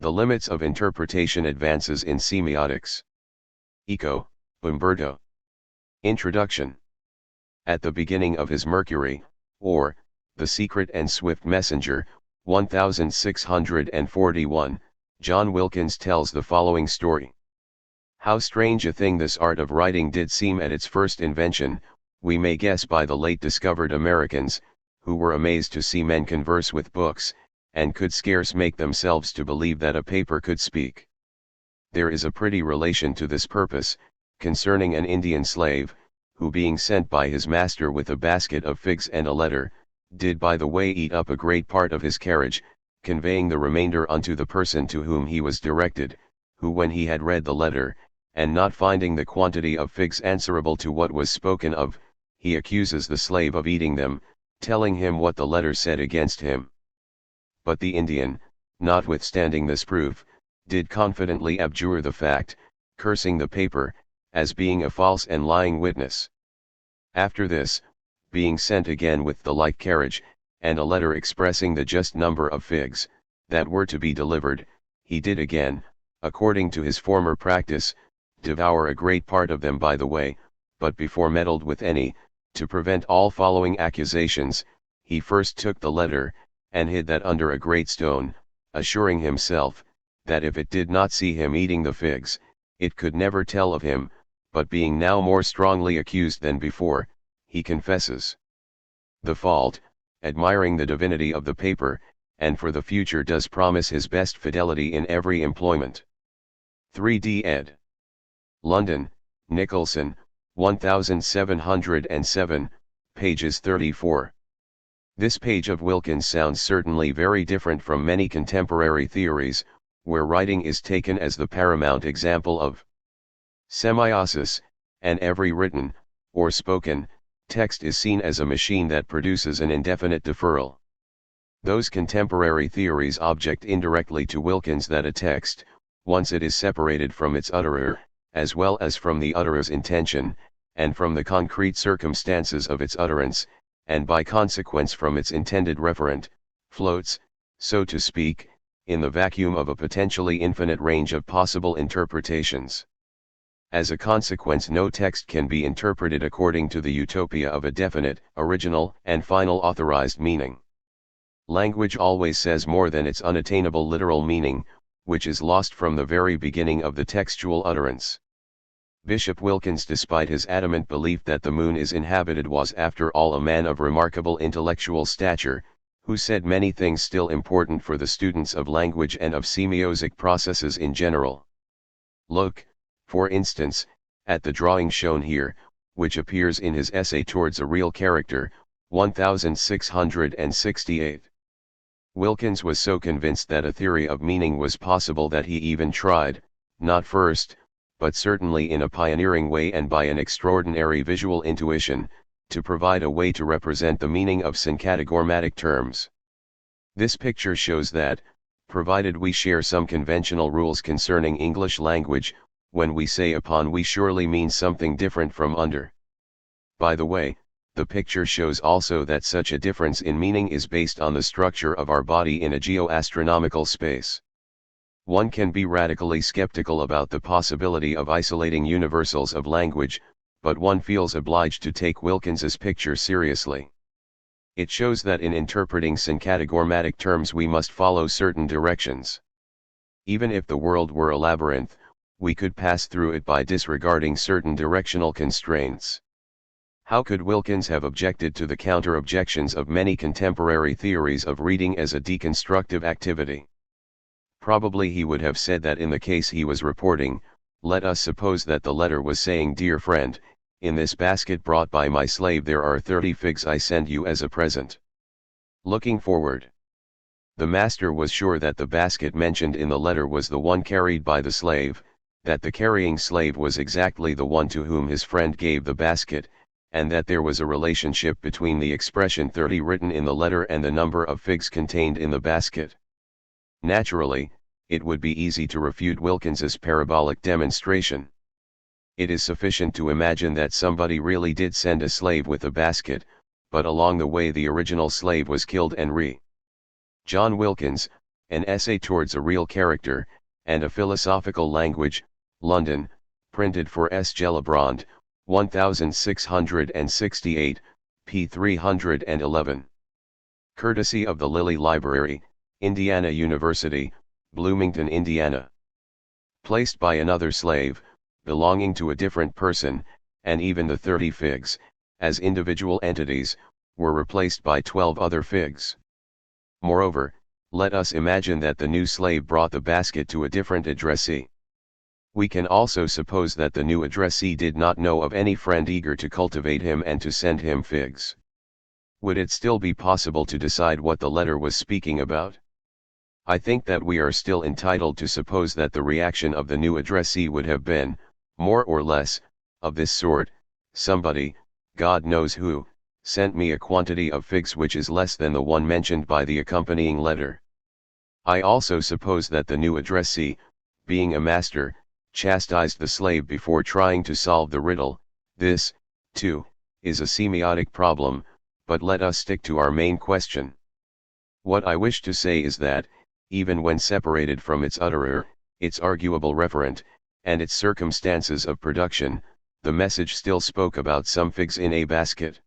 The limits of interpretation advances in semiotics. Eco, Umberto. Introduction. At the beginning of his Mercury, or, The Secret and Swift Messenger, 1641, John Wilkins tells the following story. How strange a thing this art of writing did seem at its first invention, we may guess by the late discovered Americans, who were amazed to see men converse with books, and could scarce make themselves to believe that a paper could speak. There is a pretty relation to this purpose, concerning an Indian slave, who being sent by his master with a basket of figs and a letter, did by the way eat up a great part of his carriage, conveying the remainder unto the person to whom he was directed, who when he had read the letter, and not finding the quantity of figs answerable to what was spoken of, he accuses the slave of eating them, telling him what the letter said against him. But the Indian, notwithstanding this proof, did confidently abjure the fact, cursing the paper, as being a false and lying witness. After this, being sent again with the like carriage, and a letter expressing the just number of figs, that were to be delivered, he did again, according to his former practice, devour a great part of them by the way, but before meddled with any, to prevent all following accusations, he first took the letter, and hid that under a great stone, assuring himself, that if it did not see him eating the figs, it could never tell of him, but being now more strongly accused than before, he confesses the fault, admiring the divinity of the paper, and for the future does promise his best fidelity in every employment. 3d ed. London, Nicholson, 1707, pages 34. This page of Wilkins sounds certainly very different from many contemporary theories, where writing is taken as the paramount example of semiosis, and every written, or spoken, text is seen as a machine that produces an indefinite deferral. Those contemporary theories object indirectly to Wilkins that a text, once it is separated from its utterer, as well as from the utterer's intention, and from the concrete circumstances of its utterance, and by consequence from its intended referent, floats, so to speak, in the vacuum of a potentially infinite range of possible interpretations. As a consequence, no text can be interpreted according to the utopia of a definite, original, and final authorized meaning. Language always says more than its unattainable literal meaning, which is lost from the very beginning of the textual utterance. Bishop Wilkins, despite his adamant belief that the moon is inhabited, was after all a man of remarkable intellectual stature, who said many things still important for the students of language and of semiotic processes in general. Look, for instance, at the drawing shown here, which appears in his essay Towards a Real Character, 1668. Wilkins was so convinced that a theory of meaning was possible that he even tried, not first, but certainly in a pioneering way and by an extraordinary visual intuition, to provide a way to represent the meaning of syncatagormatic terms. This picture shows that, provided we share some conventional rules concerning English language, when we say upon we surely mean something different from under. By the way, the picture shows also that such a difference in meaning is based on the structure of our body in a geoastronomical space. One can be radically skeptical about the possibility of isolating universals of language, but one feels obliged to take Wilkins's picture seriously. It shows that in interpreting syncatagormatic terms we must follow certain directions. Even if the world were a labyrinth, we could pass through it by disregarding certain directional constraints. How could Wilkins have objected to the counter-objections of many contemporary theories of reading as a deconstructive activity? Probably he would have said that in the case he was reporting, let us suppose that the letter was saying, "Dear friend, in this basket brought by my slave there are 30 figs I send you as a present." Looking forward, the master was sure that the basket mentioned in the letter was the one carried by the slave, that the carrying slave was exactly the one to whom his friend gave the basket, and that there was a relationship between the expression 30 written in the letter and the number of figs contained in the basket. Naturally, it would be easy to refute Wilkins's parabolic demonstration. It is sufficient to imagine that somebody really did send a slave with a basket, but along the way the original slave was killed and John Wilkins, An Essay Towards a Real Character, and a Philosophical Language, London, printed for S. Gellibrand, 1668, p. 311. Courtesy of the Lilly Library, Indiana University, Bloomington, Indiana. Placed by another slave, belonging to a different person, and even the 30 figs, as individual entities, were replaced by 12 other figs. Moreover, let us imagine that the new slave brought the basket to a different addressee. We can also suppose that the new addressee did not know of any friend eager to cultivate him and to send him figs. Would it still be possible to decide what the letter was speaking about? I think that we are still entitled to suppose that the reaction of the new addressee would have been, more or less, of this sort: somebody, God knows who, sent me a quantity of figs which is less than the one mentioned by the accompanying letter. I also suppose that the new addressee, being a master, chastised the slave before trying to solve the riddle. This, too, is a semiotic problem, but let us stick to our main question. What I wish to say is that, even when separated from its utterer, its arguable referent, and its circumstances of production, the message still spoke about some figs in a basket.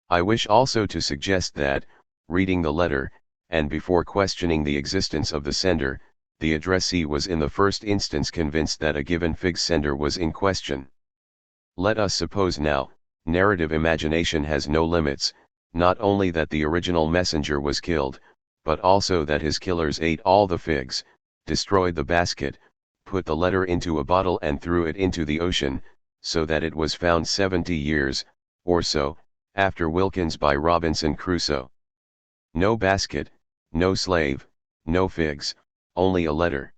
I wish also to suggest that, reading the letter, and before questioning the existence of the sender, the addressee was in the first instance convinced that a given fig sender was in question. Let us suppose now, narrative imagination has no limits, not only that the original messenger was killed, but also that his killers ate all the figs, destroyed the basket, put the letter into a bottle and threw it into the ocean, so that it was found 70 years, or so, after Wilkins by Robinson Crusoe. No basket, no slave, no figs, only a letter.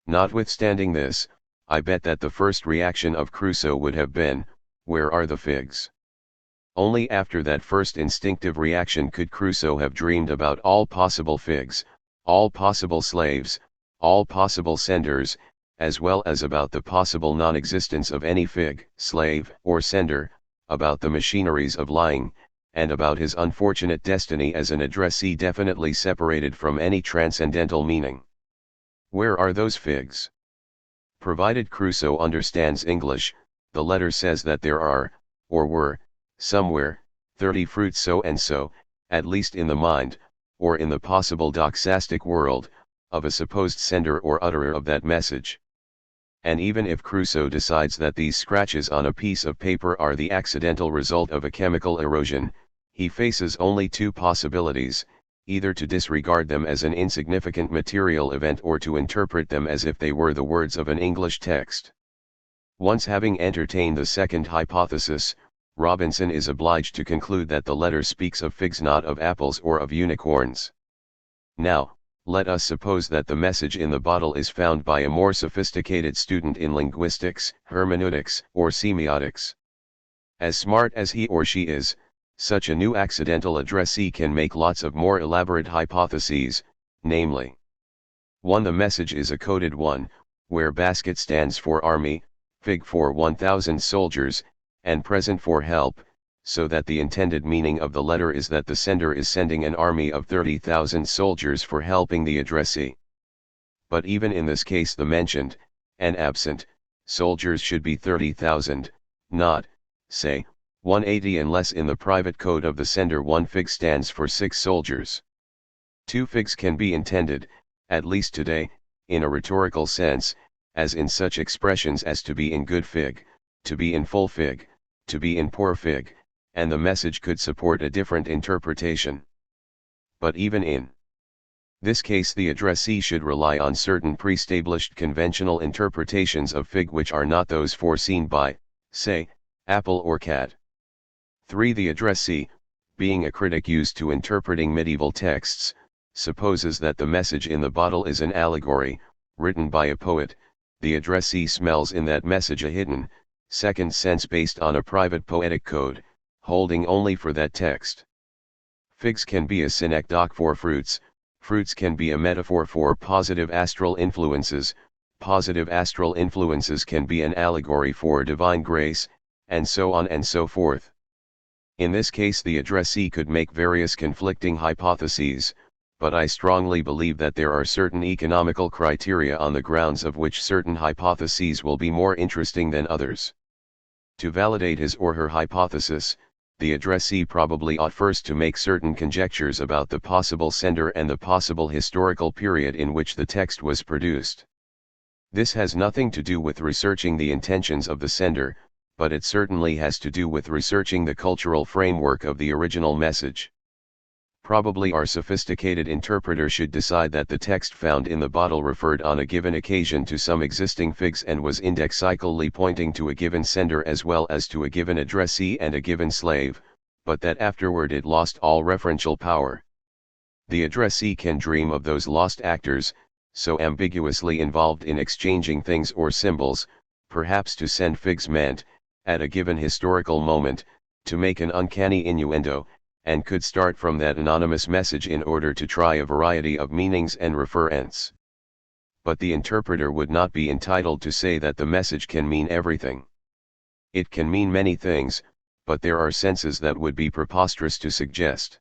Notwithstanding this, I bet that the first reaction of Crusoe would have been, "Where are the figs?" Only after that first instinctive reaction could Crusoe have dreamed about all possible figs, all possible slaves, all possible senders, as well as about the possible non-existence of any fig, slave, or sender, about the machineries of lying, and about his unfortunate destiny as an addressee definitely separated from any transcendental meaning. Where are those figs? Provided Crusoe understands English, the letter says that there are, or were, somewhere, 30 fruits so and so, at least in the mind, or in the possible doxastic world, of a supposed sender or utterer of that message. And even if Crusoe decides that these scratches on a piece of paper are the accidental result of a chemical erosion, he faces only two possibilities: either to disregard them as an insignificant material event or to interpret them as if they were the words of an English text. Once having entertained the second hypothesis, Robinson is obliged to conclude that the letter speaks of figs, not of apples or of unicorns. Now, let us suppose that the message in the bottle is found by a more sophisticated student in linguistics, hermeneutics, or semiotics. As smart as he or she is, such a new accidental addressee can make lots of more elaborate hypotheses, namely: 1. The message is a coded one, where basket stands for army, fig for 1,000 soldiers, and present for help, so that the intended meaning of the letter is that the sender is sending an army of 30,000 soldiers for helping the addressee. But even in this case the mentioned, and absent, soldiers should be 30,000, not, say, 180, unless in the private code of the sender 1 fig stands for 6 soldiers. 2 figs can be intended, at least today, in a rhetorical sense, as in such expressions as to be in good fig, to be in full fig, to be in poor fig, and the message could support a different interpretation. But even in this case the addressee should rely on certain pre-established conventional interpretations of fig which are not those foreseen by, say, apple or cat. 3. The addressee, being a critic used to interpreting medieval texts, supposes that the message in the bottle is an allegory, written by a poet. The addressee smells in that message a hidden, second sense based on a private poetic code, holding only for that text. Figs can be a synecdoche for fruits, fruits can be a metaphor for positive astral influences can be an allegory for divine grace, and so on and so forth. In this case the addressee could make various conflicting hypotheses, but I strongly believe that there are certain economical criteria on the grounds of which certain hypotheses will be more interesting than others. To validate his or her hypothesis, the addressee probably ought first to make certain conjectures about the possible sender and the possible historical period in which the text was produced. This has nothing to do with researching the intentions of the sender, but it certainly has to do with researching the cultural framework of the original message. Probably our sophisticated interpreter should decide that the text found in the bottle referred on a given occasion to some existing figs and was indexically pointing to a given sender as well as to a given addressee and a given slave, but that afterward it lost all referential power. The addressee can dream of those lost actors, so ambiguously involved in exchanging things or symbols, perhaps to send figs meant, at a given historical moment, to make an uncanny innuendo, and could start from that anonymous message in order to try a variety of meanings and referents. But the interpreter would not be entitled to say that the message can mean everything. It can mean many things, but there are senses that would be preposterous to suggest.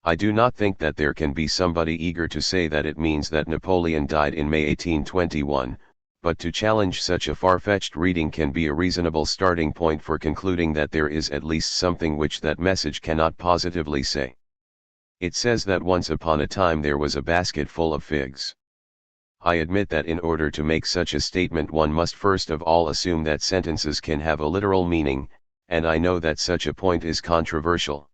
I do not think that there can be somebody eager to say that it means that Napoleon died in May 1821, but to challenge such a far-fetched reading can be a reasonable starting point for concluding that there is at least something which that message cannot positively say. It says that once upon a time there was a basket full of figs. I admit that in order to make such a statement one must first of all assume that sentences can have a literal meaning, and I know that such a point is controversial.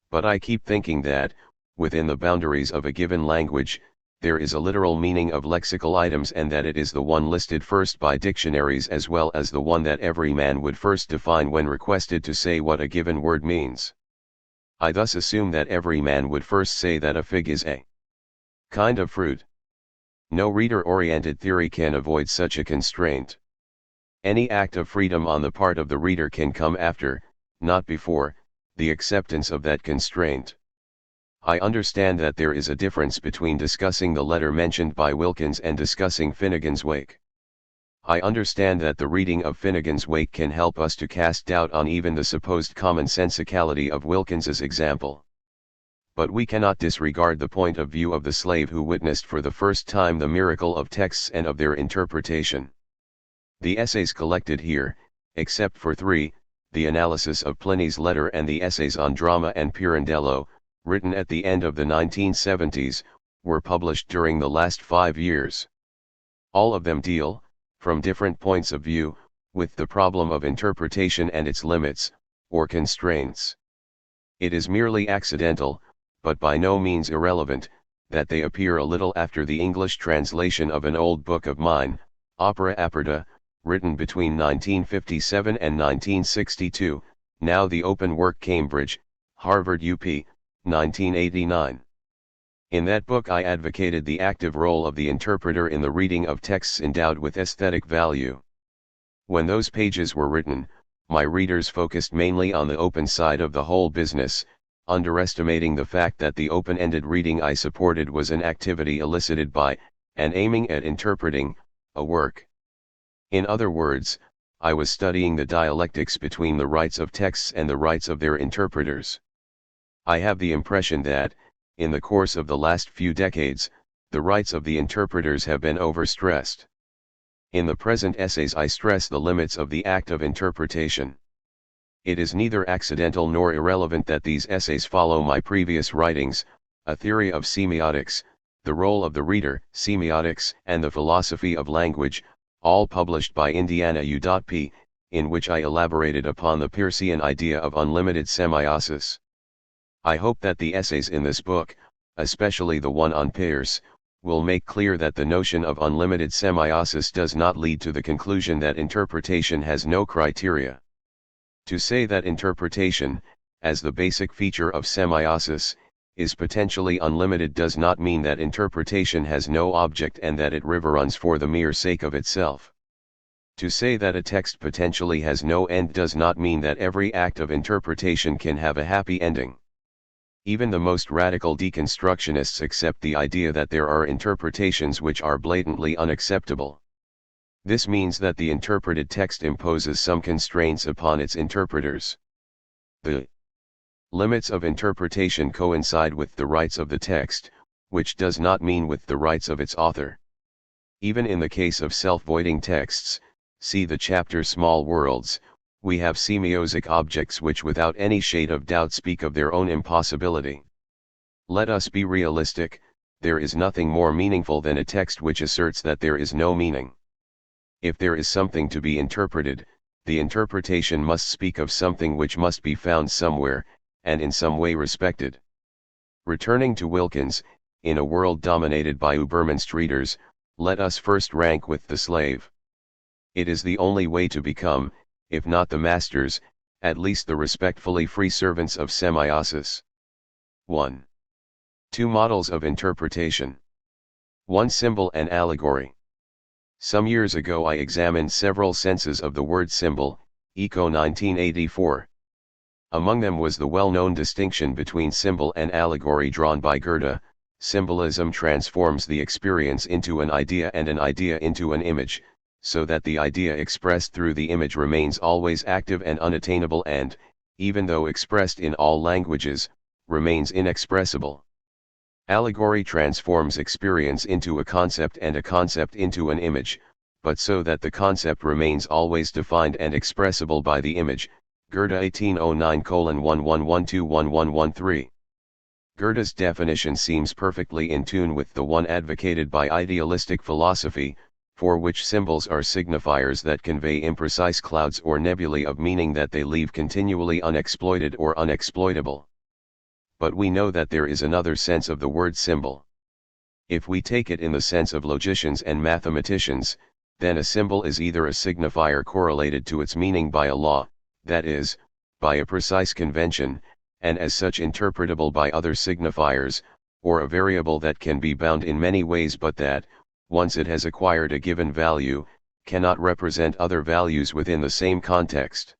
But I keep thinking that, within the boundaries of a given language, there is a literal meaning of lexical items and that it is the one listed first by dictionaries as well as the one that every man would first define when requested to say what a given word means. I thus assume that every man would first say that a fig is a kind of fruit. No reader-oriented theory can avoid such a constraint. Any act of freedom on the part of the reader can come after, not before, the acceptance of that constraint. I understand that there is a difference between discussing the letter mentioned by Wilkins and discussing Finnegan's Wake. I understand that the reading of Finnegan's Wake can help us to cast doubt on even the supposed commonsensicality of Wilkins's example. But we cannot disregard the point of view of the slave who witnessed for the first time the miracle of texts and of their interpretation. The essays collected here, except for 3, the analysis of Pliny's letter and the essays on drama and Pirandello, written at the end of the 1970s, were published during the last 5 years. All of them deal, from different points of view, with the problem of interpretation and its limits, or constraints. It is merely accidental, but by no means irrelevant, that they appear a little after the English translation of an old book of mine, Opera Aperta, written between 1957 and 1962, now the open work Cambridge, Harvard UP, 1989. In that book I advocated the active role of the interpreter in the reading of texts endowed with aesthetic value. When those pages were written, my readers focused mainly on the open side of the whole business, underestimating the fact that the open-ended reading I supported was an activity elicited by, and aiming at interpreting, a work. In other words, I was studying the dialectics between the rights of texts and the rights of their interpreters. I have the impression that, in the course of the last few decades, the rights of the interpreters have been overstressed. In the present essays I stress the limits of the act of interpretation. It is neither accidental nor irrelevant that these essays follow my previous writings, A Theory of Semiotics, The Role of the Reader, Semiotics, and The Philosophy of Language, all published by Indiana U.P., in which I elaborated upon the Peircean idea of unlimited semiosis. I hope that the essays in this book, especially the one on Peirce, will make clear that the notion of unlimited semiosis does not lead to the conclusion that interpretation has no criteria. To say that interpretation, as the basic feature of semiosis, is potentially unlimited does not mean that interpretation has no object and that it riverruns for the mere sake of itself. To say that a text potentially has no end does not mean that every act of interpretation can have a happy ending. Even the most radical deconstructionists accept the idea that there are interpretations which are blatantly unacceptable. This means that the interpreted text imposes some constraints upon its interpreters. The limits of interpretation coincide with the rights of the text, which does not mean with the rights of its author. Even in the case of self-voiding texts, see the chapter Small Worlds, we have semiotic objects which without any shade of doubt speak of their own impossibility. Let us be realistic, there is nothing more meaningful than a text which asserts that there is no meaning. If there is something to be interpreted, the interpretation must speak of something which must be found somewhere, and in some way respected. Returning to Wilkins, in a world dominated by Übermensch-readers, let us first rank with the slave. It is the only way to become, if not the masters, at least the respectfully free servants of semiosis. 1. 2 models of interpretation. 1. Symbol and allegory. Some years ago I examined several senses of the word symbol, Eco 1984. Among them was the well-known distinction between symbol and allegory drawn by Goethe. Symbolism transforms the experience into an idea and an idea into an image, so that the idea expressed through the image remains always active and unattainable and, even though expressed in all languages, remains inexpressible. Allegory transforms experience into a concept and a concept into an image, but so that the concept remains always defined and expressible by the image. Goethe 1809:11121113. Goethe's definition seems perfectly in tune with the one advocated by idealistic philosophy, for which symbols are signifiers that convey imprecise clouds or nebulae of meaning that they leave continually unexploited or unexploitable. But we know that there is another sense of the word symbol. If we take it in the sense of logicians and mathematicians, then a symbol is either a signifier correlated to its meaning by a law, that is, by a precise convention, and as such interpretable by other signifiers, or a variable that can be bound in many ways but that, once it has acquired a given value, cannot represent other values within the same context.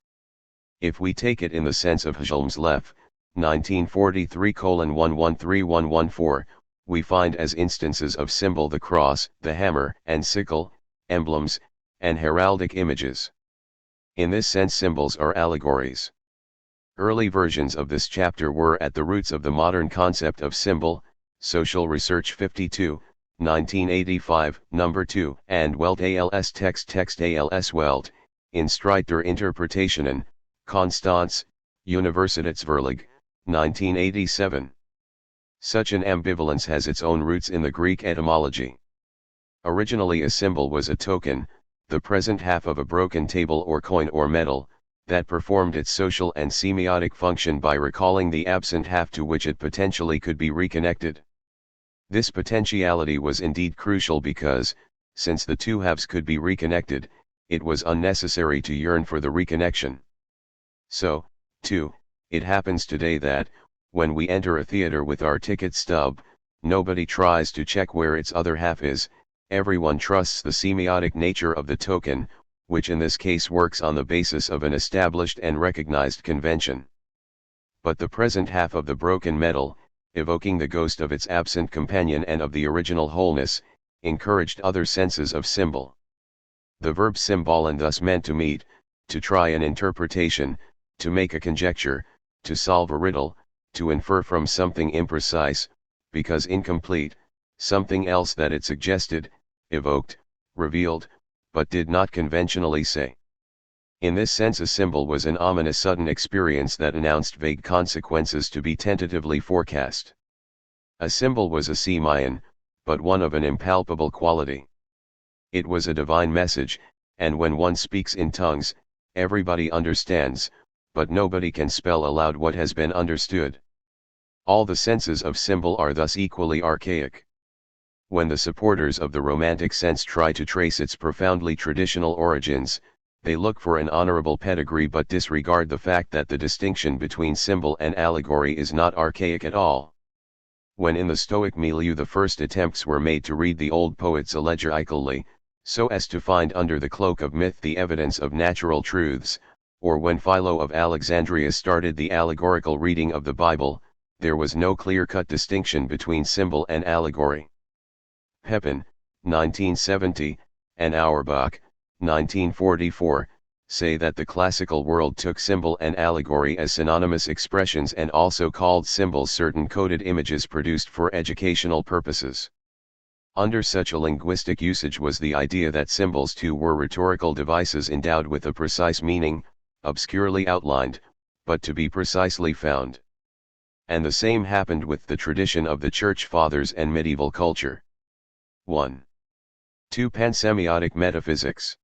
If we take it in the sense of Helmslef, 1943:113114, we find as instances of symbol the cross, the hammer and sickle, emblems, and heraldic images. In this sense symbols are allegories. Early versions of this chapter were at the roots of the modern concept of symbol, Social Research 52, 1985, number 2, and Welt als Text als Welt, in Streit der Interpretationen, Konstanz, Universitätsverlag, 1987. Such an ambivalence has its own roots in the Greek etymology. Originally a symbol was a token, the present half of a broken table or coin or metal, that performed its social and semiotic function by recalling the absent half to which it potentially could be reconnected. This potentiality was indeed crucial because, since the two halves could be reconnected, it was unnecessary to yearn for the reconnection. So, too, it happens today that, when we enter a theater with our ticket stub, nobody tries to check where its other half is, everyone trusts the semiotic nature of the token, which in this case works on the basis of an established and recognized convention. But the present half of the broken metal, evoking the ghost of its absent companion and of the original wholeness, encouraged other senses of symbol. The verb symbolen thus meant to meet, to try an interpretation, to make a conjecture, to solve a riddle, to infer from something imprecise, because incomplete, something else that it suggested, evoked, revealed, but did not conventionally say. In this sense a symbol was an ominous sudden experience that announced vague consequences to be tentatively forecast. A symbol was a semeion, but one of an impalpable quality. It was a divine message, and when one speaks in tongues, everybody understands, but nobody can spell aloud what has been understood. All the senses of symbol are thus equally archaic. When the supporters of the Romantic sense try to trace its profoundly traditional origins, they look for an honorable pedigree but disregard the fact that the distinction between symbol and allegory is not archaic at all. When in the Stoic milieu the first attempts were made to read the old poets elegiacally, so as to find under the cloak of myth the evidence of natural truths, or when Philo of Alexandria started the allegorical reading of the Bible, there was no clear-cut distinction between symbol and allegory. Pepin, 1970, and Auerbach, 1944, say that the classical world took symbol and allegory as synonymous expressions and also called symbols certain coded images produced for educational purposes. Under such a linguistic usage was the idea that symbols too were rhetorical devices endowed with a precise meaning, obscurely outlined, but to be precisely found. And the same happened with the tradition of the Church Fathers and medieval culture. 1. 2. Pansemiotic metaphysics.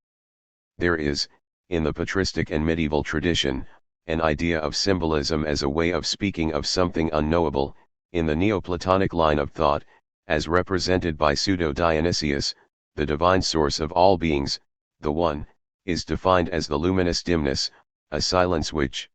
There is, in the patristic and medieval tradition, an idea of symbolism as a way of speaking of something unknowable. In the Neoplatonic line of thought, as represented by Pseudo-Dionysius, the divine source of all beings, the One, is defined as the luminous dimness, a silence which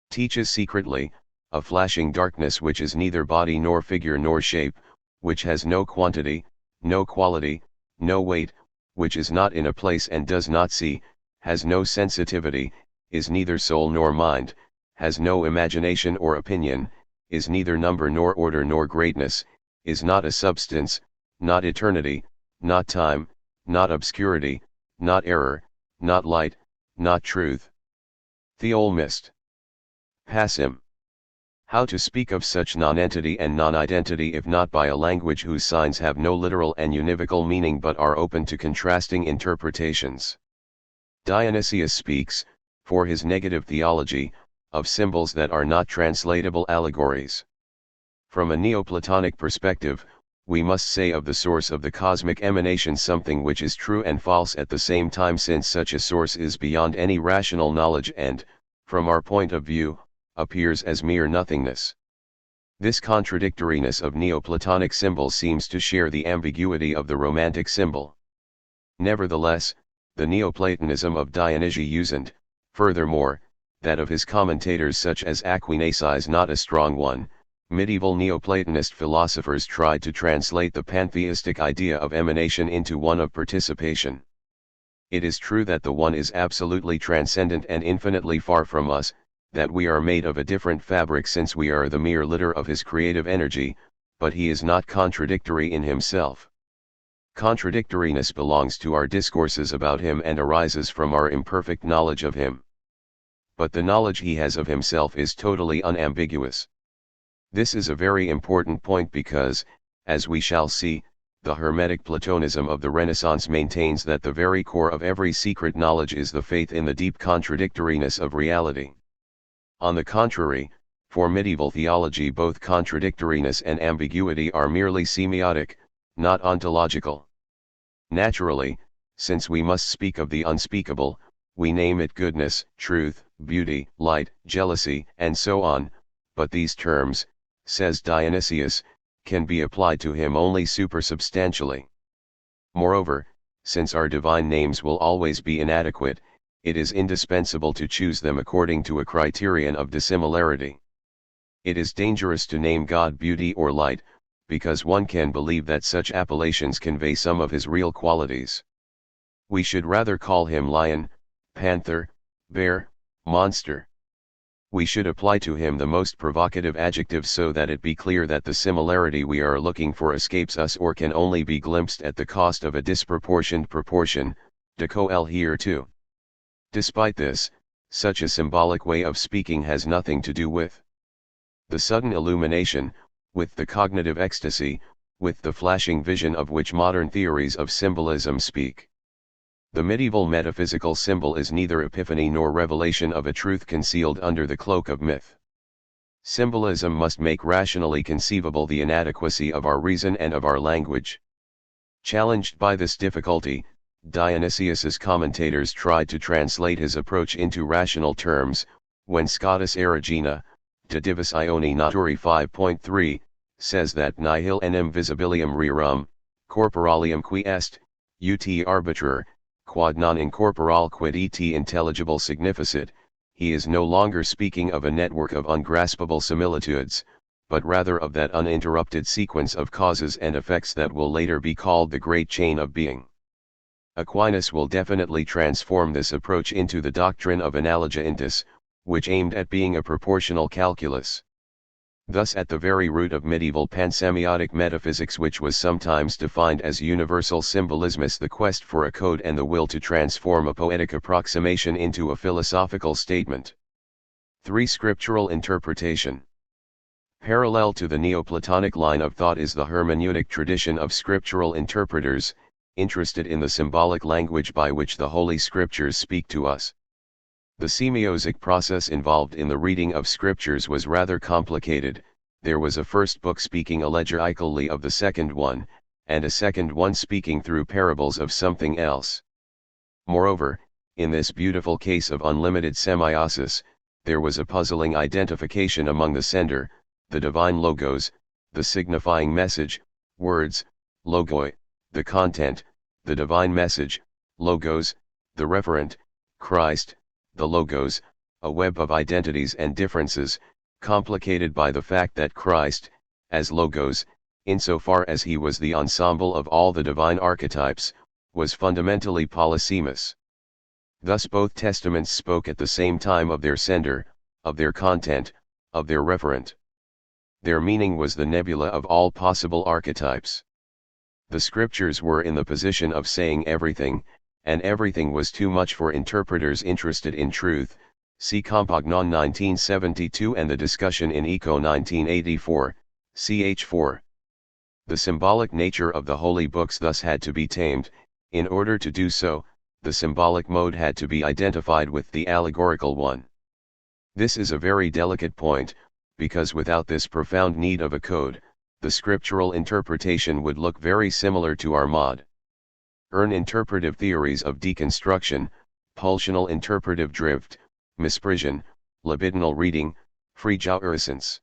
teaches secretly, a flashing darkness which is neither body nor figure nor shape, which has no quantity, no quality, no weight, which is not in a place and does not see, has no sensitivity, is neither soul nor mind, has no imagination or opinion, is neither number nor order nor greatness, is not a substance, not eternity, not time, not obscurity, not error, not light, not truth. Theolmist. Passim. How to speak of such non-entity and non-identity if not by a language whose signs have no literal and univocal meaning but are open to contrasting interpretations? Dionysius speaks, for his negative theology, of symbols that are not translatable allegories. From a Neoplatonic perspective, we must say of the source of the cosmic emanation something which is true and false at the same time, since such a source is beyond any rational knowledge and, from our point of view, appears as mere nothingness. This contradictoriness of Neoplatonic symbols seems to share the ambiguity of the Romantic symbol. Nevertheless, the Neoplatonism of Dionysius and, furthermore, that of his commentators such as Aquinas is not a strong one. Medieval Neoplatonist philosophers tried to translate the pantheistic idea of emanation into one of participation. It is true that the One is absolutely transcendent and infinitely far from us, that we are made of a different fabric since we are the mere litter of his creative energy, but he is not contradictory in himself. Contradictoriness belongs to our discourses about him and arises from our imperfect knowledge of him. But the knowledge he has of himself is totally unambiguous. This is a very important point because, as we shall see, the Hermetic Platonism of the Renaissance maintains that the very core of every secret knowledge is the faith in the deep contradictoriness of reality. On the contrary, for medieval theology both contradictoriness and ambiguity are merely semiotic, not ontological. Naturally, since we must speak of the unspeakable, we name it goodness, truth, beauty, light, jealousy, and so on, but these terms, says Dionysius, can be applied to him only supersubstantially. Moreover, since our divine names will always be inadequate, it is indispensable to choose them according to a criterion of dissimilarity. It is dangerous to name God beauty or light, because one can believe that such appellations convey some of his real qualities. We should rather call him lion, panther, bear, monster. We should apply to him the most provocative adjectives so that it be clear that the similarity we are looking for escapes us or can only be glimpsed at the cost of a disproportioned proportion, de coel here too. Despite this, such a symbolic way of speaking has nothing to do with the sudden illumination, with the cognitive ecstasy, with the flashing vision of which modern theories of symbolism speak. The medieval metaphysical symbol is neither epiphany nor revelation of a truth concealed under the cloak of myth. Symbolism must make rationally conceivable the inadequacy of our reason and of our language. Challenged by this difficulty, Dionysius's commentators tried to translate his approach into rational terms, when Scotus Erigena, De Divis Ioni Naturi 5.3, says that nihil enim visibilium rerum, corporalium qui est, ut arbiter, quod non incorporal quid et intelligible significit. He is no longer speaking of a network of ungraspable similitudes, but rather of that uninterrupted sequence of causes and effects that will later be called the great chain of being. Aquinas will definitely transform this approach into the doctrine of analogia intus, which aimed at being a proportional calculus. Thus at the very root of medieval pansemiotic metaphysics, which was sometimes defined as universal symbolism, is the quest for a code and the will to transform a poetic approximation into a philosophical statement. 3. Scriptural interpretation. Parallel to the Neoplatonic line of thought is the hermeneutic tradition of scriptural interpreters, interested in the symbolic language by which the Holy Scriptures speak to us. The semiotic process involved in the reading of scriptures was rather complicated. There was a first book speaking allegorically of the second one, and a second one speaking through parables of something else. Moreover, in this beautiful case of unlimited semiosis, there was a puzzling identification among the sender, the divine logos, the signifying message, words, logoi, the content, the divine message, logos, the referent, Christ, the logos, a web of identities and differences, complicated by the fact that Christ, as logos, insofar as he was the ensemble of all the divine archetypes, was fundamentally polysemous. Thus both testaments spoke at the same time of their sender, of their content, of their referent. Their meaning was the nebula of all possible archetypes. The scriptures were in the position of saying everything, and everything was too much for interpreters interested in truth. See Compagnon 1972 and the discussion in Eco 1984, ch. 4. The symbolic nature of the holy books thus had to be tamed. In order to do so, the symbolic mode had to be identified with the allegorical one. This is a very delicate point, because without this profound need of a code, the scriptural interpretation would look very similar to our mod. Interpretive theories of deconstruction, pulsional interpretive drift, misprision, libidinal reading, freejourisance.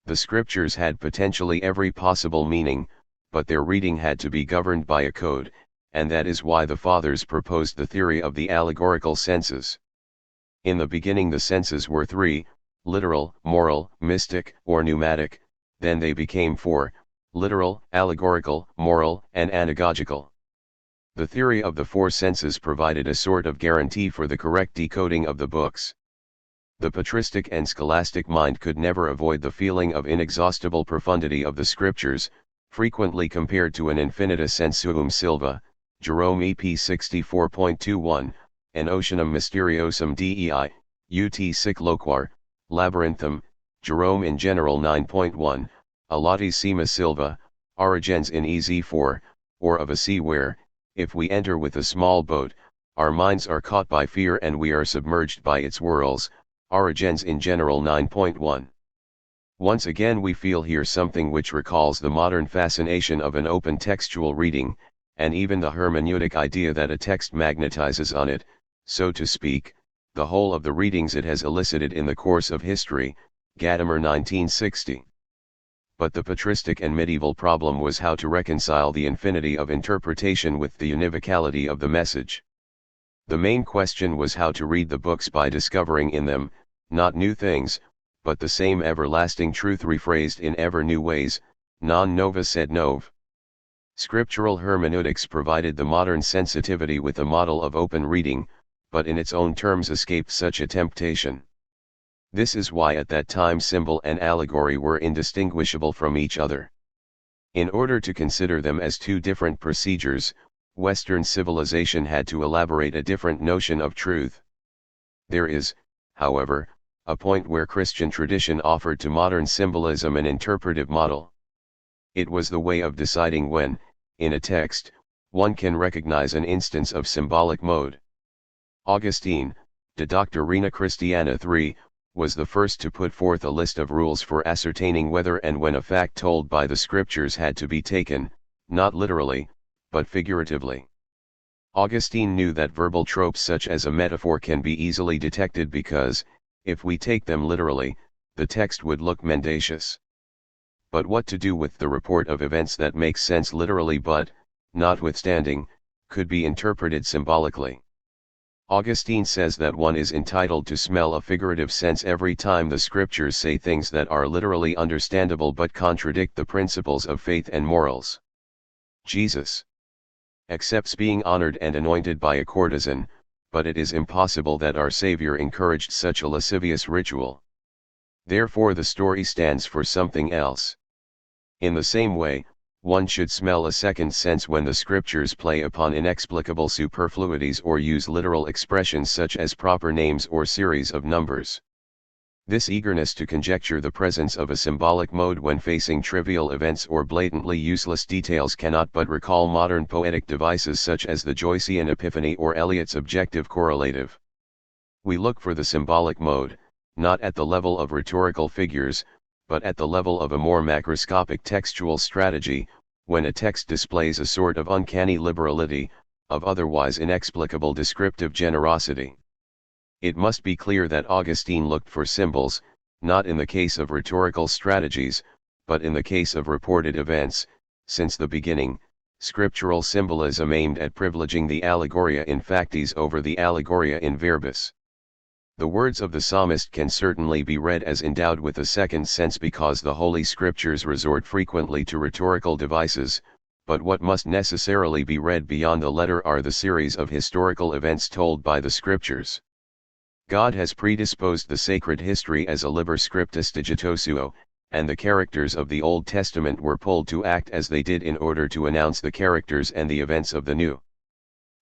The scriptures had potentially every possible meaning, but their reading had to be governed by a code, and that is why the Fathers proposed the theory of the allegorical senses. In the beginning the senses were three: literal, moral, mystic, or pneumatic, then they became four: literal, allegorical, moral, and anagogical. The theory of the four senses provided a sort of guarantee for the correct decoding of the books. The patristic and scholastic mind could never avoid the feeling of inexhaustible profundity of the scriptures, frequently compared to an infinitus sensuum silva, Jerome EP 64.21, an oceanum mysteriosum dei, ut sic loquar, labyrinthum, Jerome in general 9.1, a latissima silva, Origens in EZ4, or of a sea where, if we enter with a small boat, our minds are caught by fear and we are submerged by its whirls, Origens in general 9.1. Once again we feel here something which recalls the modern fascination of an open textual reading, and even the hermeneutic idea that a text magnetizes on it, so to speak, the whole of the readings it has elicited in the course of history, Gadamer 1960. But the patristic and medieval problem was how to reconcile the infinity of interpretation with the univocality of the message. The main question was how to read the books by discovering in them, not new things, but the same everlasting truth rephrased in ever new ways, non nova sed nove. Scriptural hermeneutics provided the modern sensitivity with a model of open reading, but in its own terms escaped such a temptation. This is why at that time symbol and allegory were indistinguishable from each other. In order to consider them as two different procedures, Western civilization had to elaborate a different notion of truth. There is, however, a point where Christian tradition offered to modern symbolism an interpretive model. It was the way of deciding when, in a text, one can recognize an instance of symbolic mode. Augustine, De Doctrina Christiana 3, was the first to put forth a list of rules for ascertaining whether and when a fact told by the scriptures had to be taken, not literally, but figuratively. Augustine knew that verbal tropes such as a metaphor can be easily detected because, if we take them literally, the text would look mendacious. But what to do with the report of events that makes sense literally but, notwithstanding, could be interpreted symbolically? Augustine says that one is entitled to smell a figurative sense every time the scriptures say things that are literally understandable but contradict the principles of faith and morals. Jesus accepts being honored and anointed by a courtesan, but it is impossible that our Savior encouraged such a lascivious ritual. Therefore the story stands for something else. In the same way, one should smell a second sense when the scriptures play upon inexplicable superfluities or use literal expressions such as proper names or series of numbers. This eagerness to conjecture the presence of a symbolic mode when facing trivial events or blatantly useless details cannot but recall modern poetic devices such as the Joycean epiphany or Eliot's objective correlative. We look for the symbolic mode, not at the level of rhetorical figures, but at the level of a more macroscopic textual strategy, when a text displays a sort of uncanny liberality, of otherwise inexplicable descriptive generosity. It must be clear that Augustine looked for symbols, not in the case of rhetorical strategies, but in the case of reported events. Since the beginning, scriptural symbolism aimed at privileging the allegoria in factis over the allegoria in verbis. The words of the psalmist can certainly be read as endowed with a second sense because the Holy Scriptures resort frequently to rhetorical devices, but what must necessarily be read beyond the letter are the series of historical events told by the Scriptures. God has predisposed the sacred history as a liber scriptus digitosuo, and the characters of the Old Testament were pulled to act as they did in order to announce the characters and the events of the New.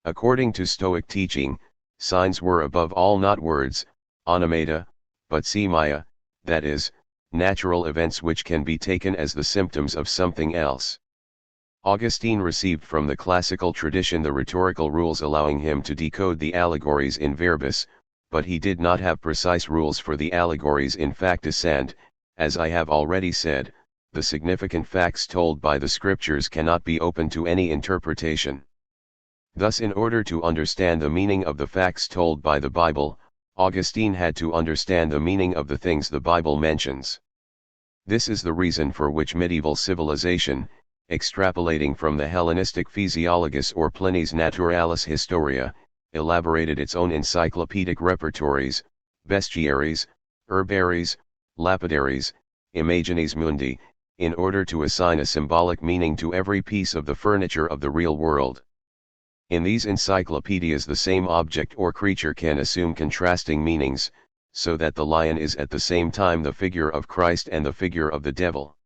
According to Stoic teaching, signs were above all not words, onomata, but semia, that is, natural events which can be taken as the symptoms of something else. Augustine received from the classical tradition the rhetorical rules allowing him to decode the allegories in verbis, but he did not have precise rules for the allegories in factis and, as I have already said, the significant facts told by the Scriptures cannot be open to any interpretation. Thus, in order to understand the meaning of the facts told by the Bible, Augustine had to understand the meaning of the things the Bible mentions. This is the reason for which medieval civilization, extrapolating from the Hellenistic Physiologus or Pliny's Naturalis Historia, elaborated its own encyclopedic repertories, bestiaries, herbaries, lapidaries, imagines mundi, in order to assign a symbolic meaning to every piece of the furniture of the real world. In these encyclopedias the same object or creature can assume contrasting meanings, so that the lion is at the same time the figure of Christ and the figure of the devil.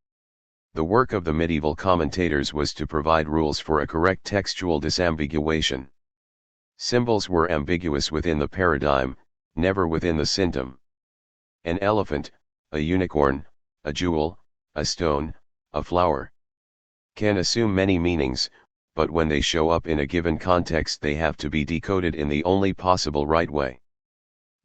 The work of the medieval commentators was to provide rules for a correct textual disambiguation. Symbols were ambiguous within the paradigm, never within the symptom. An elephant, a unicorn, a jewel, a stone, a flower can assume many meanings, but when they show up in a given context they have to be decoded in the only possible right way.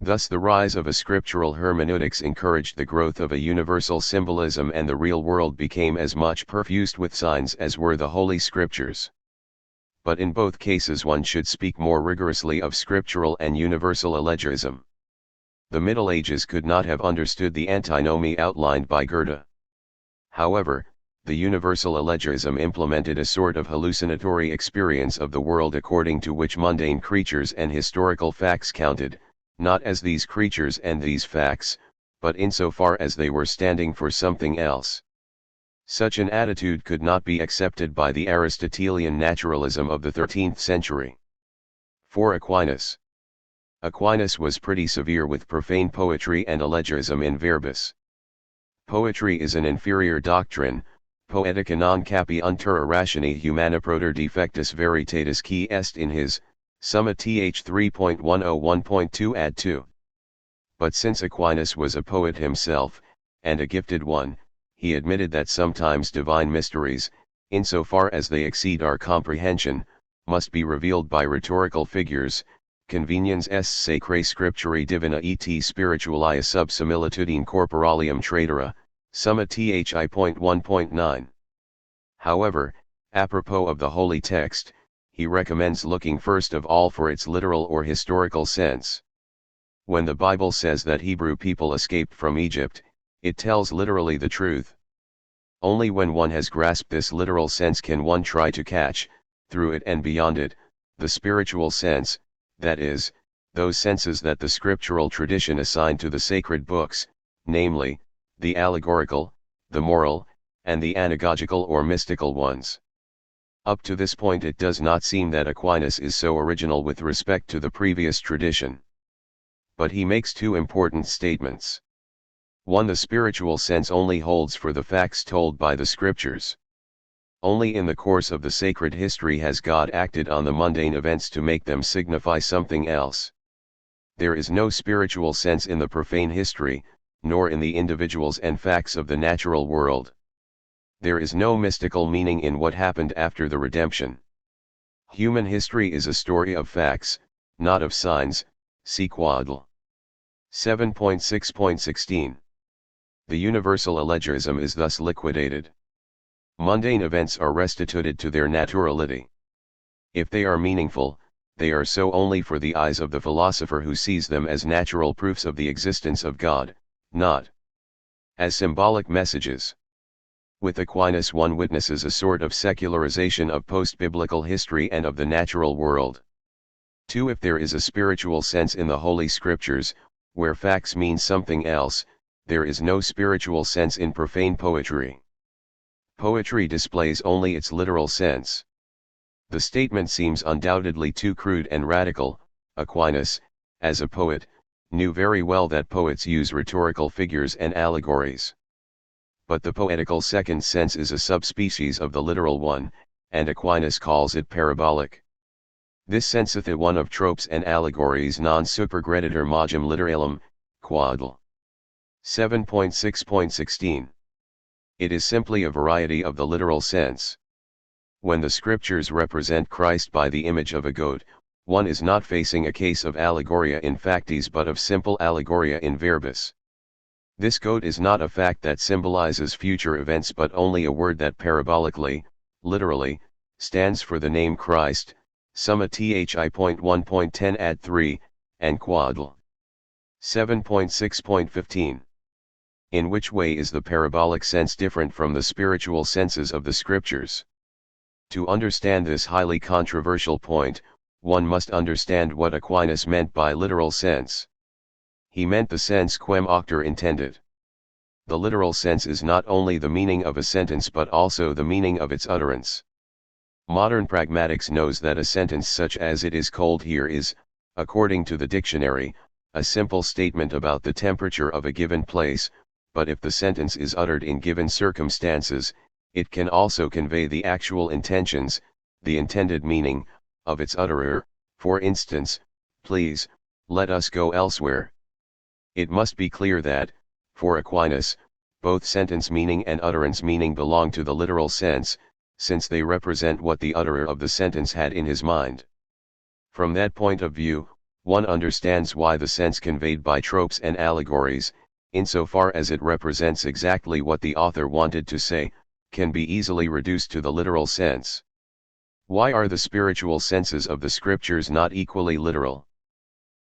Thus the rise of a scriptural hermeneutics encouraged the growth of a universal symbolism, and the real world became as much perfused with signs as were the Holy Scriptures. But in both cases one should speak more rigorously of scriptural and universal allegorism. The Middle Ages could not have understood the antinomy outlined by Goethe. However, the universal allegorism implemented a sort of hallucinatory experience of the world according to which mundane creatures and historical facts counted, not as these creatures and these facts, but insofar as they were standing for something else. Such an attitude could not be accepted by the Aristotelian naturalism of the 13th century. For Aquinas was pretty severe with profane poetry and allegorism in verbis. Poetry is an inferior doctrine, poetica non capiuntur irratione humana proter defectus veritatis qui est in his Summa th 3.101.2 ad 2. But since Aquinas was a poet himself, and a gifted one, he admitted that sometimes divine mysteries, insofar as they exceed our comprehension, must be revealed by rhetorical figures, conveniens est sacrae scripturae divina et spiritualia sub similitudine corporalium tradera, Summa thi.1.9. However, apropos of the holy text, he recommends looking first of all for its literal or historical sense. When the Bible says that Hebrew people escaped from Egypt, it tells literally the truth. Only when one has grasped this literal sense can one try to catch, through it and beyond it, the spiritual sense, that is, those senses that the scriptural tradition assigned to the sacred books, namely, the allegorical, the moral, and the anagogical or mystical ones. Up to this point it does not seem that Aquinas is so original with respect to the previous tradition. But he makes two important statements. 1. The spiritual sense only holds for the facts told by the scriptures. Only in the course of the sacred history has God acted on the mundane events to make them signify something else. There is no spiritual sense in the profane history, nor in the individuals and facts of the natural world. There is no mystical meaning in what happened after the redemption. Human history is a story of facts, not of signs. See Quadl. 7.6.16. The universal allegorism is thus liquidated. Mundane events are restituted to their naturality. If they are meaningful, they are so only for the eyes of the philosopher who sees them as natural proofs of the existence of God, not as symbolic messages. With Aquinas one witnesses a sort of secularization of post-biblical history and of the natural world. 2. If there is a spiritual sense in the Holy Scriptures, where facts mean something else, there is no spiritual sense in profane poetry. Poetry displays only its literal sense. The statement seems undoubtedly too crude and radical. Aquinas, as a poet, knew very well that poets use rhetorical figures and allegories. But the poetical second sense is a subspecies of the literal one, and Aquinas calls it parabolic. This senseth a one of tropes and allegories non supergreditur magum literalem, Quadl. 7.6.16. It is simply a variety of the literal sense. When the scriptures represent Christ by the image of a goat, one is not facing a case of allegoria in factis but of simple allegoria in verbis. This goat is not a fact that symbolizes future events but only a word that parabolically, literally, stands for the name Christ, summa thi.1.10 ad 3, and Quadl. 7.6.15. In which way is the parabolic sense different from the spiritual senses of the scriptures? To understand this highly controversial point, one must understand what Aquinas meant by literal sense. He meant the sense quem auctor intended. The literal sense is not only the meaning of a sentence but also the meaning of its utterance. Modern pragmatics knows that a sentence such as it is called here is, according to the dictionary, a simple statement about the temperature of a given place, but if the sentence is uttered in given circumstances, it can also convey the actual intentions, the intended meaning, of its utterer. For instance, please, let us go elsewhere. It must be clear that, for Aquinas, both sentence meaning and utterance meaning belong to the literal sense, since they represent what the utterer of the sentence had in his mind. From that point of view, one understands why the sense conveyed by tropes and allegories, insofar as it represents exactly what the author wanted to say, can be easily reduced to the literal sense. Why are the spiritual senses of the scriptures not equally literal?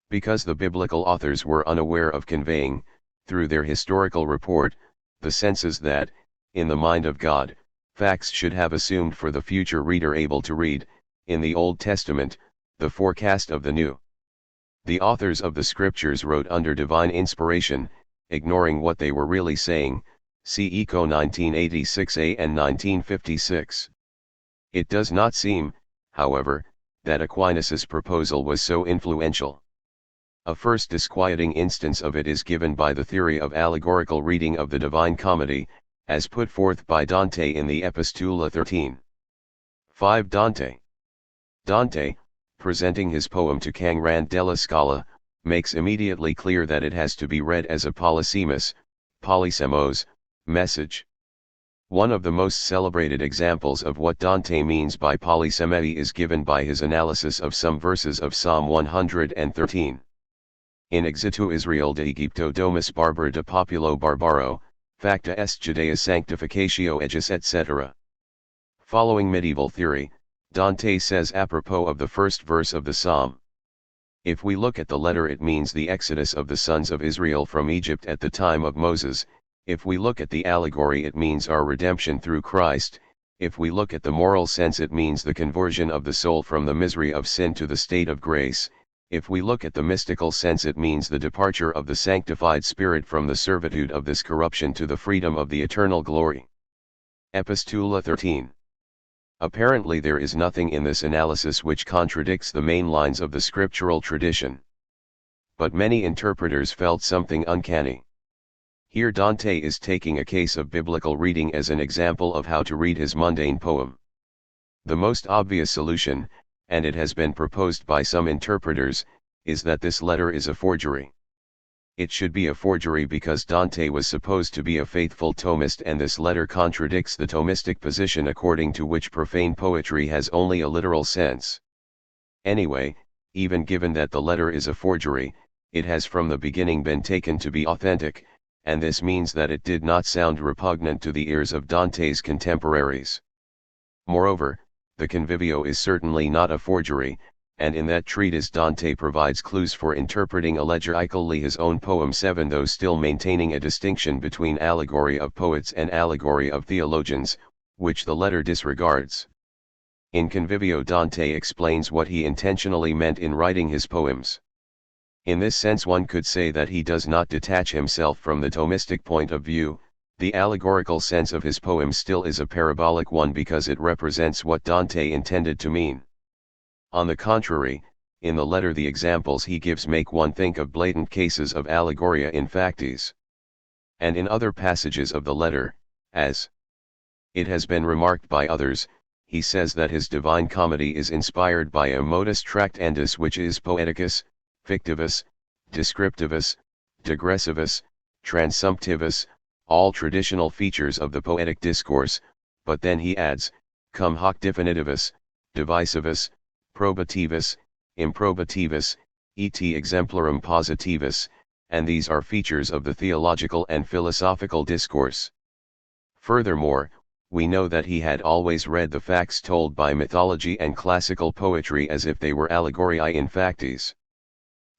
Because the biblical authors were unaware of conveying, through their historical report, the senses that, in the mind of God, facts should have assumed for the future reader able to read, in the Old Testament, the forecast of the New. The authors of the scriptures wrote under divine inspiration, ignoring what they were really saying, see Eco 1986a and 1956. It does not seem, however, that Aquinas's proposal was so influential. A first disquieting instance of it is given by the theory of allegorical reading of the Divine Comedy, as put forth by Dante in the Epistula 13. 5. Dante, presenting his poem to Cangran della Scala, makes immediately clear that it has to be read as a polysemous, polysemos, message. One of the most celebrated examples of what Dante means by polysemei is given by his analysis of some verses of Psalm 113. In exitu Israel de Egypto domus barbara de populo barbaro, facta est Judea sanctificatio ejus etc. Following medieval theory, Dante says apropos of the first verse of the psalm. If we look at the letter, it means the exodus of the sons of Israel from Egypt at the time of Moses. If we look at the allegory, it means our redemption through Christ. If we look at the moral sense, it means the conversion of the soul from the misery of sin to the state of grace. If we look at the mystical sense, it means the departure of the sanctified spirit from the servitude of this corruption to the freedom of the eternal glory. Epistula 13. Apparently there is nothing in this analysis which contradicts the main lines of the scriptural tradition. But many interpreters felt something uncanny. Here Dante is taking a case of biblical reading as an example of how to read his mundane poem. The most obvious solution, and it has been proposed by some interpreters, is that this letter is a forgery. It should be a forgery because Dante was supposed to be a faithful Thomist, and this letter contradicts the Thomistic position according to which profane poetry has only a literal sense. Anyway, even given that the letter is a forgery, it has from the beginning been taken to be authentic, and this means that it did not sound repugnant to the ears of Dante's contemporaries. Moreover, the Convivio is certainly not a forgery, and in that treatise Dante provides clues for interpreting allegorically his own poem 7, though still maintaining a distinction between allegory of poets and allegory of theologians, which the letter disregards. In Convivio Dante explains what he intentionally meant in writing his poems. In this sense one could say that he does not detach himself from the Thomistic point of view. The allegorical sense of his poem still is a parabolic one because it represents what Dante intended to mean. On the contrary, in the letter the examples he gives make one think of blatant cases of allegoria in factis. And in other passages of the letter, as it has been remarked by others, he says that his Divine Comedy is inspired by a modus tractandus which is poeticus, fictivus, descriptivus, digressivus, transumptivus, all traditional features of the poetic discourse, but then he adds, cum hoc definitivus, divisivus, probativus, improbativus, et exemplarum positivus, and these are features of the theological and philosophical discourse. Furthermore, we know that he had always read the facts told by mythology and classical poetry as if they were allegoriae in factis.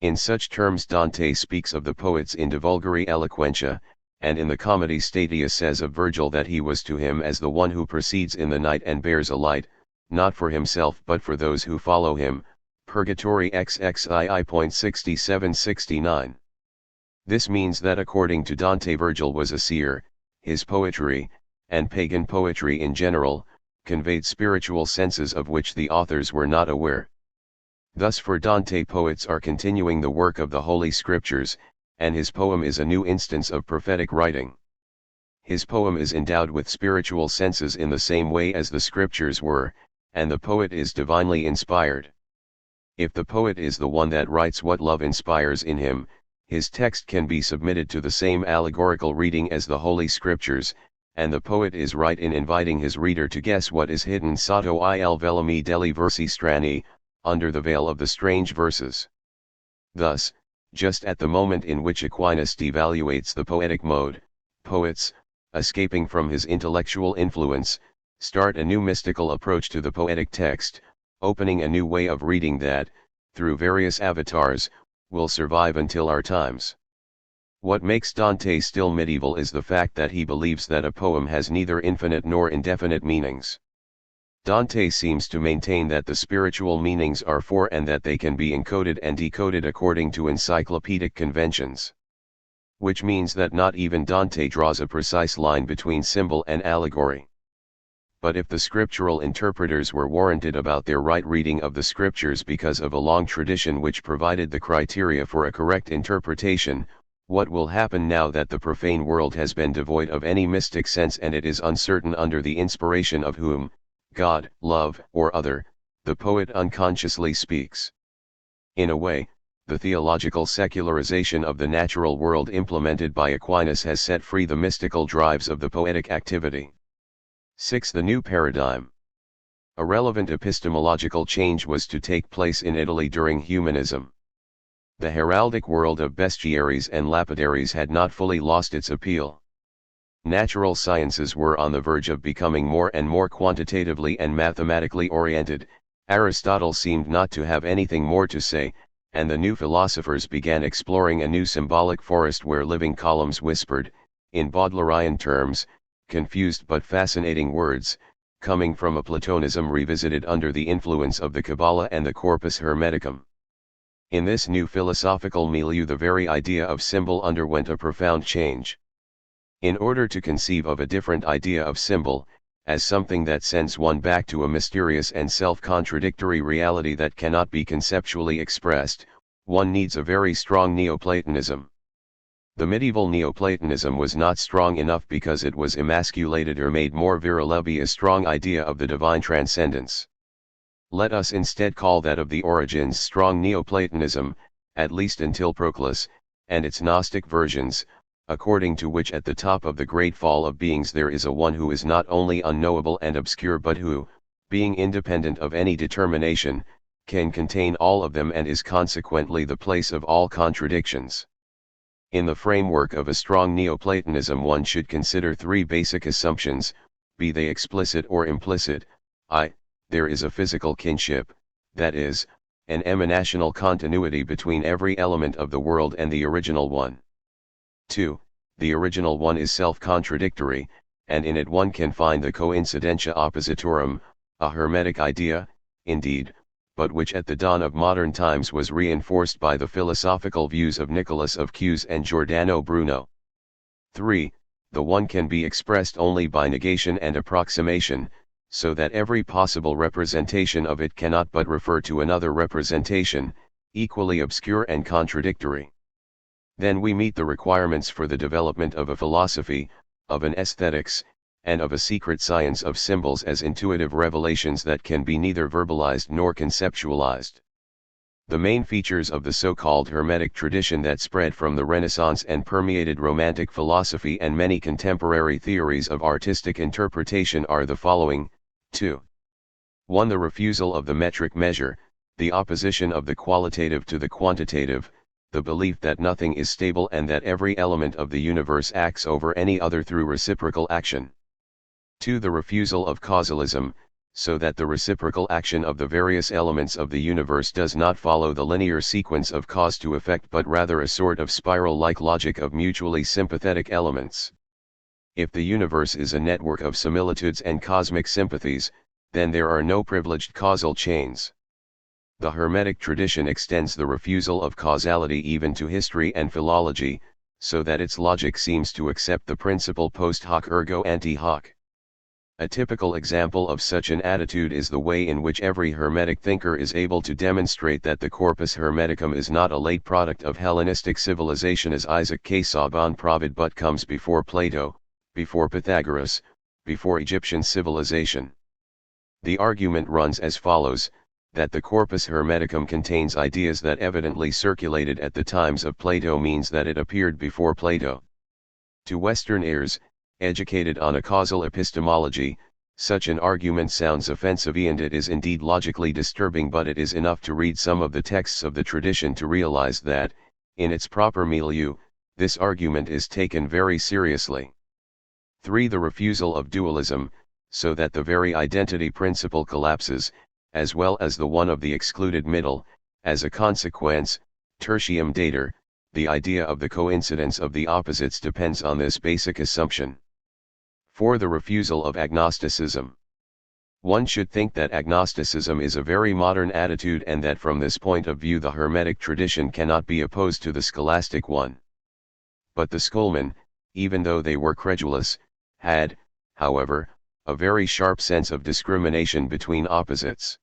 In such terms Dante speaks of the poets in De Vulgari Eloquentia, and in the Comedy Statia says of Virgil that he was to him as the one who proceeds in the night and bears a light, not for himself but for those who follow him, Purgatory XXII.67-69. This means that according to Dante Virgil was a seer, his poetry, and pagan poetry in general, conveyed spiritual senses of which the authors were not aware. Thus for Dante poets are continuing the work of the Holy Scriptures, and his poem is a new instance of prophetic writing. His poem is endowed with spiritual senses in the same way as the Scriptures were, and the poet is divinely inspired. If the poet is the one that writes what love inspires in him, his text can be submitted to the same allegorical reading as the Holy Scriptures, and the poet is right in inviting his reader to guess what is hidden sotto il velumi degli versi strani, under the veil of the strange verses. Thus, just at the moment in which Aquinas devaluates the poetic mode, poets, escaping from his intellectual influence, start a new mystical approach to the poetic text, opening a new way of reading that, through various avatars, will survive until our times. What makes Dante still medieval is the fact that he believes that a poem has neither infinite nor indefinite meanings. Dante seems to maintain that the spiritual meanings are four and that they can be encoded and decoded according to encyclopedic conventions. Which means that not even Dante draws a precise line between symbol and allegory. But if the scriptural interpreters were warranted about their right reading of the scriptures because of a long tradition which provided the criteria for a correct interpretation, what will happen now that the profane world has been devoid of any mystic sense and it is uncertain under the inspiration of whom, God, love, or other, the poet unconsciously speaks? In a way, the theological secularization of the natural world implemented by Aquinas has set free the mystical drives of the poetic activity. 6. The new paradigm. A relevant epistemological change was to take place in Italy during humanism. The heraldic world of bestiaries and lapidaries had not fully lost its appeal. Natural sciences were on the verge of becoming more and more quantitatively and mathematically oriented. Aristotle seemed not to have anything more to say, and the new philosophers began exploring a new symbolic forest where living columns whispered, in Baudelarian terms, confused but fascinating words, coming from a Platonism revisited under the influence of the Kabbalah and the Corpus Hermeticum. In this new philosophical milieu the very idea of symbol underwent a profound change. In order to conceive of a different idea of symbol, as something that sends one back to a mysterious and self-contradictory reality that cannot be conceptually expressed, one needs a very strong Neoplatonism. The medieval Neoplatonism was not strong enough because it was emasculated or made more virile by a strong idea of the divine transcendence. Let us instead call that of the origins strong Neoplatonism, at least until Proclus, and its Gnostic versions, according to which at the top of the great fall of beings there is a one who is not only unknowable and obscure but who, being independent of any determination, can contain all of them and is consequently the place of all contradictions. In the framework of a strong Neoplatonism one should consider three basic assumptions, be they explicit or implicit. There is a physical kinship, that is, an emanational continuity between every element of the world and the original one. 2. The original one is self-contradictory, and in it one can find the coincidentia oppositorum, a Hermetic idea, indeed, but which at the dawn of modern times was reinforced by the philosophical views of Nicholas of Cues and Giordano Bruno. 3. The one can be expressed only by negation and approximation, so that every possible representation of it cannot but refer to another representation, equally obscure and contradictory. Then we meet the requirements for the development of a philosophy, of an aesthetics, and of a secret science of symbols as intuitive revelations that can be neither verbalized nor conceptualized. The main features of the so-called Hermetic tradition that spread from the Renaissance and permeated Romantic philosophy and many contemporary theories of artistic interpretation are the following: 2. 1. The refusal of the metric measure, the opposition of the qualitative to the quantitative, the belief that nothing is stable and that every element of the universe acts over any other through reciprocal action. 2. The refusal of causalism, so that the reciprocal action of the various elements of the universe does not follow the linear sequence of cause to effect but rather a sort of spiral-like logic of mutually sympathetic elements. If the universe is a network of similitudes and cosmic sympathies, then there are no privileged causal chains. The Hermetic tradition extends the refusal of causality even to history and philology, so that its logic seems to accept the principle post hoc ergo ante hoc. A typical example of such an attitude is the way in which every Hermetic thinker is able to demonstrate that the corpus Hermeticum is not a late product of Hellenistic civilization as Isaac K. Saban Pravid but comes before Plato, before Pythagoras, before Egyptian civilization. The argument runs as follows: that the corpus Hermeticum contains ideas that evidently circulated at the times of Plato means that it appeared before Plato. To Western ears, educated on a causal epistemology, such an argument sounds offensive and it is indeed logically disturbing, but it is enough to read some of the texts of the tradition to realize that, in its proper milieu, this argument is taken very seriously. 3. The refusal of dualism, so that the very identity principle collapses, as well as the one of the excluded middle. As a consequence, tertium datur, the idea of the coincidence of the opposites depends on this basic assumption. 4. The refusal of agnosticism. One should think that agnosticism is a very modern attitude and that from this point of view the Hermetic tradition cannot be opposed to the scholastic one. But the schoolmen, even though they were credulous, had, however, a very sharp sense of discrimination between opposites.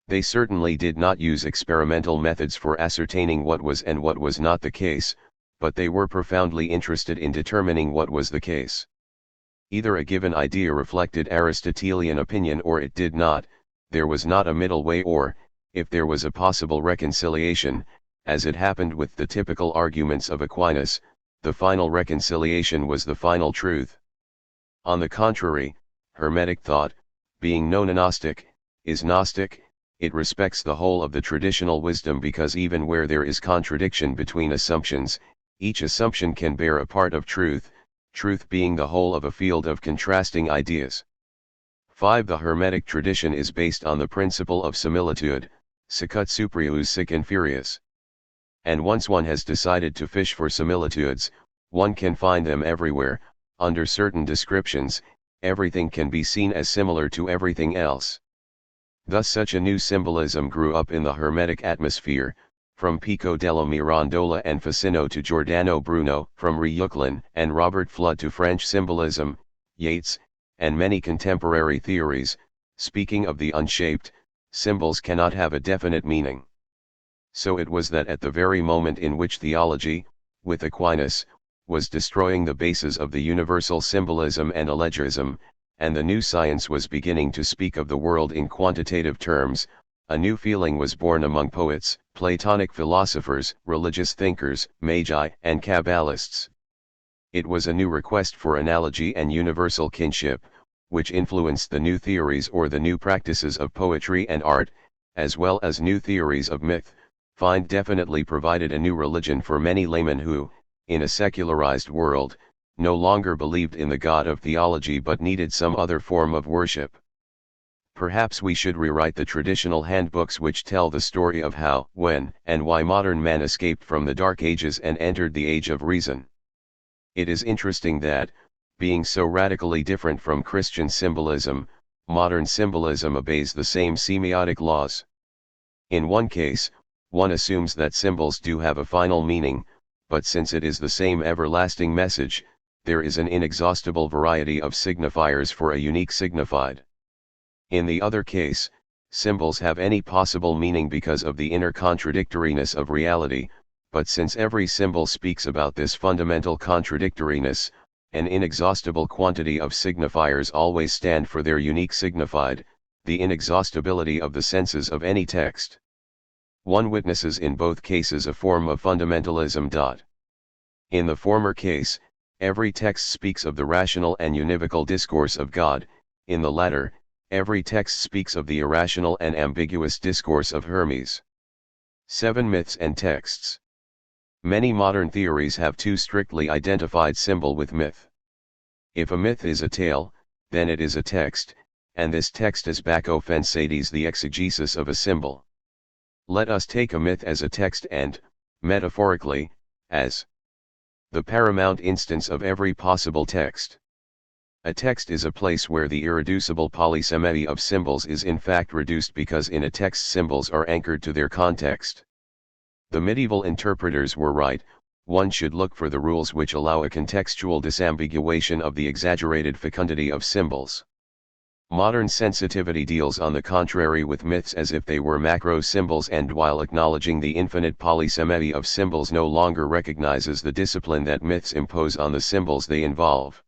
They certainly did not use experimental methods for ascertaining what was and what was not the case, but they were profoundly interested in determining what was the case. Either a given idea reflected Aristotelian opinion or it did not. There was not a middle way, or, if there was a possible reconciliation, as it happened with the typical arguments of Aquinas, the final reconciliation was the final truth. On the contrary, Hermetic thought, being non-Gnostic, is Gnostic. It respects the whole of the traditional wisdom because even where there is contradiction between assumptions, each assumption can bear a part of truth, truth being the whole of a field of contrasting ideas. 5. The Hermetic tradition is based on the principle of similitude, sicut superius sic inferius. And once one has decided to fish for similitudes, one can find them everywhere. Under certain descriptions, everything can be seen as similar to everything else. Thus such a new symbolism grew up in the Hermetic atmosphere, from Pico della Mirandola and Ficino to Giordano Bruno, from Ryuchlin and Robert Flood to French symbolism, Yeats, and many contemporary theories. Speaking of the unshaped, symbols cannot have a definite meaning. So it was that at the very moment in which theology, with Aquinas, was destroying the bases of the universal symbolism and allegorism, and the new science was beginning to speak of the world in quantitative terms. A new feeling was born among poets, Platonic philosophers, religious thinkers, magi, and Kabbalists. It was a new request for analogy and universal kinship, which influenced the new theories or the new practices of poetry and art, as well as new theories of myth. Find definitely provided a new religion for many laymen who, in a secularized world, no longer believed in the God of theology but needed some other form of worship. Perhaps we should rewrite the traditional handbooks which tell the story of how, when, and why modern man escaped from the Dark Ages and entered the Age of Reason. It is interesting that, being so radically different from Christian symbolism, modern symbolism obeys the same semiotic laws. In one case, one assumes that symbols do have a final meaning, but since it is the same everlasting message, there is an inexhaustible variety of signifiers for a unique signified. In the other case, symbols have any possible meaning because of the inner contradictoriness of reality, but since every symbol speaks about this fundamental contradictoriness, an inexhaustible quantity of signifiers always stand for their unique signified, the inexhaustibility of the senses of any text. One witnesses in both cases a form of fundamentalism. In the former case, every text speaks of the rational and univocal discourse of God; in the latter, every text speaks of the irrational and ambiguous discourse of Hermes. 7 Myths and Texts. Many modern theories have two strictly identified symbol with myth. If a myth is a tale, then it is a text, and this text is Bacco Fensades the exegesis of a symbol. Let us take a myth as a text and, metaphorically, as the paramount instance of every possible text. A text is a place where the irreducible polysemy of symbols is in fact reduced because in a text symbols are anchored to their context. The medieval interpreters were right. One should look for the rules which allow a contextual disambiguation of the exaggerated fecundity of symbols. Modern sensitivity deals on the contrary with myths as if they were macro symbols, and while acknowledging the infinite polysemy of symbols no longer recognizes the discipline that myths impose on the symbols they involve.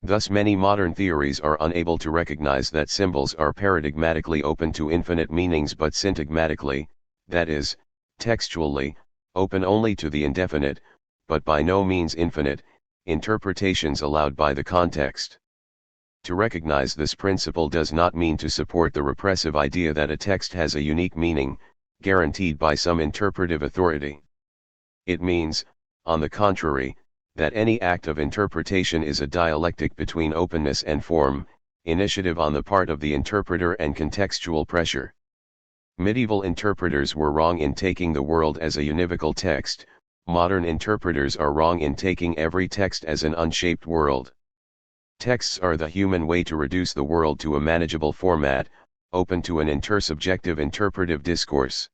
Thus many modern theories are unable to recognize that symbols are paradigmatically open to infinite meanings but syntagmatically, that is, textually, open only to the indefinite, but by no means infinite, interpretations allowed by the context. To recognize this principle does not mean to support the repressive idea that a text has a unique meaning, guaranteed by some interpretive authority. It means, on the contrary, that any act of interpretation is a dialectic between openness and form, initiative on the part of the interpreter and contextual pressure. Medieval interpreters were wrong in taking the world as a univocal text; modern interpreters are wrong in taking every text as an unshaped world. Texts are the human way to reduce the world to a manageable format, open to an intersubjective interpretive discourse.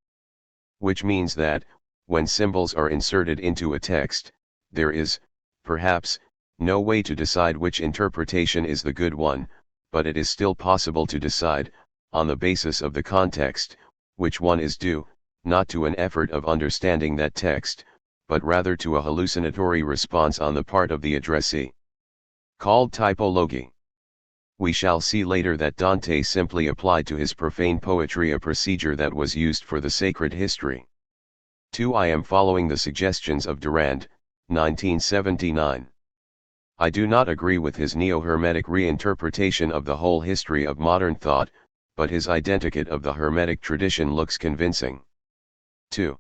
Which means that, when symbols are inserted into a text, there is, perhaps, no way to decide which interpretation is the good one, but it is still possible to decide, on the basis of the context, which one is due, not to an effort of understanding that text, but rather to a hallucinatory response on the part of the addressee, called typology. We shall see later that Dante simply applied to his profane poetry a procedure that was used for the sacred history. 2. I am following the suggestions of Durand, 1979. I do not agree with his neo-Hermetic reinterpretation of the whole history of modern thought, but his identikit of the Hermetic tradition looks convincing. 2.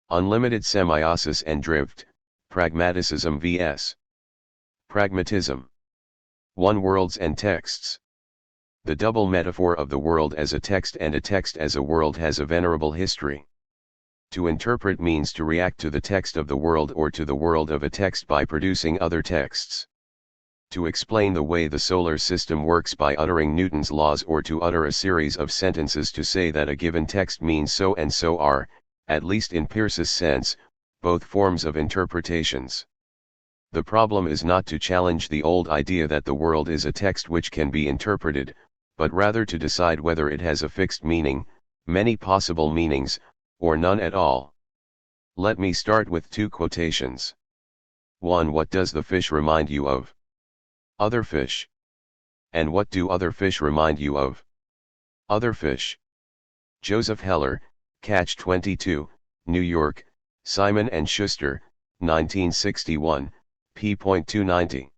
Unlimited semiosis and drift, pragmaticism vs. pragmatism. 1. Worlds and texts. The double metaphor of the world as a text and a text as a world has a venerable history. To interpret means to react to the text of the world or to the world of a text by producing other texts. To explain the way the solar system works by uttering Newton's laws, or to utter a series of sentences to say that a given text means so and so are, at least in Peirce's sense, both forms of interpretations. The problem is not to challenge the old idea that the world is a text which can be interpreted, but rather to decide whether it has a fixed meaning, many possible meanings, or none at all. Let me start with two quotations. 1. What does the fish remind you of? Other fish. And what do other fish remind you of? Other fish. Joseph Heller, Catch 22, New York, Simon & Schuster, 1961, p. 290.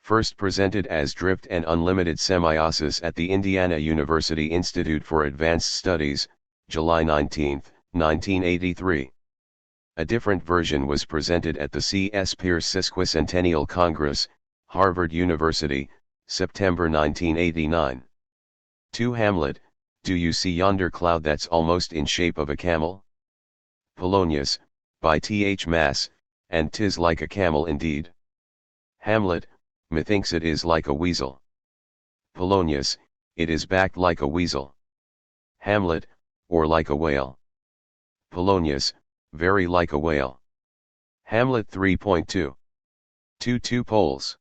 First presented as Drift and Unlimited Semiosis at the Indiana University Institute for Advanced Studies, July 19, 1983. A different version was presented at the C.S. Pierce Sesquicentennial Congress, Harvard University, September 1989. 2. Hamlet, do you see yonder cloud that's almost in shape of a camel? Polonius, by Th. Mass, and 'tis like a camel indeed. Hamlet, methinks it is like a weasel. Polonius, it is backed like a weasel. Hamlet, or like a whale. Polonius, very like a whale. Hamlet 3.2. 2 poles.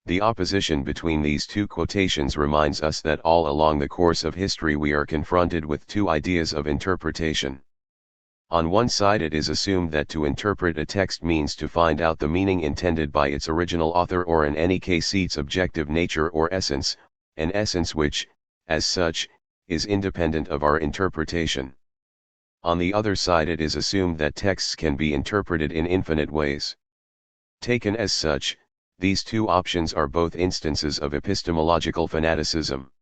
The opposition between these two quotations reminds us that all along the course of history we are confronted with two ideas of interpretation. On one side it is assumed that to interpret a text means to find out the meaning intended by its original author, or in any case its objective nature or essence, an essence which, as such, is independent of our interpretation. On the other side it is assumed that texts can be interpreted in infinite ways. Taken as such, these two options are both instances of epistemological fanaticism.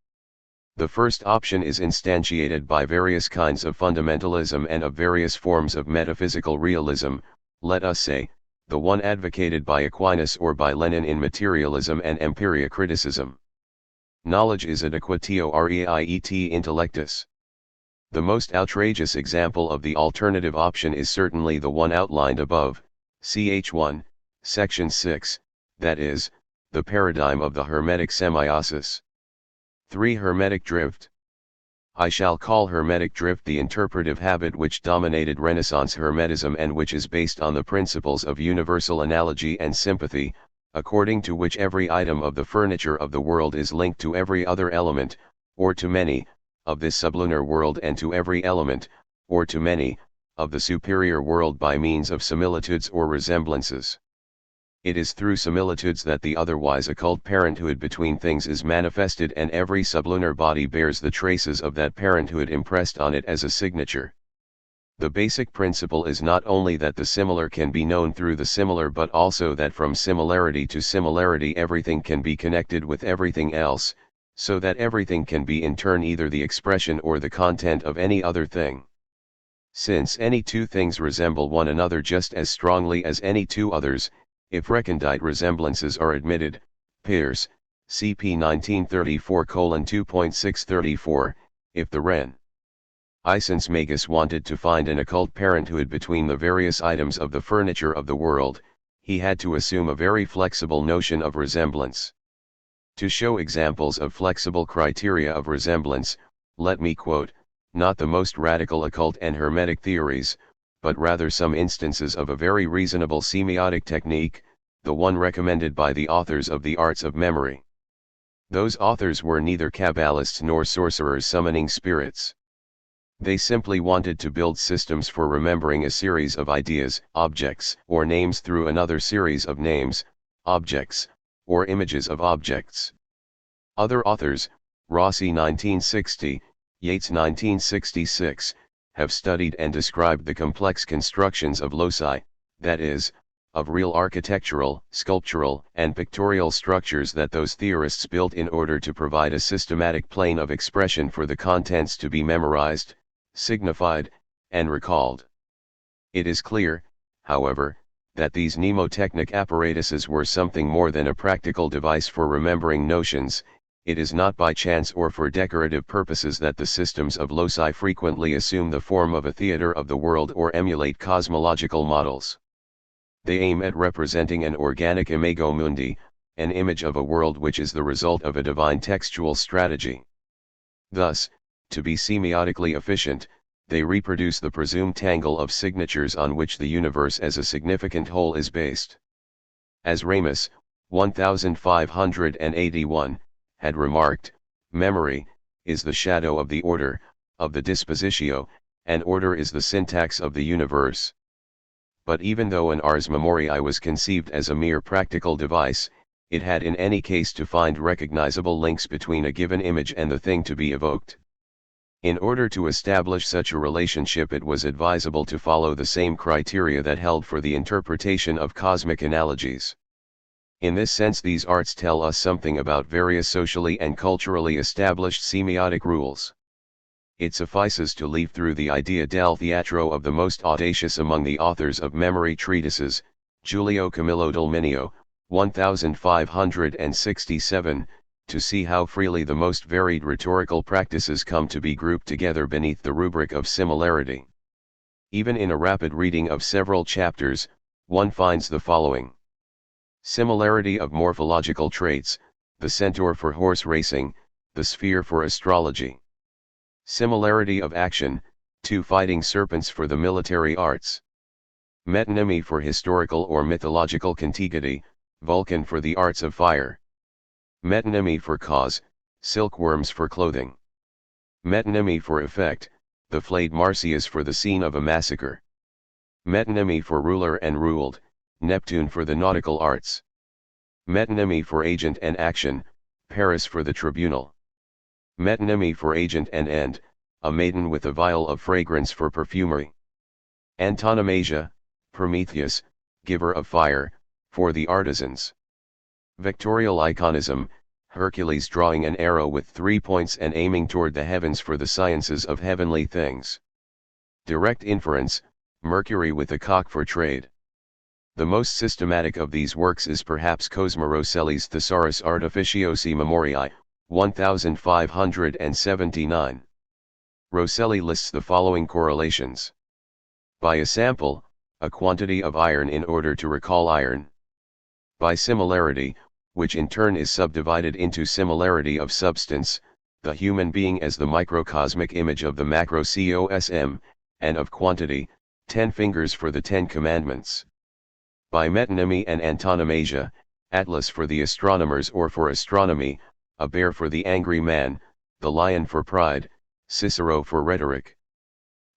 The first option is instantiated by various kinds of fundamentalism and of various forms of metaphysical realism, let us say, the one advocated by Aquinas or by Lenin in materialism and empiria criticism. Knowledge is adequatio reiet intellectus. The most outrageous example of the alternative option is certainly the one outlined above, ch. 1, section 6, that is, the paradigm of the Hermetic semiosis. 3. Hermetic drift. I shall call Hermetic drift the interpretive habit which dominated Renaissance Hermetism and which is based on the principles of universal analogy and sympathy, according to which every item of the furniture of the world is linked to every other element, or to many, of this sublunar world, and to every element, or to many, of the superior world by means of similitudes or resemblances. It is through similitudes that the otherwise occult parenthood between things is manifested, and every sublunar body bears the traces of that parenthood impressed on it as a signature. The basic principle is not only that the similar can be known through the similar, but also that from similarity to similarity everything can be connected with everything else, so that everything can be in turn either the expression or the content of any other thing. Since any two things resemble one another just as strongly as any two others, if recondite resemblances are admitted, Pierce, cp 1934:2.634, if the Ren. Isens Magus wanted to find an occult parenthood between the various items of the furniture of the world, he had to assume a very flexible notion of resemblance. To show examples of flexible criteria of resemblance, let me quote, not the most radical occult and hermetic theories, but rather some instances of a very reasonable semiotic technique, the one recommended by the authors of the Arts of Memory. Those authors were neither Kabbalists nor sorcerers summoning spirits. They simply wanted to build systems for remembering a series of ideas, objects, or names through another series of names, objects, or images of objects. Other authors, Rossi 1960, Yates 1966, have studied and described the complex constructions of loci, that is, of real architectural, sculptural, and pictorial structures that those theorists built in order to provide a systematic plane of expression for the contents to be memorized, signified, and recalled. It is clear, however, that these mnemotechnic apparatuses were something more than a practical device for remembering notions. It is not by chance or for decorative purposes that the systems of loci frequently assume the form of a theater of the world or emulate cosmological models. They aim at representing an organic imago mundi, an image of a world which is the result of a divine textual strategy. Thus, to be semiotically efficient, they reproduce the presumed tangle of signatures on which the universe as a significant whole is based. As Ramus, 1581, had remarked, memory is the shadow of the order, of the dispositio, and order is the syntax of the universe. But even though an ars memoriae was conceived as a mere practical device, it had in any case to find recognizable links between a given image and the thing to be evoked. In order to establish such a relationship, it was advisable to follow the same criteria that held for the interpretation of cosmic analogies. In this sense, these arts tell us something about various socially and culturally established semiotic rules. It suffices to leaf through the idea del teatro of the most audacious among the authors of memory treatises, Giulio Camillo Dolminio, 1567, to see how freely the most varied rhetorical practices come to be grouped together beneath the rubric of similarity. Even in a rapid reading of several chapters, one finds the following: similarity of morphological traits, the centaur for horse racing, the sphere for astrology. Similarity of action, two fighting serpents for the military arts. Metonymy for historical or mythological contiguity, Vulcan for the arts of fire. Metonymy for cause, silkworms for clothing. Metonymy for effect, the flayed Marsyas for the scene of a massacre. Metonymy for ruler and ruled, Neptune for the nautical arts. Metonymy for agent and action, Paris for the tribunal. Metonymy for agent and end, a maiden with a vial of fragrance for perfumery. Antonomasia, Prometheus, giver of fire, for the artisans. Vectorial iconism, Hercules drawing an arrow with 3 points and aiming toward the heavens for the sciences of heavenly things. Direct inference, Mercury with a cock for trade. The most systematic of these works is perhaps Cosma Rosselli's Thesaurus Artificiosi Memoriae, 1579. Rosselli lists the following correlations. By a sample, a quantity of iron in order to recall iron. By similarity, which in turn is subdivided into similarity of substance, the human being as the microcosmic image of the macrocosm, and of quantity, 10 fingers for the 10 commandments. By metonymy and antonomasia, Atlas for the astronomers or for astronomy, a bear for the angry man, the lion for pride, Cicero for rhetoric.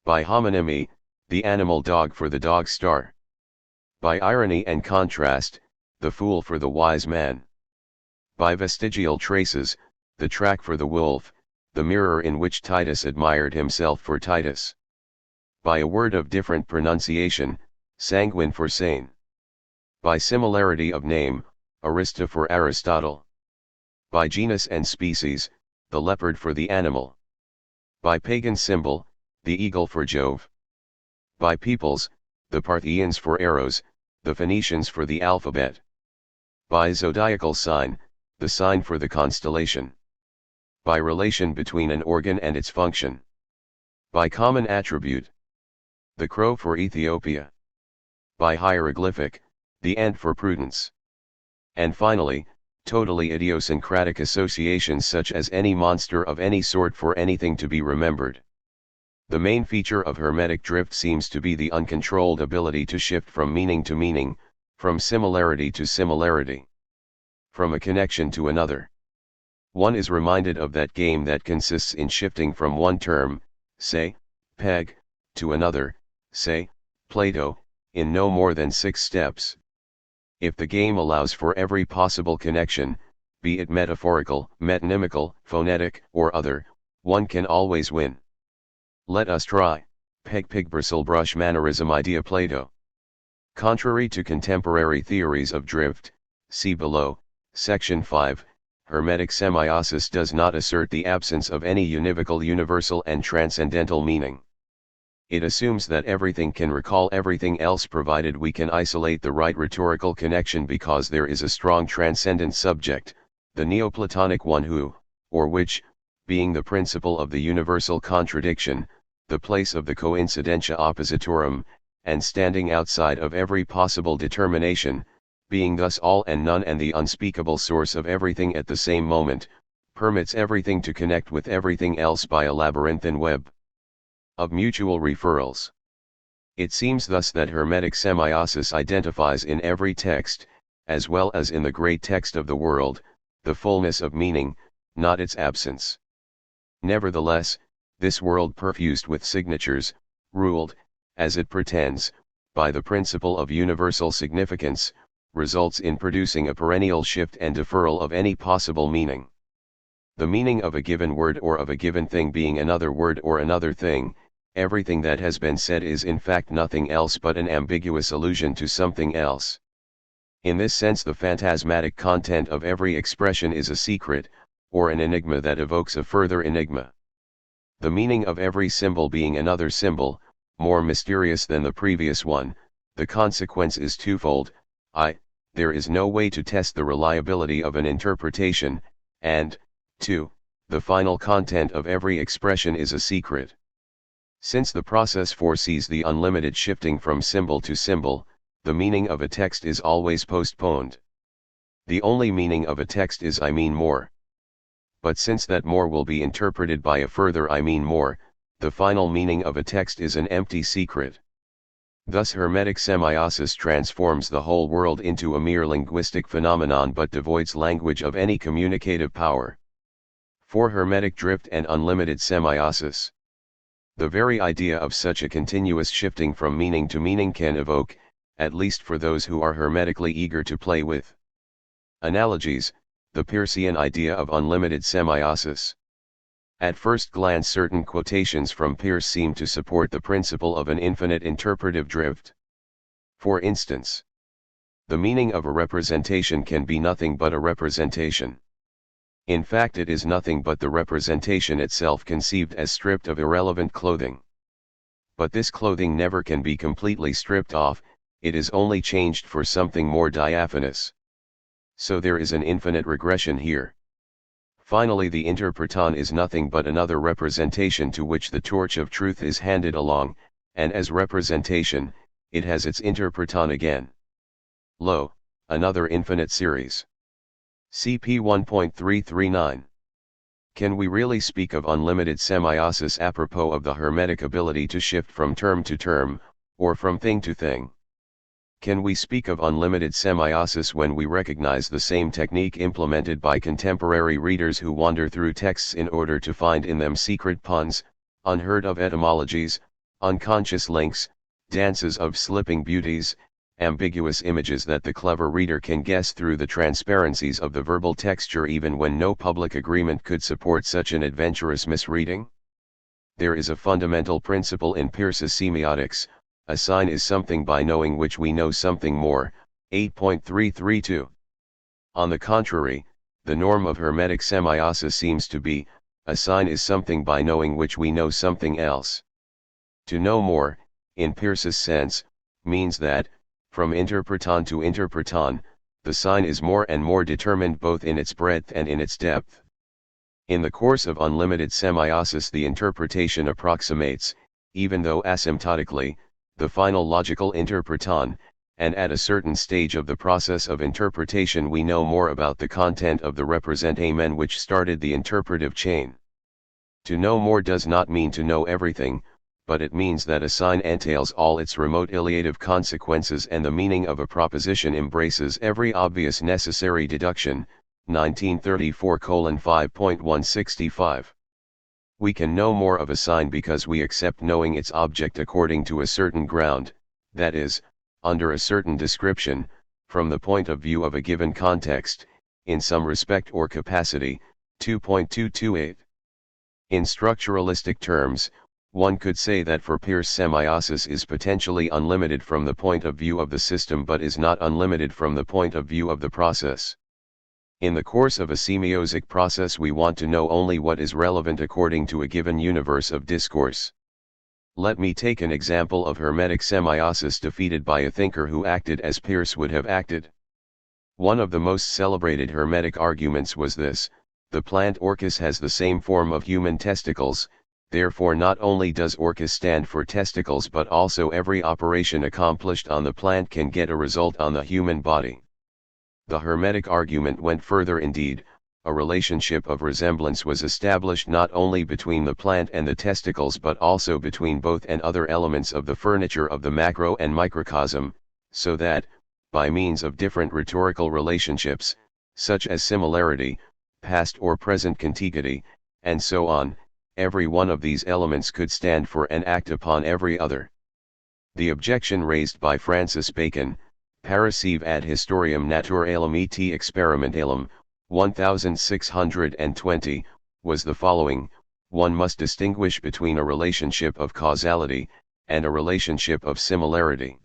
By homonymy, the animal dog for the dog star. By irony and contrast, the fool for the wise man. By vestigial traces, the track for the wolf, the mirror in which Titus admired himself for Titus. By a word of different pronunciation, sanguine for sane. By similarity of name, Arista for Aristotle. By genus and species, the leopard for the animal. By pagan symbol, the eagle for Jove. By peoples, the Parthians for arrows, the Phoenicians for the alphabet. By zodiacal sign, the sign for the constellation. By relation between an organ and its function. By common attribute, the crow for Ethiopia. By hieroglyphic, the ant for prudence. And finally, totally idiosyncratic associations such as any monster of any sort for anything to be remembered. The main feature of Hermetic drift seems to be the uncontrolled ability to shift from meaning to meaning, from similarity to similarity, from a connection to another. One is reminded of that game that consists in shifting from one term, say, peg, to another, say, Plato, in no more than 6 steps. If the game allows for every possible connection, be it metaphorical, metonymical, phonetic, or other, one can always win. Let us try. Peg pig bristle brush mannerism idea Plato. Contrary to contemporary theories of drift, see below, section 5, Hermetic semiosis does not assert the absence of any univocal universal and transcendental meaning. It assumes that everything can recall everything else provided we can isolate the right rhetorical connection because there is a strong transcendent subject, the Neoplatonic one who, or which, being the principle of the universal contradiction, the place of the coincidentia oppositorum, and standing outside of every possible determination, being thus all and none and the unspeakable source of everything at the same moment, permits everything to connect with everything else by a labyrinthine web of mutual referrals. It seems thus that Hermetic semiosis identifies in every text, as well as in the great text of the world, the fullness of meaning, not its absence. Nevertheless, this world perfused with signatures, ruled, as it pretends, by the principle of universal significance, results in producing a perennial shift and deferral of any possible meaning. The meaning of a given word or of a given thing being another word or another thing, everything that has been said is in fact nothing else but an ambiguous allusion to something else. In this sense, the phantasmatic content of every expression is a secret, or an enigma that evokes a further enigma. The meaning of every symbol being another symbol, more mysterious than the previous one, the consequence is twofold: there is no way to test the reliability of an interpretation, and 2. The final content of every expression is a secret. Since the process foresees the unlimited shifting from symbol to symbol, the meaning of a text is always postponed. The only meaning of a text is "I mean more." But since that more will be interpreted by a further "I mean more," the final meaning of a text is an empty secret. Thus Hermetic semiosis transforms the whole world into a mere linguistic phenomenon but devoids language of any communicative power. For Hermetic drift and unlimited semiosis, the very idea of such a continuous shifting from meaning to meaning can evoke, at least for those who are hermetically eager to play with analogies, the Peircean idea of unlimited semiosis. At first glance, certain quotations from Peirce seem to support the principle of an infinite interpretive drift. For instance, the meaning of a representation can be nothing but a representation. In fact, it is nothing but the representation itself conceived as stripped of irrelevant clothing. But this clothing never can be completely stripped off, it is only changed for something more diaphanous. So there is an infinite regression here. Finally, the interpreton is nothing but another representation to which the torch of truth is handed along, and as representation, it has its interpreton again. Lo, another infinite series. CP 1.339. Can we really speak of unlimited semiosis apropos of the Hermetic ability to shift from term to term, or from thing to thing? Can we speak of unlimited semiosis when we recognize the same technique implemented by contemporary readers who wander through texts in order to find in them secret puns, unheard of etymologies, unconscious links, dances of slipping beauties, ambiguous images that the clever reader can guess through the transparencies of the verbal texture even when no public agreement could support such an adventurous misreading? There is a fundamental principle in Peirce's Semiotics: a sign is something by knowing which we know something more, 8.332. On the contrary, the norm of Hermetic semiosis seems to be, a sign is something by knowing which we know something else. To know more, in Peirce's sense, means that, from interpreton to interpreton, the sign is more and more determined both in its breadth and in its depth. In the course of unlimited semiosis, the interpretation approximates, even though asymptotically, the final logical interpreton, and at a certain stage of the process of interpretation we know more about the content of the representamen which started the interpretive chain. To know more does not mean to know everything, but it means that a sign entails all its remote iliative consequences and the meaning of a proposition embraces every obvious necessary deduction. 1934:5.165. We can know more of a sign because we accept knowing its object according to a certain ground, that is, under a certain description, from the point of view of a given context, in some respect or capacity. 2.228. In structuralistic terms, one could say that for Peirce semiosis is potentially unlimited from the point of view of the system but is not unlimited from the point of view of the process. In the course of a semiosic process we want to know only what is relevant according to a given universe of discourse. Let me take an example of Hermetic semiosis defeated by a thinker who acted as Peirce would have acted. One of the most celebrated Hermetic arguments was this: the plant orchis has the same form of human testicles, therefore not only does orchis stand for testicles but also every operation accomplished on the plant can get a result on the human body. The Hermetic argument went further indeed: a relationship of resemblance was established not only between the plant and the testicles but also between both and other elements of the furniture of the macro and microcosm, so that, by means of different rhetorical relationships, such as similarity, past or present contiguity, and so on, every one of these elements could stand for and act upon every other. The objection raised by Francis Bacon, Parasive ad historiam naturalem et experimentalem, 1620, was the following: one must distinguish between a relationship of causality, and a relationship of similarity.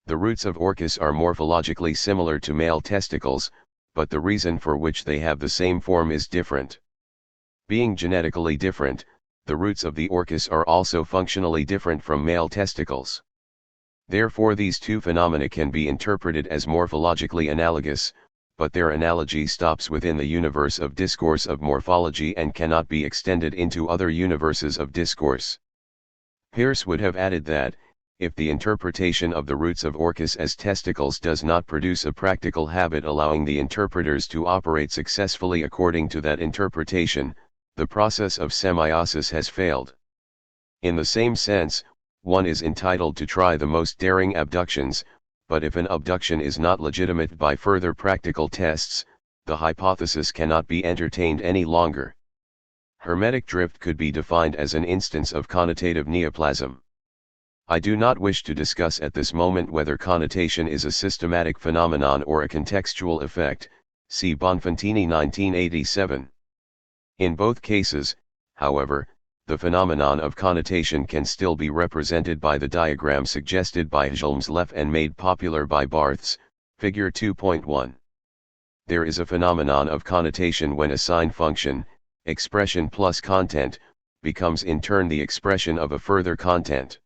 The roots of orchis are morphologically similar to male testicles, but the reason for which they have the same form is different. Being genetically different, the roots of the orchis are also functionally different from male testicles. Therefore these two phenomena can be interpreted as morphologically analogous, but their analogy stops within the universe of discourse of morphology and cannot be extended into other universes of discourse. Peirce would have added that, if the interpretation of the roots of orchis as testicles does not produce a practical habit allowing the interpreters to operate successfully according to that interpretation, the process of semiosis has failed. In the same sense, one is entitled to try the most daring abductions, but if an abduction is not legitimate by further practical tests, the hypothesis cannot be entertained any longer. Hermetic drift could be defined as an instance of connotative neoplasm. I do not wish to discuss at this moment whether connotation is a systematic phenomenon or a contextual effect, see Bonfantini 1987. In both cases, however, the phenomenon of connotation can still be represented by the diagram suggested by Helmsleth and made popular by Barthes, figure 2.1. There is a phenomenon of connotation when a sign function, expression plus content, becomes in turn the expression of a further content.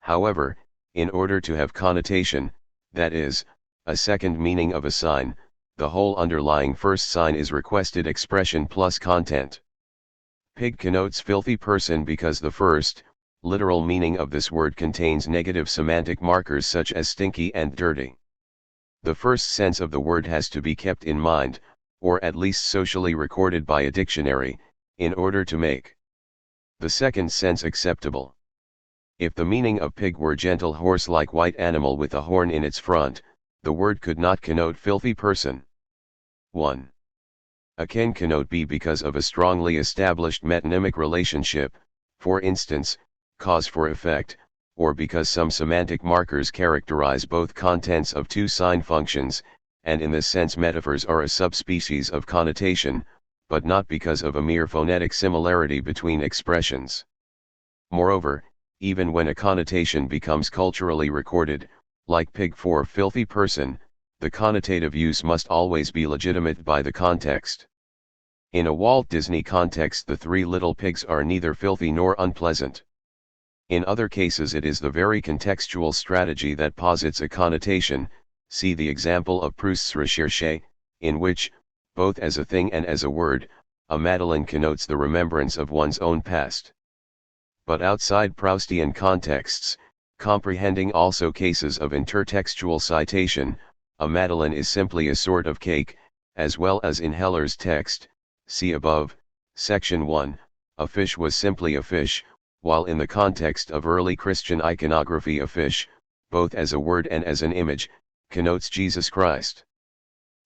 However, in order to have connotation, that is, a second meaning of a sign, the whole underlying first sign is requested expression plus content. Pig connotes filthy person because the first, literal meaning of this word contains negative semantic markers such as stinky and dirty. The first sense of the word has to be kept in mind, or at least socially recorded by a dictionary, in order to make the second sense acceptable. If the meaning of pig were gentle horse-like white animal with a horn in its front, the word could not connote filthy person. 1. A can connote be because of a strongly established metonymic relationship, for instance, cause for effect, or because some semantic markers characterize both contents of two sign functions, and in this sense metaphors are a subspecies of connotation, but not because of a mere phonetic similarity between expressions. Moreover, even when a connotation becomes culturally recorded, like pig for filthy person, the connotative use must always be legitimate by the context. In a Walt Disney context, the three little pigs are neither filthy nor unpleasant. In other cases it is the very contextual strategy that posits a connotation, see the example of Proust's Recherche, in which, both as a thing and as a word, a Madeleine connotes the remembrance of one's own past. But outside Proustian contexts, comprehending also cases of intertextual citation, a Madeleine is simply a sort of cake, as well as in Heller's text, see above, section 1, a fish was simply a fish, while in the context of early Christian iconography a fish, both as a word and as an image, connotes Jesus Christ.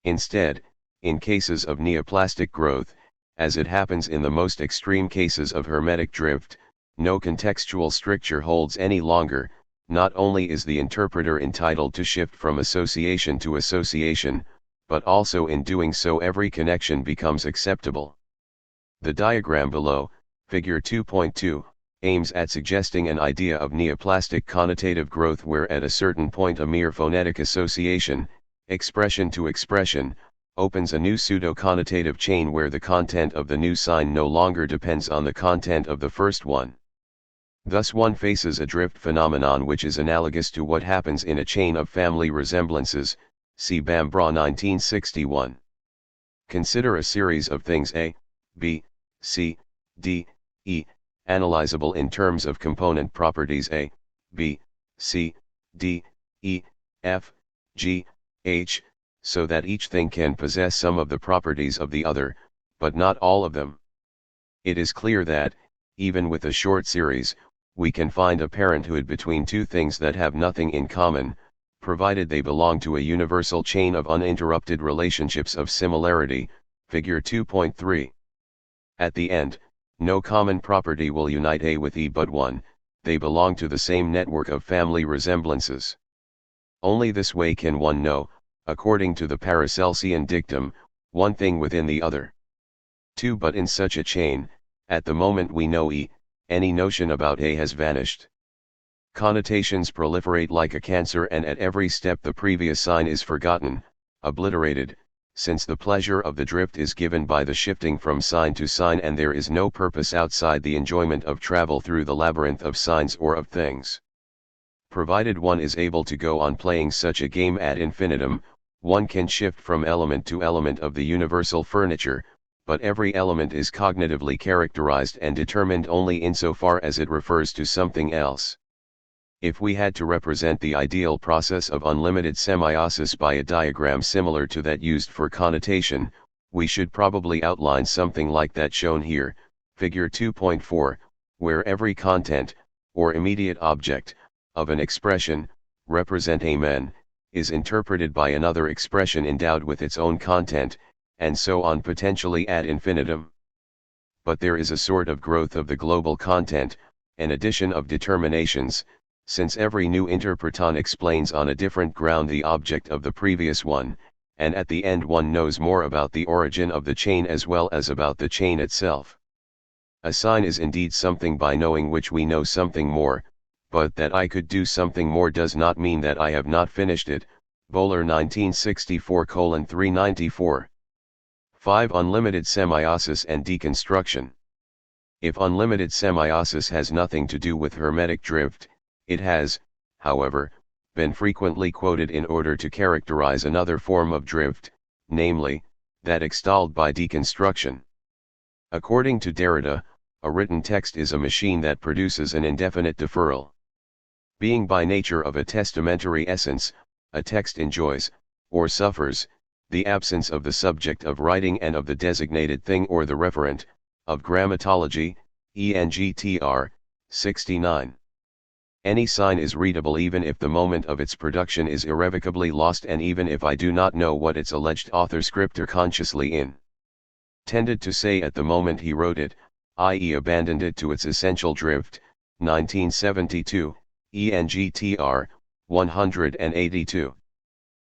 Instead, in cases of neoplastic growth, as it happens in the most extreme cases of hermetic drift, no contextual stricture holds any longer. Not only is the interpreter entitled to shift from association to association, but also in doing so every connection becomes acceptable. The diagram below, figure 2.2, aims at suggesting an idea of neoplastic connotative growth where at a certain point a mere phonetic association, expression to expression, opens a new pseudo-connotative chain where the content of the new sign no longer depends on the content of the first one. Thus one faces a drift phenomenon which is analogous to what happens in a chain of family resemblances, see Bambra 1961. Consider a series of things A, B, C, D, E, analyzable in terms of component properties A, B, C, D, E, F, G, H, so that each thing can possess some of the properties of the other, but not all of them. It is clear that, even with a short series, we can find a parenthood between two things that have nothing in common, provided they belong to a universal chain of uninterrupted relationships of similarity, figure 2.3. At the end, no common property will unite A with E but one, they belong to the same network of family resemblances. Only this way can one know, according to the Paracelsian dictum, one thing within the other. 2. But in such a chain, at the moment we know E, any notion about A has vanished. Connotations proliferate like a cancer, and at every step the previous sign is forgotten, obliterated, since the pleasure of the drift is given by the shifting from sign to sign, and there is no purpose outside the enjoyment of travel through the labyrinth of signs or of things. Provided one is able to go on playing such a game ad infinitum, one can shift from element to element of the universal furniture, but every element is cognitively characterized and determined only insofar as it refers to something else. If we had to represent the ideal process of unlimited semiosis by a diagram similar to that used for connotation, we should probably outline something like that shown here, figure 2.4, where every content, or immediate object, of an expression, represent amen, is interpreted by another expression endowed with its own content, and so on potentially ad infinitum. But there is a sort of growth of the global content, an addition of determinations, since every new interpreton explains on a different ground the object of the previous one, and at the end one knows more about the origin of the chain as well as about the chain itself. A sign is indeed something by knowing which we know something more, but that I could do something more does not mean that I have not finished it. Bowler 1964:394. 5. Unlimited semiosis and deconstruction. If unlimited semiosis has nothing to do with hermetic drift, it has, however, been frequently quoted in order to characterize another form of drift, namely, that extolled by deconstruction. According to Derrida, a written text is a machine that produces an indefinite deferral. Being by nature of a testamentary essence, a text enjoys, or suffers, the absence of the subject of writing and of the designated thing or the referent, of grammatology, ENGTR, 69. Any sign is readable even if the moment of its production is irrevocably lost, and even if I do not know what its alleged author scriptor consciously intended to say at the moment he wrote it, i.e. abandoned it to its essential drift. 1972, ENGTR, 182.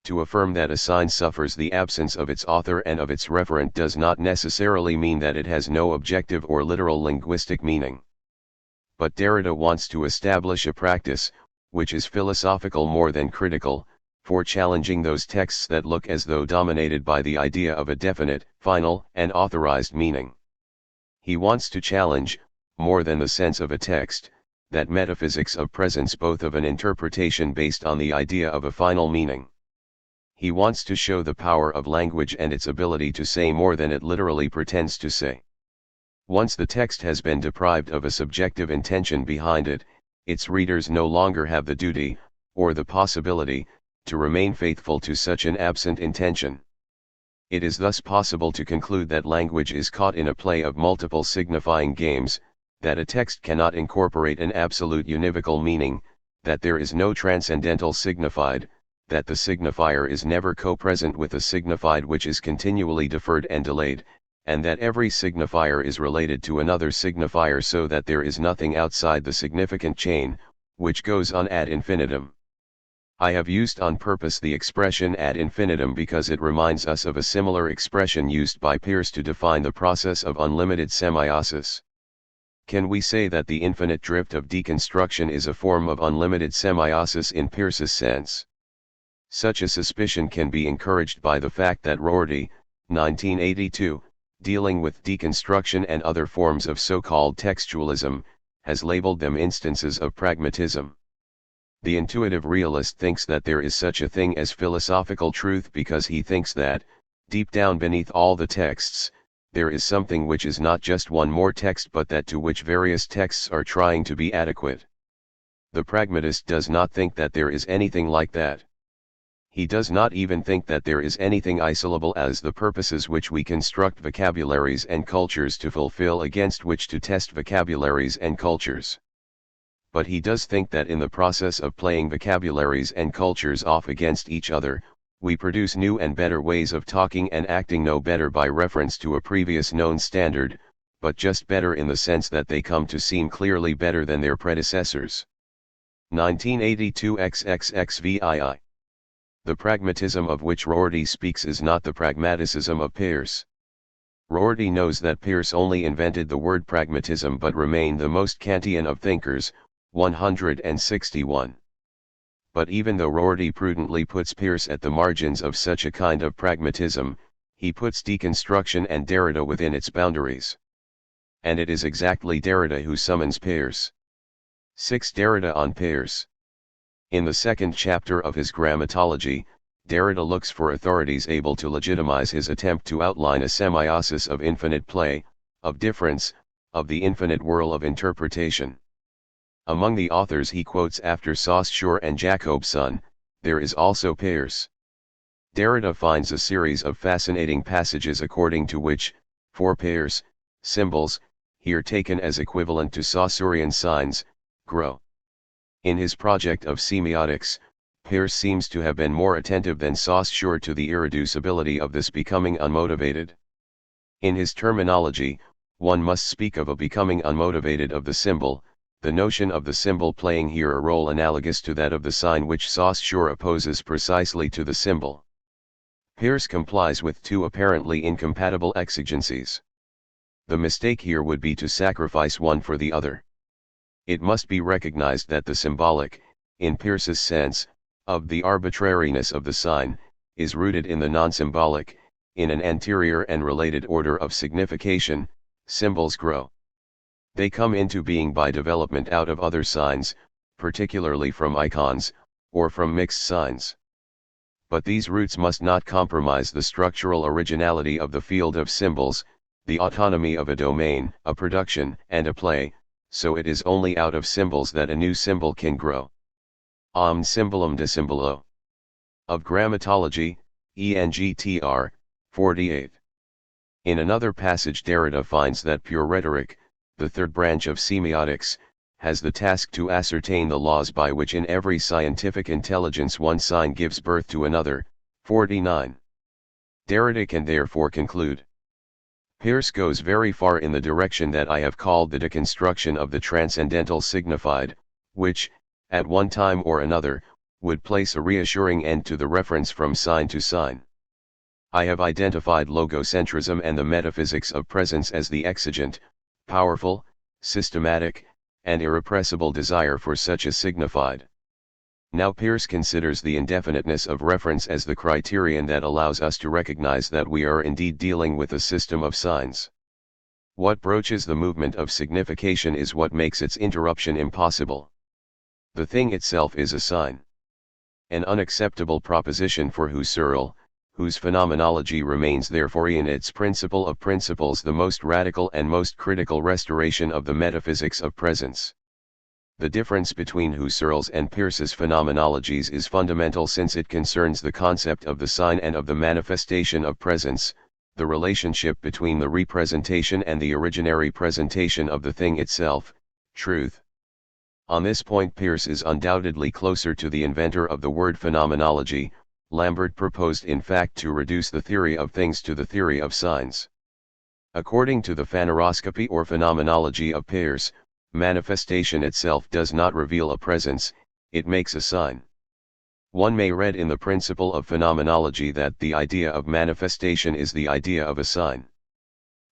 To affirm that a sign suffers the absence of its author and of its referent does not necessarily mean that it has no objective or literal linguistic meaning. But Derrida wants to establish a practice, which is philosophical more than critical, for challenging those texts that look as though dominated by the idea of a definite, final, and authorized meaning. He wants to challenge, more than the sense of a text, that metaphysics of presence both of an interpretation based on the idea of a final meaning. He wants to show the power of language and its ability to say more than it literally pretends to say. Once the text has been deprived of a subjective intention behind it, its readers no longer have the duty, or the possibility, to remain faithful to such an absent intention. It is thus possible to conclude that language is caught in a play of multiple signifying games, that a text cannot incorporate an absolute univocal meaning, that there is no transcendental signified, that the signifier is never co-present with a signified which is continually deferred and delayed, and that every signifier is related to another signifier so that there is nothing outside the significant chain, which goes on ad infinitum. I have used on purpose the expression ad infinitum because it reminds us of a similar expression used by Peirce to define the process of unlimited semiosis. Can we say that the infinite drift of deconstruction is a form of unlimited semiosis in Peirce's sense? Such a suspicion can be encouraged by the fact that Rorty, 1982, dealing with deconstruction and other forms of so-called textualism, has labeled them instances of pragmatism. The intuitive realist thinks that there is such a thing as philosophical truth because he thinks that, deep down beneath all the texts, there is something which is not just one more text but that to which various texts are trying to be adequate. The pragmatist does not think that there is anything like that. He does not even think that there is anything isolable as the purposes which we construct vocabularies and cultures to fulfill against which to test vocabularies and cultures. But he does think that in the process of playing vocabularies and cultures off against each other, we produce new and better ways of talking and acting no better by reference to a previous known standard, but just better in the sense that they come to seem clearly better than their predecessors. 1982 XXXVII. The pragmatism of which Rorty speaks is not the pragmaticism of Peirce. Rorty knows that Peirce only invented the word pragmatism but remained the most Kantian of thinkers. 161. But even though Rorty prudently puts Peirce at the margins of such a kind of pragmatism, he puts deconstruction and Derrida within its boundaries. And it is exactly Derrida who summons Peirce. 6. Derrida on Peirce. In the second chapter of his Grammatology, Derrida looks for authorities able to legitimize his attempt to outline a semiosis of infinite play, of difference, of the infinite whirl of interpretation. Among the authors he quotes after Saussure and Jacobson, there is also Peirce. Derrida finds a series of fascinating passages according to which, for Peirce, symbols, here taken as equivalent to Saussurean signs, grow. In his project of Semiotics, Peirce seems to have been more attentive than Saussure to the irreducibility of this becoming unmotivated. In his terminology, one must speak of a becoming unmotivated of the symbol, the notion of the symbol playing here a role analogous to that of the sign which Saussure opposes precisely to the symbol. Peirce complies with two apparently incompatible exigencies. The mistake here would be to sacrifice one for the other. It must be recognized that the symbolic, in Peirce's sense, of the arbitrariness of the sign, is rooted in the non-symbolic, in an anterior and related order of signification. Symbols grow. They come into being by development out of other signs, particularly from icons, or from mixed signs. But these roots must not compromise the structural originality of the field of symbols, the autonomy of a domain, a production, and a play, so it is only out of symbols that a new symbol can grow. Om symbolum de symbolo. Of Grammatology, ENGTR, 48. In another passage Derrida finds that pure rhetoric, the third branch of semiotics, has the task to ascertain the laws by which in every scientific intelligence one sign gives birth to another. 49. Derrida can therefore conclude. Peirce goes very far in the direction that I have called the deconstruction of the transcendental signified, which, at one time or another, would place a reassuring end to the reference from sign to sign. I have identified logocentrism and the metaphysics of presence as the exigent, powerful, systematic, and irrepressible desire for such a signified. Now Peirce considers the indefiniteness of reference as the criterion that allows us to recognize that we are indeed dealing with a system of signs. What broaches the movement of signification is what makes its interruption impossible. The thing itself is a sign. An unacceptable proposition for Husserl, whose phenomenology remains therefore in its principle of principles the most radical and most critical restoration of the metaphysics of presence. The difference between Husserl's and Peirce's phenomenologies is fundamental since it concerns the concept of the sign and of the manifestation of presence, the relationship between the representation and the originary presentation of the thing itself, truth. On this point Peirce is undoubtedly closer to the inventor of the word phenomenology. Lambert proposed in fact to reduce the theory of things to the theory of signs. According to the phaneroscopy or phenomenology of Peirce, manifestation itself does not reveal a presence, it makes a sign. One may read in the principle of phenomenology that the idea of manifestation is the idea of a sign.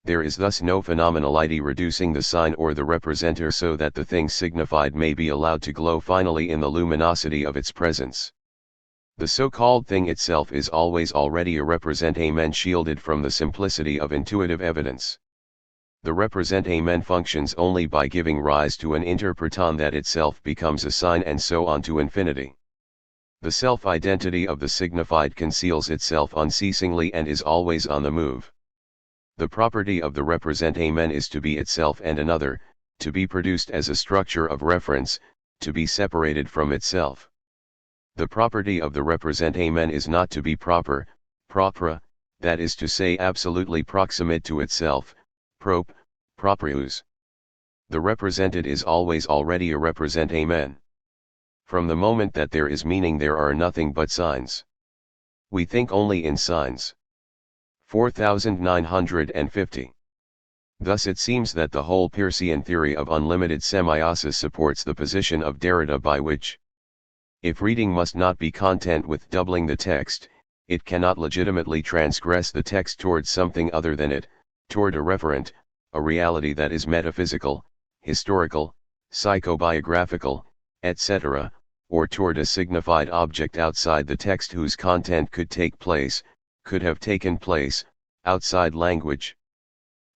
There is thus no phenomenality reducing the sign or the representer so that the thing signified may be allowed to glow finally in the luminosity of its presence. The so-called thing itself is always already a representamen shielded from the simplicity of intuitive evidence. The representamen functions only by giving rise to an interpreton that itself becomes a sign and so on to infinity. The self-identity of the signified conceals itself unceasingly and is always on the move. The property of the representamen is to be itself and another, to be produced as a structure of reference, to be separated from itself. The property of the representamen is not to be proper, propra, that is to say absolutely proximate to itself, proprius. The represented is always already a representamen. From the moment that there is meaning there are nothing but signs. We think only in signs. 4950. Thus it seems that the whole Peircean theory of unlimited semiosis supports the position of Derrida, by which, if reading must not be content with doubling the text, it cannot legitimately transgress the text toward something other than it, toward a referent, a reality that is metaphysical, historical, psychobiographical, etc., or toward a signified object outside the text whose content could have taken place, outside language.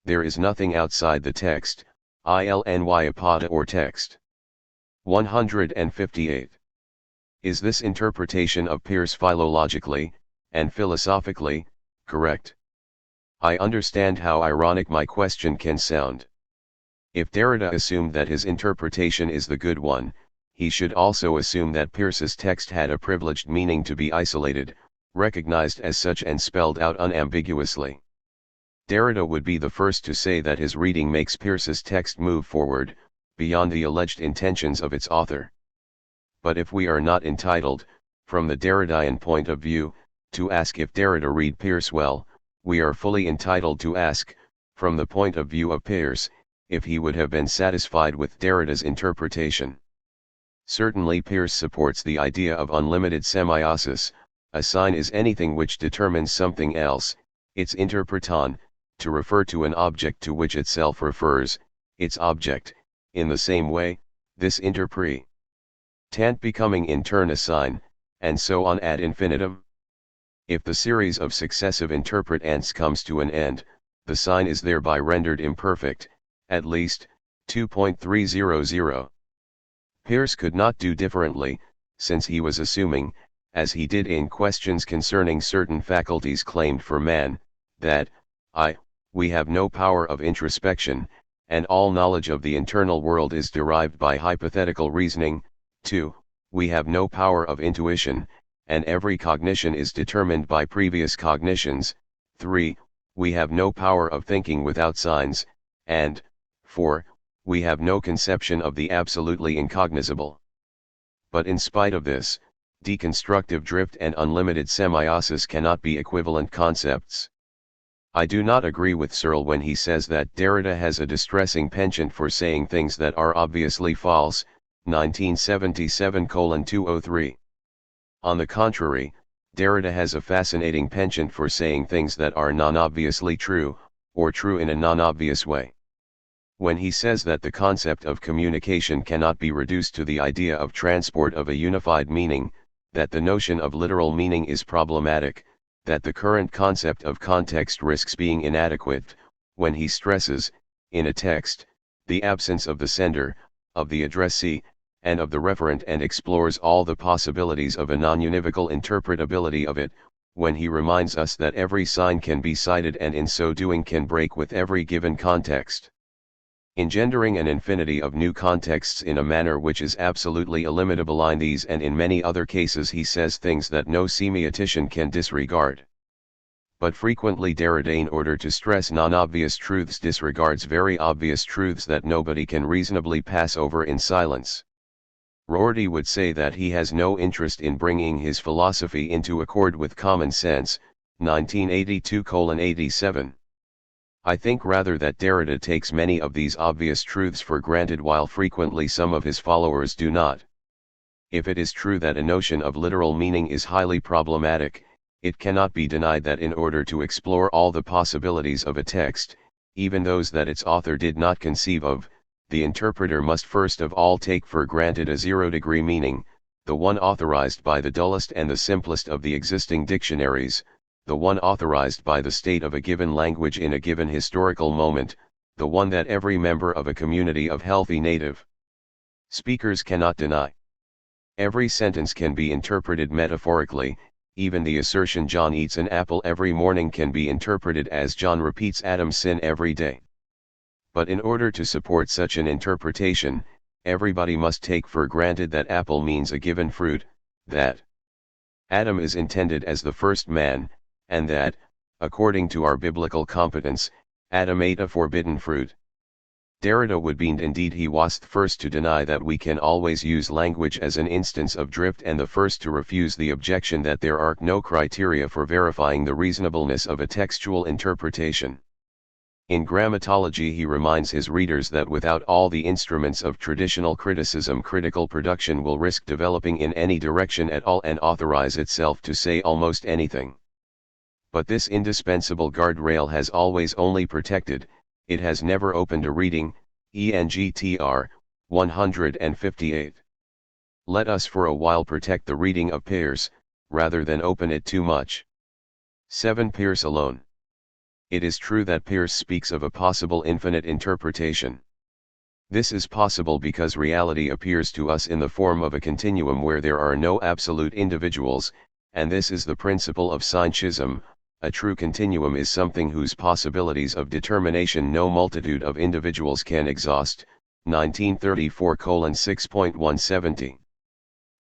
There is nothing outside the text, ilny or text. 158. Is this interpretation of Peirce philologically, and philosophically, correct? I understand how ironic my question can sound. If Derrida assumed that his interpretation is the good one, he should also assume that Peirce's text had a privileged meaning to be isolated, recognized as such and spelled out unambiguously. Derrida would be the first to say that his reading makes Peirce's text move forward, beyond the alleged intentions of its author. But if we are not entitled, from the Derridean point of view, to ask if Derrida read Peirce well, we are fully entitled to ask, from the point of view of Peirce, if he would have been satisfied with Derrida's interpretation. Certainly Peirce supports the idea of unlimited semiosis. A sign is anything which determines something else, its interpreton, to refer to an object to which itself refers, its object, in the same way, this interpretant becoming in turn a sign, and so on ad infinitum. If the series of successive interpretants comes to an end, the sign is thereby rendered imperfect, at least, 2.300. Peirce could not do differently, since he was assuming, as he did in questions concerning certain faculties claimed for man, that, we have no power of introspection, and all knowledge of the internal world is derived by hypothetical reasoning. 2. We have no power of intuition, and every cognition is determined by previous cognitions. 3. We have no power of thinking without signs, and 4. We have no conception of the absolutely incognizable. But in spite of this, deconstructive drift and unlimited semiosis cannot be equivalent concepts. I do not agree with Searle when he says that Derrida has a distressing penchant for saying things that are obviously false, 1977:203. On the contrary, Derrida has a fascinating penchant for saying things that are non-obviously true, or true in a non-obvious way. When he says that the concept of communication cannot be reduced to the idea of transport of a unified meaning, that the notion of literal meaning is problematic, that the current concept of context risks being inadequate, when he stresses, in a text, the absence of the sender, of the addressee, and of the referent, and explores all the possibilities of a non-univocal interpretability of it, when he reminds us that every sign can be cited and in so doing can break with every given context, engendering an infinity of new contexts in a manner which is absolutely illimitable. In these and in many other cases he says things that no semiotician can disregard. But frequently Derrida, in order to stress non-obvious truths, disregards very obvious truths that nobody can reasonably pass over in silence. Rorty would say that he has no interest in bringing his philosophy into accord with common sense, 1982:87. I think rather that Derrida takes many of these obvious truths for granted, while frequently some of his followers do not. If it is true that a notion of literal meaning is highly problematic, it cannot be denied that in order to explore all the possibilities of a text, even those that its author did not conceive of, the interpreter must first of all take for granted a zero-degree meaning, the one authorized by the dullest and the simplest of the existing dictionaries, the one authorized by the state of a given language in a given historical moment, the one that every member of a community of healthy native speakers cannot deny. Every sentence can be interpreted metaphorically. Even the assertion John eats an apple every morning can be interpreted as John repeats Adam's sin every day. But in order to support such an interpretation, everybody must take for granted that apple means a given fruit, that Adam is intended as the first man, and that, according to our biblical competence, Adam ate a forbidden fruit. Derrida would be, indeed he was the first to deny that we can always use language as an instance of drift, and the first to refuse the objection that there are no criteria for verifying the reasonableness of a textual interpretation. In grammatology he reminds his readers that without all the instruments of traditional criticism, critical production will risk developing in any direction at all and authorize itself to say almost anything. But this indispensable guardrail has always only protected, it has never opened a reading, ENGTR, 158. Let us for a while protect the reading of Peirce, rather than open it too much. 7. Peirce alone. It is true that Peirce speaks of a possible infinite interpretation. This is possible because reality appears to us in the form of a continuum where there are no absolute individuals, and this is the principle of Semiotics. A true continuum is something whose possibilities of determination no multitude of individuals can exhaust. 1934:6.170.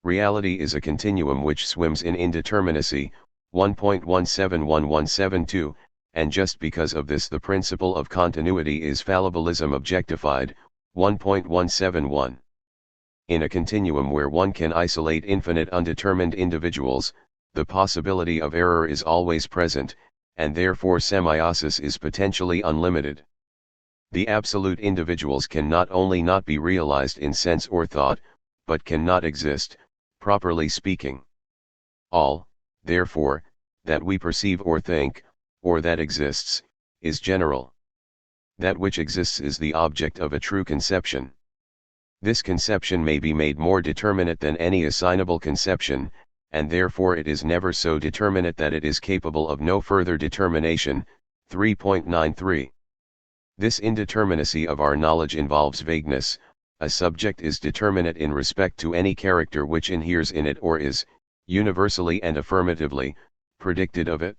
Reality is a continuum which swims in indeterminacy. 1.171172. And just because of this the principle of continuity is fallibilism objectified. 1.171. In a continuum where one can isolate infinite undetermined individuals, the possibility of error is always present, and therefore semiosis is potentially unlimited. The absolute individuals can not only not be realized in sense or thought, but cannot exist, properly speaking. All, therefore, that we perceive or think, or that exists, is general. That which exists is the object of a true conception. This conception may be made more determinate than any assignable conception, and therefore it is never so determinate that it is capable of no further determination. 3.93. This indeterminacy of our knowledge involves vagueness. A subject is determinate in respect to any character which inheres in it or is, universally and affirmatively, predicted of it.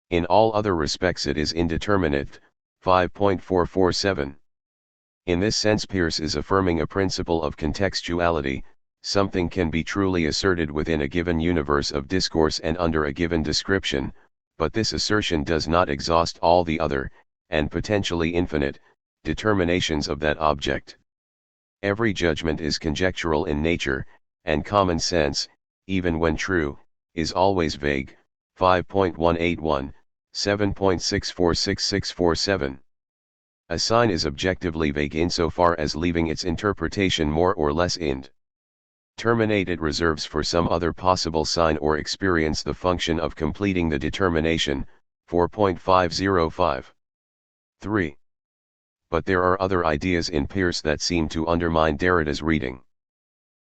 In all other respects it is indeterminate. 5.447. In this sense Peirce is affirming a principle of contextuality. Something can be truly asserted within a given universe of discourse and under a given description, but this assertion does not exhaust all the other, and potentially infinite, determinations of that object. Every judgment is conjectural in nature, and common sense, even when true, is always vague. 5.181, 7.646647. A sign is objectively vague insofar as leaving its interpretation more or less indeterminate it reserves for some other possible sign or experience the function of completing the determination. 4.505. 3. But there are other ideas in Peirce that seem to undermine Derrida's reading.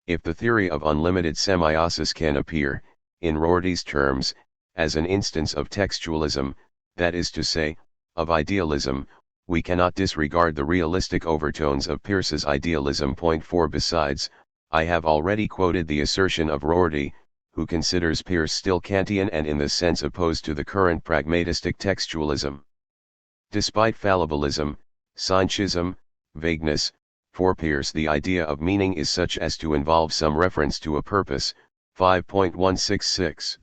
If the theory of unlimited semiosis can appear, in Rorty's terms, as an instance of textualism, that is to say, of idealism, we cannot disregard the realistic overtones of Peirce's idealism. 4. Besides, I have already quoted the assertion of Rorty, who considers Peirce still Kantian and in this sense opposed to the current pragmatistic textualism. Despite fallibilism, Semiotics, vagueness, for Peirce the idea of meaning is such as to involve some reference to a purpose. 5.166.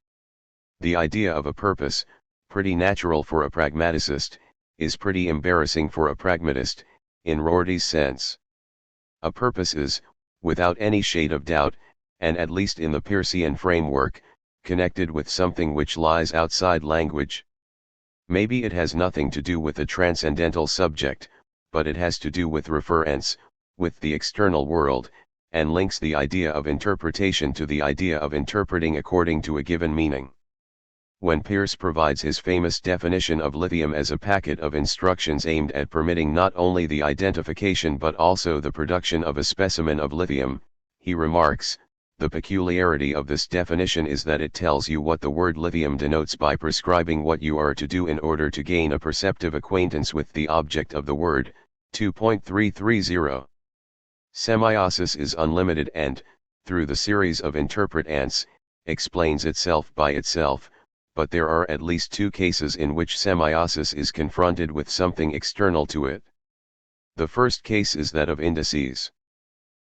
The idea of a purpose, pretty natural for a pragmaticist, is pretty embarrassing for a pragmatist, in Rorty's sense. A purpose is, without any shade of doubt, and at least in the Peircean framework, connected with something which lies outside language. Maybe it has nothing to do with the transcendental subject, but it has to do with reference, with the external world, and links the idea of interpretation to the idea of interpreting according to a given meaning. When Peirce provides his famous definition of lithium as a packet of instructions aimed at permitting not only the identification but also the production of a specimen of lithium, he remarks, the peculiarity of this definition is that it tells you what the word lithium denotes by prescribing what you are to do in order to gain a perceptive acquaintance with the object of the word. 2.330. Semiosis is unlimited and, through the series of interpretants, explains itself by itself, but there are at least two cases in which semiosis is confronted with something external to it. The first case is that of indices.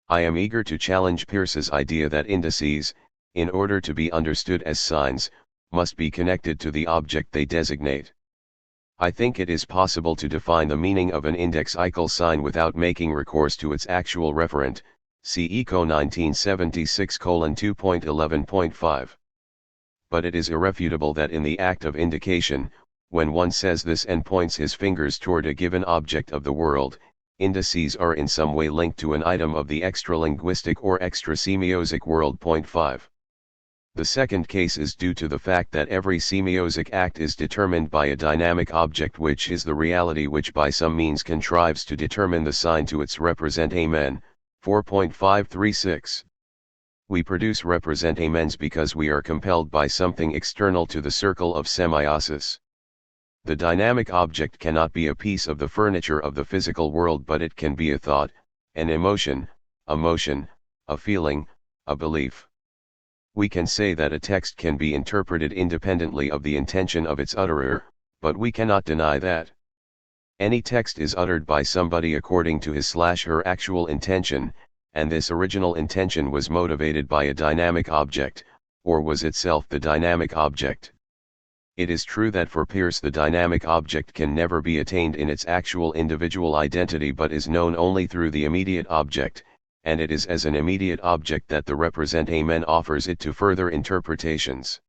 I am eager to challenge Peirce's idea that indices, in order to be understood as signs, must be connected to the object they designate. I think it is possible to define the meaning of an indexical sign without making recourse to its actual referent, see Eco 1976:2.11.5. But it is irrefutable that in the act of indication, When one says this and points his fingers toward a given object of the world, indices are in some way linked to an item of the extralinguistic or extra-semiosic world. Point 5. The second case is due to the fact that every semiosic act is determined by a dynamic object, which is the reality which by some means contrives to determine the sign to its representamen. 4.536. We produce representamens because we are compelled by something external to the circle of semiosis. The dynamic object cannot be a piece of the furniture of the physical world, but it can be a thought, an emotion, a motion, a feeling, a belief. We can say that a text can be interpreted independently of the intention of its utterer, but we cannot deny that any text is uttered by somebody according to his/her actual intention, and this original intention was motivated by a dynamic object, or was itself the dynamic object. It is true that for Peirce the dynamic object can never be attained in its actual individual identity, but is known only through the immediate object, and it is as an immediate object that the representamen offers it to further interpretations.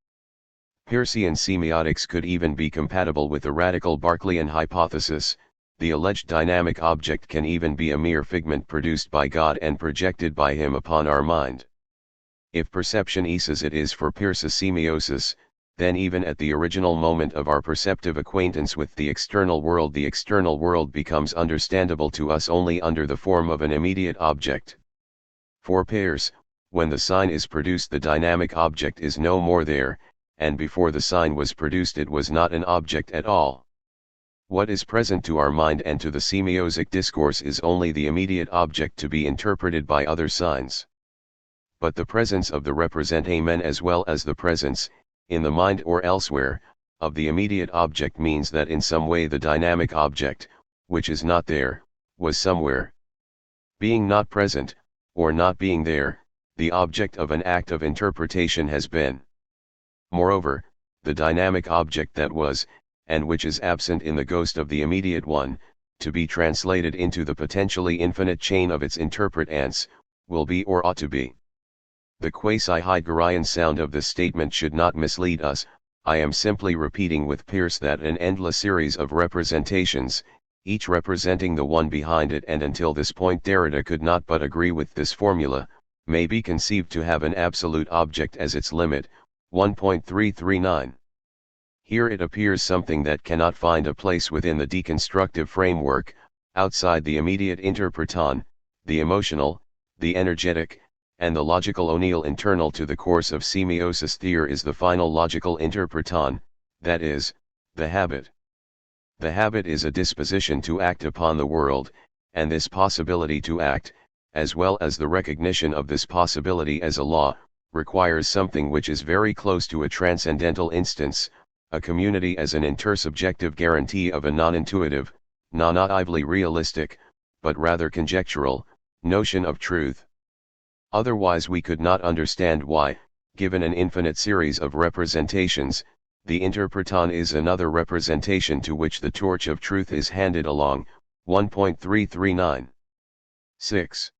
Peircean semiotics could even be compatible with the radical Berkeleyan hypothesis. The alleged dynamic object can even be a mere figment produced by God and projected by him upon our mind. If perception is as it is for Peirce's semiosis, then even at the original moment of our perceptive acquaintance with the external world becomes understandable to us only under the form of an immediate object. For Peirce, when the sign is produced, the dynamic object is no more there, and before the sign was produced it was not an object at all. What is present to our mind and to the semiosic discourse is only the immediate object to be interpreted by other signs. But the presence of the representamen, as well as the presence, in the mind or elsewhere, of the immediate object means that in some way the dynamic object, which is not there, was somewhere. Being not present, or not being there, the object of an act of interpretation has been. Moreover, the dynamic object that was, and which is absent in the ghost of the immediate one, to be translated into the potentially infinite chain of its interpretants, will be or ought to be. The quasi-Heideggerian sound of this statement should not mislead us. I am simply repeating with Peirce that an endless series of representations, each representing the one behind it, and until this point Derrida could not but agree with this formula, may be conceived to have an absolute object as its limit. 1.339. Here it appears something that cannot find a place within the deconstructive framework, outside the immediate interpreton, the emotional, the energetic, and the logical O'Neill. Internal to the course of semiosis there is the final logical interpreton, that is, the habit. The habit is a disposition to act upon the world, and this possibility to act, as well as the recognition of this possibility as a law, requires something which is very close to a transcendental instance, a community as an intersubjective guarantee of a non-intuitive, non-naively realistic, but rather conjectural, notion of truth. Otherwise we could not understand why, given an infinite series of representations, the interpreton is another representation to which the torch of truth is handed along. 1.339. 6.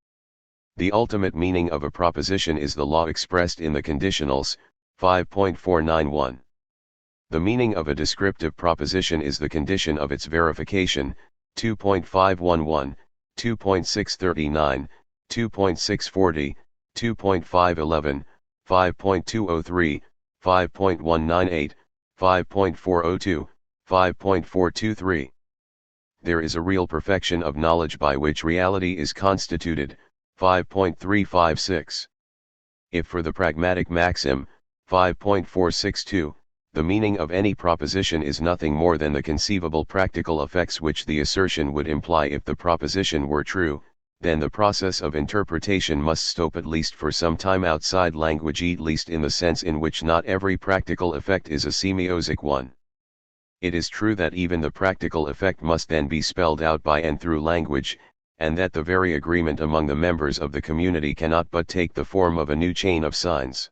The ultimate meaning of a proposition is the law expressed in the conditionals. 5.491. The meaning of a descriptive proposition is the condition of its verification. 2.511, 2.639, 2.640, 2.511, 5.203, 5.198, 5.402, 5.423. There is a real perfection of knowledge by which reality is constituted. 5.356. If for the pragmatic maxim, 5.462, the meaning of any proposition is nothing more than the conceivable practical effects which the assertion would imply if the proposition were true, then the process of interpretation must stop at least for some time outside language, at least in the sense in which not every practical effect is a semiosic one. It is true that even the practical effect must then be spelled out by and through language, and that the very agreement among the members of the community cannot but take the form of a new chain of signs.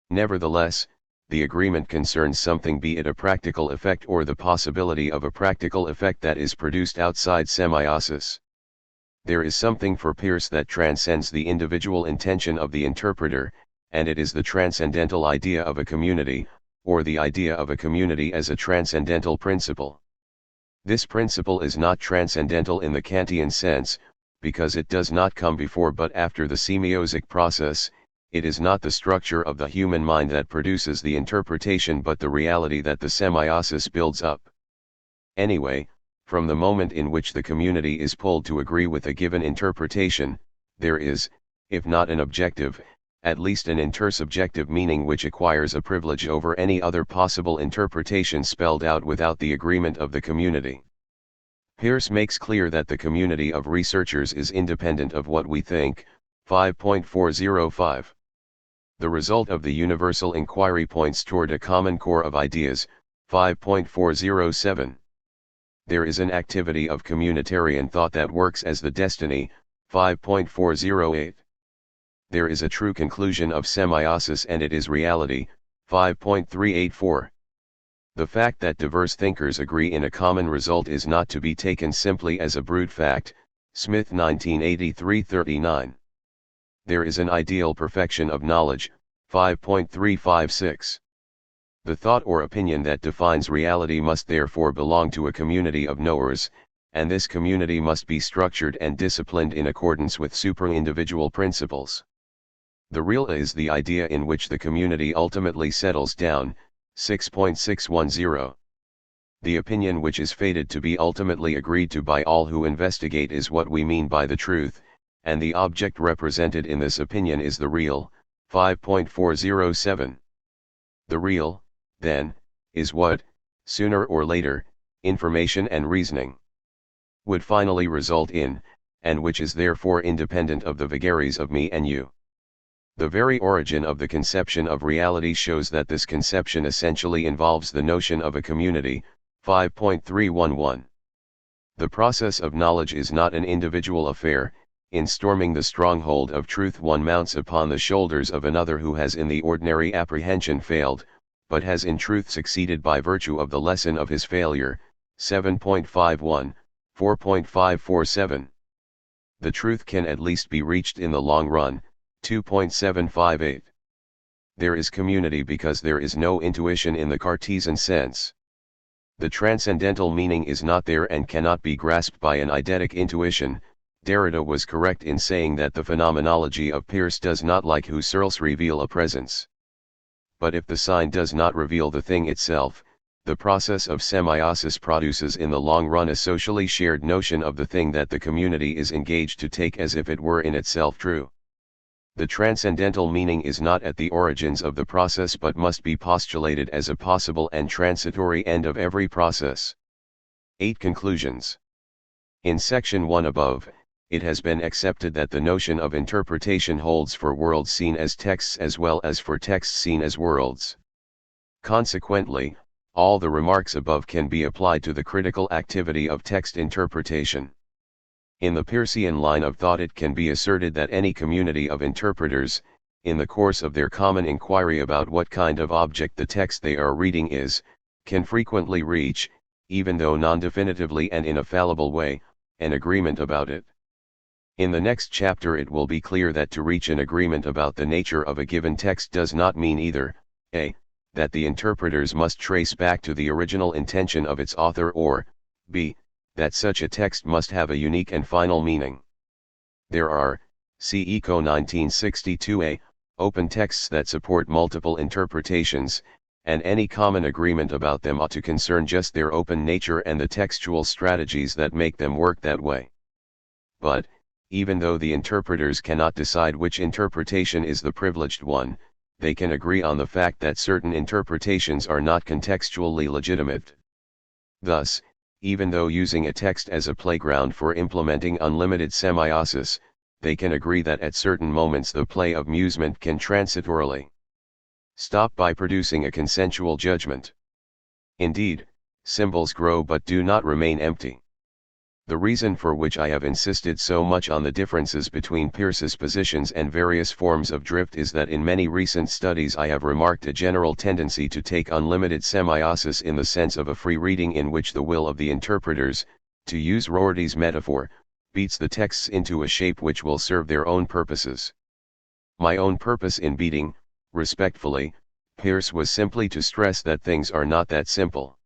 Nevertheless, the agreement concerns something, be it a practical effect or the possibility of a practical effect that is produced outside semiosis. There is something for Peirce that transcends the individual intention of the interpreter, and it is the transcendental idea of a community, or the idea of a community as a transcendental principle. This principle is not transcendental in the Kantian sense, because it does not come before but after the semiotic process. It is not the structure of the human mind that produces the interpretation but the reality that the semiosis builds up. Anyway, from the moment in which the community is pulled to agree with a given interpretation, there is, if not an objective, at least an intersubjective meaning which acquires a privilege over any other possible interpretation spelled out without the agreement of the community. Peirce makes clear that the community of researchers is independent of what we think. 5.405. The result of the universal inquiry points toward a common core of ideas. 5.407. There is an activity of communitarian thought that works as the destiny. 5.408. There is a true conclusion of semiosis and it is reality. 5.384. The fact that diverse thinkers agree in a common result is not to be taken simply as a brute fact. Smith 1983-39. There is an ideal perfection of knowledge. 5.356. The thought or opinion that defines reality must therefore belong to a community of knowers, and this community must be structured and disciplined in accordance with supra-individual principles. The real is the idea in which the community ultimately settles down. 6.610. The opinion which is fated to be ultimately agreed to by all who investigate is what we mean by the truth, and the object represented in this opinion is the real. 5.407. The real, then, is what, sooner or later, information and reasoning would finally result in, and which is therefore independent of the vagaries of me and you. The very origin of the conception of reality shows that this conception essentially involves the notion of a community. 5.311. The process of knowledge is not an individual affair. In storming the stronghold of truth one mounts upon the shoulders of another who has in the ordinary apprehension failed, but has in truth succeeded by virtue of the lesson of his failure. 7.51, 4.547. The truth can at least be reached in the long run. 2.758. There is community because there is no intuition in the Cartesian sense. The transcendental meaning is not there and cannot be grasped by an eidetic intuition. Derrida was correct in saying that the phenomenology of Peirce does not like Husserl's reveal a presence. But if the sign does not reveal the thing itself, the process of semiosis produces in the long run a socially shared notion of the thing that the community is engaged to take as if it were in itself true. The transcendental meaning is not at the origins of the process but must be postulated as a possible and transitory end of every process. 8 Conclusions. In section 1 above, it has been accepted that the notion of interpretation holds for worlds seen as texts as well as for texts seen as worlds. Consequently, all the remarks above can be applied to the critical activity of text interpretation. In the Peircean line of thought it can be asserted that any community of interpreters, in the course of their common inquiry about what kind of object the text they are reading is, can frequently reach, even though non-definitively and in a fallible way, an agreement about it. In the next chapter it will be clear that to reach an agreement about the nature of a given text does not mean either, a. that the interpreters must trace back to the original intention of its author or, b. that such a text must have a unique and final meaning. There are, see Eco 1962a, open texts that support multiple interpretations, and any common agreement about them ought to concern just their open nature and the textual strategies that make them work that way. But, even though the interpreters cannot decide which interpretation is the privileged one, they can agree on the fact that certain interpretations are not contextually legitimate. Thus, even though using a text as a playground for implementing unlimited semiosis, they can agree that at certain moments the play of musement can transitorily stop by producing a consensual judgment. Indeed, symbols grow but do not remain empty. The reason for which I have insisted so much on the differences between Peirce's positions and various forms of drift is that in many recent studies I have remarked a general tendency to take unlimited semiosis in the sense of a free reading in which the will of the interpreters, to use Rorty's metaphor, beats the texts into a shape which will serve their own purposes. My own purpose in beating, respectfully, Peirce was simply to stress that things are not that simple.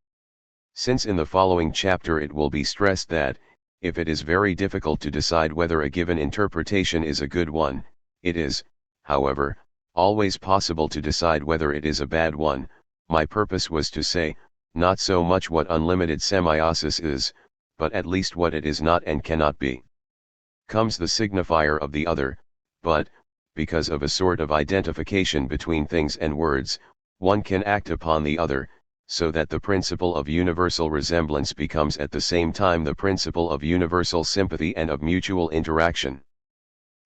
Since in the following chapter it will be stressed that, if it is very difficult to decide whether a given interpretation is a good one, it is, however, always possible to decide whether it is a bad one. My purpose was to say, not so much what unlimited semiosis is, but at least what it is not and cannot be. Comes the signifier of the other, but, because of a sort of identification between things and words, one can act upon the other, so that the principle of universal resemblance becomes at the same time the principle of universal sympathy and of mutual interaction.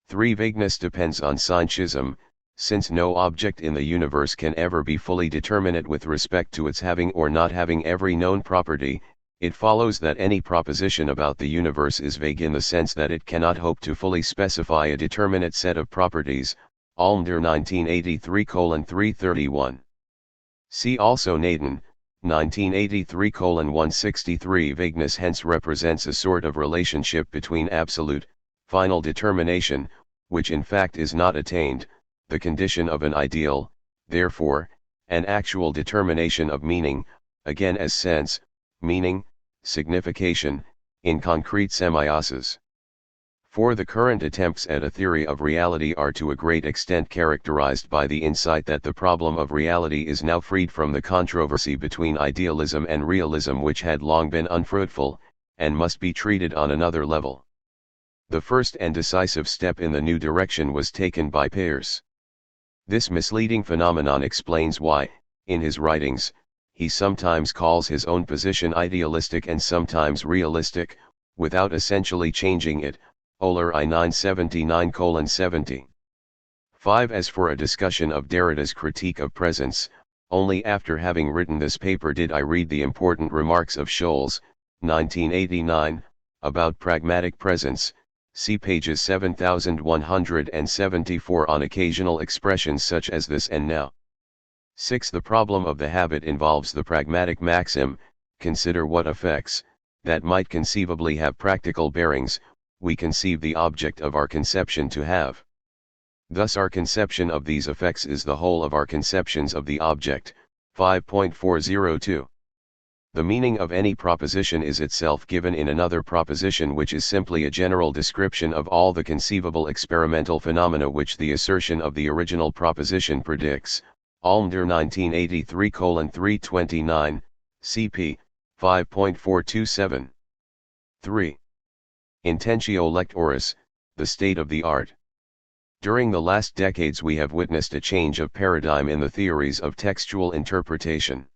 3. Vagueness depends on synchism, since no object in the universe can ever be fully determinate with respect to its having or not having every known property. It follows that any proposition about the universe is vague in the sense that it cannot hope to fully specify a determinate set of properties. Almder 1983:331. See also Naden, 1983:163. Vagueness hence represents a sort of relationship between absolute, final determination, which in fact is not attained, the condition of an ideal, therefore, an actual determination of meaning, again as sense, meaning, signification, in concrete semioses. For the current attempts at a theory of reality are to a great extent characterized by the insight that the problem of reality is now freed from the controversy between idealism and realism which had long been unfruitful, and must be treated on another level. The first and decisive step in the new direction was taken by Peirce. This misleading phenomenon explains why, in his writings, he sometimes calls his own position idealistic and sometimes realistic, without essentially changing it. Euler I 979:70. 5. As for a discussion of Derrida's critique of presence, only after having written this paper did I read the important remarks of Scholz, 1989, about pragmatic presence. See pages 7174 on occasional expressions such as this and now. 6. The problem of the habit involves the pragmatic maxim, consider what effects, that might conceivably have practical bearings, we conceive the object of our conception to have. Thus our conception of these effects is the whole of our conceptions of the object. 5.402. The meaning of any proposition is itself given in another proposition which is simply a general description of all the conceivable experimental phenomena which the assertion of the original proposition predicts. Almder 1983:329, cp. 5.427. 3. Intentio lectoris, the state of the art. During the last decades we have witnessed a change of paradigm in the theories of textual interpretation.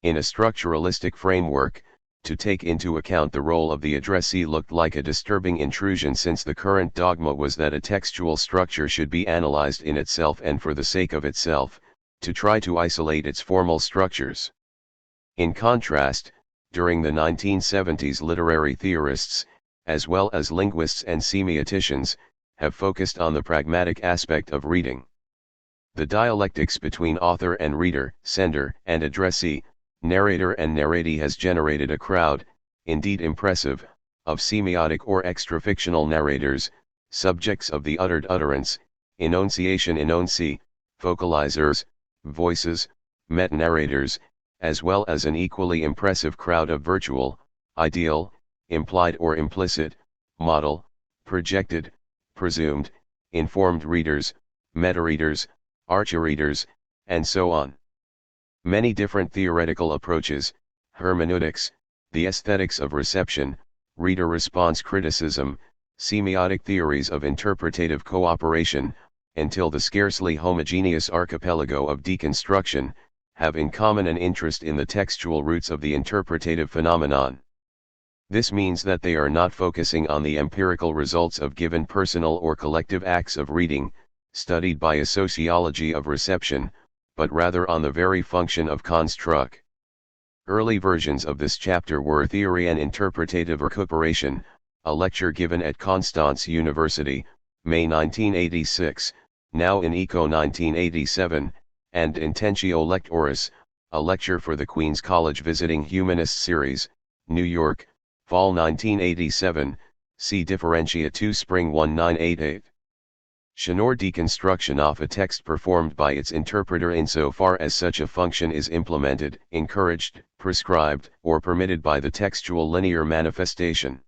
In a structuralistic framework, to take into account the role of the addressee looked like a disturbing intrusion since the current dogma was that a textual structure should be analyzed in itself and for the sake of itself, to try to isolate its formal structures. In contrast, during the 1970s literary theorists, as well as linguists and semioticians, have focused on the pragmatic aspect of reading. The dialectics between author and reader, sender and addressee, narrator and narratee has generated a crowd, indeed impressive, of semiotic or extrafictional narrators, subjects of the uttered utterance, enunciation vocalizers, voices, meta-narrators, as well as an equally impressive crowd of virtual, ideal, implied or implicit, model, projected, presumed, informed readers, meta-readers, archi-readers, and so on. Many different theoretical approaches, hermeneutics, the aesthetics of reception, reader response criticism, semiotic theories of interpretative cooperation, until the scarcely homogeneous archipelago of deconstruction, have in common an interest in the textual roots of the interpretative phenomenon. This means that they are not focusing on the empirical results of given personal or collective acts of reading, studied by a sociology of reception, but rather on the very function of construct. Early versions of this chapter were Theory and Interpretative Recuperation, a lecture given at Constance University, May 1986, now in Eco 1987, and Intentio Lectoris, a lecture for the Queen's College Visiting Humanist Series, New York, Fall 1987, see Differentia 2 Spring 1988. Nor deconstruction of a text performed by its interpreter insofar as such a function is implemented, encouraged, prescribed, or permitted by the textual linear manifestation.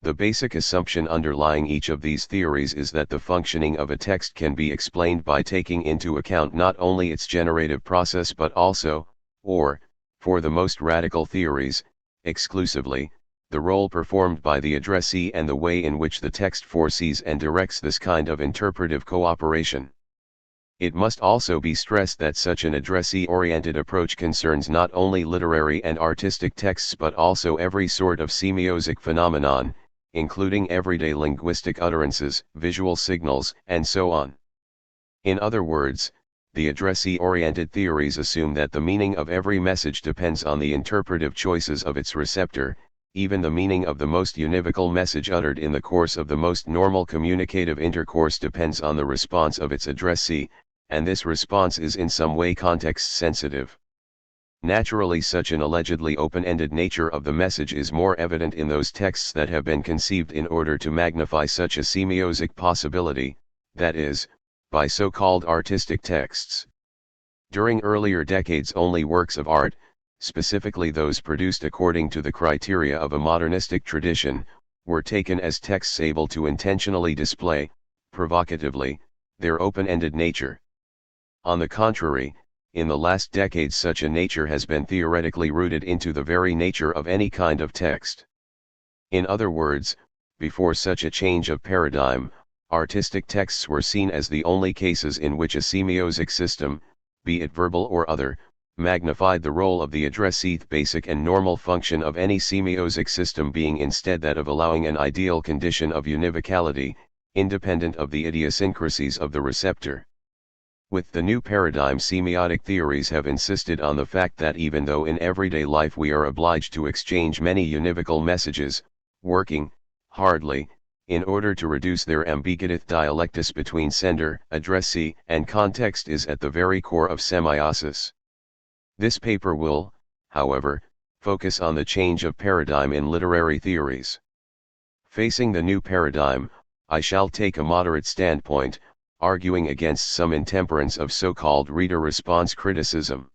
The basic assumption underlying each of these theories is that the functioning of a text can be explained by taking into account not only its generative process but also, or, for the most radical theories, exclusively, the role performed by the addressee and the way in which the text foresees and directs this kind of interpretive cooperation. It must also be stressed that such an addressee-oriented approach concerns not only literary and artistic texts but also every sort of semiotic phenomenon, including everyday linguistic utterances, visual signals, and so on. In other words, the addressee-oriented theories assume that the meaning of every message depends on the interpretive choices of its receptor. Even the meaning of the most univocal message uttered in the course of the most normal communicative intercourse depends on the response of its addressee, and this response is in some way context-sensitive. Naturally, such an allegedly open-ended nature of the message is more evident in those texts that have been conceived in order to magnify such a semiotic possibility, that is, by so-called artistic texts. During earlier decades, only works of art, specifically those produced according to the criteria of a modernistic tradition, were taken as texts able to intentionally display, provocatively, their open-ended nature. On the contrary, in the last decades such a nature has been theoretically rooted into the very nature of any kind of text. In other words, before such a change of paradigm, artistic texts were seen as the only cases in which a semiotic system, be it verbal or other, magnified the role of the addressee. The basic and normal function of any semiotic system being instead that of allowing an ideal condition of univocality, independent of the idiosyncrasies of the receptor. With the new paradigm, semiotic theories have insisted on the fact that even though in everyday life we are obliged to exchange many univocal messages, working, hardly, in order to reduce their ambiguous dialectus between sender, addressee, and context is at the very core of semiosis. This paper will, however, focus on the change of paradigm in literary theories. Facing the new paradigm, I shall take a moderate standpoint, arguing against some intemperance of so-called reader response criticism.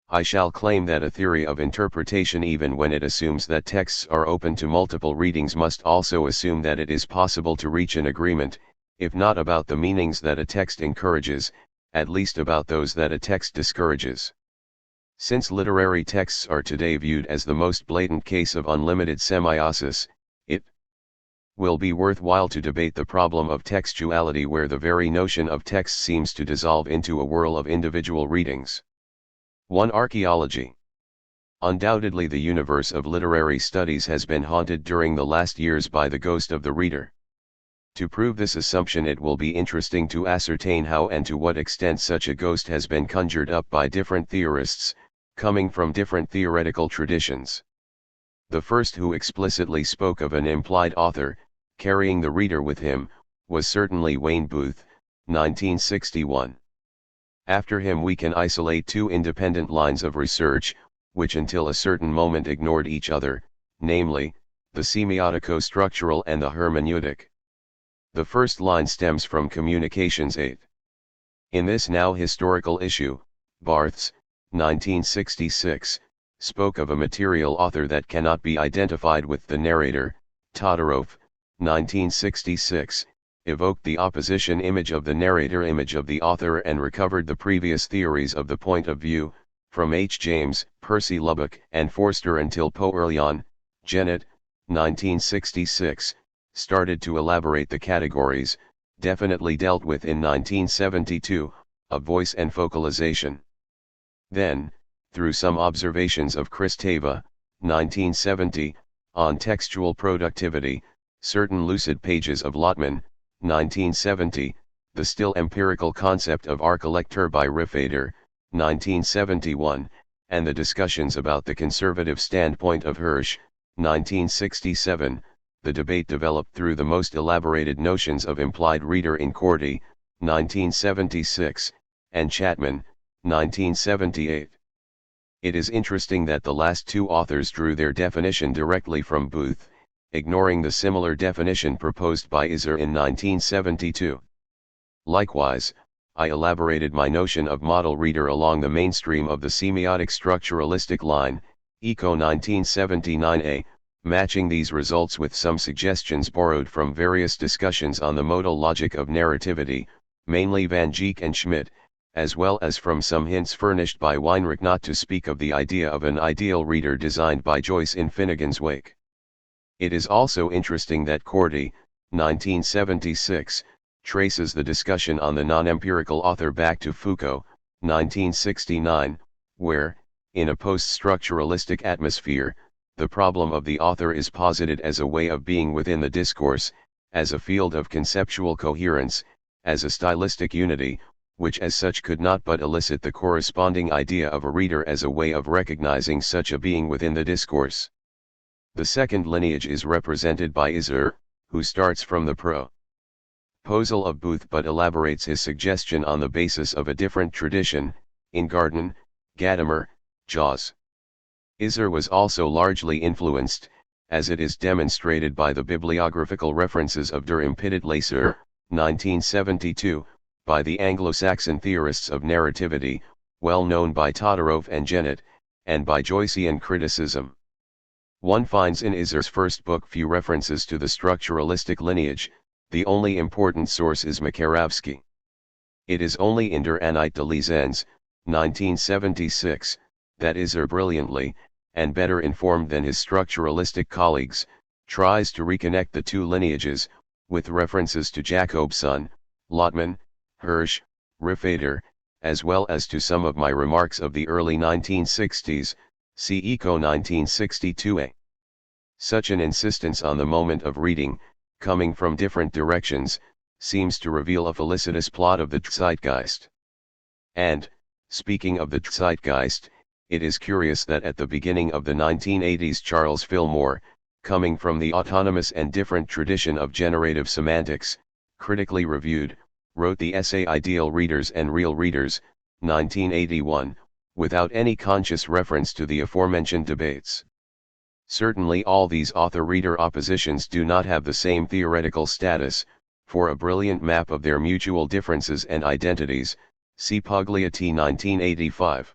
I shall claim that a theory of interpretation, even when it assumes that texts are open to multiple readings, must also assume that it is possible to reach an agreement, if not about the meanings that a text encourages, at least about those that a text discourages. Since literary texts are today viewed as the most blatant case of unlimited semiosis, it will be worthwhile to debate the problem of textuality, where the very notion of text seems to dissolve into a whirl of individual readings. 1. Archaeology. Undoubtedly, the universe of literary studies has been haunted during the last years by the ghost of the reader. To prove this assumption, it will be interesting to ascertain how and to what extent such a ghost has been conjured up by different theorists, coming from different theoretical traditions. The first who explicitly spoke of an implied author, carrying the reader with him, was certainly Wayne Booth, 1961. After him we can isolate two independent lines of research, which until a certain moment ignored each other, namely, the semiotico-structural and the hermeneutic. The first line stems from Communications 8. In this now historical issue, Barths, 1966, spoke of a material author that cannot be identified with the narrator. Todorov, 1966, evoked the opposition image of the narrator image of the author and recovered the previous theories of the point of view, from H. James, Percy Lubbock, and Forster until Poehrlian, Jennett, 1966, started to elaborate the categories, definitely dealt with in 1972, of voice and focalization. Then, through some observations of Kristeva, 1970, on textual productivity, certain lucid pages of Lotman, 1970, the still empirical concept of Archelector by Riffader, 1971, and the discussions about the conservative standpoint of Hirsch, 1967, the debate developed through the most elaborated notions of implied reader in Corti, 1976, and Chapman, 1978. It is interesting that the last two authors drew their definition directly from Booth, ignoring the similar definition proposed by Isser in 1972. Likewise, I elaborated my notion of model reader along the mainstream of the semiotic structuralistic line, Eco 1979a, matching these results with some suggestions borrowed from various discussions on the modal logic of narrativity, mainly Van Geek and Schmidt, as well as from some hints furnished by Weinrich, not to speak of the idea of an ideal reader designed by Joyce in Finnegan's Wake. It is also interesting that Cordy, 1976, traces the discussion on the non-empirical author back to Foucault, 1969, where, in a post-structuralistic atmosphere, the problem of the author is posited as a way of being within the discourse, as a field of conceptual coherence, as a stylistic unity, which as such could not but elicit the corresponding idea of a reader as a way of recognizing such a being within the discourse. The second lineage is represented by Isser, who starts from the proposal of Booth but elaborates his suggestion on the basis of a different tradition, in Garden, Gadamer, Jaws. Isser was also largely influenced, as it is demonstrated by the bibliographical references of Der Impedit Leser, 1972, by the Anglo-Saxon theorists of narrativity, well known by Todorov and Jennett, and by Joycean criticism. One finds in Isser's first book few references to the structuralistic lineage. The only important source is Makarovsky. It is only in Der Annite de Lesens, 1976, that Isser brilliantly, and better informed than his structuralistic colleagues, tries to reconnect the two lineages, with references to Jacobson, Lotman, Hirsch, Riffader, as well as to some of my remarks of the early 1960s, see Eco 1962a. Such an insistence on the moment of reading, coming from different directions, seems to reveal a felicitous plot of the Zeitgeist. And, speaking of the Zeitgeist, it is curious that at the beginning of the 1980s Charles Fillmore, coming from the autonomous and different tradition of generative semantics, critically reviewed, wrote the essay Ideal Readers and Real Readers, 1981, without any conscious reference to the aforementioned debates. Certainly all these author-reader oppositions do not have the same theoretical status. For a brilliant map of their mutual differences and identities, see Pugliati 1985.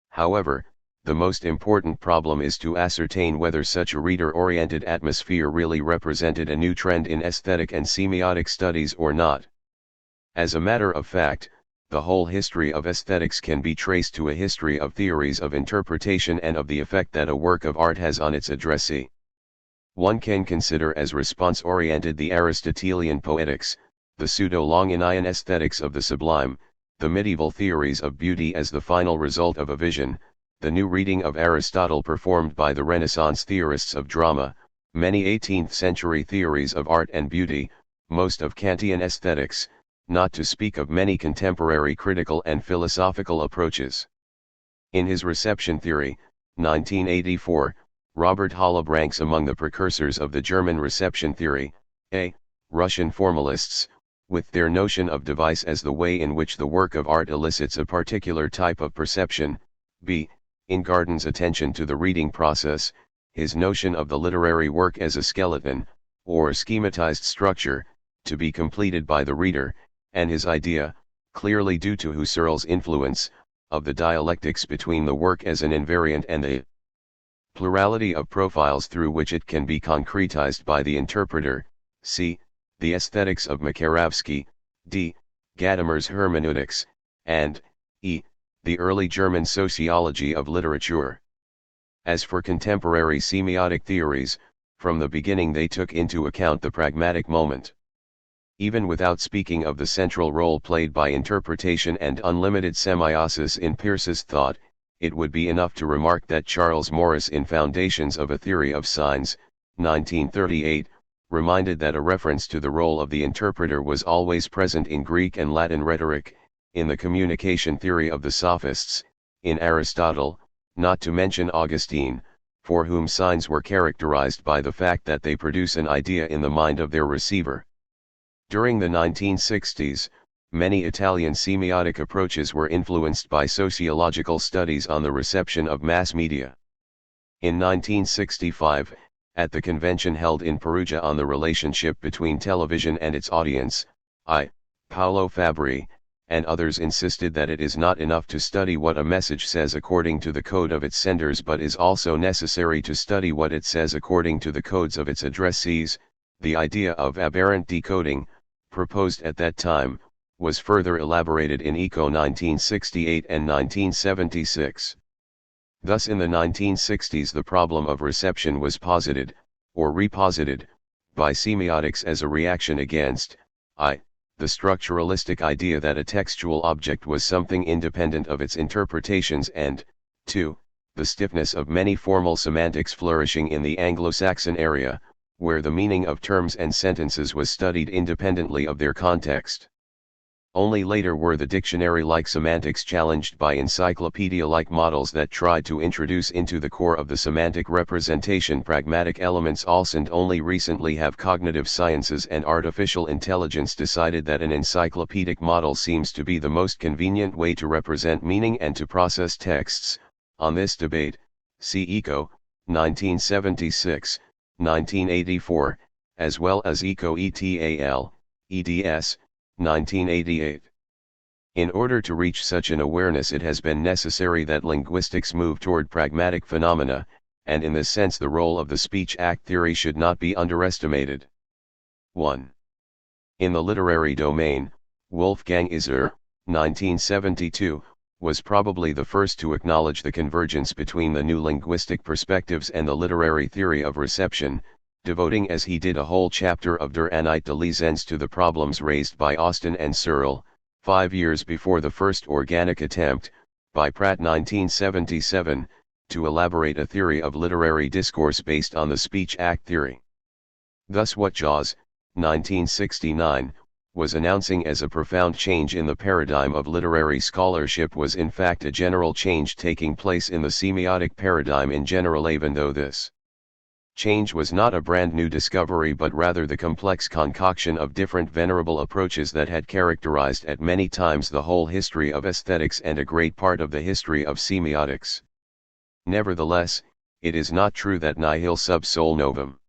However, the most important problem is to ascertain whether such a reader-oriented atmosphere really represented a new trend in aesthetic and semiotic studies or not. As a matter of fact, the whole history of aesthetics can be traced to a history of theories of interpretation and of the effect that a work of art has on its addressee. One can consider as response-oriented the Aristotelian poetics, the pseudo-Longinian aesthetics of the sublime, the medieval theories of beauty as the final result of a vision, the new reading of Aristotle performed by the Renaissance theorists of drama, many 18th-century theories of art and beauty, most of Kantian aesthetics, not to speak of many contemporary critical and philosophical approaches. In his Reception Theory, 1984, Robert Holub ranks among the precursors of the German reception theory, a. Russian formalists, with their notion of device as the way in which the work of art elicits a particular type of perception, b. Ingarden's attention to the reading process, his notion of the literary work as a skeleton, or schematized structure, to be completed by the reader, and his idea, clearly due to Husserl's influence, of the dialectics between the work as an invariant and the plurality of profiles through which it can be concretized by the interpreter, c. The Aesthetics of Makarovsky, d. Gadamer's Hermeneutics, and e. The Early German Sociology of Literature. As for contemporary semiotic theories, from the beginning they took into account the pragmatic moment. Even without speaking of the central role played by interpretation and unlimited semiosis in Peirce's thought, it would be enough to remark that Charles Morris in Foundations of a Theory of Signs, 1938, reminded that a reference to the role of the interpreter was always present in Greek and Latin rhetoric, in the communication theory of the Sophists, in Aristotle, not to mention Augustine, for whom signs were characterized by the fact that they produce an idea in the mind of their receiver. During the 1960s, many Italian semiotic approaches were influenced by sociological studies on the reception of mass media. In 1965, at the convention held in Perugia on the relationship between television and its audience, I Paolo Fabri, and others insisted that it is not enough to study what a message says according to the code of its senders, but is also necessary to study what it says according to the codes of its addressees. The idea of aberrant decoding, proposed at that time, was further elaborated in ECO 1968 and 1976. Thus in the 1960s the problem of reception was posited, or reposited, by semiotics as a reaction against, the structuralistic idea that a textual object was something independent of its interpretations, and, 2, the stiffness of many formal semantics flourishing in the Anglo-Saxon area, where the meaning of terms and sentences was studied independently of their context. Only later were the dictionary-like semantics challenged by encyclopedia-like models that tried to introduce into the core of the semantic representation pragmatic elements. Also, and only recently have cognitive sciences and artificial intelligence decided that an encyclopedic model seems to be the most convenient way to represent meaning and to process texts. On this debate, see ECO, 1976, 1984, as well as ECO ETAL, EDS, 1988. In order to reach such an awareness, it has been necessary that linguistics move toward pragmatic phenomena, and in this sense the role of the speech act theory should not be underestimated. 1. In the literary domain, Wolfgang Isser, 1972, was probably the first to acknowledge the convergence between the new linguistic perspectives and the literary theory of reception, devoting as he did a whole chapter of Der Anite des Lesens to the problems raised by Austin and Searle, 5 years before the first organic attempt, by Pratt 1977, to elaborate a theory of literary discourse based on the speech act theory. Thus what Jaws, 1969, was announcing as a profound change in the paradigm of literary scholarship was in fact a general change taking place in the semiotic paradigm in general, even though this change was not a brand new discovery but rather the complex concoction of different venerable approaches that had characterized at many times the whole history of aesthetics and a great part of the history of semiotics. Nevertheless, it is not true that nihil sub sole novum.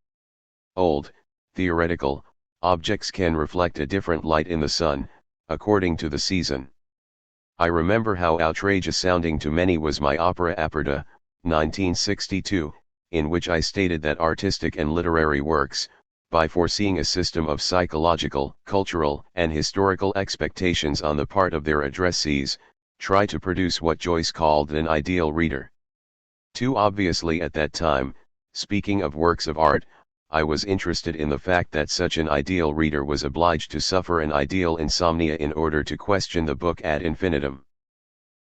Old, theoretical, objects can reflect a different light in the sun, according to the season. I remember how outrageous sounding to many was my opera Aperta, 1962, in which I stated that artistic and literary works, by foreseeing a system of psychological, cultural, and historical expectations on the part of their addressees, try to produce what Joyce called an ideal reader. Too obviously at that time, speaking of works of art, I was interested in the fact that such an ideal reader was obliged to suffer an ideal insomnia in order to question the book ad infinitum.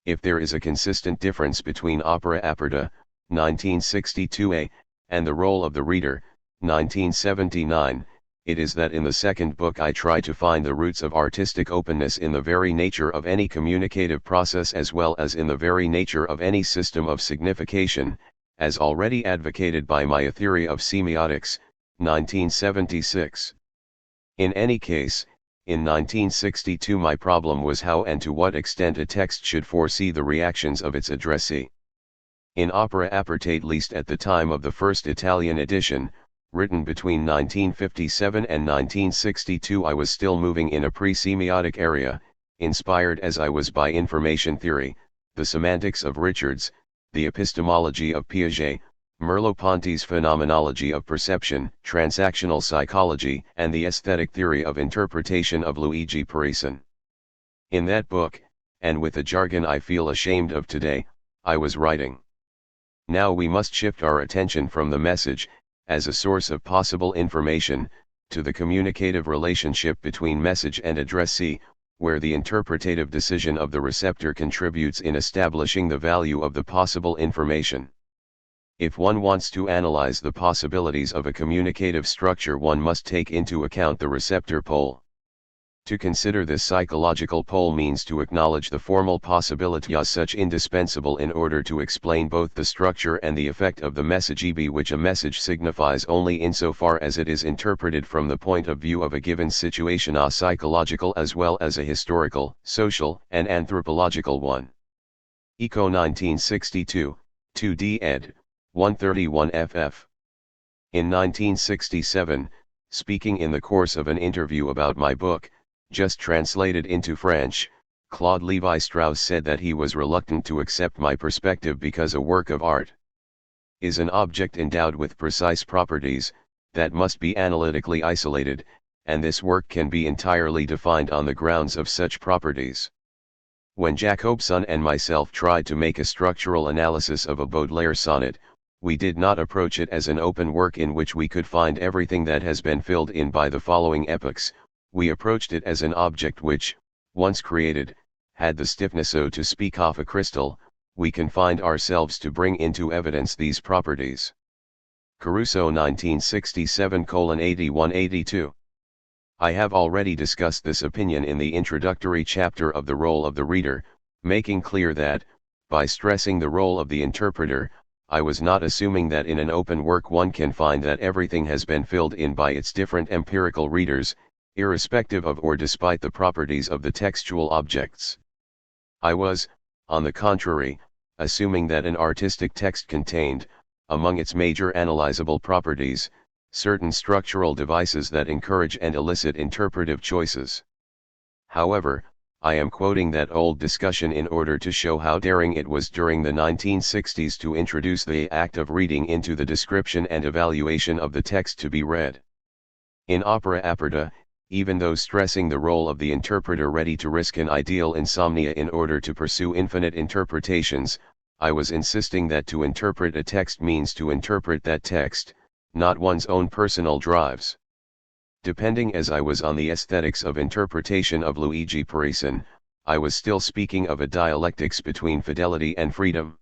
If there is a consistent difference between opera Aperta, 1962a, and the role of the reader, 1979, it is that in the second book I try to find the roots of artistic openness in the very nature of any communicative process as well as in the very nature of any system of signification, as already advocated by my theory of semiotics, 1976. In any case, in 1962 my problem was how and to what extent a text should foresee the reactions of its addressee. In opera Aperta, at least at the time of the first Italian edition, written between 1957 and 1962, I was still moving in a pre-semiotic area, inspired as I was by information theory, the semantics of Richards, the epistemology of Piaget, Merleau-Ponty's phenomenology of perception, transactional psychology, and the aesthetic theory of interpretation of Luigi Parison. In that book, and with a jargon I feel ashamed of today, I was writing. Now we must shift our attention from the message, as a source of possible information, to the communicative relationship between message and addressee, where the interpretative decision of the receptor contributes in establishing the value of the possible information. If one wants to analyze the possibilities of a communicative structure, one must take into account the receptor pole. To consider this psychological pole means to acknowledge the formal possibility as such indispensable in order to explain both the structure and the effect of the message, which a message signifies only insofar as it is interpreted from the point of view of a given situation, a psychological as well as a historical, social, and anthropological one. ECO 1962, 2d ed. 131 ff. In 1967, speaking in the course of an interview about my book, Just translated into French, Claude Lévi-Strauss said that he was reluctant to accept my perspective because a work of art is an object endowed with precise properties, that must be analytically isolated, and this work can be entirely defined on the grounds of such properties. When Jacobson and myself tried to make a structural analysis of a Baudelaire sonnet, we did not approach it as an open work in which we could find everything that has been filled in by the following epochs. We approached it as an object which, once created, had the stiffness, so to speak, of a crystal. We confined ourselves to bring into evidence these properties. Caruso 1967:81-82. I have already discussed this opinion in the introductory chapter of The Role of the Reader, making clear that, by stressing the role of the interpreter, I was not assuming that in an open work one can find that everything has been filled in by its different empirical readers, irrespective of or despite the properties of the textual objects. I was, on the contrary, assuming that an artistic text contained, among its major analyzable properties, certain structural devices that encourage and elicit interpretive choices. However, I am quoting that old discussion in order to show how daring it was during the 1960s to introduce the act of reading into the description and evaluation of the text to be read. In Opera Aperta, even though stressing the role of the interpreter ready to risk an ideal insomnia in order to pursue infinite interpretations, I was insisting that to interpret a text means to interpret that text, not one's own personal drives. Depending as I was on the aesthetics of interpretation of Luigi Parison, I was still speaking of a dialectics between fidelity and freedom.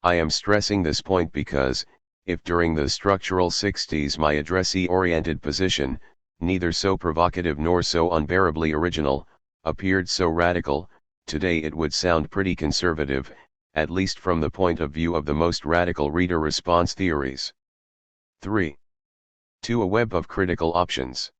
I am stressing this point because, if during the structural 60s my addressee-oriented position, neither so provocative nor so unbearably original, appeared so radical, today it would sound pretty conservative, at least from the point of view of the most radical reader response theories. 3. To a web of critical options.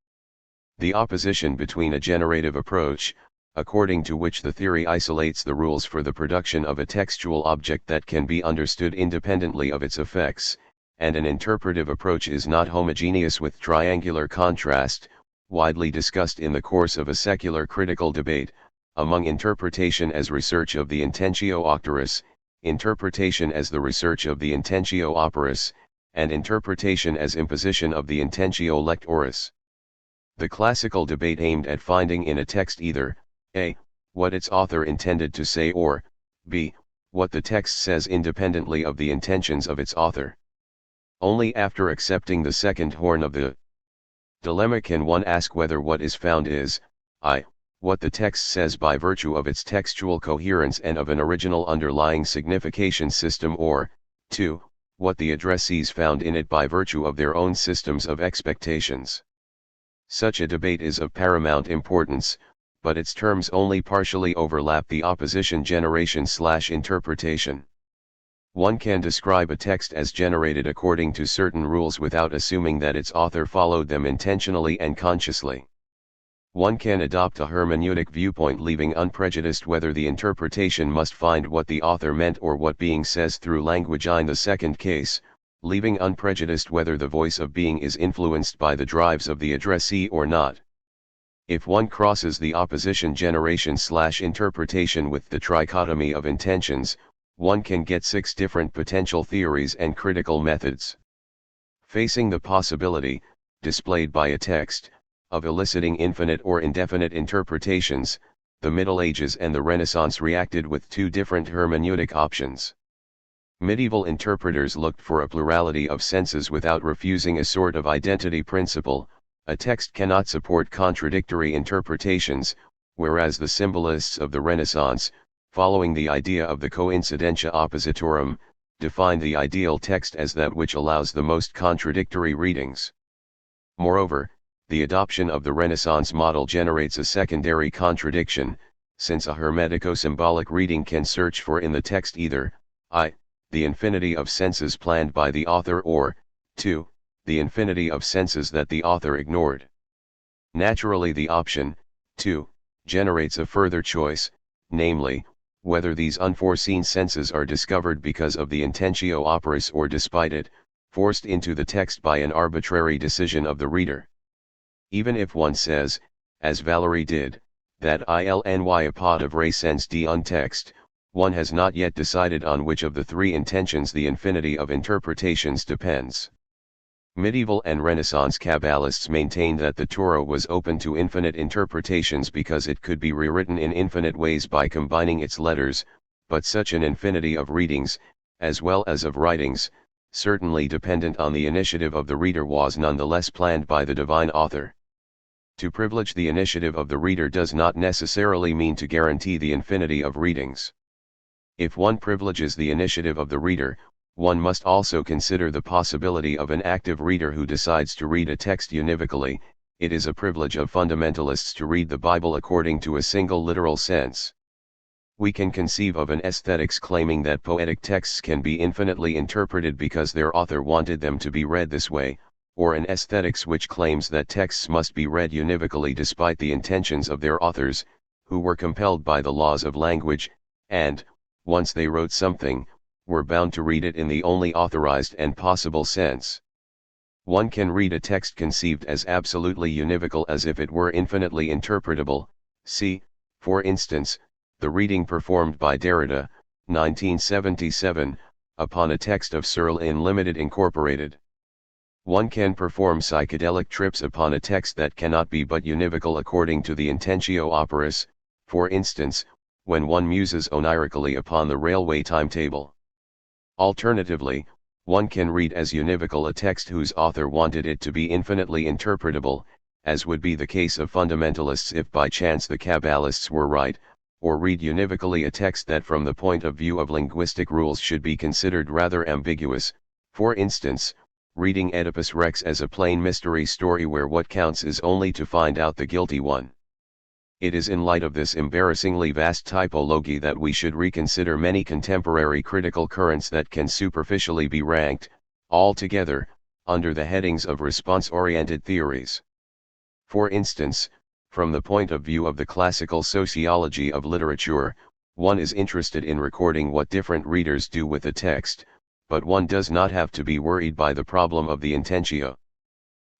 The opposition between a generative approach, according to which the theory isolates the rules for the production of a textual object that can be understood independently of its effects, and an interpretive approach is not homogeneous with triangular contrast, widely discussed in the course of a secular critical debate, among interpretation as research of the intentio auctoris, interpretation as the research of the intentio operis, and interpretation as imposition of the intentio lectoris. The classical debate aimed at finding in a text either, a. what its author intended to say, or, b. what the text says independently of the intentions of its author. Only after accepting the second horn of the dilemma can one ask whether what is found is, I. what the text says by virtue of its textual coherence and of an original underlying signification system, or, 2. what the addressees found in it by virtue of their own systems of expectations. Such a debate is of paramount importance, but its terms only partially overlap the opposition generation/interpretation. One can describe a text as generated according to certain rules without assuming that its author followed them intentionally and consciously. One can adopt a hermeneutic viewpoint leaving unprejudiced whether the interpretation must find what the author meant or what being says through language in the second case, leaving unprejudiced whether the voice of being is influenced by the drives of the addressee or not. If one crosses the opposition generation/interpretation with the trichotomy of intentions, one can get 6 different potential theories and critical methods. Facing the possibility, displayed by a text, of eliciting infinite or indefinite interpretations, the Middle Ages and the Renaissance reacted with 2 different hermeneutic options. Medieval interpreters looked for a plurality of senses without refusing a sort of identity principle. A text cannot support contradictory interpretations, whereas the symbolists of the Renaissance, following the idea of the coincidentia oppositorum, defined the ideal text as that which allows the most contradictory readings. Moreover, the adoption of the Renaissance model generates a secondary contradiction, since a hermetico-symbolic reading can search for in the text either, I. the infinity of senses planned by the author, or, 2. the infinity of senses that the author ignored. Naturally, the option, 2, generates a further choice, namely, whether these unforeseen senses are discovered because of the intentio operis or despite it, forced into the text by an arbitrary decision of the reader. Even if one says, as Valerie did, that ilny a pot of res sens d untext, one has not yet decided on which of the three intentions the infinity of interpretations depends. Medieval and Renaissance Kabbalists maintained that the Torah was open to infinite interpretations because it could be rewritten in infinite ways by combining its letters, but such an infinity of readings, as well as of writings, certainly dependent on the initiative of the reader, was nonetheless planned by the divine author. To privilege the initiative of the reader does not necessarily mean to guarantee the infinity of readings. If one privileges the initiative of the reader, one must also consider the possibility of an active reader who decides to read a text univocally. It is a privilege of fundamentalists to read the Bible according to a single literal sense. We can conceive of an aesthetics claiming that poetic texts can be infinitely interpreted because their author wanted them to be read this way, or an aesthetics which claims that texts must be read univocally despite the intentions of their authors, who were compelled by the laws of language, and, once they wrote something, were bound to read it in the only authorized and possible sense. One can read a text conceived as absolutely univocal as if it were infinitely interpretable. See, for instance, the reading performed by Derrida, 1977, upon a text of Searle in Limited Incorporated. One can perform psychedelic trips upon a text that cannot be but univocal according to the intentio operis, for instance, when one muses onirically upon the railway timetable. Alternatively, one can read as univocal a text whose author wanted it to be infinitely interpretable, as would be the case of fundamentalists if by chance the Kabbalists were right, or read univocally a text that from the point of view of linguistic rules should be considered rather ambiguous, for instance, reading Oedipus Rex as a plain mystery story where what counts is only to find out the guilty one. It is in light of this embarrassingly vast typology that we should reconsider many contemporary critical currents that can superficially be ranked, all together, under the headings of response-oriented theories. For instance, from the point of view of the classical sociology of literature, one is interested in recording what different readers do with a text, but one does not have to be worried by the problem of the intentio.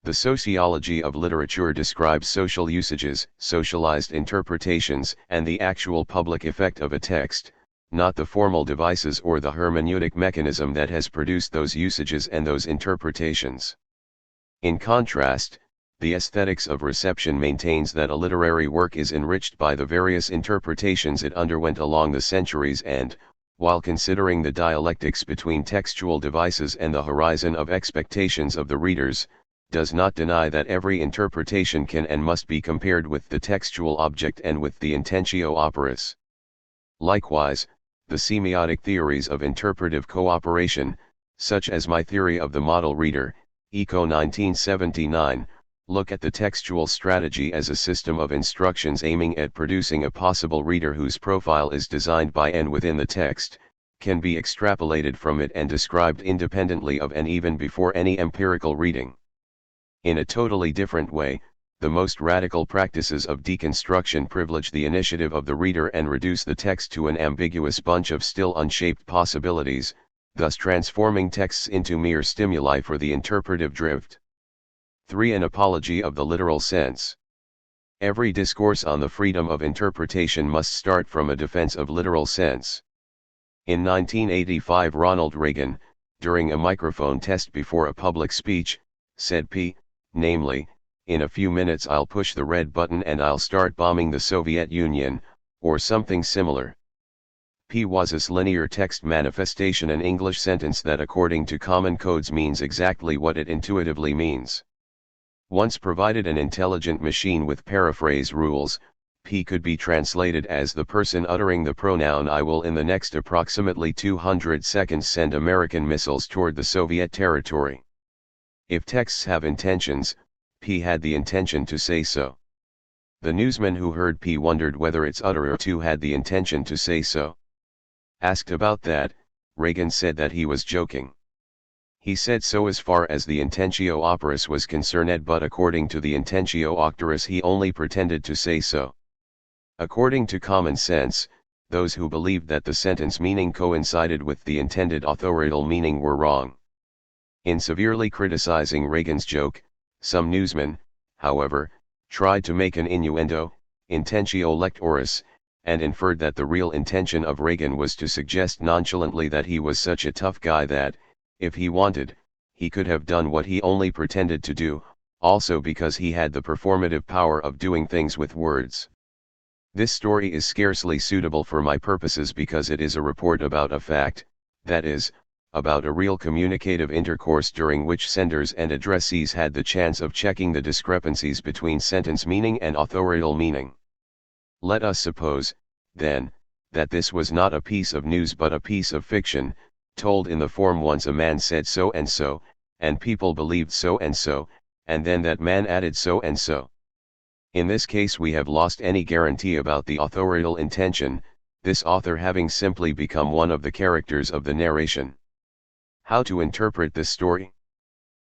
The sociology of literature describes social usages, socialized interpretations, and the actual public effect of a text, not the formal devices or the hermeneutic mechanism that has produced those usages and those interpretations. In contrast, the aesthetics of reception maintains that a literary work is enriched by the various interpretations it underwent along the centuries and, while considering the dialectics between textual devices and the horizon of expectations of the readers, does not deny that every interpretation can and must be compared with the textual object and with the intentio operis. Likewise, the semiotic theories of interpretive cooperation, such as my theory of the model reader, Eco 1979, look at the textual strategy as a system of instructions aiming at producing a possible reader whose profile is designed by and within the text, can be extrapolated from it and described independently of and even before any empirical reading. In a totally different way, the most radical practices of deconstruction privilege the initiative of the reader and reduce the text to an ambiguous bunch of still unshaped possibilities, thus transforming texts into mere stimuli for the interpretive drift. 3. An apology of the literal sense. Every discourse on the freedom of interpretation must start from a defense of literal sense. In 1985, Ronald Reagan, during a microphone test before a public speech, said namely, in a few minutes I'll push the red button and I'll start bombing the Soviet Union, or something similar. Was a linear text manifestation, an English sentence that according to common codes means exactly what it intuitively means. Once provided an intelligent machine with paraphrase rules, could be translated as the person uttering the pronoun I will in the next approximately 200 seconds send American missiles toward the Soviet territory. If texts have intentions, had the intention to say so. The newsman who heard wondered whether its utterer too had the intention to say so. Asked about that, Reagan said that he was joking. He said so as far as the intentio operis was concerned, but according to the intentio octeris he only pretended to say so. According to common sense, those who believed that the sentence meaning coincided with the intended authorial meaning were wrong. In severely criticizing Reagan's joke, some newsmen, however, tried to make an innuendo, intentio lectoris, and inferred that the real intention of Reagan was to suggest nonchalantly that he was such a tough guy that, if he wanted, he could have done what he only pretended to do, also because he had the performative power of doing things with words. This story is scarcely suitable for my purposes because it is a report about a fact, that is, about a real communicative intercourse during which senders and addressees had the chance of checking the discrepancies between sentence meaning and authorial meaning. Let us suppose, then, that this was not a piece of news but a piece of fiction, told in the form once a man said so, and people believed so, and then that man added so and so. In this case we have lost any guarantee about the authorial intention, this author having simply become one of the characters of the narration. How to interpret this story?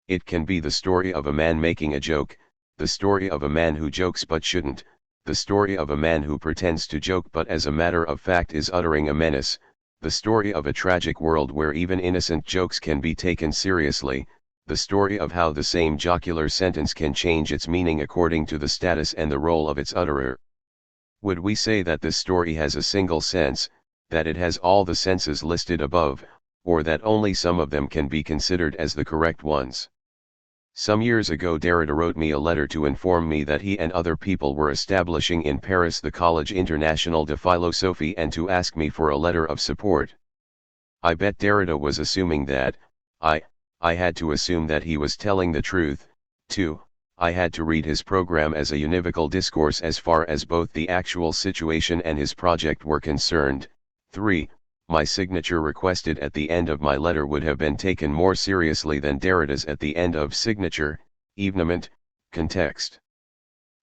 It can be the story of a man making a joke, the story of a man who jokes but shouldn't, the story of a man who pretends to joke but as a matter of fact is uttering a menace, the story of a tragic world where even innocent jokes can be taken seriously, the story of how the same jocular sentence can change its meaning according to the status and the role of its utterer. Would we say that this story has a single sense, that it has all the senses listed above, or that only some of them can be considered as the correct ones? Some years ago Derrida wrote me a letter to inform me that he and other people were establishing in Paris the Collège International de Philosophie and to ask me for a letter of support. I bet Derrida was assuming that, I had to assume that he was telling the truth, too. I had to read his program as a univocal discourse as far as both the actual situation and his project were concerned. 3. My signature requested at the end of my letter would have been taken more seriously than Derrida's at the end of signature, evenement, context.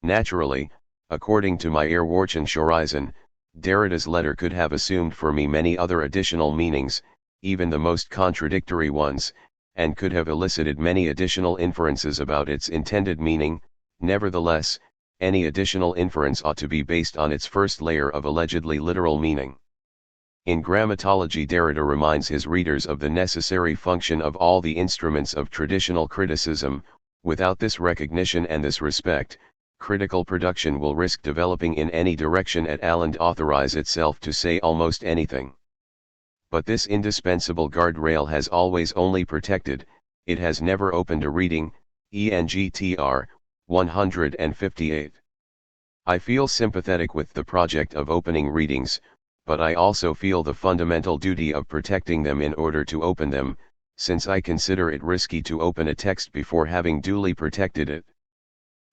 Naturally, according to my Erwartungshorizon, Derrida's letter could have assumed for me many other additional meanings, even the most contradictory ones, and could have elicited many additional inferences about its intended meaning. Nevertheless, any additional inference ought to be based on its first layer of allegedly literal meaning. In grammatology, Derrida reminds his readers of the necessary function of all the instruments of traditional criticism. Without this recognition and this respect, critical production will risk developing in any direction at all and authorize itself to say almost anything. But this indispensable guardrail has always only protected, it has never opened a reading. ENGTR 158. I feel sympathetic with the project of opening readings, but I also feel the fundamental duty of protecting them in order to open them, since I consider it risky to open a text before having duly protected it.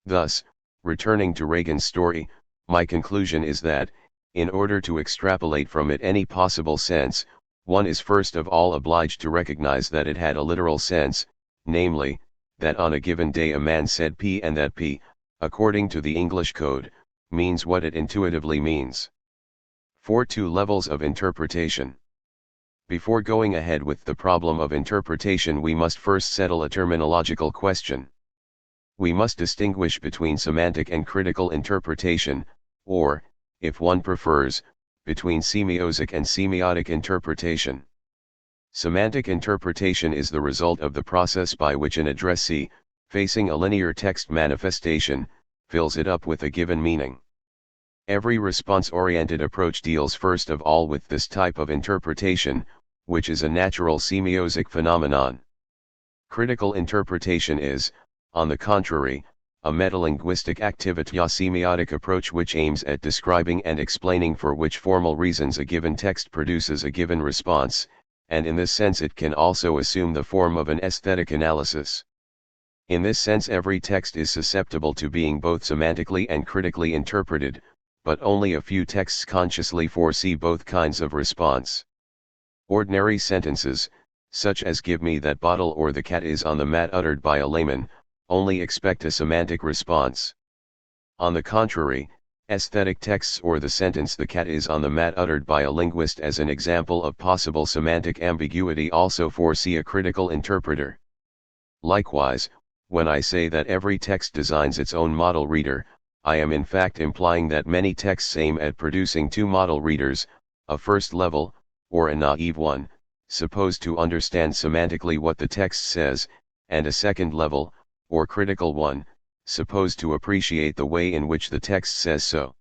Thus, returning to Reagan's story, my conclusion is that, in order to extrapolate from it any possible sense, one is first of all obliged to recognize that it had a literal sense, namely, that on a given day a man said P and that P, according to the English code, means what it intuitively means. 4. Levels of interpretation. Before going ahead with the problem of interpretation, we must first settle a terminological question. We must distinguish between semantic and critical interpretation, or, if one prefers, between semiotic and semiotic interpretation. Semantic interpretation is the result of the process by which an addressee, facing a linear text manifestation, fills it up with a given meaning. Every response-oriented approach deals first of all with this type of interpretation, which is a natural semiotic phenomenon. Critical interpretation is, on the contrary, a metalinguistic activity, a semiotic approach which aims at describing and explaining for which formal reasons a given text produces a given response, and in this sense it can also assume the form of an aesthetic analysis. In this sense every text is susceptible to being both semantically and critically interpreted, but only a few texts consciously foresee both kinds of response. Ordinary sentences, such as "give me that bottle" or "the cat is on the mat" uttered by a layman, only expect a semantic response. On the contrary, aesthetic texts or the sentence "the cat is on the mat" uttered by a linguist as an example of possible semantic ambiguity also foresee a critical interpreter. Likewise, when I say that every text designs its own model reader, I am in fact implying that many texts aim at producing two model readers, a first level, or a naive one, supposed to understand semantically what the text says, and a second level, or critical one, supposed to appreciate the way in which the text says so.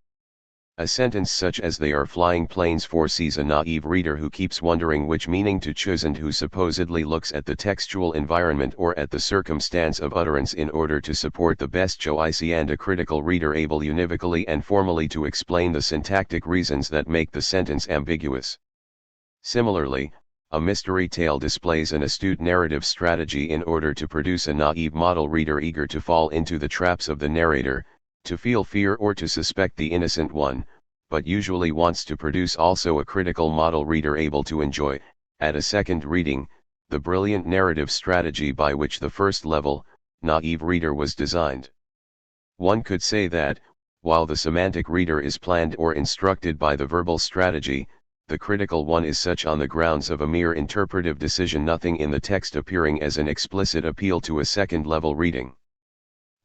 A sentence such as "they are flying planes" foresees a naive reader who keeps wondering which meaning to choose and who supposedly looks at the textual environment or at the circumstance of utterance in order to support the best choice, and a critical reader able univocally and formally to explain the syntactic reasons that make the sentence ambiguous. Similarly, a mystery tale displays an astute narrative strategy in order to produce a naive model reader eager to fall into the traps of the narrator, to feel fear or to suspect the innocent one, but usually wants to produce also a critical model reader able to enjoy, at a second reading, the brilliant narrative strategy by which the first level, naive reader was designed. One could say that, while the semantic reader is planned or instructed by the verbal strategy, the critical one is such on the grounds of a mere interpretive decision, nothing in the text appearing as an explicit appeal to a second-level reading.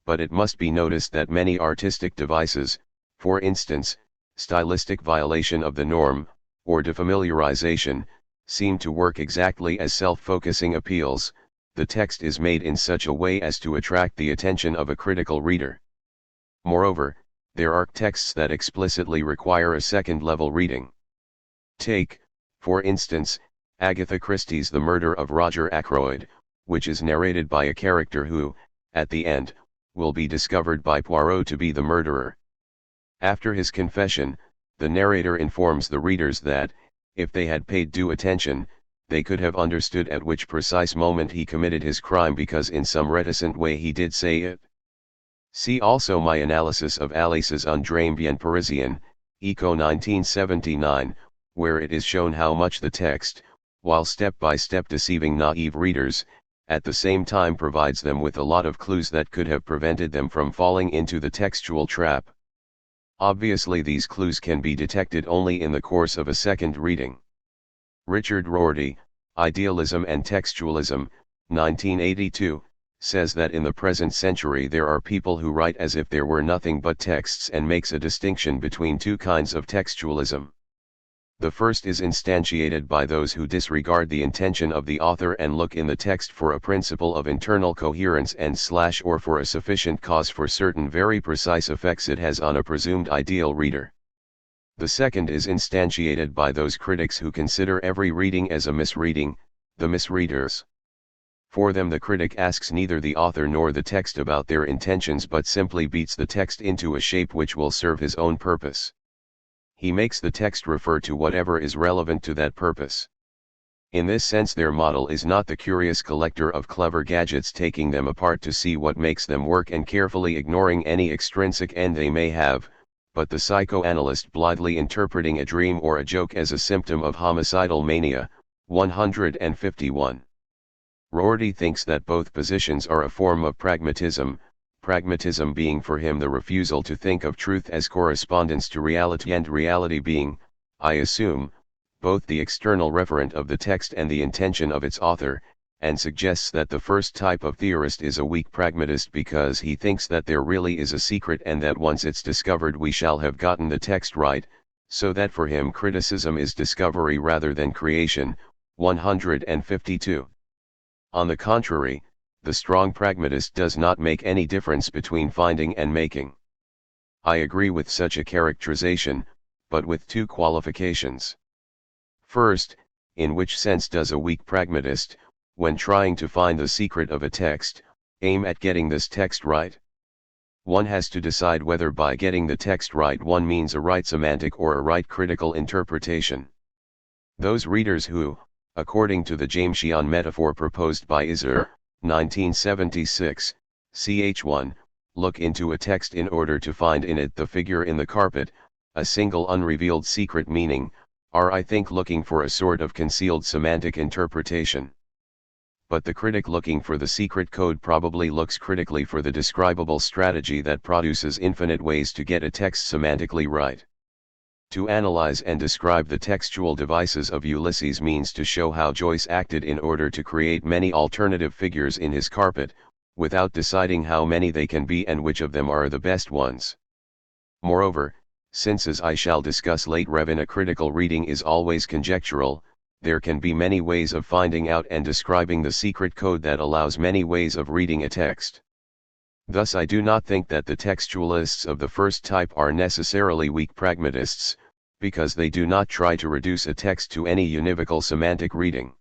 But it must be noticed that many artistic devices, for instance, stylistic violation of the norm, or defamiliarization, seem to work exactly as self-focusing appeals. The text is made in such a way as to attract the attention of a critical reader. Moreover, there are texts that explicitly require a second-level reading. Take, for instance, Agatha Christie's The Murder of Roger Ackroyd, which is narrated by a character who, at the end, will be discovered by Poirot to be the murderer. After his confession, the narrator informs the readers that, if they had paid due attention, they could have understood at which precise moment he committed his crime, because in some reticent way he did say it. See also my analysis of Alice's Un drame bien parisien, Eco 1979, where it is shown how much the text, while step by step deceiving naive readers, at the same time provides them with a lot of clues that could have prevented them from falling into the textual trap. Obviously these clues can be detected only in the course of a second reading. Richard Rorty, Idealism and Textualism, 1982, says that in the present century there are people who write as if there were nothing but texts, and makes a distinction between two kinds of textualism. The first is instantiated by those who disregard the intention of the author and look in the text for a principle of internal coherence and or for a sufficient cause for certain very precise effects it has on a presumed ideal reader. The second is instantiated by those critics who consider every reading as a misreading, the misreaders. For them the critic asks neither the author nor the text about their intentions, but simply beats the text into a shape which will serve his own purpose. He makes the text refer to whatever is relevant to that purpose. In this sense their model is not the curious collector of clever gadgets taking them apart to see what makes them work and carefully ignoring any extrinsic end they may have, but the psychoanalyst blithely interpreting a dream or a joke as a symptom of homicidal mania. 151. Rorty thinks that both positions are a form of pragmatism being for him the refusal to think of truth as correspondence to reality, and reality being, I assume, both the external referent of the text and the intention of its author, and suggests that the first type of theorist is a weak pragmatist because he thinks that there really is a secret and that once it's discovered we shall have gotten the text right, so that for him criticism is discovery rather than creation. 152. On the contrary, the strong pragmatist does not make any difference between finding and making. I agree with such a characterization, but with two qualifications. First, in which sense does a weak pragmatist, when trying to find the secret of a text, aim at getting this text right? One has to decide whether by getting the text right one means a right semantic or a right critical interpretation. Those readers who, according to the Jamesian metaphor proposed by Isser, 1976, ch1, look into a text in order to find in it the figure in the carpet, a single unrevealed secret meaning, are I think looking for a sort of concealed semantic interpretation. But the critic looking for the secret code probably looks critically for the describable strategy that produces infinite ways to get a text semantically right. To analyze and describe the textual devices of Ulysses means to show how Joyce acted in order to create many alternative figures in his carpet, without deciding how many they can be and which of them are the best ones. Moreover, since as I shall discuss later a critical reading is always conjectural, there can be many ways of finding out and describing the secret code that allows many ways of reading a text. Thus I do not think that the textualists of the first type are necessarily weak pragmatists, because they do not try to reduce a text to any univocal semantic reading.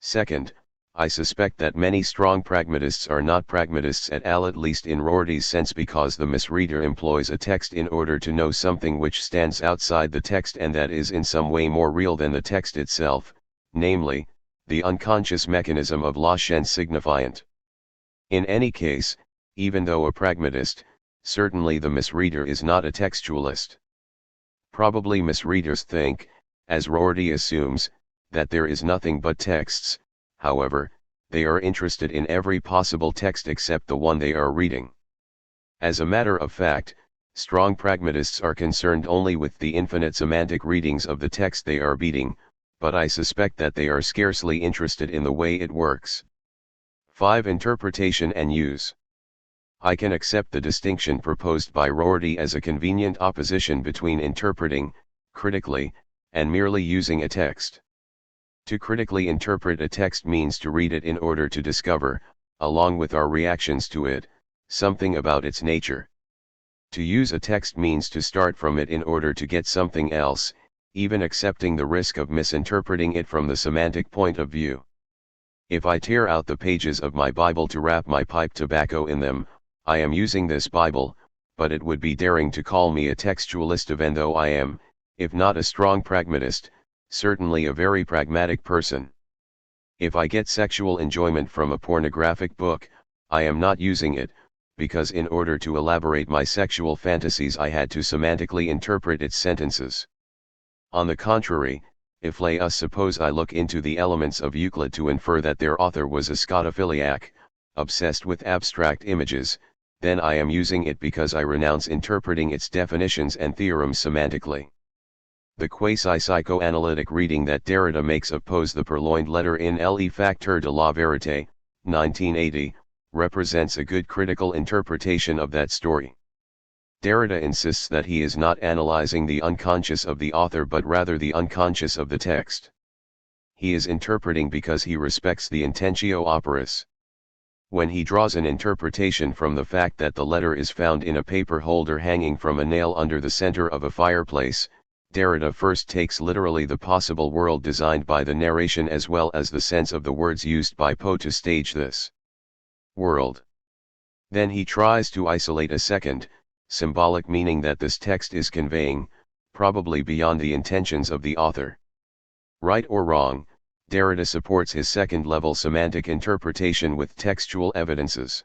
Second, I suspect that many strong pragmatists are not pragmatists at least in Rorty's sense, because the misreader employs a text in order to know something which stands outside the text and that is in some way more real than the text itself, namely, the unconscious mechanism of Laschen's signifiant. In any case, even though a pragmatist, certainly the misreader is not a textualist. Probably misreaders think, as Rorty assumes, that there is nothing but texts. However, they are interested in every possible text except the one they are reading. As a matter of fact, strong pragmatists are concerned only with the infinite semantic readings of the text they are reading, but I suspect that they are scarcely interested in the way it works. 5. Interpretation and use. I can accept the distinction proposed by Rorty as a convenient opposition between interpreting, critically, and merely using a text. To critically interpret a text means to read it in order to discover, along with our reactions to it, something about its nature. To use a text means to start from it in order to get something else, even accepting the risk of misinterpreting it from the semantic point of view. If I tear out the pages of my Bible to wrap my pipe tobacco in them, I am using this Bible, but it would be daring to call me a textualist, even though I am, if not a strong pragmatist, certainly a very pragmatic person. If I get sexual enjoyment from a pornographic book, I am not using it, because in order to elaborate my sexual fantasies I had to semantically interpret its sentences. On the contrary, if let us suppose I look into the Elements of Euclid to infer that their author was a scotophiliac, obsessed with abstract images, then I am using it because I renounce interpreting its definitions and theorems semantically. The quasi-psychoanalytic reading that Derrida makes of Poe's The Purloined Letter in Les Facteurs de la Vérité, 1980, represents a good critical interpretation of that story. Derrida insists that he is not analyzing the unconscious of the author but rather the unconscious of the text. He is interpreting because he respects the intentio operis. When he draws an interpretation from the fact that the letter is found in a paper holder hanging from a nail under the center of a fireplace, Derrida first takes literally the possible world designed by the narration as well as the sense of the words used by Poe to stage this world. Then he tries to isolate a second, symbolic meaning that this text is conveying, probably beyond the intentions of the author. Right or wrong, Derrida supports his second-level semantic interpretation with textual evidences.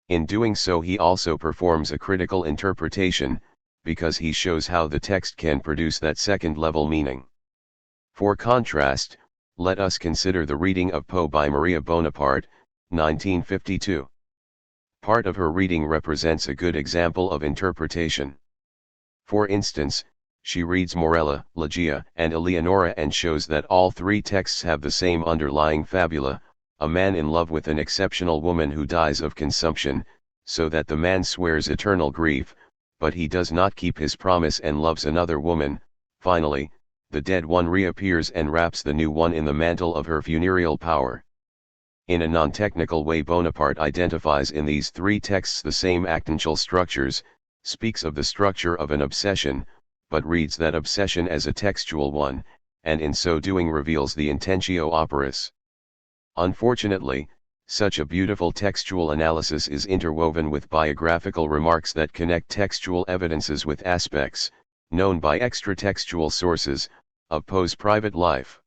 In doing so he also performs a critical interpretation, because he shows how the text can produce that second-level meaning. For contrast, let us consider the reading of Poe by Maria Bonaparte, 1952. Part of her reading represents a good example of interpretation. For instance, she reads Morella, Ligeia, and Eleonora and shows that all three texts have the same underlying fabula, a man in love with an exceptional woman who dies of consumption, so that the man swears eternal grief, but he does not keep his promise and loves another woman. Finally, the dead one reappears and wraps the new one in the mantle of her funereal power. In a non-technical way, Bonaparte identifies in these three texts the same actantial structures, speaks of the structure of an obsession, but reads that obsession as a textual one, and in so doing reveals the intentio operis. Unfortunately, such a beautiful textual analysis is interwoven with biographical remarks that connect textual evidences with aspects, known by extra-textual sources, of Poe's private life.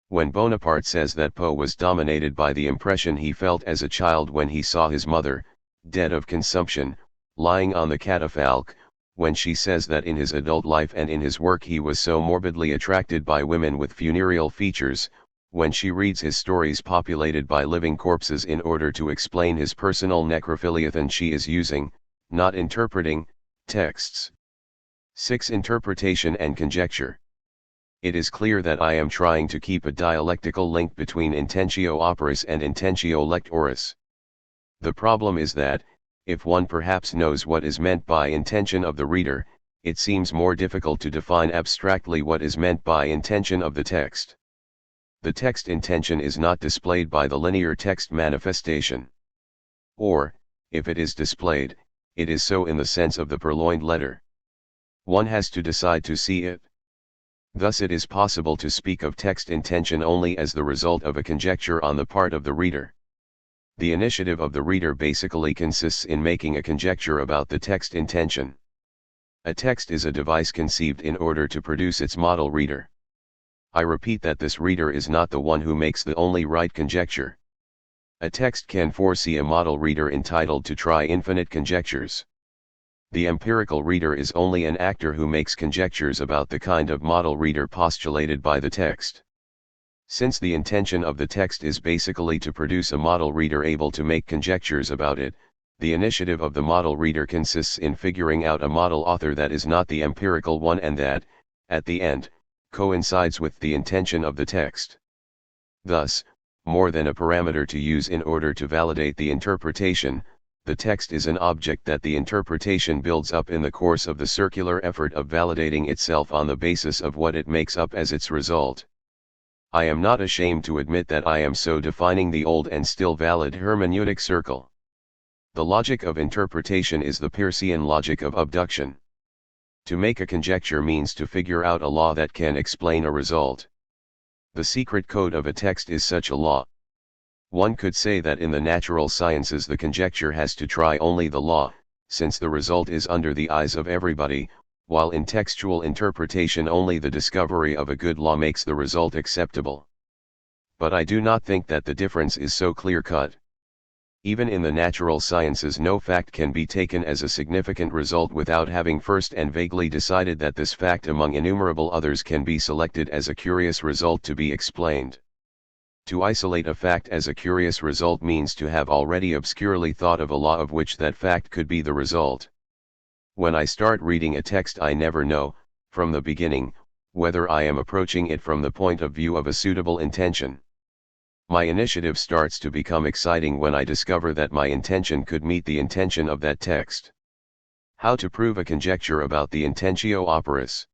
When Bonaparte says that Poe was dominated by the impression he felt as a child when he saw his mother, dead of consumption, lying on the catafalque, when she says that in his adult life and in his work he was so morbidly attracted by women with funereal features, when she reads his stories populated by living corpses in order to explain his personal necrophilia, then she is using, not interpreting, texts. 6. Interpretation and conjecture. It is clear that I am trying to keep a dialectical link between intentio operis and intentio lectoris. The problem is that, if one perhaps knows what is meant by intention of the reader, it seems more difficult to define abstractly what is meant by intention of the text. The text intention is not displayed by the linear text manifestation. Or, if it is displayed, it is so in the sense of the purloined letter. One has to decide to see it. Thus it is possible to speak of text intention only as the result of a conjecture on the part of the reader. The initiative of the reader basically consists in making a conjecture about the text intention. A text is a device conceived in order to produce its model reader. I repeat that this reader is not the one who makes the only right conjecture. A text can foresee a model reader entitled to try infinite conjectures. The empirical reader is only an actor who makes conjectures about the kind of model reader postulated by the text. Since the intention of the text is basically to produce a model reader able to make conjectures about it, the initiative of the model reader consists in figuring out a model author that is not the empirical one and that, at the end, coincides with the intention of the text. Thus, more than a parameter to use in order to validate the interpretation, the text is an object that the interpretation builds up in the course of the circular effort of validating itself on the basis of what it makes up as its result. I am not ashamed to admit that I am so defining the old and still valid hermeneutic circle. The logic of interpretation is the Peircean logic of abduction. To make a conjecture means to figure out a law that can explain a result. The secret code of a text is such a law. One could say that in the natural sciences the conjecture has to try only the law, since the result is under the eyes of everybody, while in textual interpretation only the discovery of a good law makes the result acceptable. But I do not think that the difference is so clear-cut. Even in the natural sciences no fact can be taken as a significant result without having first and vaguely decided that this fact among innumerable others can be selected as a curious result to be explained. To isolate a fact as a curious result means to have already obscurely thought of a law of which that fact could be the result. When I start reading a text I never know, from the beginning, whether I am approaching it from the point of view of a suitable intention. My initiative starts to become exciting when I discover that my intention could meet the intention of that text. How to prove a conjecture about the intentio operis?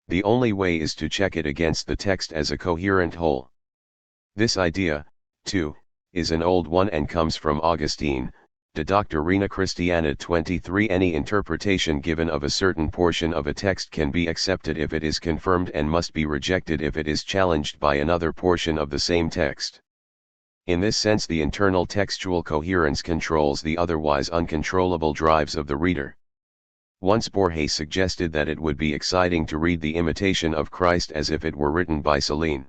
The only way is to check it against the text as a coherent whole. This idea, too, is an old one and comes from Augustine, De Doctrina Christiana 23. Any interpretation given of a certain portion of a text can be accepted if it is confirmed and must be rejected if it is challenged by another portion of the same text. In this sense the internal textual coherence controls the otherwise uncontrollable drives of the reader. Once Borges suggested that it would be exciting to read The Imitation of Christ as if it were written by Celine.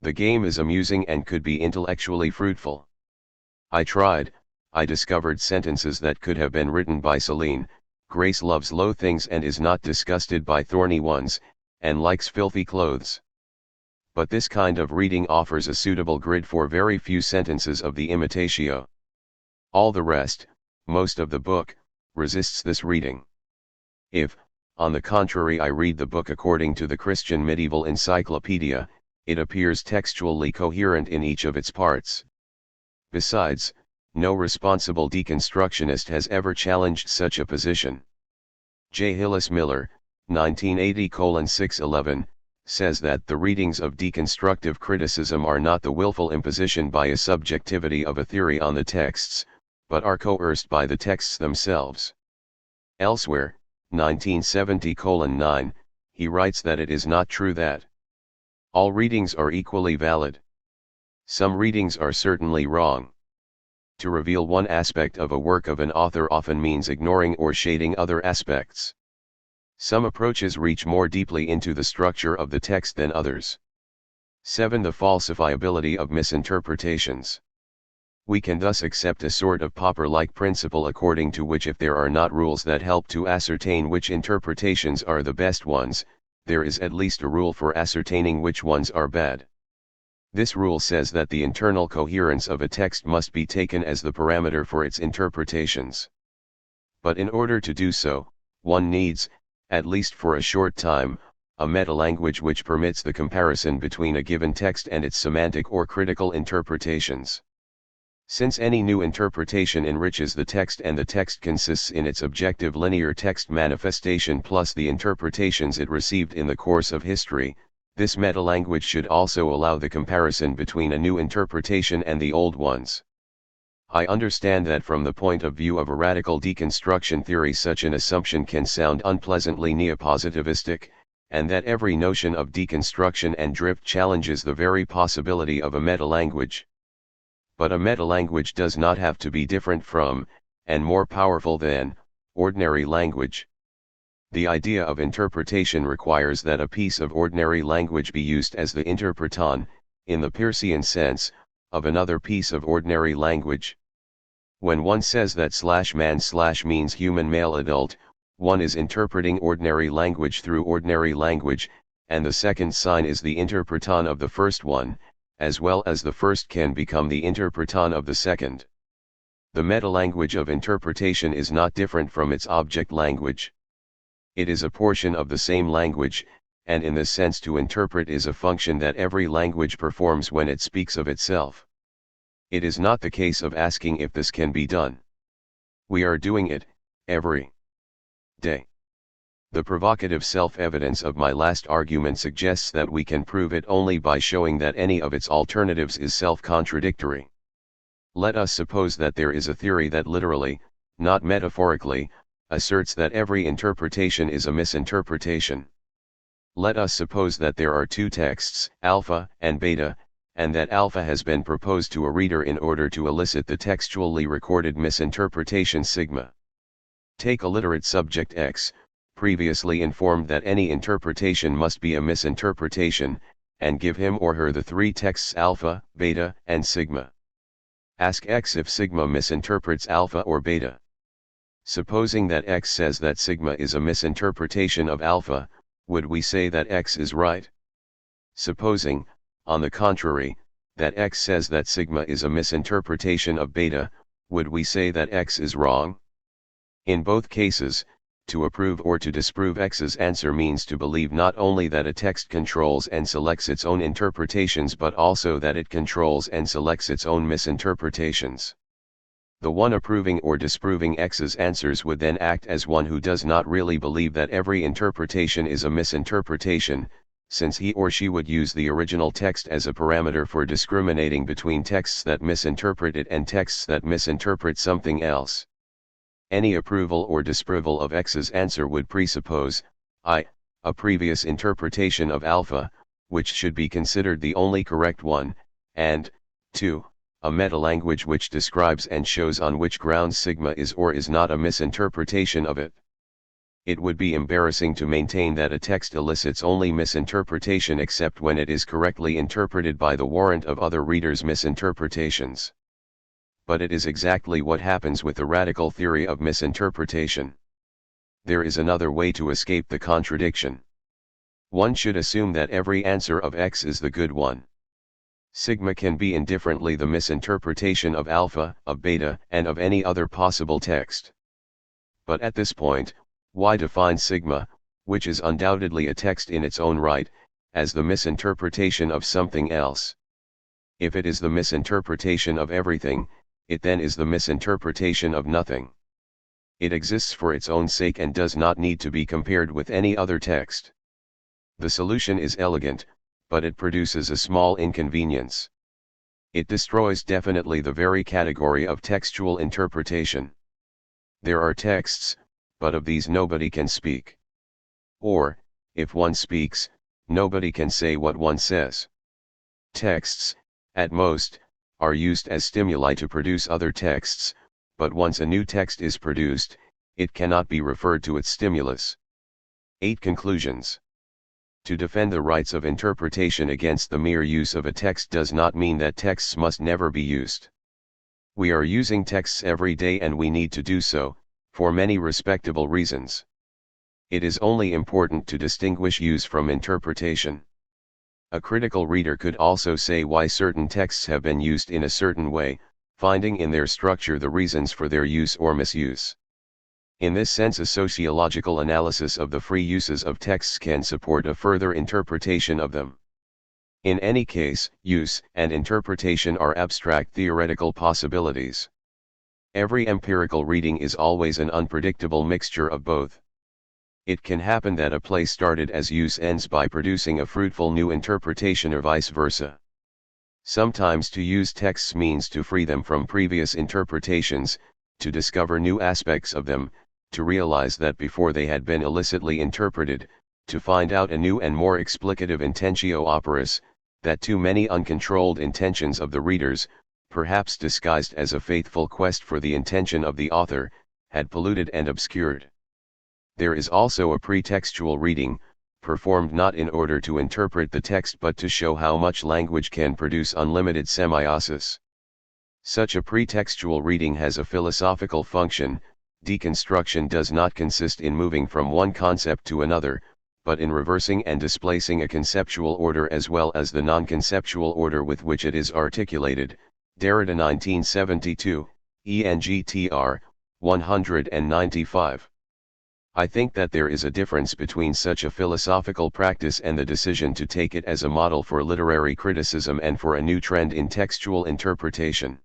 The game is amusing and could be intellectually fruitful. I tried. I discovered sentences that could have been written by Celine. Grace loves low things and is not disgusted by thorny ones, and likes filthy clothes. But this kind of reading offers a suitable grid for very few sentences of the Imitatio. All the rest, most of the book, resists this reading. If, on the contrary, I read the book according to the Christian medieval encyclopedia, it appears textually coherent in each of its parts. Besides, no responsible deconstructionist has ever challenged such a position. J. Hillis Miller, 1980:611, says that the readings of deconstructive criticism are not the willful imposition by a subjectivity of a theory on the texts, but are coerced by the texts themselves. Elsewhere, 1970:9, he writes that it is not true that all readings are equally valid. Some readings are certainly wrong. To reveal one aspect of a work of an author often means ignoring or shading other aspects. Some approaches reach more deeply into the structure of the text than others. 7. The falsifiability of misinterpretations. We can thus accept a sort of Popper-like principle according to which if there are not rules that help to ascertain which interpretations are the best ones, there is at least a rule for ascertaining which ones are bad. This rule says that the internal coherence of a text must be taken as the parameter for its interpretations. But in order to do so, one needs, at least for a short time, a metalanguage which permits the comparison between a given text and its semantic or critical interpretations. Since any new interpretation enriches the text and the text consists in its objective linear text manifestation plus the interpretations it received in the course of history, this metalanguage should also allow the comparison between a new interpretation and the old ones. I understand that from the point of view of a radical deconstruction theory such an assumption can sound unpleasantly neopositivistic, and that every notion of deconstruction and drift challenges the very possibility of a meta-language. But a meta-language does not have to be different from, and more powerful than, ordinary language. The idea of interpretation requires that a piece of ordinary language be used as the interpreton, in the Peircean sense, of another piece of ordinary language. When one says that /man/ means human male adult, one is interpreting ordinary language through ordinary language, and the second sign is the interpreton of the first one, as well as the first can become the interpreton of the second. The meta-language of interpretation is not different from its object language. It is a portion of the same language, and in this sense to interpret is a function that every language performs when it speaks of itself. It is not the case of asking if this can be done. We are doing it, every day. The provocative self-evidence of my last argument suggests that we can prove it only by showing that any of its alternatives is self-contradictory. Let us suppose that there is a theory that literally, not metaphorically, asserts that every interpretation is a misinterpretation. Let us suppose that there are two texts, alpha and beta, and that alpha has been proposed to a reader in order to elicit the textually recorded misinterpretation sigma. Take a literate subject X, previously informed that any interpretation must be a misinterpretation, and give him or her the three texts alpha, beta, and sigma. Ask X if sigma misinterprets alpha or beta. Supposing that X says that sigma is a misinterpretation of alpha, would we say that X is right? Supposing, on the contrary, that X says that sigma is a misinterpretation of beta, would we say that X is wrong? In both cases, to approve or to disprove X's answer means to believe not only that a text controls and selects its own interpretations but also that it controls and selects its own misinterpretations. The one approving or disproving X's answers would then act as one who does not really believe that every interpretation is a misinterpretation, since he or she would use the original text as a parameter for discriminating between texts that misinterpret it and texts that misinterpret something else. Any approval or disapproval of X's answer would presuppose, I, a previous interpretation of alpha, which should be considered the only correct one, and, 2, a meta-language which describes and shows on which grounds sigma is or is not a misinterpretation of it. It would be embarrassing to maintain that a text elicits only misinterpretation except when it is correctly interpreted by the warrant of other readers' misinterpretations. But it is exactly what happens with the radical theory of misinterpretation. There is another way to escape the contradiction. One should assume that every answer of X is the good one. Sigma can be indifferently the misinterpretation of alpha, of beta, and of any other possible text. But at this point, why define sigma, which is undoubtedly a text in its own right, as the misinterpretation of something else? If it is the misinterpretation of everything, it then is the misinterpretation of nothing. It exists for its own sake and does not need to be compared with any other text. The solution is elegant, but it produces a small inconvenience. It destroys definitely the very category of textual interpretation. There are texts, but of these nobody can speak. Or, if one speaks, nobody can say what one says. Texts, at most, are used as stimuli to produce other texts, but once a new text is produced, it cannot be referred to its stimulus. 8 Conclusions. To defend the rights of interpretation against the mere use of a text does not mean that texts must never be used. We are using texts every day and we need to do so, for many respectable reasons. It is only important to distinguish use from interpretation. A critical reader could also say why certain texts have been used in a certain way, finding in their structure the reasons for their use or misuse. In this sense, a sociological analysis of the free uses of texts can support a further interpretation of them. In any case, use and interpretation are abstract theoretical possibilities. Every empirical reading is always an unpredictable mixture of both. It can happen that a play started as use ends by producing a fruitful new interpretation or vice versa. Sometimes to use texts means to free them from previous interpretations, to discover new aspects of them, to realize that before they had been illicitly interpreted, to find out a new and more explicative intentio operis, that too many uncontrolled intentions of the readers, perhaps disguised as a faithful quest for the intention of the author, had polluted and obscured. There is also a pretextual reading, performed not in order to interpret the text but to show how much language can produce unlimited semiosis. Such a pretextual reading has a philosophical function. Deconstruction does not consist in moving from one concept to another, but in reversing and displacing a conceptual order as well as the non-conceptual order with which it is articulated. Derrida 1972, ENGTR, 195. I think that there is a difference between such a philosophical practice and the decision to take it as a model for literary criticism and for a new trend in textual interpretation.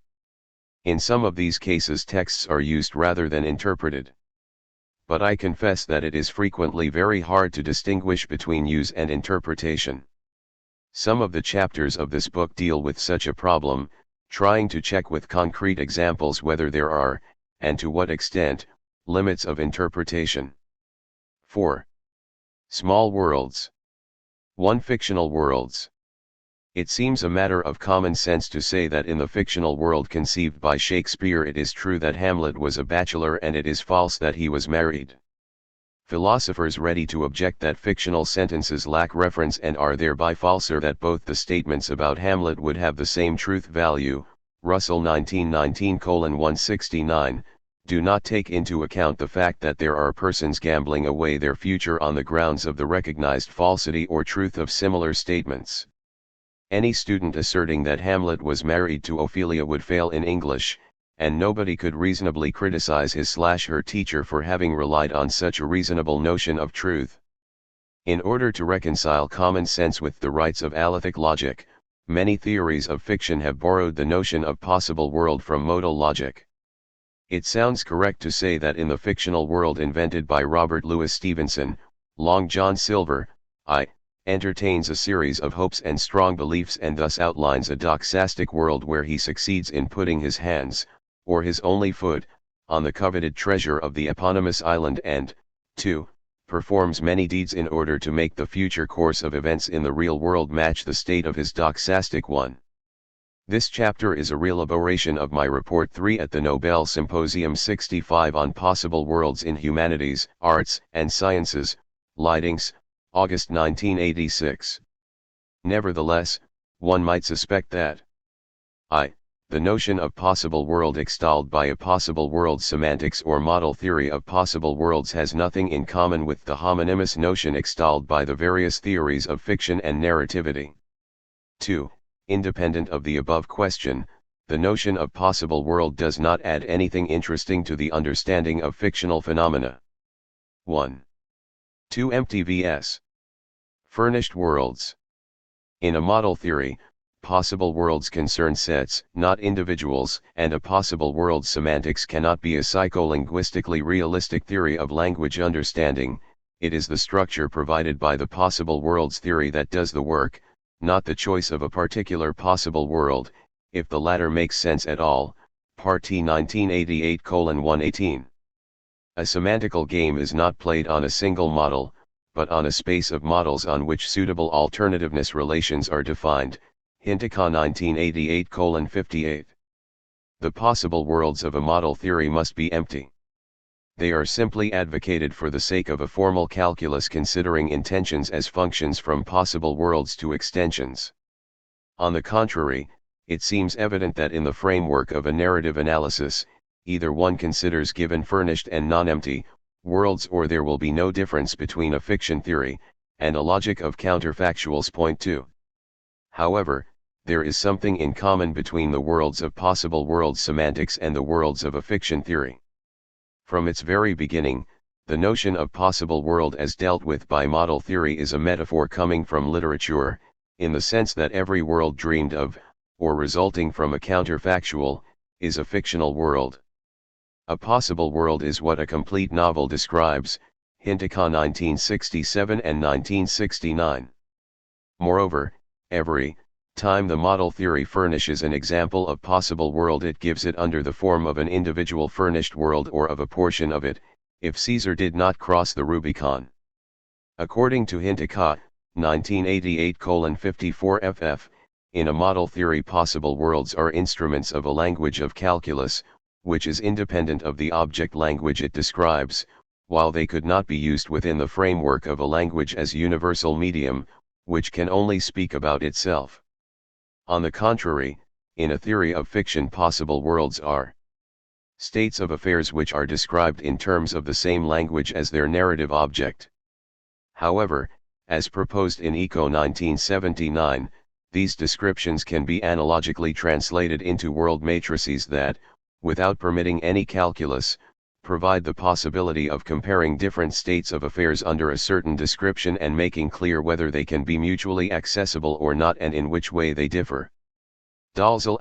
In some of these cases texts are used rather than interpreted. But I confess that it is frequently very hard to distinguish between use and interpretation. Some of the chapters of this book deal with such a problem, trying to check with concrete examples whether there are, and to what extent, limits of interpretation. 4. Small worlds. 1. Fictional worlds. It seems a matter of common sense to say that in the fictional world conceived by Shakespeare it is true that Hamlet was a bachelor and it is false that he was married. Philosophers ready to object that fictional sentences lack reference and are thereby false, or that both the statements about Hamlet would have the same truth value, Russell 1919:169, do not take into account the fact that there are persons gambling away their future on the grounds of the recognized falsity or truth of similar statements. Any student asserting that Hamlet was married to Ophelia would fail in English, and nobody could reasonably criticize his/her teacher for having relied on such a reasonable notion of truth. In order to reconcile common sense with the rights of alethic logic, many theories of fiction have borrowed the notion of possible world from modal logic. It sounds correct to say that in the fictional world invented by Robert Louis Stevenson, Long John Silver, entertains a series of hopes and strong beliefs and thus outlines a doxastic world where he succeeds in putting his hands, or his only foot, on the coveted treasure of the eponymous island and, 2. Performs many deeds in order to make the future course of events in the real world match the state of his doxastic one. This chapter is a real elaboration of my Report 3 at the Nobel Symposium 65 on Possible Worlds in Humanities, Arts, and Sciences, Leidings, August 1986. Nevertheless, one might suspect that the notion of possible world extolled by a possible world semantics or model theory of possible worlds has nothing in common with the homonymous notion extolled by the various theories of fiction and narrativity. 2. Independent of the above question, the notion of possible world does not add anything interesting to the understanding of fictional phenomena. 1. 2. Empty vs. Furnished worlds. In a model theory, possible worlds concern sets, not individuals, and a possible world semantics cannot be a psycholinguistically realistic theory of language understanding. It is the structure provided by the possible worlds theory that does the work, not the choice of a particular possible world, if the latter makes sense at all. Part 1988:118. A semantical game is not played on a single model, but on a space of models on which suitable alternativeness relations are defined. Hintikha 1988:58. The possible worlds of a model theory must be empty. They are simply advocated for the sake of a formal calculus considering intentions as functions from possible worlds to extensions. On the contrary, it seems evident that in the framework of a narrative analysis, either one considers given furnished and non-empty worlds, or there will be no difference between a fiction theory and a logic of counterfactuals. Point 2. However, there is something in common between the worlds of possible world semantics and the worlds of a fiction theory. From its very beginning, the notion of possible world as dealt with by model theory is a metaphor coming from literature, in the sense that every world dreamed of, or resulting from a counterfactual, is a fictional world. A possible world is what a complete novel describes. Hintikha 1967 and 1969. Moreover, every Time. The model theory furnishes an example of possible world. It gives it under the form of an individual furnished world or of a portion of it, if Caesar did not cross the Rubicon. According to Hintikot, 1988:54 ff, in a model theory possible worlds are instruments of a language of calculus, which is independent of the object language it describes, while they could not be used within the framework of a language as universal medium, which can only speak about itself. On the contrary, in a theory of fiction possible worlds are states of affairs which are described in terms of the same language as their narrative object. However, as proposed in Eco 1979, these descriptions can be analogically translated into world matrices that, without permitting any calculus, provide the possibility of comparing different states of affairs under a certain description and making clear whether they can be mutually accessible or not and in which way they differ. Dalzell *,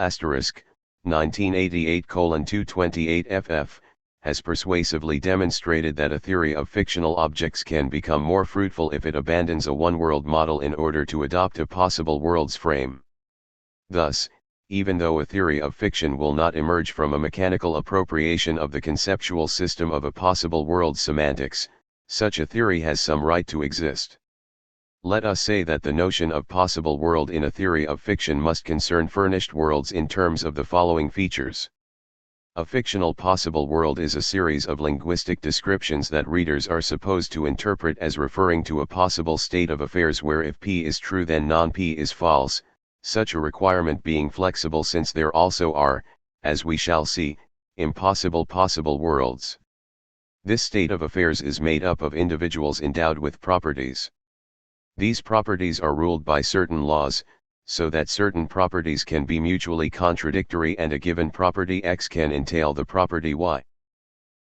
1988:228 ff, has persuasively demonstrated that a theory of fictional objects can become more fruitful if it abandons a one-world model in order to adopt a possible worlds frame. Thus, even though a theory of fiction will not emerge from a mechanical appropriation of the conceptual system of a possible world semantics, such a theory has some right to exist. Let us say that the notion of possible world in a theory of fiction must concern furnished worlds in terms of the following features. A fictional possible world is a series of linguistic descriptions that readers are supposed to interpret as referring to a possible state of affairs where if P is true then non-P is false, such a requirement being flexible since there also are, as we shall see, impossible possible worlds. This state of affairs is made up of individuals endowed with properties. These properties are ruled by certain laws, so that certain properties can be mutually contradictory and a given property X can entail the property Y.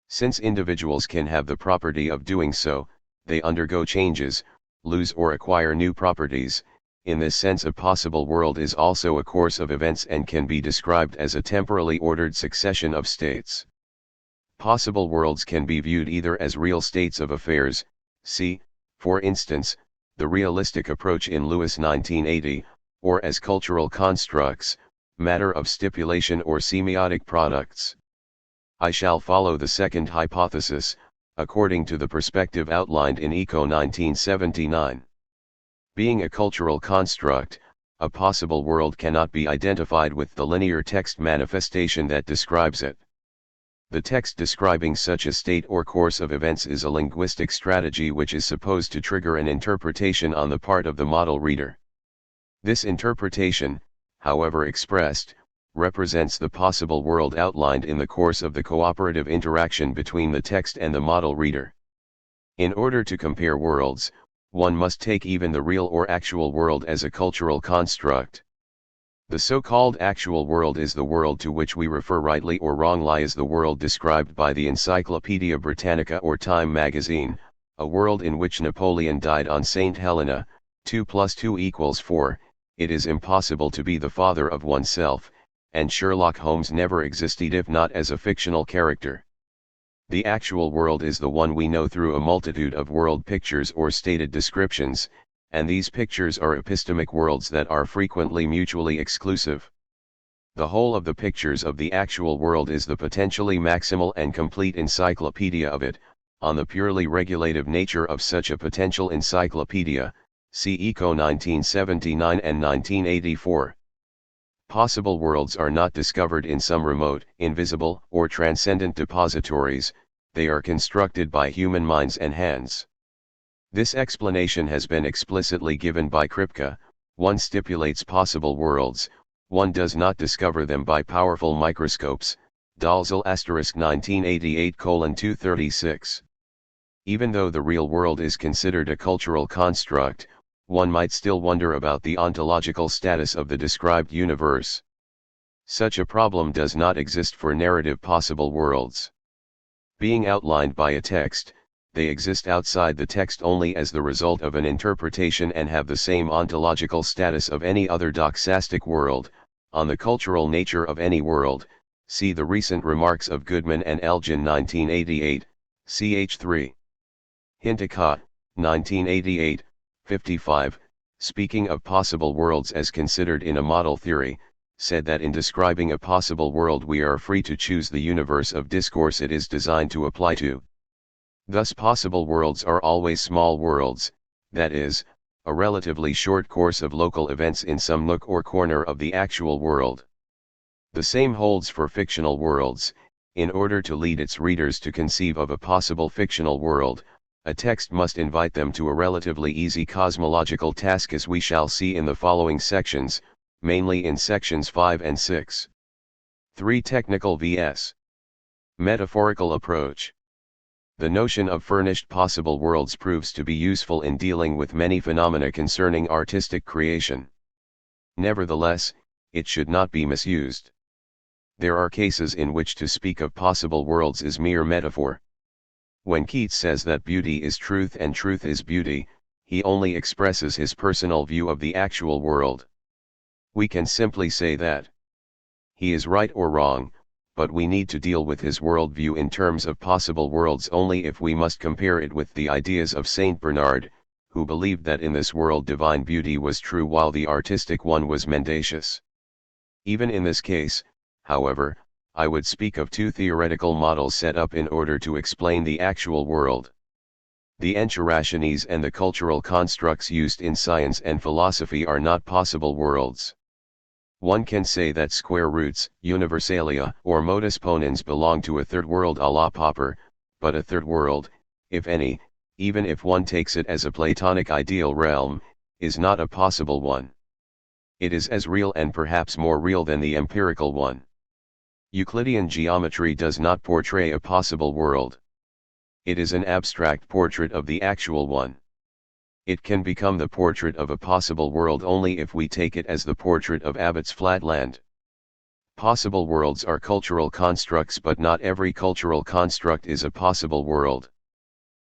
Since individuals can have the property of doing so, they undergo changes, lose or acquire new properties. In this sense a possible world is also a course of events and can be described as a temporally ordered succession of states. Possible worlds can be viewed either as real states of affairs, see, for instance, the realistic approach in Lewis 1980, or as cultural constructs, matter of stipulation or semiotic products. I shall follow the second hypothesis, according to the perspective outlined in Eco 1979. Being a cultural construct, a possible world cannot be identified with the linear text manifestation that describes it. The text describing such a state or course of events is a linguistic strategy which is supposed to trigger an interpretation on the part of the model reader. This interpretation, however expressed, represents the possible world outlined in the course of the cooperative interaction between the text and the model reader. In order to compare worlds, one must take even the real or actual world as a cultural construct. The so-called actual world is the world to which we refer rightly or wrongly as the world described by the Encyclopedia Britannica or Time magazine, a world in which Napoleon died on St. Helena, 2 + 2 = 4, it is impossible to be the father of oneself, and Sherlock Holmes never existed if not as a fictional character. The actual world is the one we know through a multitude of world pictures or stated descriptions, and these pictures are epistemic worlds that are frequently mutually exclusive. The whole of the pictures of the actual world is the potentially maximal and complete encyclopedia of it. On the purely regulative nature of such a potential encyclopedia, see Eco 1979 and 1984. Possible worlds are not discovered in some remote, invisible, or transcendent depositories, they are constructed by human minds and hands. This explanation has been explicitly given by Kripke. One stipulates possible worlds, one does not discover them by powerful microscopes. Dalzell * 1988:236. Even though the real world is considered a cultural construct, one might still wonder about the ontological status of the described universe. Such a problem does not exist for narrative possible worlds. Being outlined by a text, they exist outside the text only as the result of an interpretation and have the same ontological status of any other doxastic world. On the cultural nature of any world, see the recent remarks of Goodman and Elgin 1988, ch. 3. Hintikot, 1988, 55, speaking of possible worlds as considered in a model theory, said that in describing a possible world we are free to choose the universe of discourse it is designed to apply to. Thus possible worlds are always small worlds, that is, a relatively short course of local events in some nook or corner of the actual world. The same holds for fictional worlds. In order to lead its readers to conceive of a possible fictional world, a text must invite them to a relatively easy cosmological task, as we shall see in the following sections, mainly in sections 5 and 6. 3. Technical vs. metaphorical approach. The notion of furnished possible worlds proves to be useful in dealing with many phenomena concerning artistic creation. Nevertheless, it should not be misused. There are cases in which to speak of possible worlds is mere metaphor. When Keats says that beauty is truth and truth is beauty, he only expresses his personal view of the actual world. We can simply say that he is right or wrong, but we need to deal with his worldview in terms of possible worlds only if we must compare it with the ideas of Saint Bernard, who believed that in this world divine beauty was true while the artistic one was mendacious. Even in this case, however, I would speak of two theoretical models set up in order to explain the actual world. The Enchiridions and the cultural constructs used in science and philosophy are not possible worlds. One can say that square roots, universalia, or modus ponens belong to a third world a la Popper, but a third world, if any, even if one takes it as a Platonic ideal realm, is not a possible one. It is as real and perhaps more real than the empirical one. Euclidean geometry does not portray a possible world. It is an abstract portrait of the actual one. It can become the portrait of a possible world only if we take it as the portrait of Abbott's Flatland. Possible worlds are cultural constructs, but not every cultural construct is a possible world.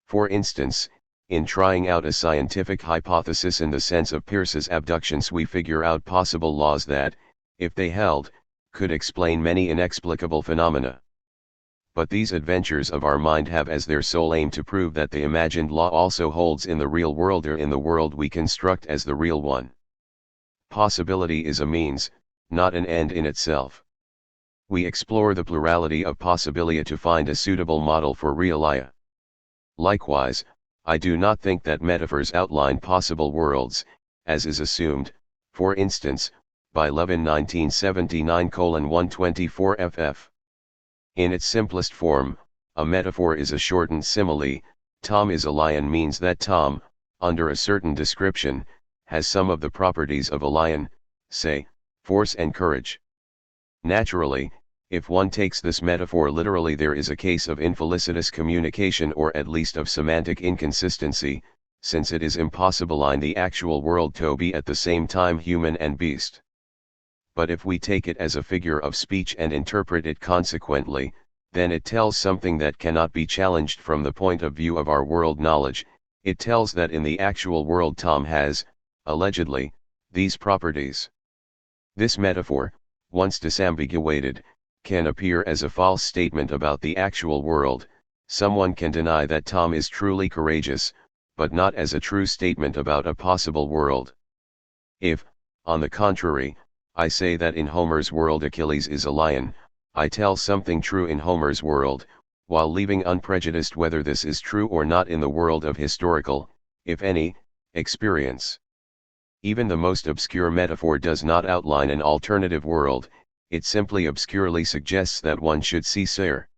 For instance, in trying out a scientific hypothesis in the sense of Peirce's abductions, we figure out possible laws that, if they held, could explain many inexplicable phenomena. But these adventures of our mind have as their sole aim to prove that the imagined law also holds in the real world or in the world we construct as the real one. Possibility is a means, not an end in itself. We explore the plurality of possibilia to find a suitable model for realia. Likewise, I do not think that metaphors outline possible worlds, as is assumed, for instance, by Levin 1979:124 ff. In its simplest form, a metaphor is a shortened simile. Tom is a lion means that Tom, under a certain description, has some of the properties of a lion, say, force and courage. Naturally, if one takes this metaphor literally, there is a case of infelicitous communication, or at least of semantic inconsistency, since it is impossible in the actual world to be at the same time human and beast. But if we take it as a figure of speech and interpret it consequently, then it tells something that cannot be challenged from the point of view of our world knowledge. It tells that in the actual world Tom has, allegedly, these properties. This metaphor, once disambiguated, can appear as a false statement about the actual world. Someone can deny that Tom is truly courageous, but not as a true statement about a possible world. If, on the contrary, I say that in Homer's world Achilles is a lion, I tell something true in Homer's world, while leaving unprejudiced whether this is true or not in the world of historical, if any, experience. Even the most obscure metaphor does not outline an alternative world, it simply obscurely suggests that one should see certain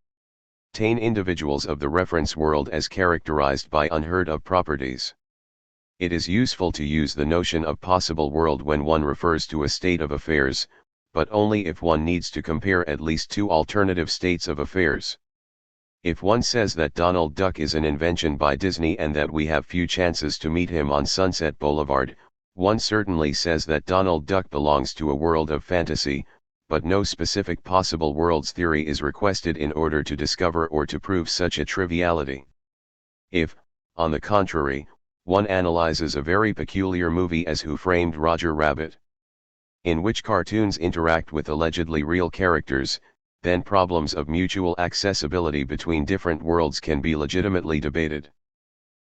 individuals of the reference world as characterized by unheard of properties. It is useful to use the notion of possible world when one refers to a state of affairs, but only if one needs to compare at least two alternative states of affairs. If one says that Donald Duck is an invention by Disney and that we have few chances to meet him on Sunset Boulevard, one certainly says that Donald Duck belongs to a world of fantasy, but no specific possible worlds theory is requested in order to discover or to prove such a triviality. If, on the contrary, one analyzes a very peculiar movie as Who Framed Roger Rabbit, in which cartoons interact with allegedly real characters, then problems of mutual accessibility between different worlds can be legitimately debated.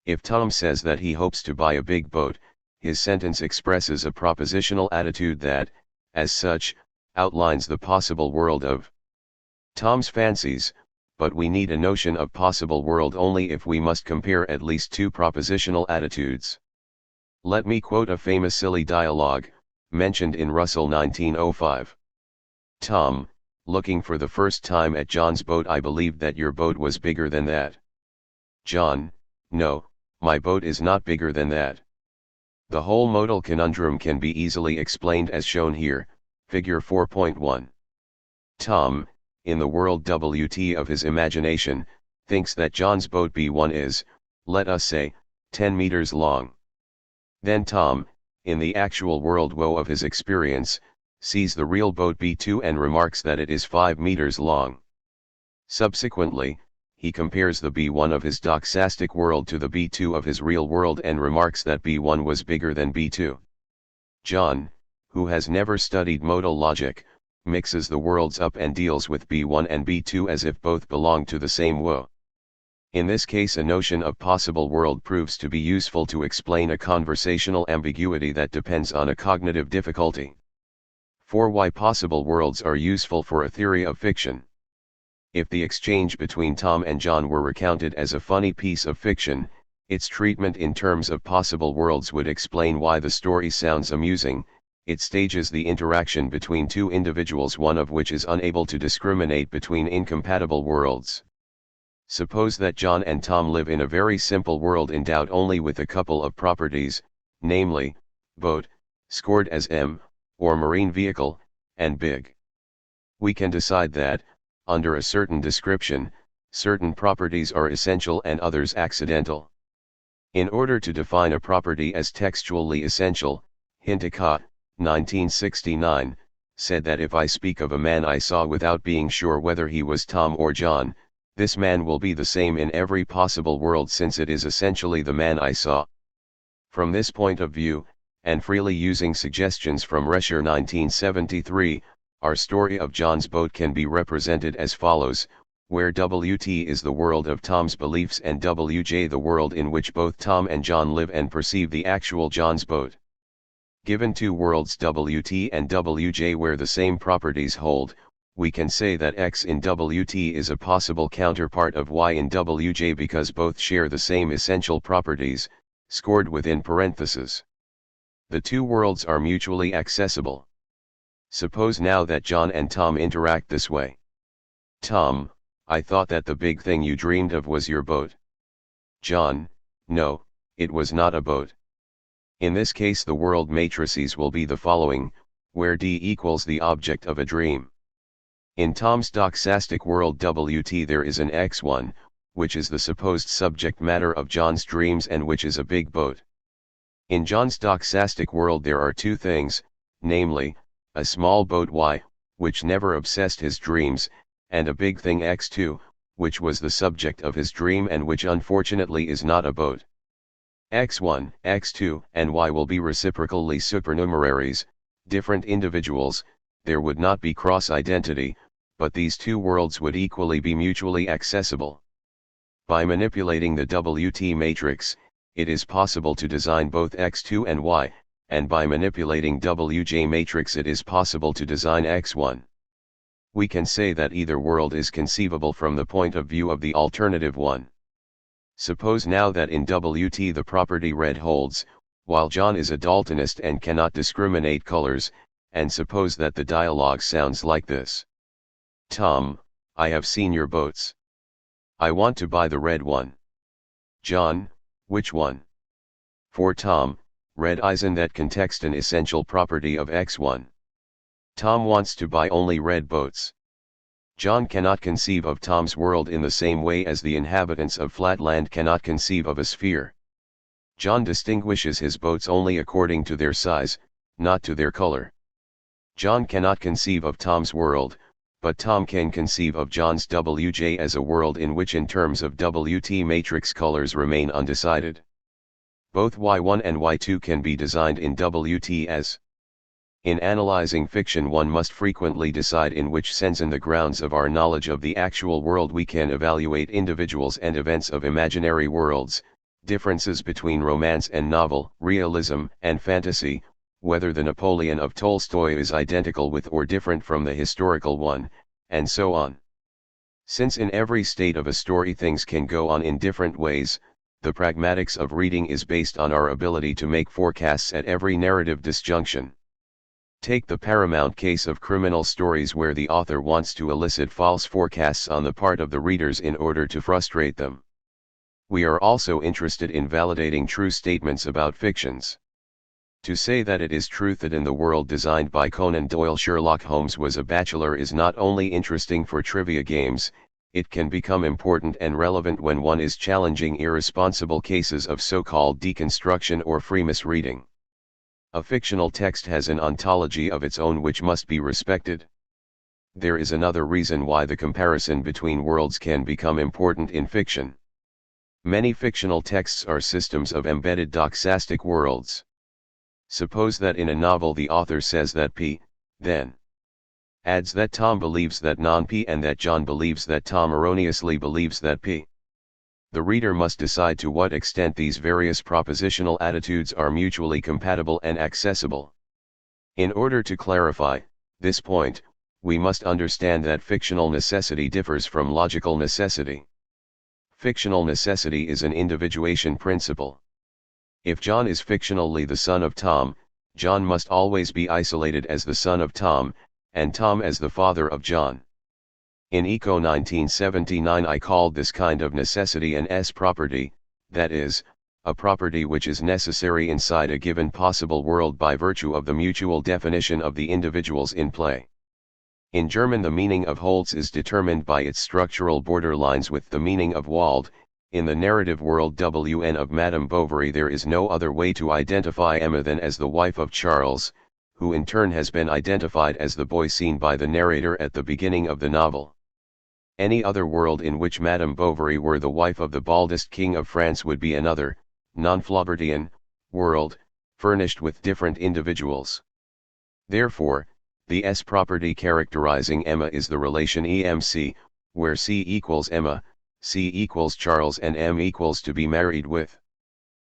If Tom says that he hopes to buy a big boat, his sentence expresses a propositional attitude that, as such, outlines the possible world of Tom's fancies, but we need a notion of possible world only if we must compare at least two propositional attitudes. Let me quote a famous silly dialogue, mentioned in Russell 1905. Tom, looking for the first time at John's boat, I believed that your boat was bigger than that. John, no, my boat is not bigger than that. The whole modal conundrum can be easily explained as shown here, figure 4.1. Tom, in the world WT of his imagination, thinks that John's boat B1 is, let us say, 10 meters long. Then Tom, in the actual world WO of his experience, sees the real boat B2 and remarks that it is 5 meters long. Subsequently, he compares the B1 of his doxastic world to the B2 of his real world and remarks that B1 was bigger than B2. John, who has never studied modal logic, mixes the worlds up and deals with B1 and B2 as if both belong to the same WO. In this case, a notion of possible world proves to be useful to explain a conversational ambiguity that depends on a cognitive difficulty. For why possible worlds are useful for a theory of fiction. If the exchange between Tom and John were recounted as a funny piece of fiction, its treatment in terms of possible worlds would explain why the story sounds amusing. It stages the interaction between two individuals, one of which is unable to discriminate between incompatible worlds. Suppose that John and Tom live in a very simple world endowed only with a couple of properties, namely, boat, scored as M, or marine vehicle, and big. We can decide that, under a certain description, certain properties are essential and others accidental. In order to define a property as textually essential, Hintikot, 1969, said that if I speak of a man I saw without being sure whether he was Tom or John, this man will be the same in every possible world since it is essentially the man I saw. From this point of view, and freely using suggestions from Rescher 1973, our story of John's boat can be represented as follows, where WT is the world of Tom's beliefs and WJ the world in which both Tom and John live and perceive the actual John's boat. Given two worlds WT and WJ where the same properties hold, we can say that X in WT is a possible counterpart of Y in WJ because both share the same essential properties, scored within parentheses. The two worlds are mutually accessible. Suppose now that John and Tom interact this way. Tom, I thought that the big thing you dreamed of was your boat. John, no, it was not a boat. In this case the world matrices will be the following, where D equals the object of a dream. In Tom's doxastic world WT there is an X1, which is the supposed subject matter of John's dreams and which is a big boat. In John's doxastic world there are two things, namely, a small boat Y, which never obsessed his dreams, and a big thing X2, which was the subject of his dream and which unfortunately is not a boat. X1, X2, and Y will be reciprocally supernumeraries, different individuals. There would not be cross-identity, but these two worlds would equally be mutually accessible. By manipulating the WT matrix, it is possible to design both X2 and Y, and by manipulating WJ matrix it is possible to design X1. We can say that either world is conceivable from the point of view of the alternative one. Suppose now that in WT the property red holds, while John is a daltonist and cannot discriminate colors, and suppose that the dialogue sounds like this. Tom, I have seen your boats. I want to buy the red one. John, which one? For Tom, red isn't that context an essential property of X1. Tom wants to buy only red boats. John cannot conceive of Tom's world in the same way as the inhabitants of Flatland cannot conceive of a sphere. John distinguishes his boats only according to their size, not to their color. John cannot conceive of Tom's world, but Tom can conceive of John's WJ as a world in which in terms of WT matrix colors remain undecided. Both Y1 and Y2 can be designed in WT as. In analyzing fiction one must frequently decide in which sense on the grounds of our knowledge of the actual world we can evaluate individuals and events of imaginary worlds, Differences between romance and novel, realism and fantasy, whether the Napoleon of Tolstoy is identical with or different from the historical one, and so on. Since in every state of a story things can go on in different ways, the pragmatics of reading is based on our ability to make forecasts at every narrative disjunction. Take the paramount case of criminal stories where the author wants to elicit false forecasts on the part of the readers in order to frustrate them. We are also interested in validating true statements about fictions. To say that it is truth that in the world designed by Conan Doyle Sherlock Holmes was a bachelor is not only interesting for trivia games, it can become important and relevant when one is challenging irresponsible cases of so-called deconstruction or free misreading. A fictional text has an ontology of its own which must be respected. There is another reason why the comparison between worlds can become important in fiction. Many fictional texts are systems of embedded doxastic worlds. Suppose that in a novel the author says that P, then adds that Tom believes that non-P and that John believes that Tom erroneously believes that P. The reader must decide to what extent these various propositional attitudes are mutually compatible and accessible. In order to clarify this point, we must understand that fictional necessity differs from logical necessity. Fictional necessity is an individuation principle. If John is fictionally the son of Tom, John must always be isolated as the son of Tom, and Tom as the father of John. In Eco 1979 I called this kind of necessity an S-property, that is, a property which is necessary inside a given possible world by virtue of the mutual definition of the individuals in play. In German the meaning of Holz is determined by its structural borderlines with the meaning of Wald. In the narrative world WN of Madame Bovary there is no other way to identify Emma than as the wife of Charles, who in turn has been identified as the boy seen by the narrator at the beginning of the novel. Any other world in which Madame Bovary were the wife of the baldest king of France would be another, non-Flaubertian, world, furnished with different individuals. Therefore, the S-property characterizing Emma is the relation EMC, where C equals Emma, C equals Charles and M equals to be married with.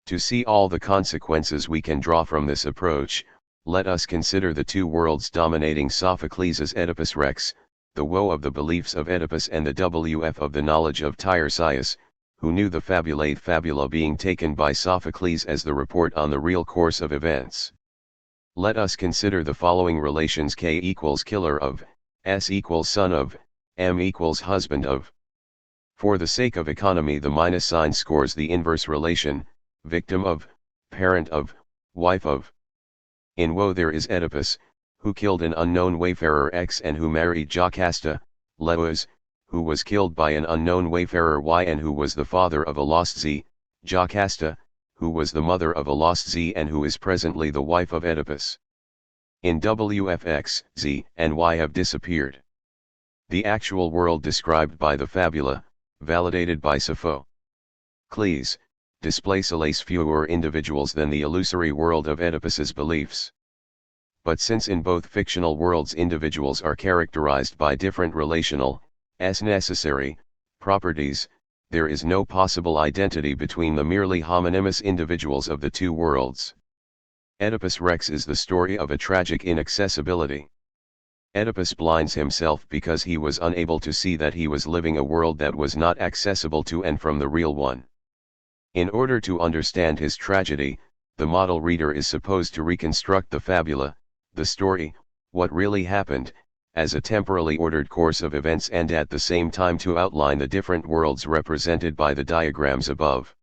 To see all the consequences we can draw from this approach, let us consider the two worlds dominating Sophocles' Oedipus Rex, the woe of the beliefs of Oedipus and the WF of the knowledge of Tiresias, who knew the fabulate fabula being taken by Sophocles as the report on the real course of events. Let us consider the following relations: K equals killer of, S equals son of, M equals husband of. For the sake of economy the minus sign scores the inverse relation, victim of, parent of, wife of. In woe there is Oedipus, who killed an unknown wayfarer X and who married Jocasta, Leos, who was killed by an unknown wayfarer Y and who was the father of a lost Z, Jocasta, who was the mother of a lost Z and who is presently the wife of Oedipus. In WF X, Z, and Y have disappeared. The actual world described by the fabula, validated by Sophocles, displays fewer individuals than the illusory world of Oedipus's beliefs. But since in both fictional worlds individuals are characterized by different relational, necessary, properties, there is no possible identity between the merely homonymous individuals of the two worlds. Oedipus Rex is the story of a tragic inaccessibility. Oedipus blinds himself because he was unable to see that he was living a world that was not accessible to and from the real one. In order to understand his tragedy, the model reader is supposed to reconstruct the fabula, the story, what really happened, as a temporally ordered course of events and at the same time to outline the different worlds represented by the diagrams above.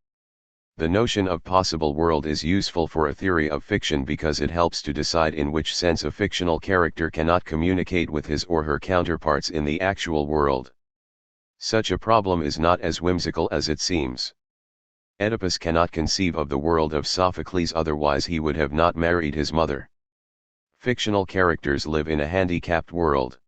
The notion of possible world is useful for a theory of fiction because it helps to decide in which sense a fictional character cannot communicate with his or her counterparts in the actual world. Such a problem is not as whimsical as it seems. Oedipus cannot conceive of the world of Sophocles, otherwise he would have not married his mother. Fictional characters live in a handicapped world.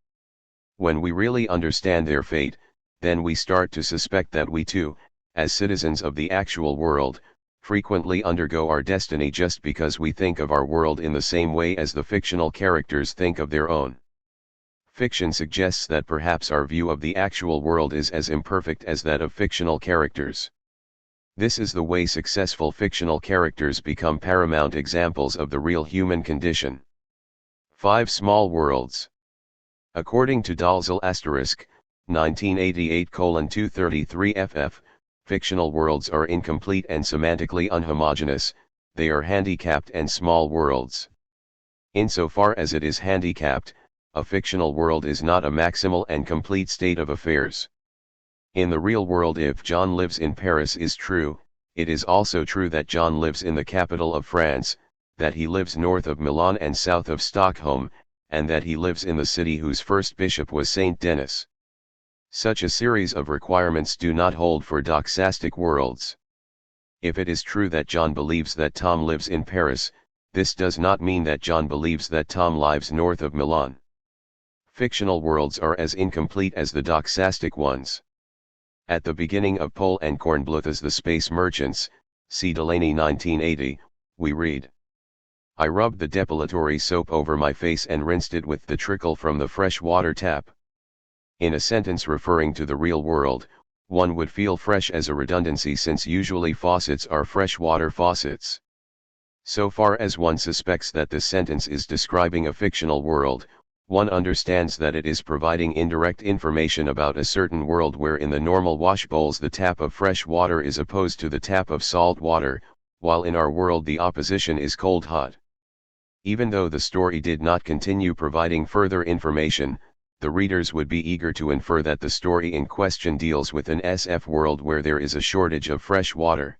When we really understand their fate, then we start to suspect that we too, as citizens of the actual world, frequently undergo our destiny just because we think of our world in the same way as the fictional characters think of their own. Fiction suggests that perhaps our view of the actual world is as imperfect as that of fictional characters. This is the way successful fictional characters become paramount examples of the real human condition. 5 Small worlds. According to Dalzell *, 1988:233 ff, fictional worlds are incomplete and semantically unhomogeneous, they are handicapped and small worlds. Insofar as it is handicapped, a fictional world is not a maximal and complete state of affairs. In the real world, if John lives in Paris is true, it is also true that John lives in the capital of France, that he lives north of Milan and south of Stockholm, and that he lives in the city whose first bishop was Saint Denis. Such a series of requirements do not hold for doxastic worlds. If it is true that John believes that Tom lives in Paris, this does not mean that John believes that Tom lives north of Milan. Fictional worlds are as incomplete as the doxastic ones. At the beginning of Pohl and Kornbluth's The Space Merchants, C. Delaney 1980, we read, "I rubbed the depilatory soap over my face and rinsed it with the trickle from the fresh water tap." In a sentence referring to the real world, one would feel fresh as a redundancy since usually faucets are freshwater faucets. So far as one suspects that this sentence is describing a fictional world, one understands that it is providing indirect information about a certain world where in the normal wash bowls the tap of fresh water is opposed to the tap of salt water, while in our world the opposition is cold-hot. Even though the story did not continue providing further information, the readers would be eager to infer that the story in question deals with an SF world where there is a shortage of fresh water.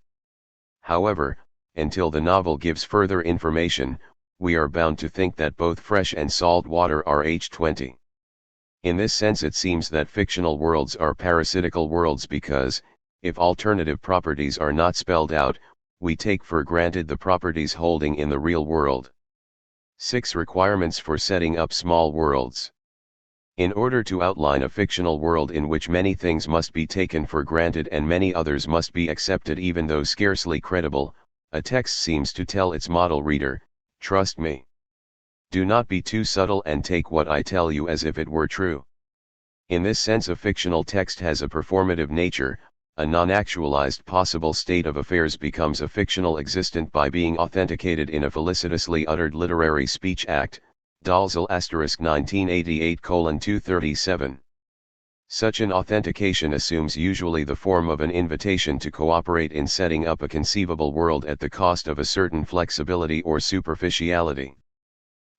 However, until the novel gives further information, we are bound to think that both fresh and salt water are H20. In this sense, it seems that fictional worlds are parasitical worlds because, if alternative properties are not spelled out, we take for granted the properties holding in the real world. 6 Requirements for setting up small worlds. In order to outline a fictional world in which many things must be taken for granted and many others must be accepted even though scarcely credible, a text seems to tell its model reader, "Trust me. Do not be too subtle and take what I tell you as if it were true." In this sense, a fictional text has a performative nature. A non-actualized possible state of affairs becomes a fictional existent by being authenticated in a felicitously uttered literary speech act. Dalzell * 1988:237. Such an authentication assumes usually the form of an invitation to cooperate in setting up a conceivable world at the cost of a certain flexibility or superficiality.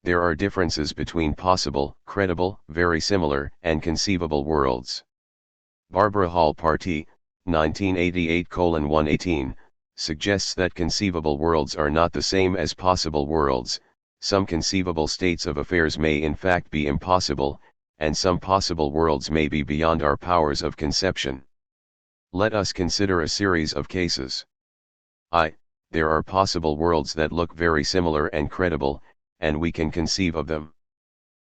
There are differences between possible, credible, very similar, and conceivable worlds. Barbara Hall Partee, 1988:118, suggests that conceivable worlds are not the same as possible worlds. Some conceivable states of affairs may in fact be impossible, and some possible worlds may be beyond our powers of conception. Let us consider a series of cases. There are possible worlds that look very similar and credible, and we can conceive of them.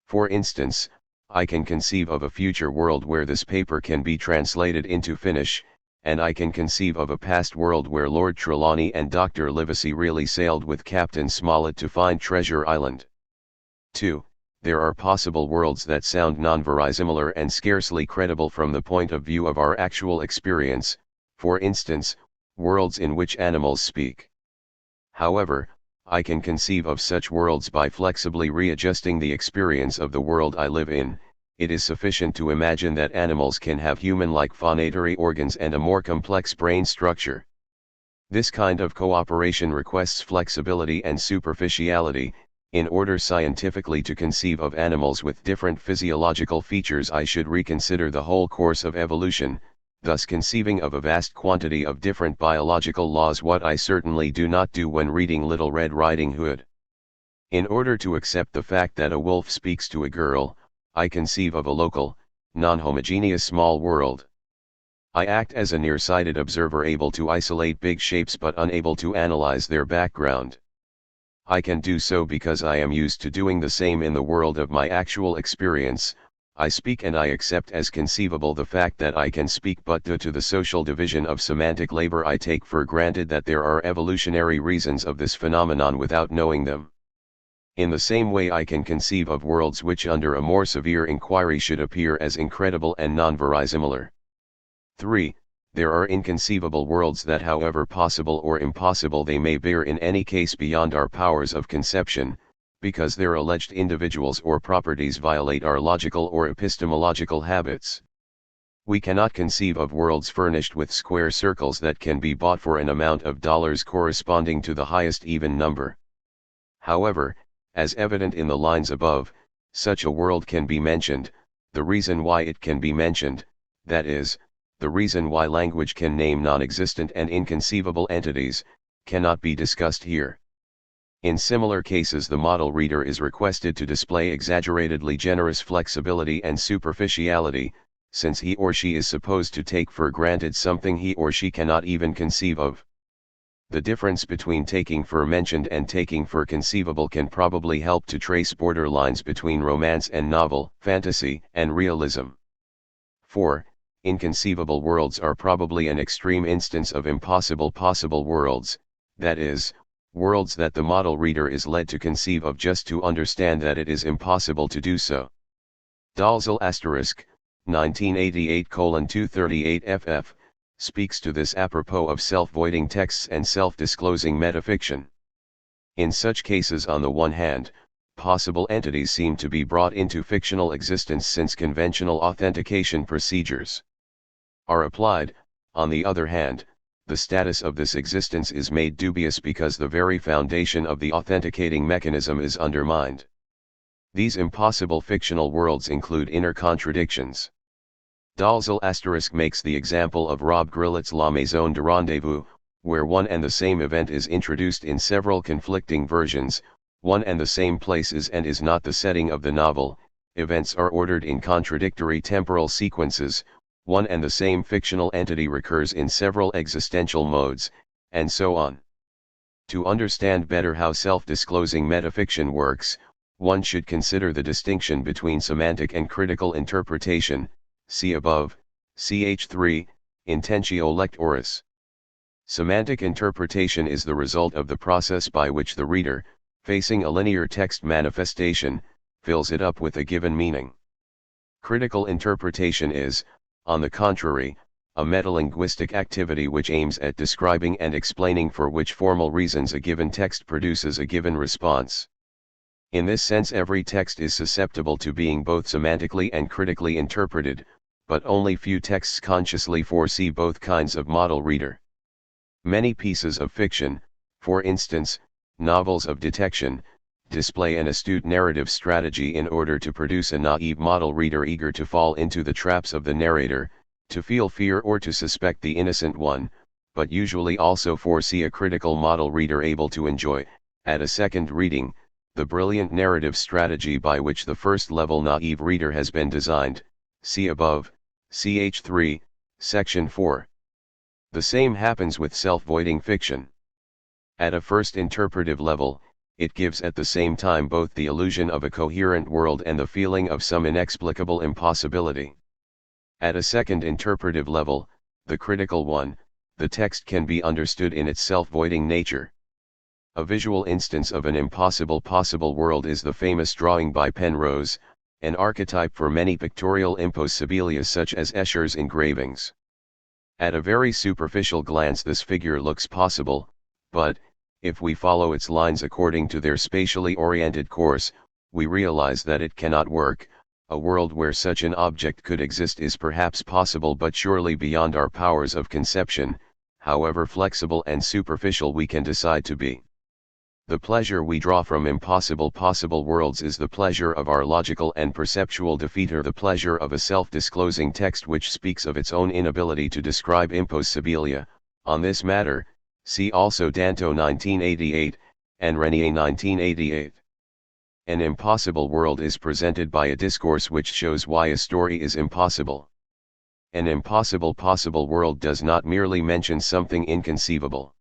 For instance, I can conceive of a future world where this paper can be translated into Finnish, and I can conceive of a past world where Lord Trelawney and Dr. Livesey really sailed with Captain Smollett to find Treasure Island. 2. There are possible worlds that sound non-verisimilar and scarcely credible from the point of view of our actual experience, for instance, worlds in which animals speak. However, I can conceive of such worlds by flexibly readjusting the experience of the world I live in. It is sufficient to imagine that animals can have human-like phonatory organs and a more complex brain structure. This kind of cooperation requests flexibility and superficiality. In order scientifically to conceive of animals with different physiological features, I should reconsider the whole course of evolution, thus conceiving of a vast quantity of different biological laws, what I certainly do not do when reading Little Red Riding Hood. In order to accept the fact that a wolf speaks to a girl, I conceive of a local, non-homogeneous small world. I act as a nearsighted observer, able to isolate big shapes but unable to analyze their background. I can do so because I am used to doing the same in the world of my actual experience. I speak and I accept as conceivable the fact that I can speak, but due to the social division of semantic labor I take for granted that there are evolutionary reasons of this phenomenon without knowing them. In the same way, I can conceive of worlds which under a more severe inquiry should appear as incredible and non-verisimilar. 3. There are inconceivable worlds that, however possible or impossible they may bear, in any case beyond our powers of conception, because their alleged individuals or properties violate our logical or epistemological habits. We cannot conceive of worlds furnished with square circles that can be bought for an amount of dollars corresponding to the highest even number. However, as evident in the lines above, such a world can be mentioned. The reason why it can be mentioned, that is, the reason why language can name non-existent and inconceivable entities, cannot be discussed here. In similar cases, the model reader is requested to display exaggeratedly generous flexibility and superficiality, since he or she is supposed to take for granted something he or she cannot even conceive of. The difference between taking for mentioned and taking for conceivable can probably help to trace borderlines between romance and novel, fantasy and realism. 4. Inconceivable worlds are probably an extreme instance of impossible possible worlds, that is, worlds that the model reader is led to conceive of just to understand that it is impossible to do so. Dalzell *, 1988:238 ff. speaks to this apropos of self-voiding texts and self-disclosing metafiction. In such cases, on the one hand, possible entities seem to be brought into fictional existence since conventional authentication procedures are applied. On the other hand, the status of this existence is made dubious because the very foundation of the authenticating mechanism is undermined. These impossible fictional worlds include inner contradictions. Dalzell * makes the example of Rob Grillett's La Maison de Rendezvous, where one and the same event is introduced in several conflicting versions. One and the same place is and is not the setting of the novel, events are ordered in contradictory temporal sequences, one and the same fictional entity recurs in several existential modes, and so on. To understand better how self-disclosing metafiction works, one should consider the distinction between semantic and critical interpretation, see above, ch. 3, Intentio Lectoris. Semantic interpretation is the result of the process by which the reader, facing a linear text manifestation, fills it up with a given meaning. Critical interpretation is, on the contrary, a metalinguistic activity which aims at describing and explaining for which formal reasons a given text produces a given response. In this sense, every text is susceptible to being both semantically and critically interpreted, but only few texts consciously foresee both kinds of model reader. Many pieces of fiction, for instance, novels of detection, display an astute narrative strategy in order to produce a naive model reader eager to fall into the traps of the narrator, to feel fear or to suspect the innocent one, but usually also foresee a critical model reader able to enjoy, at a second reading, the brilliant narrative strategy by which the first-level naive reader has been designed, see above, ch. 3, section 4. The same happens with self-voiding fiction. At a first interpretive level, it gives at the same time both the illusion of a coherent world and the feeling of some inexplicable impossibility. At a second interpretive level, the critical one, the text can be understood in its self-voiding nature. A visual instance of an impossible possible world is the famous drawing by Penrose, an archetype for many pictorial impossibilia such as Escher's engravings. At a very superficial glance this figure looks possible, but, if we follow its lines according to their spatially oriented course, we realize that it cannot work. A world where such an object could exist is perhaps possible but surely beyond our powers of conception, however flexible and superficial we can decide to be. The pleasure we draw from impossible possible worlds is the pleasure of our logical and perceptual defeat, or the pleasure of a self-disclosing text which speaks of its own inability to describe impossibilia. On this matter, see also Danto 1988, and Renier 1988. An impossible world is presented by a discourse which shows why a story is impossible. An impossible possible world does not merely mention something inconceivable.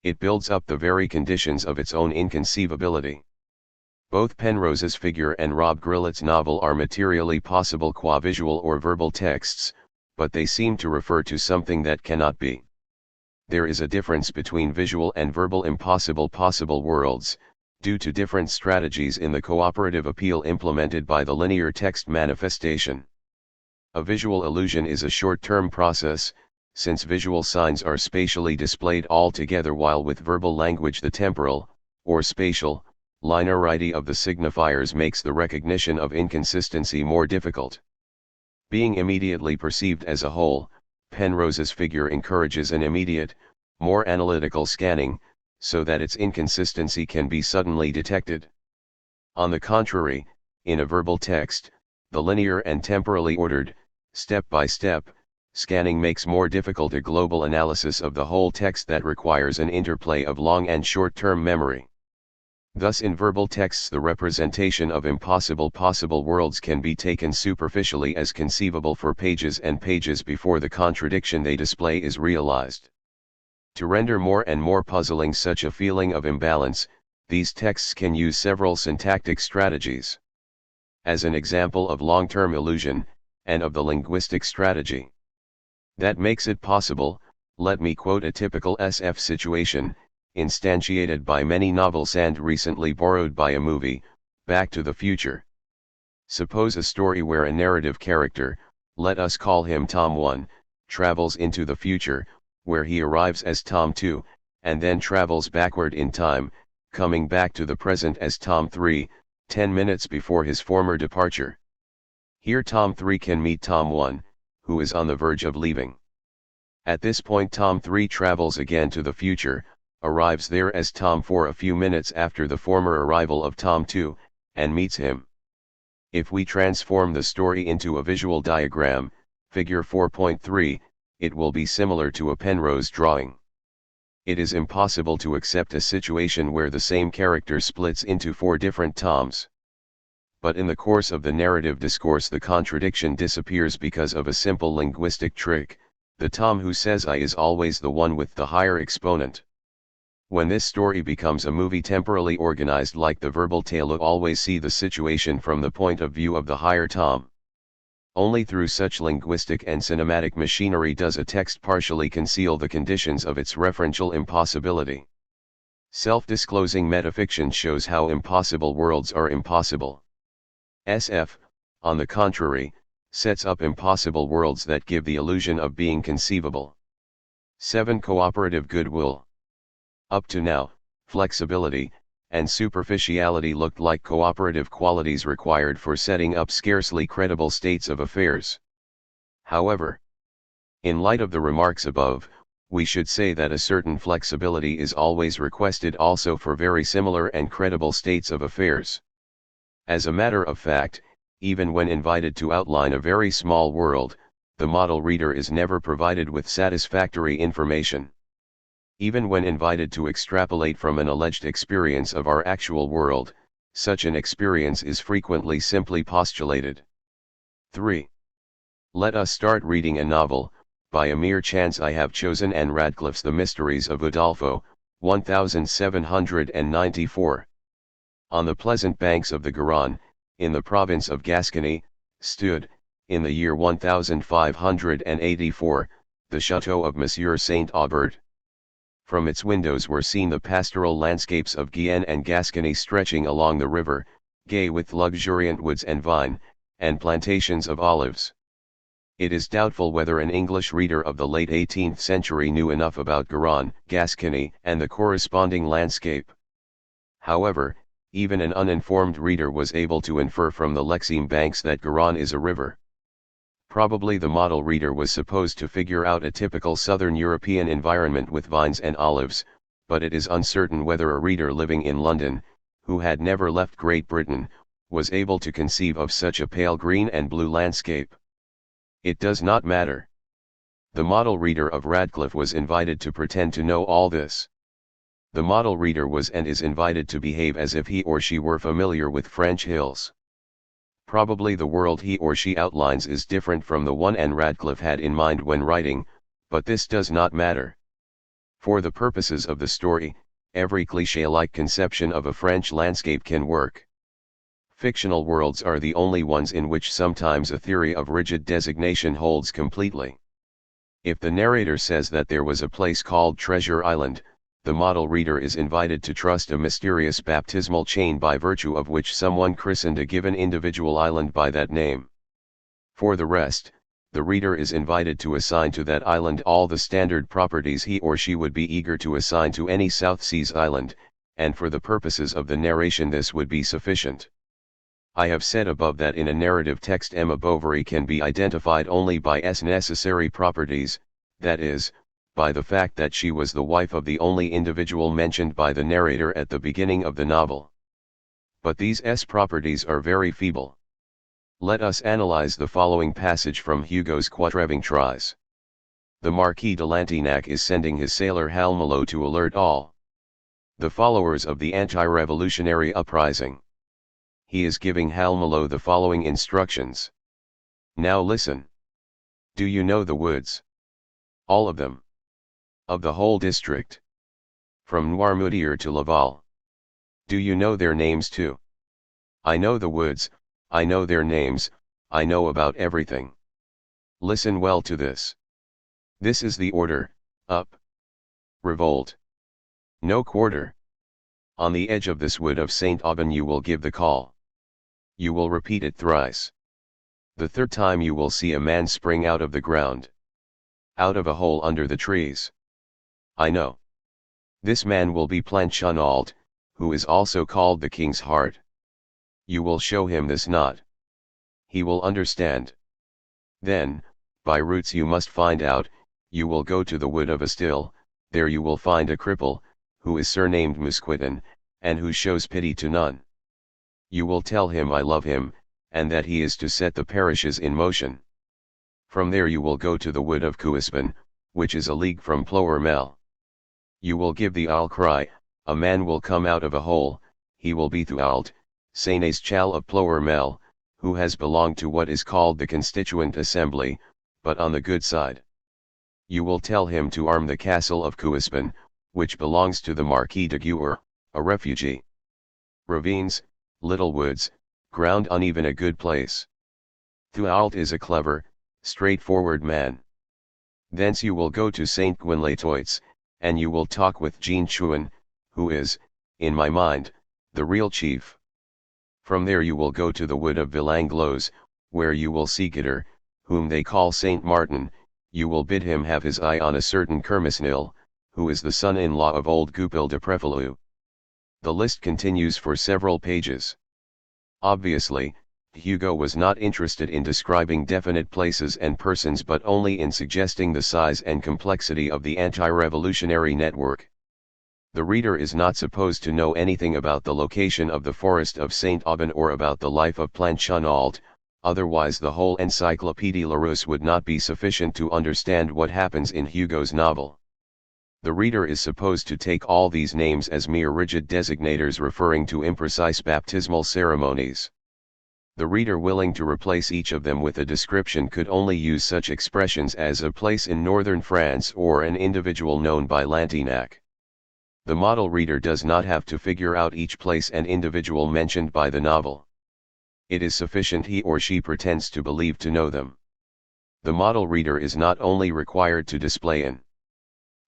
It builds up the very conditions of its own inconceivability. Both Penrose's figure and Rob Grillett's novel are materially possible qua visual or verbal texts, but they seem to refer to something that cannot be. There is a difference between visual and verbal impossible possible worlds, due to different strategies in the cooperative appeal implemented by the linear text manifestation. A visual illusion is a short-term process, since visual signs are spatially displayed all together while with verbal language the temporal, or spatial, linearity of the signifiers makes the recognition of inconsistency more difficult. Being immediately perceived as a whole, Penrose's figure encourages an immediate, more analytical scanning, so that its inconsistency can be suddenly detected. On the contrary, in a verbal text, the linear and temporally ordered, step-by-step, scanning makes more difficult a global analysis of the whole text that requires an interplay of long and short-term memory. Thus in verbal texts the representation of impossible possible worlds can be taken superficially as conceivable for pages and pages before the contradiction they display is realized. To render more and more puzzling such a feeling of imbalance, these texts can use several syntactic strategies. As an example of long-term illusion, and of the linguistic strategy that makes it possible, let me quote a typical SF situation, instantiated by many novels and recently borrowed by a movie, Back to the Future. Suppose a story where a narrative character, let us call him Tom 1, travels into the future, where he arrives as Tom 2, and then travels backward in time, coming back to the present as Tom 3, 10 minutes before his former departure. Here Tom 3 can meet Tom 1, who is on the verge of leaving. At this point Tom 3 travels again to the future, arrives there as Tom 4 a few minutes after the former arrival of Tom 2, and meets him. If we transform the story into a visual diagram, figure 4.3, it will be similar to a Penrose drawing. It is impossible to accept a situation where the same character splits into 4 different Toms. But in the course of the narrative discourse the contradiction disappears because of a simple linguistic trick: the Tom who says I is always the one with the higher exponent. When this story becomes a movie temporally organized like the verbal tale, you always see the situation from the point of view of the higher Tom. Only through such linguistic and cinematic machinery does a text partially conceal the conditions of its referential impossibility. Self-disclosing metafiction shows how impossible worlds are impossible. SF, on the contrary, sets up impossible worlds that give the illusion of being conceivable. 7. Cooperative goodwill. Up to now, flexibility and superficiality looked like cooperative qualities required for setting up scarcely credible states of affairs. However, in light of the remarks above, we should say that a certain flexibility is always requested also for very similar and credible states of affairs. As a matter of fact, even when invited to outline a very small world, the model reader is never provided with satisfactory information. Even when invited to extrapolate from an alleged experience of our actual world, such an experience is frequently simply postulated. 3. Let us start reading a novel. By a mere chance I have chosen Anne Radcliffe's The Mysteries of Udolpho, 1794. On the pleasant banks of the Garonne, in the province of Gascony, stood, in the year 1584, the chateau of Monsieur Saint Aubert. From its windows were seen the pastoral landscapes of Guyenne and Gascony stretching along the river, gay with luxuriant woods and vine, and plantations of olives. It is doubtful whether an English reader of the late 18th century knew enough about Garonne, Gascony, and the corresponding landscape. However, even an uninformed reader was able to infer from the Lexime banks that Garonne is a river. Probably the model reader was supposed to figure out a typical southern European environment with vines and olives, but it is uncertain whether a reader living in London, who had never left Great Britain, was able to conceive of such a pale green and blue landscape. It does not matter. The model reader of Radcliffe was invited to pretend to know all this. The model reader was and is invited to behave as if he or she were familiar with French hills. Probably the world he or she outlines is different from the one Anne Radcliffe had in mind when writing, but this does not matter. For the purposes of the story, every cliché-like conception of a French landscape can work. Fictional worlds are the only ones in which sometimes a theory of rigid designation holds completely. If the narrator says that there was a place called Treasure Island, the model reader is invited to trust a mysterious baptismal chain by virtue of which someone christened a given individual island by that name. For the rest, the reader is invited to assign to that island all the standard properties he or she would be eager to assign to any South Seas island, and for the purposes of the narration this would be sufficient. I have said above that in a narrative text Emma Bovary can be identified only by S necessary properties, that is, by the fact that she was the wife of the only individual mentioned by the narrator at the beginning of the novel. But these S properties are very feeble. Let us analyze the following passage from Hugo's Quatrevingt Tries. The Marquis de Lantignac is sending his sailor Halmelo to alert all the followers of the anti-revolutionary uprising. He is giving Halmelo the following instructions. Now listen. Do you know the woods? All of them. Of the whole district. From Noirmoutier to Laval. Do you know their names too? I know the woods, I know their names, I know about everything. Listen well to this. This is the order: up. Revolt. No quarter. On the edge of this wood of Saint Aubin you will give the call. You will repeat it thrice. The third time you will see a man spring out of the ground. Out of a hole under the trees. I know. This man will be Planchonalt, who is also called the King's Heart. You will show him this knot. He will understand. Then, by roots you must find out, you will go to the wood of Astil, there you will find a cripple, who is surnamed Musquiton, and who shows pity to none. You will tell him I love him, and that he is to set the parishes in motion. From there you will go to the wood of Couispin, which is a league from Ploermel. You will give the owl cry, a man will come out of a hole, he will be Thualt, Seines Chal of Ploermel, who has belonged to what is called the Constituent Assembly, but on the good side. You will tell him to arm the castle of Couispin, which belongs to the Marquis de Guer, a refugee. Ravines, little woods, ground uneven, a good place. Thualt is a clever, straightforward man. Thence you will go to Saint Gouin-les-Toits, and you will talk with Jean Chouin, who is, in my mind, the real chief. From there you will go to the wood of Villanglos, where you will see Guiter, whom they call Saint Martin, you will bid him have his eye on a certain Kermisnil, who is the son-in-law of old Goupil de Préfalou. The list continues for several pages. Obviously, Hugo was not interested in describing definite places and persons but only in suggesting the size and complexity of the anti-revolutionary network. The reader is not supposed to know anything about the location of the forest of Saint Aubin or about the life of Planchonalt, otherwise the whole Encyclopédie Larousse would not be sufficient to understand what happens in Hugo's novel. The reader is supposed to take all these names as mere rigid designators referring to imprecise baptismal ceremonies. The reader willing to replace each of them with a description could only use such expressions as a place in northern France or an individual known by Lantignac. The model reader does not have to figure out each place and individual mentioned by the novel. It is sufficient he or she pretends to believe to know them. The model reader is not only required to display an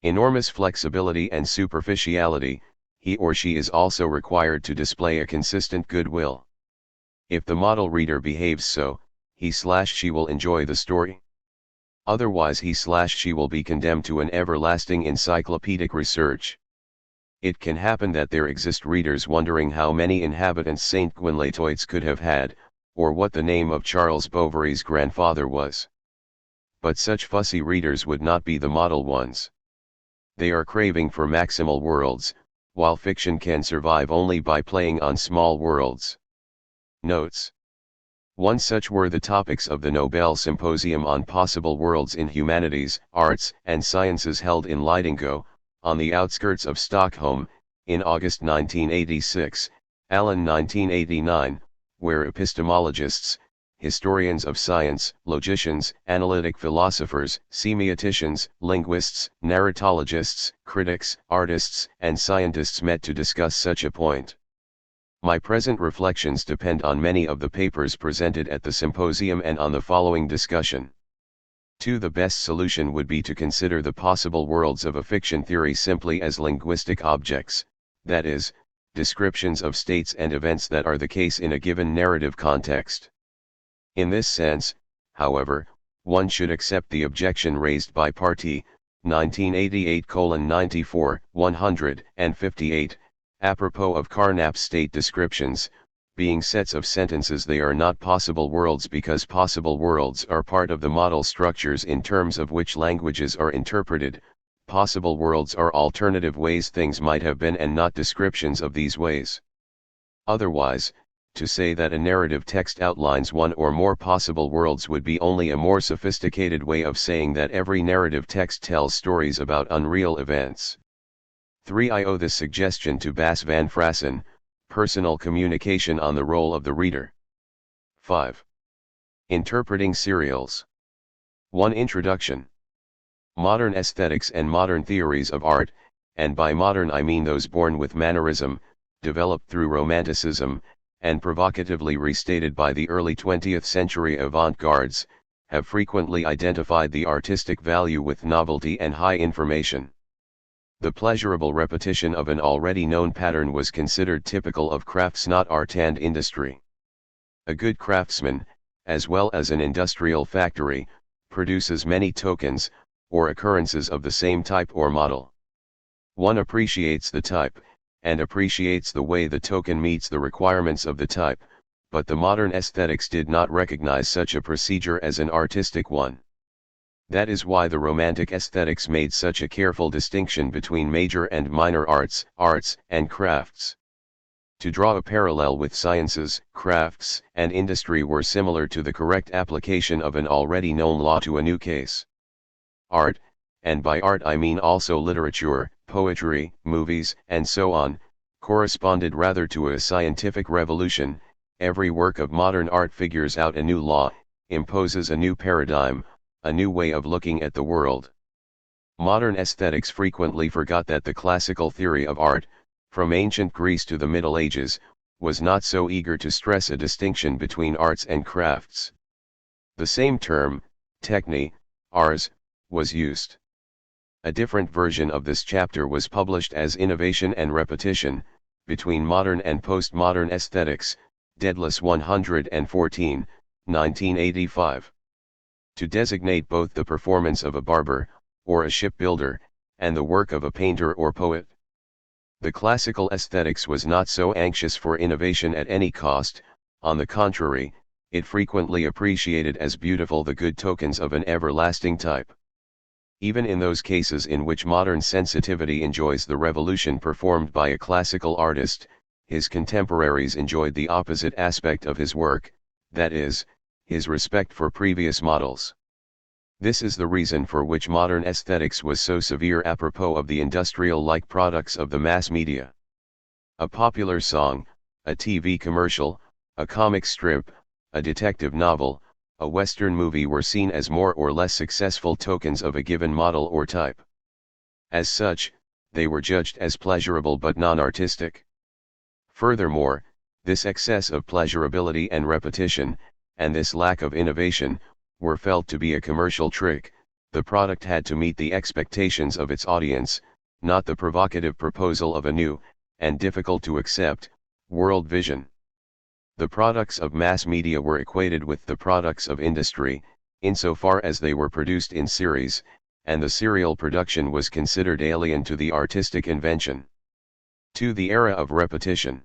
enormous flexibility and superficiality, he or she is also required to display a consistent goodwill. If the model reader behaves so, he/she will enjoy the story. Otherwise he/she will be condemned to an everlasting encyclopedic research. It can happen that there exist readers wondering how many inhabitants Saint Gouin-les-Toits could have had, or what the name of Charles Bovary's grandfather was. But such fussy readers would not be the model ones. They are craving for maximal worlds, while fiction can survive only by playing on small worlds. Notes. One such were the topics of the Nobel Symposium on Possible Worlds in Humanities, Arts, and Sciences held in Lidingö, on the outskirts of Stockholm, in August 1986, Allen 1989, where epistemologists, historians of science, logicians, analytic philosophers, semioticians, linguists, narratologists, critics, artists, and scientists met to discuss such a point. My present reflections depend on many of the papers presented at the symposium and on the following discussion. 2. The best solution would be to consider the possible worlds of a fiction theory simply as linguistic objects, that is, descriptions of states and events that are the case in a given narrative context. In this sense, however, one should accept the objection raised by Parti, 1988:94, 158, apropos of Carnap's state descriptions, being sets of sentences they are not possible worlds because possible worlds are part of the model structures in terms of which languages are interpreted. Possible worlds are alternative ways things might have been and not descriptions of these ways. Otherwise, to say that a narrative text outlines one or more possible worlds would be only a more sophisticated way of saying that every narrative text tells stories about unreal events. 3. I owe this suggestion to Bas van Frassen, Personal Communication on the Role of the Reader. 5. Interpreting Serials. 1. Introduction. Modern aesthetics and modern theories of art, and by modern I mean those born with mannerism, developed through Romanticism, and provocatively restated by the early 20th century avant-gardes, have frequently identified the artistic value with novelty and high information. The pleasurable repetition of an already known pattern was considered typical of crafts, not art and industry. A good craftsman, as well as an industrial factory, produces many tokens, or occurrences of the same type or model. One appreciates the type, and appreciates the way the token meets the requirements of the type, but the modern aesthetics did not recognize such a procedure as an artistic one. That is why the Romantic aesthetics made such a careful distinction between major and minor arts, and crafts. To draw a parallel with sciences, crafts, and industry were similar to the correct application of an already known law to a new case. Art, and by art I mean also literature, poetry, movies, and so on, corresponded rather to a scientific revolution. Every work of modern art figures out a new law, imposes a new paradigm, a new way of looking at the world. Modern aesthetics frequently forgot that the classical theory of art, from ancient Greece to the Middle Ages, was not so eager to stress a distinction between arts and crafts. The same term, techne, ars, was used. A different version of this chapter was published as Innovation and Repetition, Between Modern and Postmodern Aesthetics, Daedalus 114, 1985. To designate both the performance of a barber, or a shipbuilder, and the work of a painter or poet. The classical aesthetics was not so anxious for innovation at any cost, on the contrary, it frequently appreciated as beautiful the good tokens of an everlasting type. Even in those cases in which modern sensitivity enjoys the revolution performed by a classical artist, his contemporaries enjoyed the opposite aspect of his work, that is, his respect for previous models. This is the reason for which modern aesthetics was so severe apropos of the industrial-like products of the mass media. A popular song, a TV commercial, a comic strip, a detective novel, a Western movie were seen as more or less successful tokens of a given model or type. As such, they were judged as pleasurable but non-artistic. Furthermore, this excess of pleasurability and repetition, and this lack of innovation, were felt to be a commercial trick. The product had to meet the expectations of its audience, not the provocative proposal of a new, and difficult to accept, world vision. The products of mass media were equated with the products of industry, insofar as they were produced in series, and the serial production was considered alien to the artistic invention. 2. The era of repetition.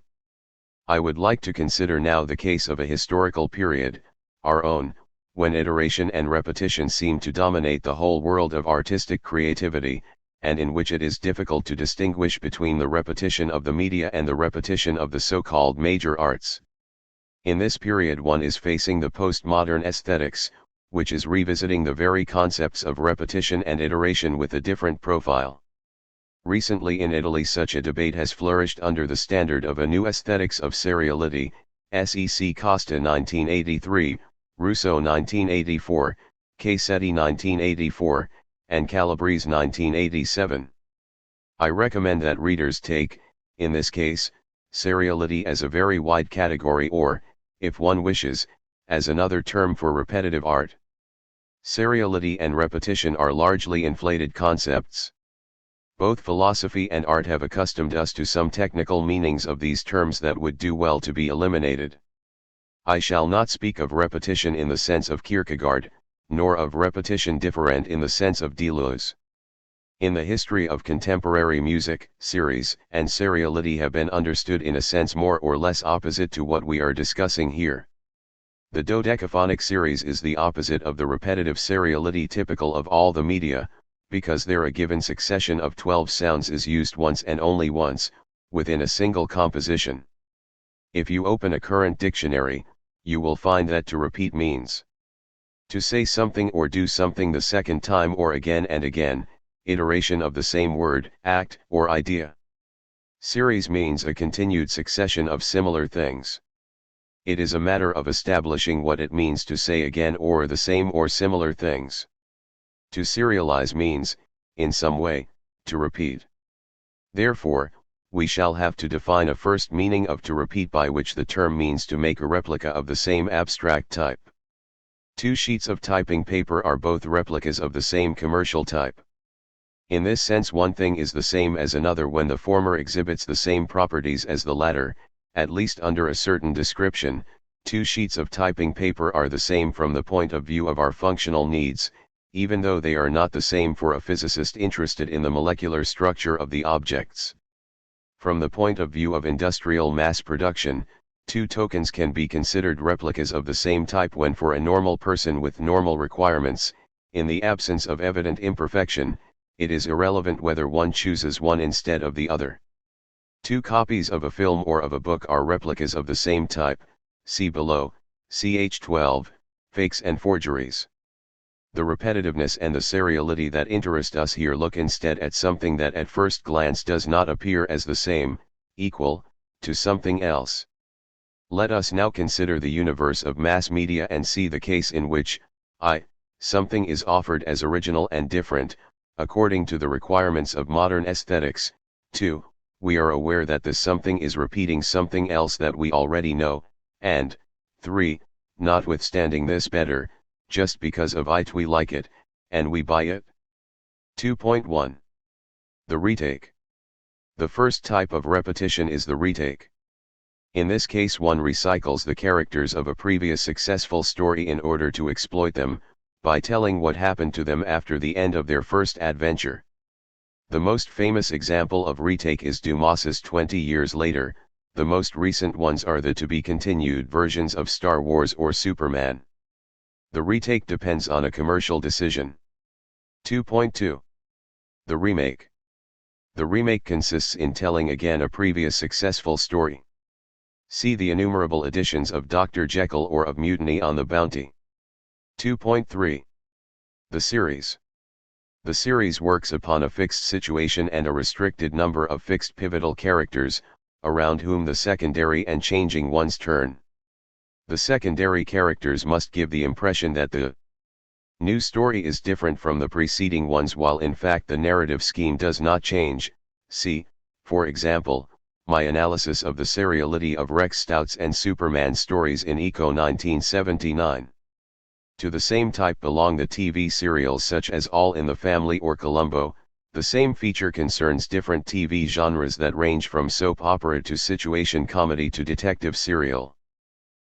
I would like to consider now the case of a historical period, our own, when iteration and repetition seem to dominate the whole world of artistic creativity, and in which it is difficult to distinguish between the repetition of the media and the repetition of the so-called major arts. In this period one is facing the postmodern aesthetics, which is revisiting the very concepts of repetition and iteration with a different profile. Recently in Italy such a debate has flourished under the standard of a new aesthetics of seriality, Sec Costa 1983, Russo 1984, Cassetti 1984, and Calabrese 1987. I recommend that readers take, in this case, seriality as a very wide category or, if one wishes, as another term for repetitive art. Seriality and repetition are largely inflated concepts. Both philosophy and art have accustomed us to some technical meanings of these terms that would do well to be eliminated. I shall not speak of repetition in the sense of Kierkegaard, nor of repetition different in the sense of déluge. In the history of contemporary music, series and seriality have been understood in a sense more or less opposite to what we are discussing here. The dodecaphonic series is the opposite of the repetitive seriality typical of all the media, because there a given succession of 12 sounds is used once and only once, within a single composition. If you open a current dictionary, you will find that to repeat means to say something or do something the second time or again and again, iteration of the same word, act, or idea. Series means a continued succession of similar things. It is a matter of establishing what it means to say again or the same or similar things. To serialize means, in some way, to repeat. Therefore, we shall have to define a first meaning of to repeat, by which the term means to make a replica of the same abstract type. Two sheets of typing paper are both replicas of the same commercial type. In this sense, one thing is the same as another when the former exhibits the same properties as the latter, at least under a certain description. Two sheets of typing paper are the same from the point of view of our functional needs, even though they are not the same for a physicist interested in the molecular structure of the objects. From the point of view of industrial mass production, two tokens can be considered replicas of the same type when, for a normal person with normal requirements, in the absence of evident imperfection, it is irrelevant whether one chooses one instead of the other. Two copies of a film or of a book are replicas of the same type, see below, ch 12, fakes and forgeries. The repetitiveness and the seriality that interest us here look instead at something that at first glance does not appear as the same, equal, to something else. Let us now consider the universe of mass media and see the case in which, something is offered as original and different, according to the requirements of modern aesthetics. 2. We are aware that this something is repeating something else that we already know, and 3. Notwithstanding this better, just because of it we like it, and we buy it. 2.1. The retake. The first type of repetition is the retake. In this case, one recycles the characters of a previous successful story in order to exploit them, by telling what happened to them after the end of their first adventure. The most famous example of retake is Dumas's 20 Years Later. The most recent ones are the to-be-continued versions of Star Wars or Superman. The retake depends on a commercial decision. 2.2. The remake. The remake consists in telling again a previous successful story. See the innumerable editions of Dr. Jekyll or of Mutiny on the Bounty. 2.3. The series. The series works upon a fixed situation and a restricted number of fixed pivotal characters, around whom the secondary and changing ones turn. The secondary characters must give the impression that the new story is different from the preceding ones, while in fact the narrative scheme does not change. See, for example, my analysis of the seriality of Rex Stout's and Superman stories in Eco 1979. To the same type belong the TV serials such as All in the Family or Columbo. The same feature concerns different TV genres that range from soap opera to situation comedy to detective serial.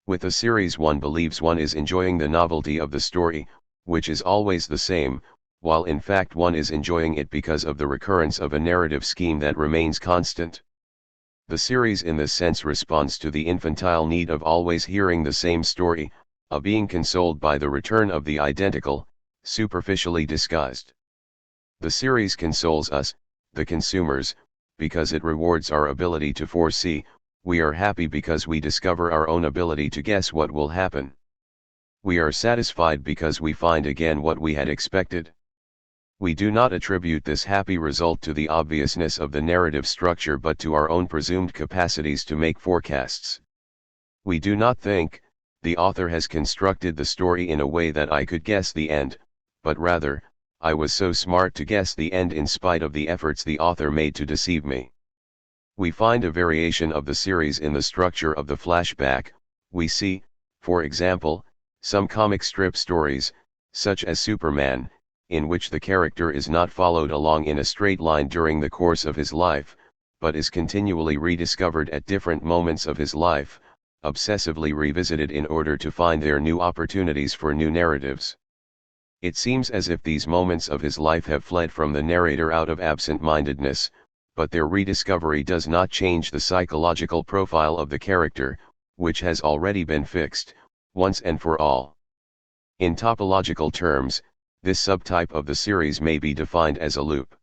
With a series, one believes one is enjoying the novelty of the story, which is always the same, while in fact one is enjoying it because of the recurrence of a narrative scheme that remains constant. The series in this sense responds to the infantile need of always hearing the same story, of being consoled by the return of the identical, superficially disguised. The series consoles us, the consumers, because it rewards our ability to foresee. We are happy because we discover our own ability to guess what will happen. We are satisfied because we find again what we had expected. We do not attribute this happy result to the obviousness of the narrative structure but to our own presumed capacities to make forecasts. We do not think, the author has constructed the story in a way that I could guess the end, but rather, I was so smart to guess the end in spite of the efforts the author made to deceive me. We find a variation of the series in the structure of the flashback. We see, for example, some comic strip stories, such as Superman, in which the character is not followed along in a straight line during the course of his life, but is continually rediscovered at different moments of his life, obsessively revisited in order to find their new opportunities for new narratives. It seems as if these moments of his life have fled from the narrator out of absent-mindedness, but their rediscovery does not change the psychological profile of the character, which has already been fixed, once and for all. In topological terms, this subtype of the series may be defined as a loop.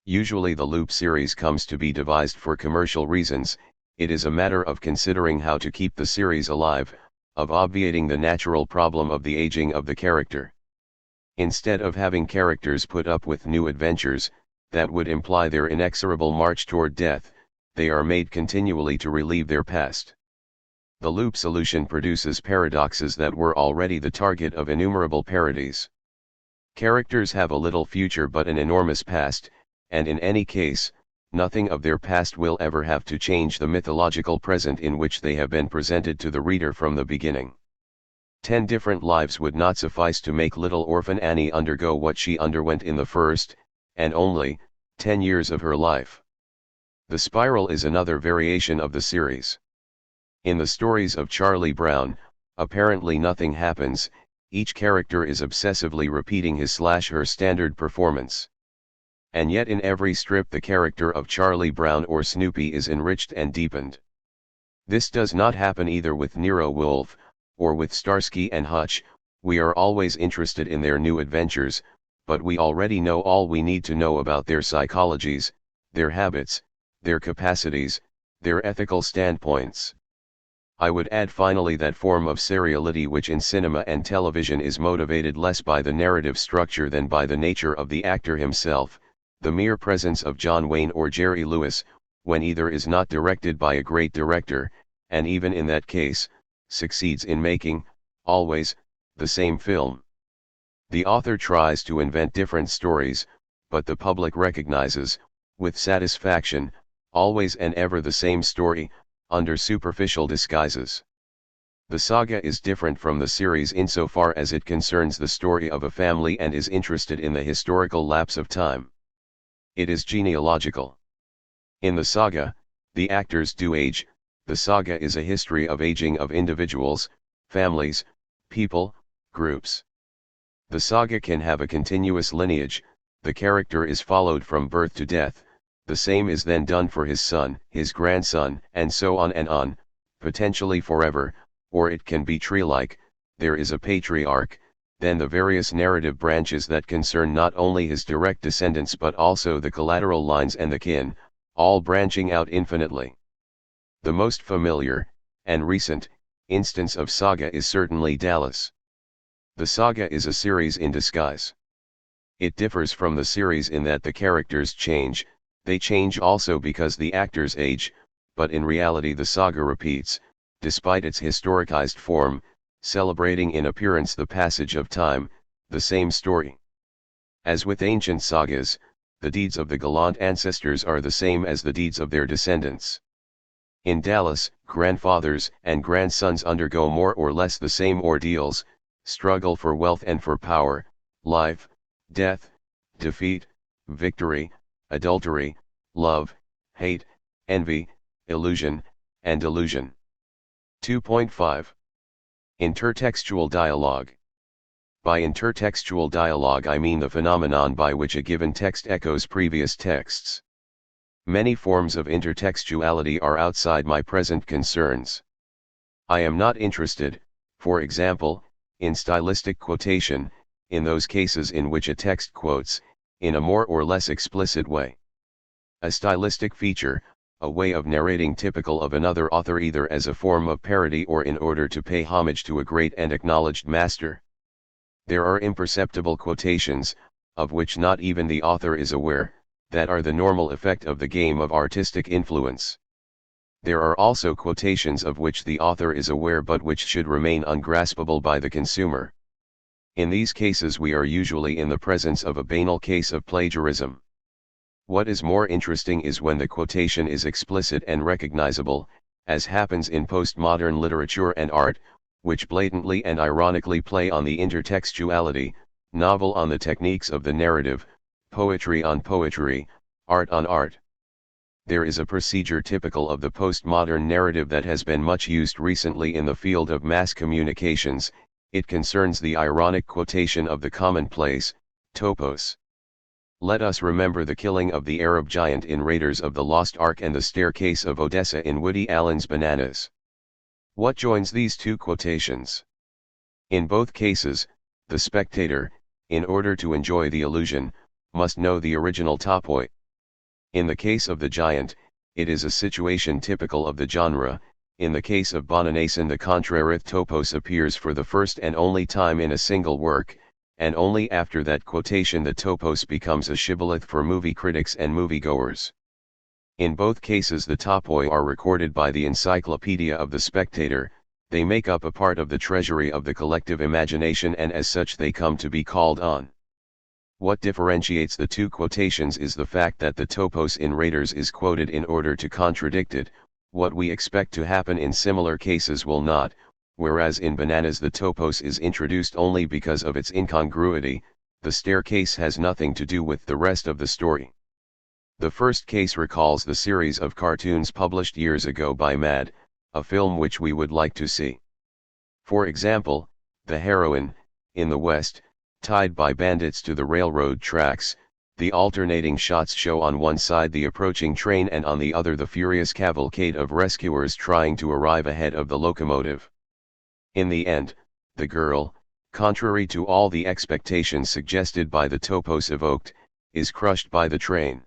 Usually the loop series comes to be devised for commercial reasons. It is a matter of considering how to keep the series alive, of obviating the natural problem of the aging of the character. Instead of having characters put up with new adventures, that would imply their inexorable march toward death, they are made continually to relieve their past. The loop solution produces paradoxes that were already the target of innumerable parodies. Characters have a little future but an enormous past, and in any case, nothing of their past will ever have to change the mythological present in which they have been presented to the reader from the beginning. 10 different lives would not suffice to make little orphan Annie undergo what she underwent in the first, and only, 10 years of her life. The spiral is another variation of the series. In the stories of Charlie Brown, apparently nothing happens, each character is obsessively repeating his/her standard performance. And yet in every strip the character of Charlie Brown or Snoopy is enriched and deepened. This does not happen either with Nero Wolfe, or with Starsky and Hutch. We are always interested in their new adventures, but we already know all we need to know about their psychologies, their habits, their capacities, their ethical standpoints. I would add finally that form of seriality which in cinema and television is motivated less by the narrative structure than by the nature of the actor himself, the mere presence of John Wayne or Jerry Lewis, when either is not directed by a great director, and even in that case, succeeds in making, always, the same film. The author tries to invent different stories, but the public recognizes, with satisfaction, always and ever the same story, under superficial disguises. The saga is different from the series insofar as it concerns the story of a family and is interested in the historical lapse of time. It is genealogical. In the saga, the actors do age. The saga is a history of aging of individuals, families, people, groups. The saga can have a continuous lineage. The character is followed from birth to death. The same is then done for his son, his grandson, and so on, potentially forever, or it can be tree-like. There is a patriarch, then the various narrative branches that concern not only his direct descendants but also the collateral lines and the kin, all branching out infinitely. The most familiar, and recent, instance of saga is certainly Dallas. The saga is a series in disguise. It differs from the series in that the characters change. They change also because the actors age, but in reality the saga repeats, despite its historicized form, celebrating in appearance the passage of time, the same story. As with ancient sagas, the deeds of the gallant ancestors are the same as the deeds of their descendants. In Dallas, grandfathers and grandsons undergo more or less the same ordeals, struggle for wealth and for power, life, death, defeat, victory, adultery, love, hate, envy, illusion, and delusion. 2.5. Intertextual dialogue. By intertextual dialogue I mean the phenomenon by which a given text echoes previous texts. Many forms of intertextuality are outside my present concerns. I am not interested, for example, in stylistic quotation, in those cases in which a text quotes, in a more or less explicit way. A stylistic feature, a way of narrating typical of another author either as a form of parody or in order to pay homage to a great and acknowledged master. There are imperceptible quotations, of which not even the author is aware, that are the normal effect of the game of artistic influence. There are also quotations of which the author is aware but which should remain ungraspable by the consumer. In these cases we are usually in the presence of a banal case of plagiarism. What is more interesting is when the quotation is explicit and recognizable, as happens in postmodern literature and art, which blatantly and ironically play on the intertextuality, novel on the techniques of the narrative, poetry on poetry, art on art. There is a procedure typical of the postmodern narrative that has been much used recently in the field of mass communications. It concerns the ironic quotation of the commonplace, topos. Let us remember the killing of the Arab giant in Raiders of the Lost Ark and the staircase of Odessa in Woody Allen's Bananas. What joins these two quotations? In both cases, the spectator, in order to enjoy the illusion, must know the original topoi. In the case of the giant, it is a situation typical of the genre. In the case of Bonanason, the contrarith topos appears for the first and only time in a single work, and only after that quotation the topos becomes a shibboleth for movie critics and moviegoers. In both cases the topoi are recorded by the encyclopedia of the spectator. They make up a part of the treasury of the collective imagination, and as such they come to be called on. What differentiates the two quotations is the fact that the topos in Raiders is quoted in order to contradict it. What we expect to happen in similar cases will not, whereas in Bananas the topos is introduced only because of its incongruity. The staircase has nothing to do with the rest of the story. The first case recalls the series of cartoons published years ago by Mad, a film which we would like to see. For example, the heroine, in the West, tied by bandits to the railroad tracks. The alternating shots show on one side the approaching train and on the other the furious cavalcade of rescuers trying to arrive ahead of the locomotive. In the end, the girl, contrary to all the expectations suggested by the topos evoked, is crushed by the train.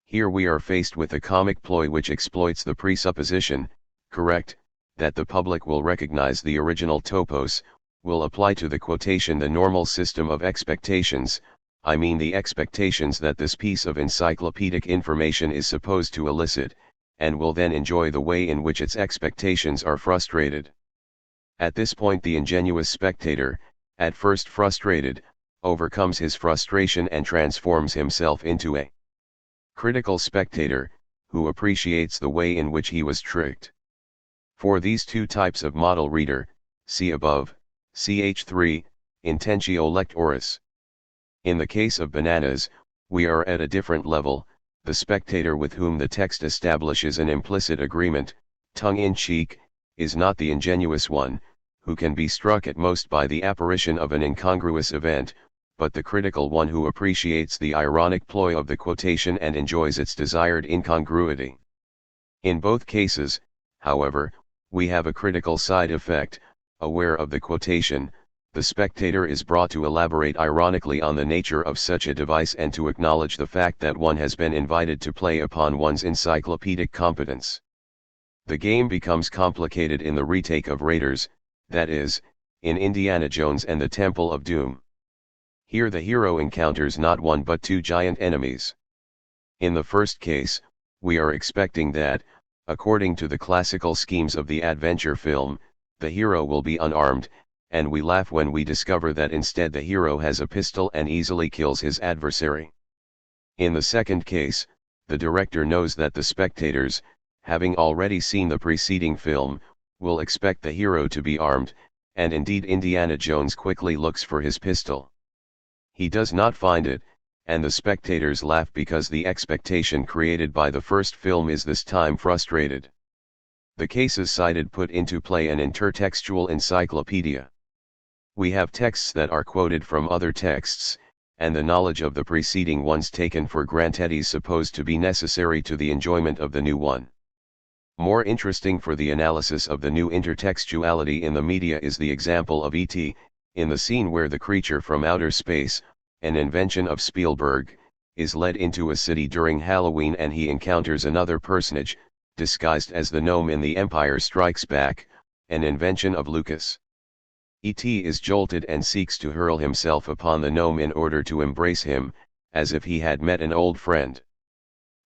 Here we are faced with a comic ploy which exploits the presupposition, correct, that the public will recognize the original topos, will apply to the quotation the normal system of expectations, I mean the expectations that this piece of encyclopedic information is supposed to elicit, and will then enjoy the way in which its expectations are frustrated. At this point the ingenuous spectator, at first frustrated, overcomes his frustration and transforms himself into a critical spectator, who appreciates the way in which he was tricked. For these two types of model reader, see above, ch3, intentio lectoris. In the case of Bananas, we are at a different level. The spectator with whom the text establishes an implicit agreement, tongue-in-cheek, is not the ingenuous one, who can be struck at most by the apparition of an incongruous event, but the critical one who appreciates the ironic ploy of the quotation and enjoys its desired incongruity. In both cases, however, we have a critical side effect. Aware of the quotation, the spectator is brought to elaborate ironically on the nature of such a device and to acknowledge the fact that one has been invited to play upon one's encyclopedic competence. The game becomes complicated in the retake of Raiders, that is, in Indiana Jones and the Temple of Doom. Here the hero encounters not one but two giant enemies. In the first case, we are expecting that, according to the classical schemes of the adventure film, the hero will be unarmed, and we laugh when we discover that instead the hero has a pistol and easily kills his adversary. In the second case, the director knows that the spectators, having already seen the preceding film, will expect the hero to be armed, and indeed Indiana Jones quickly looks for his pistol. He does not find it, and the spectators laugh because the expectation created by the first film is this time frustrated. The cases cited put into play an intertextual encyclopedia. We have texts that are quoted from other texts, and the knowledge of the preceding ones taken for granted is supposed to be necessary to the enjoyment of the new one. More interesting for the analysis of the new intertextuality in the media is the example of E.T., in the scene where the creature from outer space, an invention of Spielberg, is led into a city during Halloween and he encounters another personage, disguised as the gnome in The Empire Strikes Back, an invention of Lucas. E.T. is jolted and seeks to hurl himself upon the gnome in order to embrace him, as if he had met an old friend.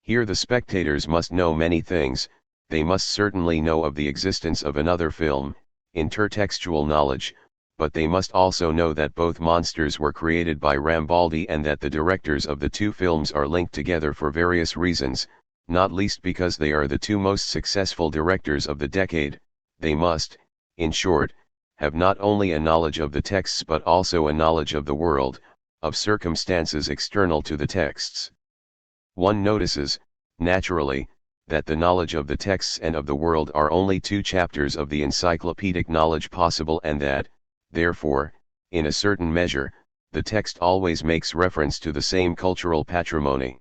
Here the spectators must know many things. They must certainly know of the existence of another film, intertextual knowledge, but they must also know that both monsters were created by Rambaldi and that the directors of the two films are linked together for various reasons, not least because they are the two most successful directors of the decade. They must, in short, have not only a knowledge of the texts but also a knowledge of the world, of circumstances external to the texts. One notices, naturally, that the knowledge of the texts and of the world are only two chapters of the encyclopedic knowledge possible and that, therefore, in a certain measure, the text always makes reference to the same cultural patrimony.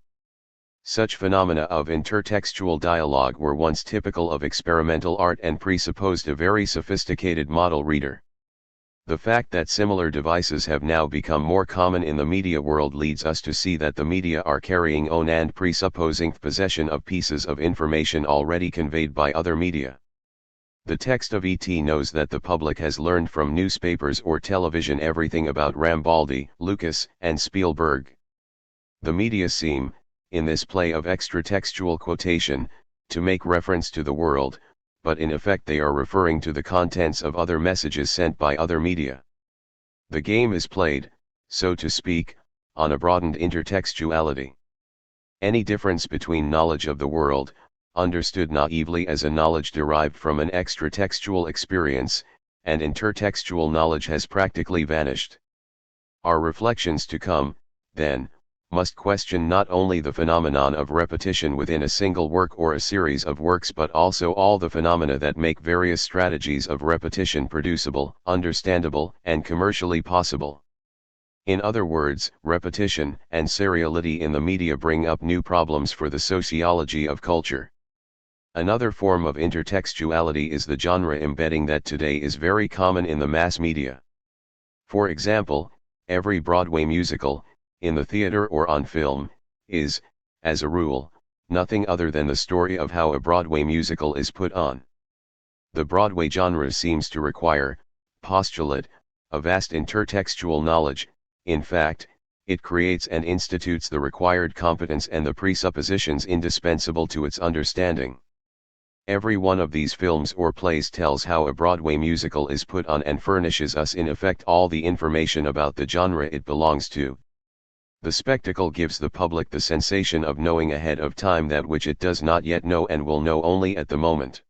Such phenomena of intertextual dialogue were once typical of experimental art and presupposed a very sophisticated model reader. The fact that similar devices have now become more common in the media world leads us to see that the media are carrying on and presupposing possession of pieces of information already conveyed by other media. The text of ET knows that the public has learned from newspapers or television everything about Rambaldi, Lucas, and Spielberg. The media seem, in this play of extra-textual quotation, to make reference to the world, but in effect they are referring to the contents of other messages sent by other media. The game is played, so to speak, on a broadened intertextuality. Any difference between knowledge of the world, understood naively as a knowledge derived from an extra-textual experience, and intertextual knowledge has practically vanished. Our reflections to come, then, must question not only the phenomenon of repetition within a single work or a series of works but also all the phenomena that make various strategies of repetition producible, understandable, and commercially possible. In other words, repetition and seriality in the media bring up new problems for the sociology of culture. Another form of intertextuality is the genre embedding that today is very common in the mass media. For example, every Broadway musical, in the theater or on film, is, as a rule, nothing other than the story of how a Broadway musical is put on. The Broadway genre seems to require, postulate, a vast intertextual knowledge. In fact, it creates and institutes the required competence and the presuppositions indispensable to its understanding. Every one of these films or plays tells how a Broadway musical is put on and furnishes us in effect all the information about the genre it belongs to. The spectacle gives the public the sensation of knowing ahead of time that which it does not yet know and will know only at the moment.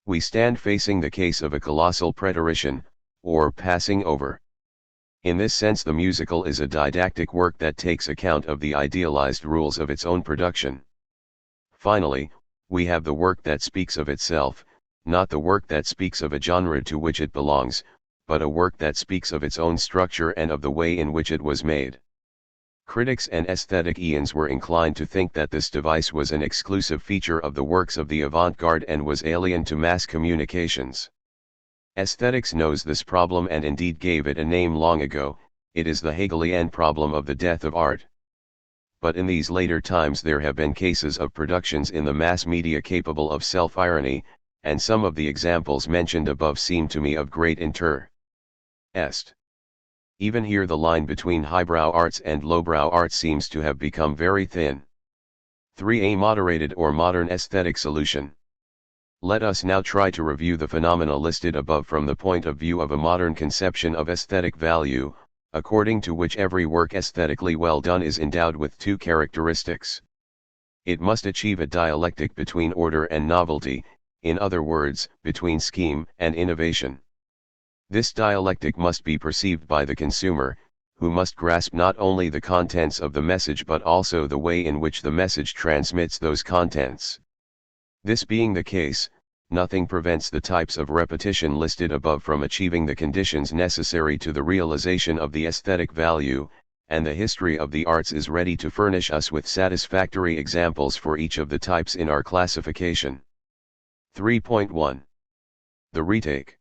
We stand facing the case of a colossal preterition, or passing over. In this sense the musical is a didactic work that takes account of the idealized rules of its own production. Finally, we have the work that speaks of itself, not the work that speaks of a genre to which it belongs, but a work that speaks of its own structure and of the way in which it was made. Critics and aesthetic eons were inclined to think that this device was an exclusive feature of the works of the avant-garde and was alien to mass communications. Aesthetics knows this problem and indeed gave it a name long ago. It is the Hegelian problem of the death of art. But in these later times there have been cases of productions in the mass media capable of self-irony, and some of the examples mentioned above seem to me of great interest. Even here the line between highbrow arts and lowbrow art seems to have become very thin. 3. A moderated or modern aesthetic solution. Let us now try to review the phenomena listed above from the point of view of a modern conception of aesthetic value, according to which every work aesthetically well done is endowed with two characteristics. It must achieve a dialectic between order and novelty, in other words, between scheme and innovation. This dialectic must be perceived by the consumer, who must grasp not only the contents of the message but also the way in which the message transmits those contents. This being the case, nothing prevents the types of repetition listed above from achieving the conditions necessary to the realization of the aesthetic value, and the history of the arts is ready to furnish us with satisfactory examples for each of the types in our classification. 3.1. The retake.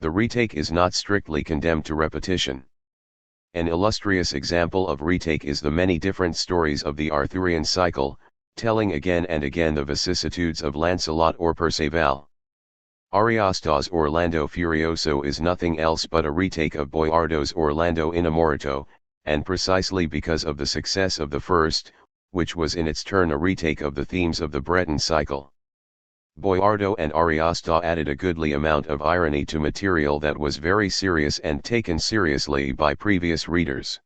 The retake is not strictly condemned to repetition. An illustrious example of retake is the many different stories of the Arthurian cycle, telling again and again the vicissitudes of Lancelot or Perceval. Ariosto's Orlando Furioso is nothing else but a retake of Boiardo's Orlando Innamorato, and precisely because of the success of the first, which was in its turn a retake of the themes of the Breton cycle. Boiardo and Ariosto added a goodly amount of irony to material that was very serious and taken seriously by previous readers.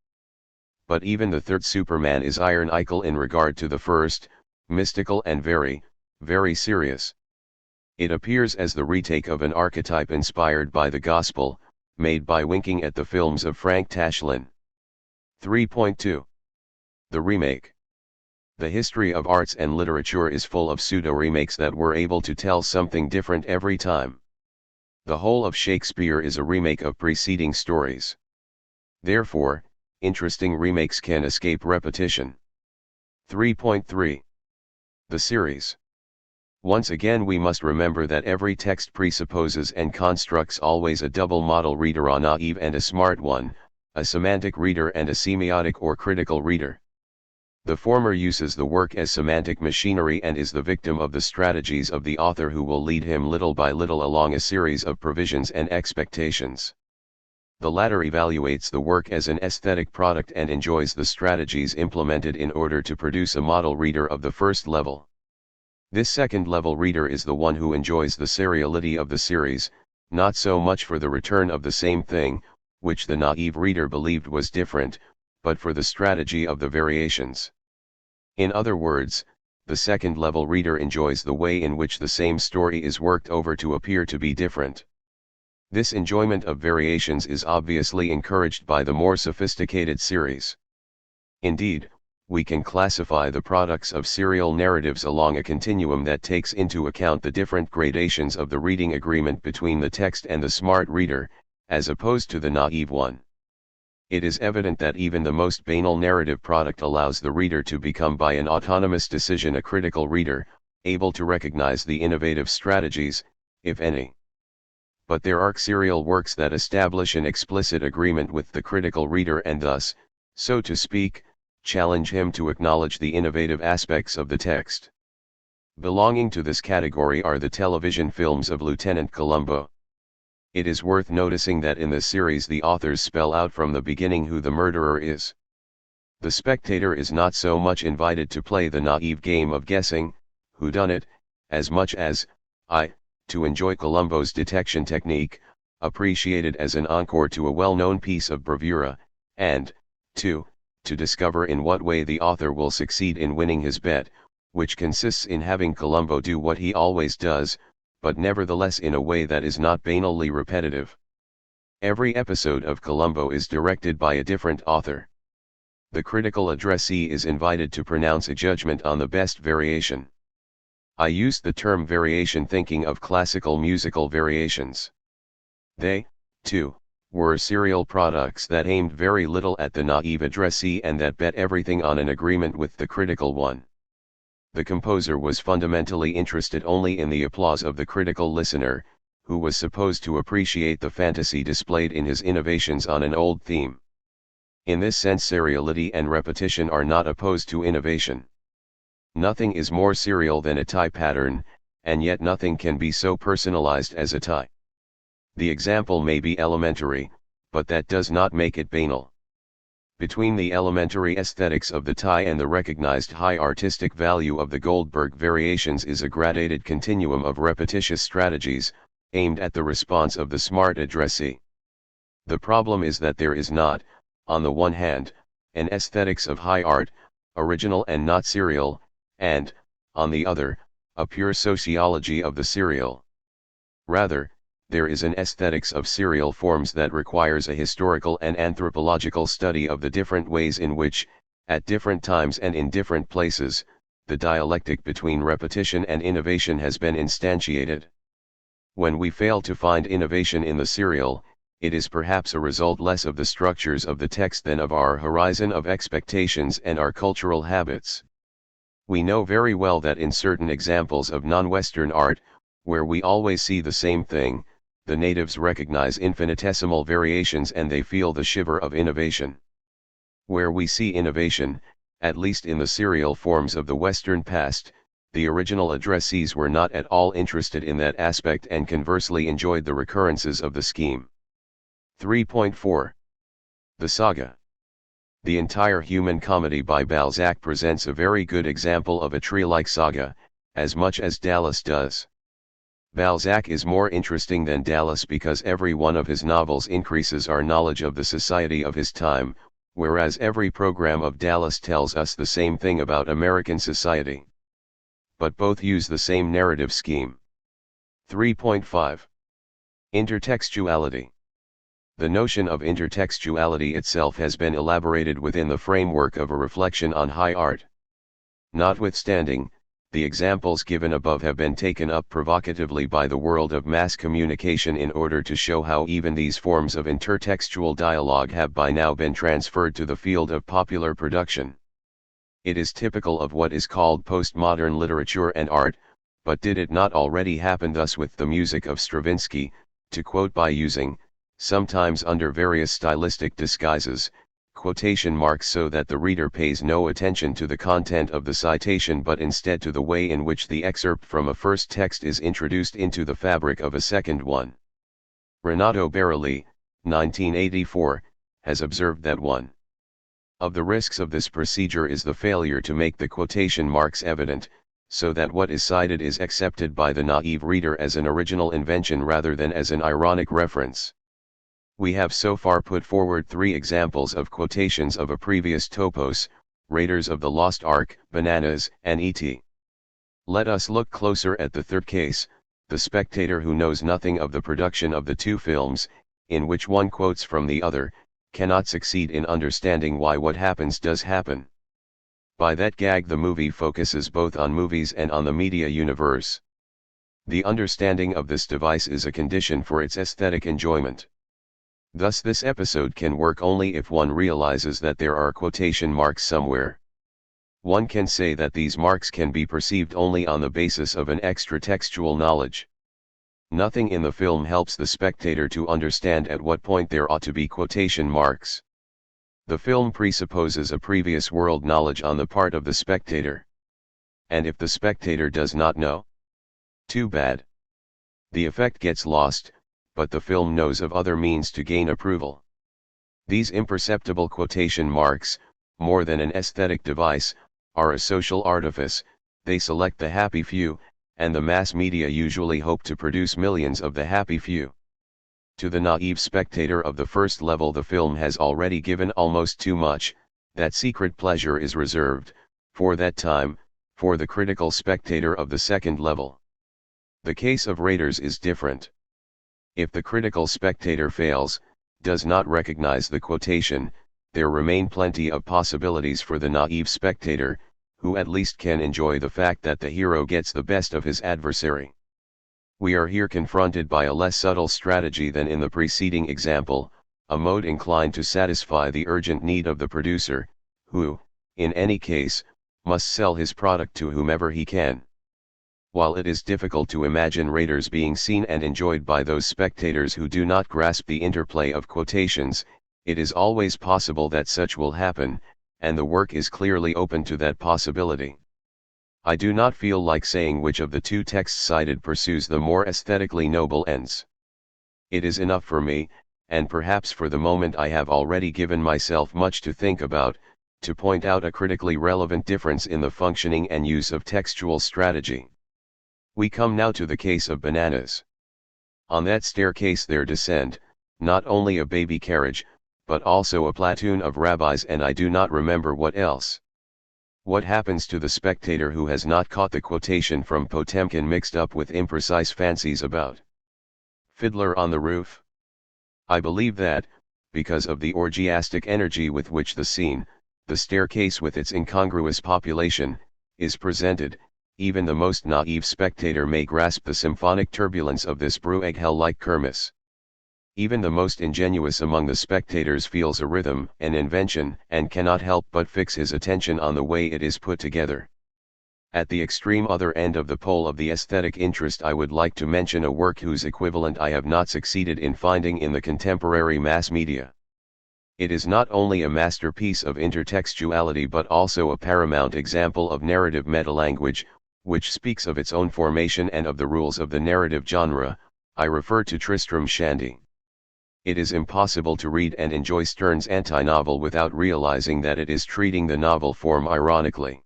But even the third Superman is ironical in regard to the first, mystical and very, very serious. It appears as the retake of an archetype inspired by the Gospel, made by winking at the films of Frank Tashlin. 3.2. The remake. The history of arts and literature is full of pseudo-remakes that were able to tell something different every time. The whole of Shakespeare is a remake of preceding stories. Therefore, interesting remakes can escape repetition. 3.3. The series. Once again we must remember that every text presupposes and constructs always a double model reader, a naive and a smart one, a semantic reader and a semiotic or critical reader. The former uses the work as semantic machinery and is the victim of the strategies of the author, who will lead him little by little along a series of provisions and expectations. The latter evaluates the work as an aesthetic product and enjoys the strategies implemented in order to produce a model reader of the first level. This second-level reader is the one who enjoys the seriality of the series, not so much for the return of the same thing, which the naive reader believed was different, but for the strategy of the variations. In other words, the second-level reader enjoys the way in which the same story is worked over to appear to be different. This enjoyment of variations is obviously encouraged by the more sophisticated series. Indeed, we can classify the products of serial narratives along a continuum that takes into account the different gradations of the reading agreement between the text and the smart reader, as opposed to the naive one. It is evident that even the most banal narrative product allows the reader to become by an autonomous decision a critical reader, able to recognize the innovative strategies, if any. But there are serial works that establish an explicit agreement with the critical reader and thus, so to speak, challenge him to acknowledge the innovative aspects of the text. Belonging to this category are the television films of Lieutenant Columbo. It is worth noticing that in the series the authors spell out from the beginning who the murderer is. The spectator is not so much invited to play the naive game of guessing, whodunit, as much as, to enjoy Columbo's detection technique, appreciated as an encore to a well-known piece of bravura, and, to discover in what way the author will succeed in winning his bet, which consists in having Columbo do what he always does, but nevertheless in a way that is not banally repetitive. Every episode of Columbo is directed by a different author. The critical addressee is invited to pronounce a judgment on the best variation. I used the term variation thinking of classical musical variations. They, too, were serial products that aimed very little at the naive addressee and that bet everything on an agreement with the critical one. The composer was fundamentally interested only in the applause of the critical listener, who was supposed to appreciate the fantasy displayed in his innovations on an old theme. In this sense, seriality and repetition are not opposed to innovation. Nothing is more serial than a tie pattern, and yet nothing can be so personalized as a tie. The example may be elementary, but that does not make it banal. Between the elementary aesthetics of the tie and the recognized high artistic value of the Goldberg variations is a gradated continuum of repetitious strategies, aimed at the response of the smart addressee. The problem is that there is not, on the one hand, an aesthetics of high art, original and not serial, and, on the other, a pure sociology of the serial. Rather, there is an aesthetics of serial forms that requires a historical and anthropological study of the different ways in which, at different times and in different places, the dialectic between repetition and innovation has been instantiated. When we fail to find innovation in the serial, it is perhaps a result less of the structures of the text than of our horizon of expectations and our cultural habits. We know very well that in certain examples of non-Western art, where we always see the same thing, the natives recognize infinitesimal variations and they feel the shiver of innovation. Where we see innovation, at least in the serial forms of the Western past, the original addressees were not at all interested in that aspect and conversely enjoyed the recurrences of the scheme. 3.4. The Saga. The entire human comedy by Balzac presents a very good example of a tree-like saga, as much as Dallas does. Balzac is more interesting than Dallas because every one of his novels increases our knowledge of the society of his time, whereas every program of Dallas tells us the same thing about American society. But both use the same narrative scheme. 3.5. Intertextuality. The notion of intertextuality itself has been elaborated within the framework of a reflection on high art. Notwithstanding, The examples given above have been taken up provocatively by the world of mass communication in order to show how even these forms of intertextual dialogue have by now been transferred to the field of popular production. It is typical of what is called postmodern literature and art, but did it not already happen thus with the music of Stravinsky, to quote by using, sometimes under various stylistic disguises, quotation marks so that the reader pays no attention to the content of the citation but instead to the way in which the excerpt from a first text is introduced into the fabric of a second one. Renato Barelli, 1984, has observed that one of the risks of this procedure is the failure to make the quotation marks evident, so that what is cited is accepted by the naive reader as an original invention rather than as an ironic reference. We have so far put forward 3 examples of quotations of a previous topos, Raiders of the Lost Ark, Bananas, and E.T. Let us look closer at the third case, the spectator who knows nothing of the production of the 2 films, in which one quotes from the other, cannot succeed in understanding why what happens does happen. By that gag the movie focuses both on movies and on the media universe. The understanding of this device is a condition for its aesthetic enjoyment. Thus this episode can work only if one realizes that there are quotation marks somewhere. One can say that these marks can be perceived only on the basis of an extra-textual knowledge. Nothing in the film helps the spectator to understand at what point there ought to be quotation marks. The film presupposes a previous world knowledge on the part of the spectator. And if the spectator does not know, too bad. The effect gets lost, but the film knows of other means to gain approval. These imperceptible quotation marks, more than an aesthetic device, are a social artifice. They select the happy few, and the mass media usually hope to produce millions of the happy few. To the naive spectator of the first level the film has already given almost too much. That secret pleasure is reserved, for that time, for the critical spectator of the second level. The case of Raiders is different. If the critical spectator fails, does not recognize the quotation, there remain plenty of possibilities for the naive spectator, who at least can enjoy the fact that the hero gets the best of his adversary. We are here confronted by a less subtle strategy than in the preceding example, a mode inclined to satisfy the urgent need of the producer, who, in any case, must sell his product to whomever he can. While it is difficult to imagine Raiders being seen and enjoyed by those spectators who do not grasp the interplay of quotations, it is always possible that such will happen, and the work is clearly open to that possibility. I do not feel like saying which of the 2 texts cited pursues the more aesthetically noble ends. It is enough for me, and perhaps for the moment I have already given myself much to think about, to point out a critically relevant difference in the functioning and use of textual strategy. We come now to the case of Bananas. On that staircase there descend, not only a baby carriage, but also a platoon of rabbis and I do not remember what else. What happens to the spectator who has not caught the quotation from Potemkin mixed up with imprecise fancies about Fiddler on the Roof? I believe that, because of the orgiastic energy with which the scene, the staircase with its incongruous population, is presented, even the most naive spectator may grasp the symphonic turbulence of this Brueghel-like kermesse. Even the most ingenuous among the spectators feels a rhythm, an invention, and cannot help but fix his attention on the way it is put together. At the extreme other end of the pole of the aesthetic interest I would like to mention a work whose equivalent I have not succeeded in finding in the contemporary mass media. It is not only a masterpiece of intertextuality but also a paramount example of narrative metalanguage, which speaks of its own formation and of the rules of the narrative genre. I refer to Tristram Shandy. It is impossible to read and enjoy Sterne's anti-novel without realizing that it is treating the novel form ironically.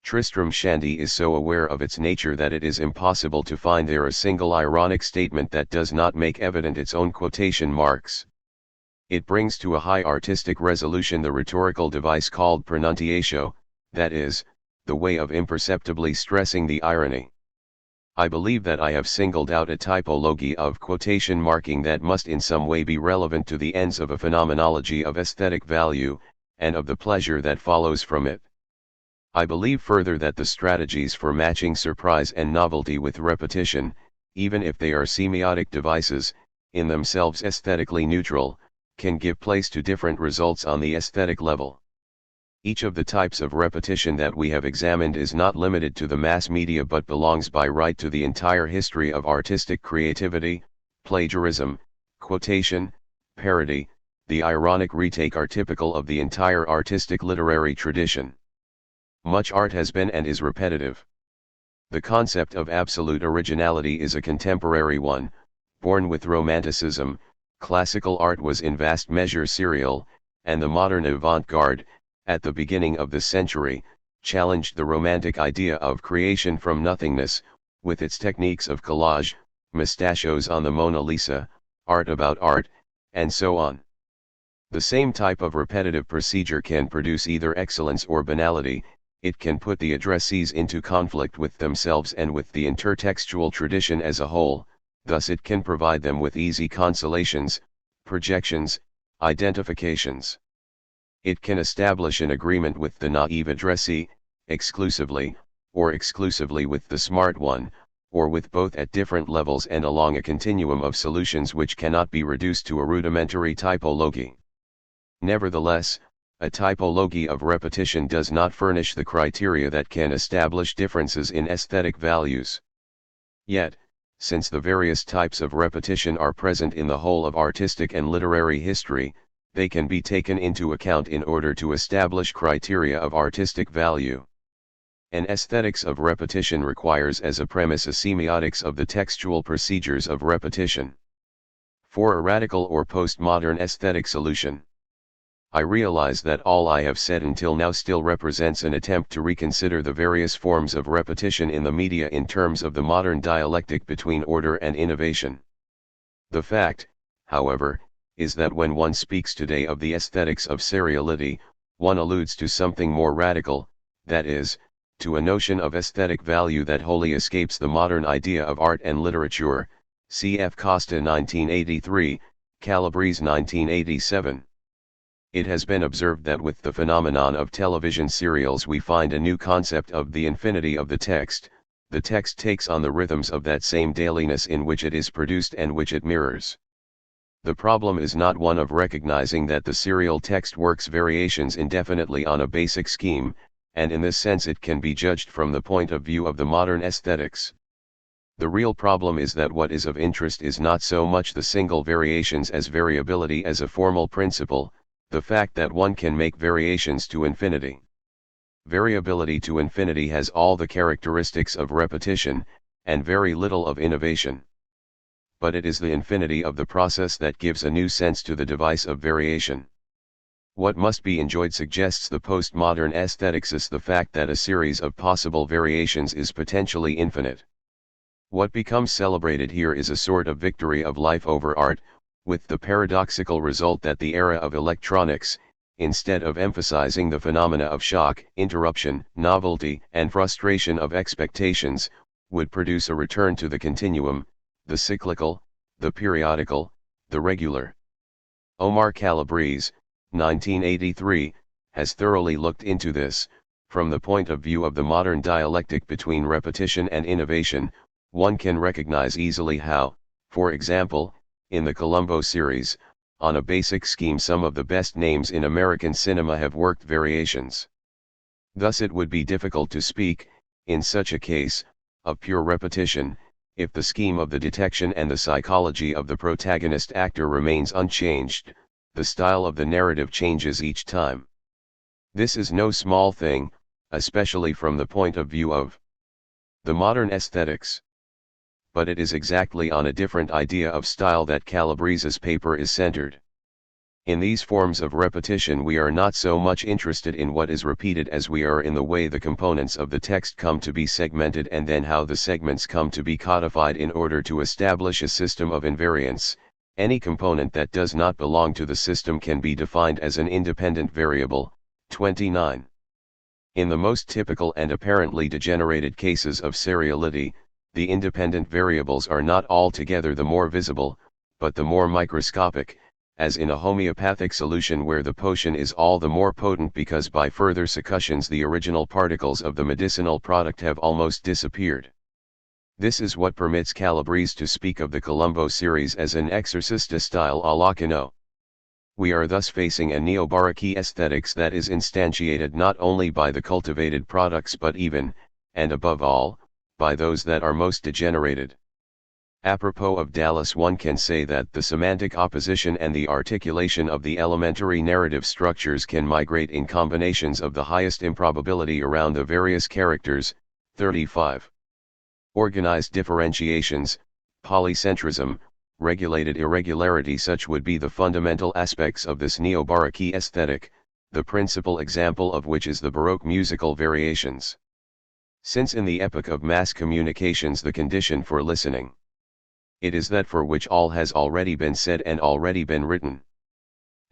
Tristram Shandy is so aware of its nature that it is impossible to find there a single ironic statement that does not make evident its own quotation marks. It brings to a high artistic resolution the rhetorical device called pronunciatio, that is, the way of imperceptibly stressing the irony. I believe that I have singled out a typology of quotation marking that must in some way be relevant to the ends of a phenomenology of aesthetic value, and of the pleasure that follows from it. I believe further that the strategies for matching surprise and novelty with repetition, even if they are semiotic devices, in themselves aesthetically neutral, can give place to different results on the aesthetic level. Each of the types of repetition that we have examined is not limited to the mass media but belongs by right to the entire history of artistic creativity, plagiarism, quotation, parody. The ironic retake are typical of the entire artistic literary tradition. Much art has been and is repetitive. The concept of absolute originality is a contemporary one. Born with Romanticism, classical art was in vast measure serial, and the modern avant-garde, at the beginning of the century, challenged the romantic idea of creation from nothingness, with its techniques of collage, mustachios on the Mona Lisa, art about art, and so on. The same type of repetitive procedure can produce either excellence or banality. It can put the addressees into conflict with themselves and with the intertextual tradition as a whole, thus it can provide them with easy consolations, projections, identifications. It can establish an agreement with the naive addressee, exclusively, or exclusively with the smart one, or with both at different levels and along a continuum of solutions which cannot be reduced to a rudimentary typology. Nevertheless, a typology of repetition does not furnish the criteria that can establish differences in aesthetic values. Yet, since the various types of repetition are present in the whole of artistic and literary history, they can be taken into account in order to establish criteria of artistic value. An aesthetics of repetition requires as a premise a semiotics of the textual procedures of repetition. For a radical or postmodern aesthetic solution, I realize that all I have said until now still represents an attempt to reconsider the various forms of repetition in the media in terms of the modern dialectic between order and innovation. The fact, however, is that when one speaks today of the aesthetics of seriality, one alludes to something more radical, that is, to a notion of aesthetic value that wholly escapes the modern idea of art and literature, cf. Costa 1983, Calabrese 1987. It has been observed that with the phenomenon of television serials we find a new concept of the infinity of the text takes on the rhythms of that same dailiness in which it is produced and which it mirrors. The problem is not one of recognizing that the serial text works variations indefinitely on a basic scheme, and in this sense it can be judged from the point of view of the modern aesthetics. The real problem is that what is of interest is not so much the single variations as variability as a formal principle, the fact that one can make variations to infinity. Variability to infinity has all the characteristics of repetition, and very little of innovation. But it is the infinity of the process that gives a new sense to the device of variation. What must be enjoyed suggests the postmodern aesthetics is the fact that a series of possible variations is potentially infinite. What becomes celebrated here is a sort of victory of life over art, with the paradoxical result that the era of electronics, instead of emphasizing the phenomena of shock, interruption, novelty, and frustration of expectations, would produce a return to the continuum, the cyclical, the periodical, the regular. Omar Calabrese, 1983, has thoroughly looked into this. From the point of view of the modern dialectic between repetition and innovation, one can recognize easily how, for example, in the Columbo series, on a basic scheme some of the best names in American cinema have worked variations. Thus it would be difficult to speak, in such a case, of pure repetition, if the scheme of the detection and the psychology of the protagonist actor remains unchanged, the style of the narrative changes each time. This is no small thing, especially from the point of view of the modern aesthetics. But it is exactly on a different idea of style that Calabrese's paper is centered. In these forms of repetition we are not so much interested in what is repeated as we are in the way the components of the text come to be segmented and then how the segments come to be codified in order to establish a system of invariants. Any component that does not belong to the system can be defined as an independent variable. 29. In the most typical and apparently degenerated cases of seriality, the independent variables are not altogether the more visible, but the more microscopic, as in a homeopathic solution where the potion is all the more potent because by further succussions the original particles of the medicinal product have almost disappeared. This is what permits Calabrese to speak of the Colombo series as an exorcista style a la Cano. We are thus facing a neo-Baroque aesthetics that is instantiated not only by the cultivated products but even, and above all, by those that are most degenerated. Apropos of Dallas, one can say that the semantic opposition and the articulation of the elementary narrative structures can migrate in combinations of the highest improbability around the various characters. 35. Organized differentiations, polycentrism, regulated irregularity, such would be the fundamental aspects of this neo-Baroque aesthetic, the principal example of which is the Baroque musical variations. Since in the epoch of mass communications the condition for listening, it is that for which all has already been said and already been written.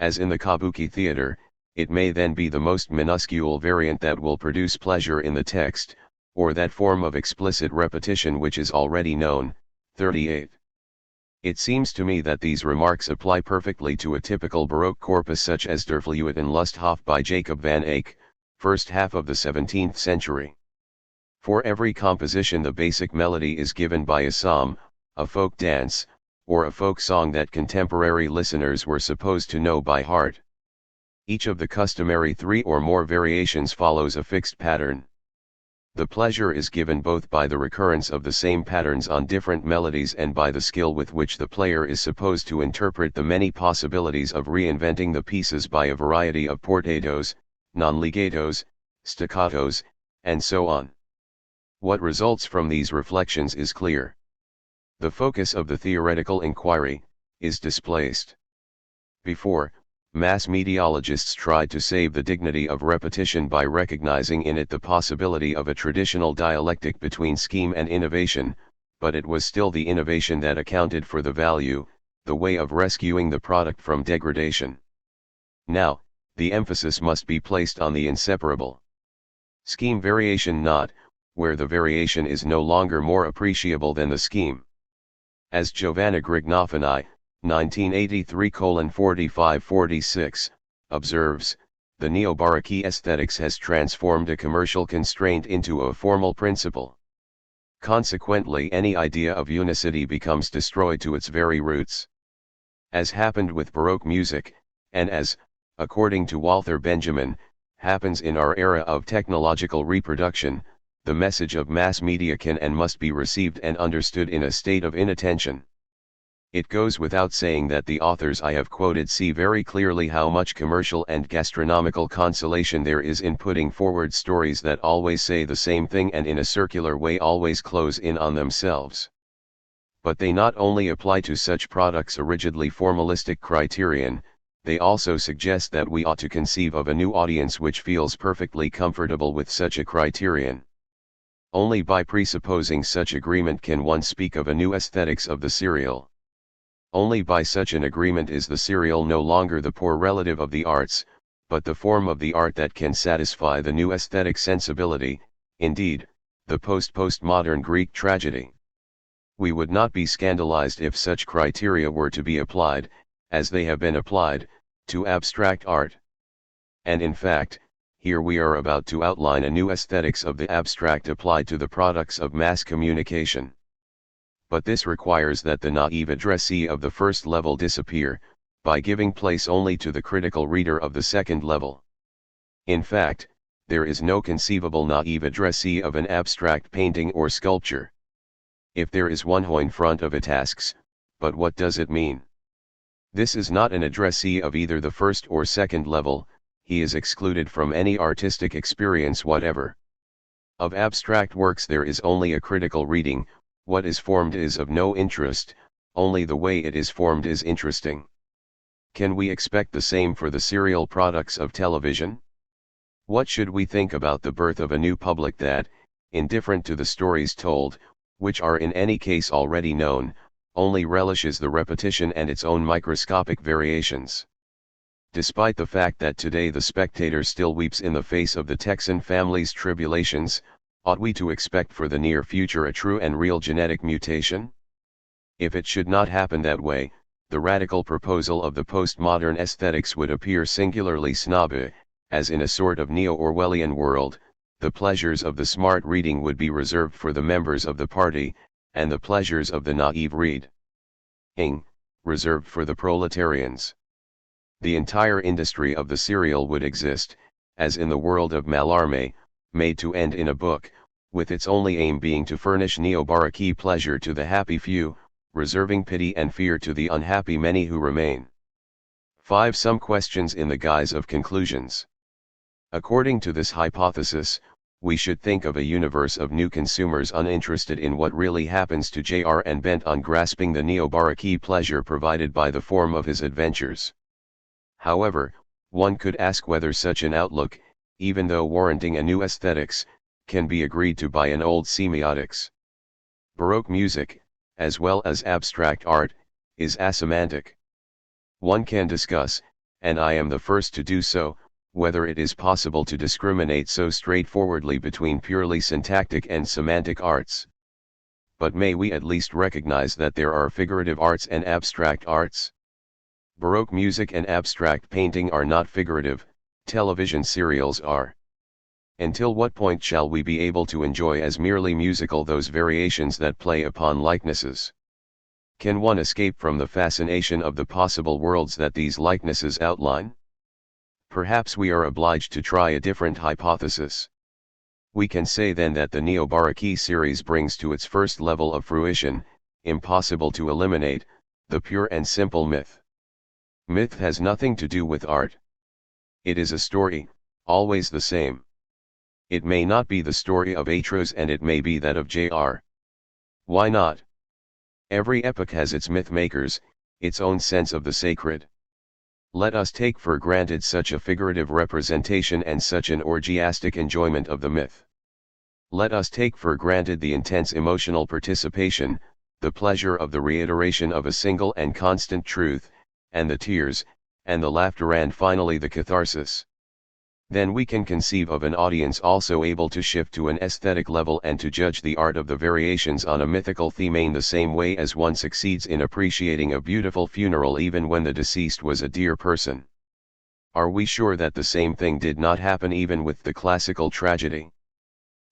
As in the kabuki theater, it may then be the most minuscule variant that will produce pleasure in the text, or that form of explicit repetition which is already known. 38. It seems to me that these remarks apply perfectly to a typical Baroque corpus such as Der Fluit and Lusthof by Jacob van Eyck, first half of the 17th century. For every composition the basic melody is given by a psalm, a folk dance, or a folk song that contemporary listeners were supposed to know by heart. Each of the customary 3 or more variations follows a fixed pattern. The pleasure is given both by the recurrence of the same patterns on different melodies and by the skill with which the player is supposed to interpret the many possibilities of reinventing the pieces by a variety of portatos, non-legatos, staccatos, and so on. What results from these reflections is clear. The focus of the theoretical inquiry is displaced. Before, mass mediologists tried to save the dignity of repetition by recognizing in it the possibility of a traditional dialectic between scheme and innovation, but it was still the innovation that accounted for the value, the way of rescuing the product from degradation. Now, the emphasis must be placed on the inseparable scheme variation, not where the variation is no longer more appreciable than the scheme. As Giovanna Grignofani, 1983:45-46, observes, the neo-Baroque aesthetics has transformed a commercial constraint into a formal principle. Consequently, any idea of unicity becomes destroyed to its very roots. As happened with Baroque music, and as, according to Walther Benjamin, happens in our era of technological reproduction, the message of mass media can and must be received and understood in a state of inattention. It goes without saying that the authors I have quoted see very clearly how much commercial and gastronomical consolation there is in putting forward stories that always say the same thing and in a circular way always close in on themselves. But they not only apply to such products a rigidly formalistic criterion, they also suggest that we ought to conceive of a new audience which feels perfectly comfortable with such a criterion. Only by presupposing such agreement can one speak of a new aesthetics of the serial. Only by such an agreement is the serial no longer the poor relative of the arts, but the form of the art that can satisfy the new aesthetic sensibility, indeed, the postmodern Greek tragedy. We would not be scandalized if such criteria were to be applied, as they have been applied, to abstract art. And in fact, here we are about to outline a new aesthetics of the abstract applied to the products of mass communication. But this requires that the naive addressee of the first level disappear, by giving place only to the critical reader of the second level. In fact, there is no conceivable naive addressee of an abstract painting or sculpture. If there is one, in front of it asks, but what does it mean? This is not an addressee of either the first or second level, he is excluded from any artistic experience whatever. Of abstract works there is only a critical reading, what is formed is of no interest, only the way it is formed is interesting. Can we expect the same for the serial products of television? What should we think about the birth of a new public that, indifferent to the stories told, which are in any case already known, only relishes the repetition and its own microscopic variations? Despite the fact that today the spectator still weeps in the face of the Texan family's tribulations, ought we to expect for the near future a true and real genetic mutation? If it should not happen that way, the radical proposal of the postmodern aesthetics would appear singularly snobby, as in a sort of neo-Orwellian world, the pleasures of the smart reading would be reserved for the members of the party, and the pleasures of the naive reading reserved for the proletarians. The entire industry of the serial would exist, as in the world of Mallarmé, made to end in a book, with its only aim being to furnish neo-baroque pleasure to the happy few, reserving pity and fear to the unhappy many who remain. 5. Some questions in the guise of conclusions. According to this hypothesis, we should think of a universe of new consumers uninterested in what really happens to Jr. and bent on grasping the neo-baroque pleasure provided by the form of his adventures. However, one could ask whether such an outlook, even though warranting a new aesthetics, can be agreed to by an old semiotics. Baroque music, as well as abstract art, is asemantic. One can discuss, and I am the first to do so, whether it is possible to discriminate so straightforwardly between purely syntactic and semantic arts. But may we at least recognize that there are figurative arts and abstract arts? Baroque music and abstract painting are not figurative, television serials are. Until what point shall we be able to enjoy as merely musical those variations that play upon likenesses? Can one escape from the fascination of the possible worlds that these likenesses outline? Perhaps we are obliged to try a different hypothesis. We can say then that the neo-baroque series brings to its first level of fruition, impossible to eliminate, the pure and simple myth. Myth has nothing to do with art. It is a story, always the same. It may not be the story of Atroz and it may be that of Jr. Why not? Every epoch has its myth makers, its own sense of the sacred. Let us take for granted such a figurative representation and such an orgiastic enjoyment of the myth. Let us take for granted the intense emotional participation, the pleasure of the reiteration of a single and constant truth, and the tears, and the laughter and finally the catharsis. Then we can conceive of an audience also able to shift to an aesthetic level and to judge the art of the variations on a mythical theme in the same way as one succeeds in appreciating a beautiful funeral even when the deceased was a dear person. Are we sure that the same thing did not happen even with the classical tragedy?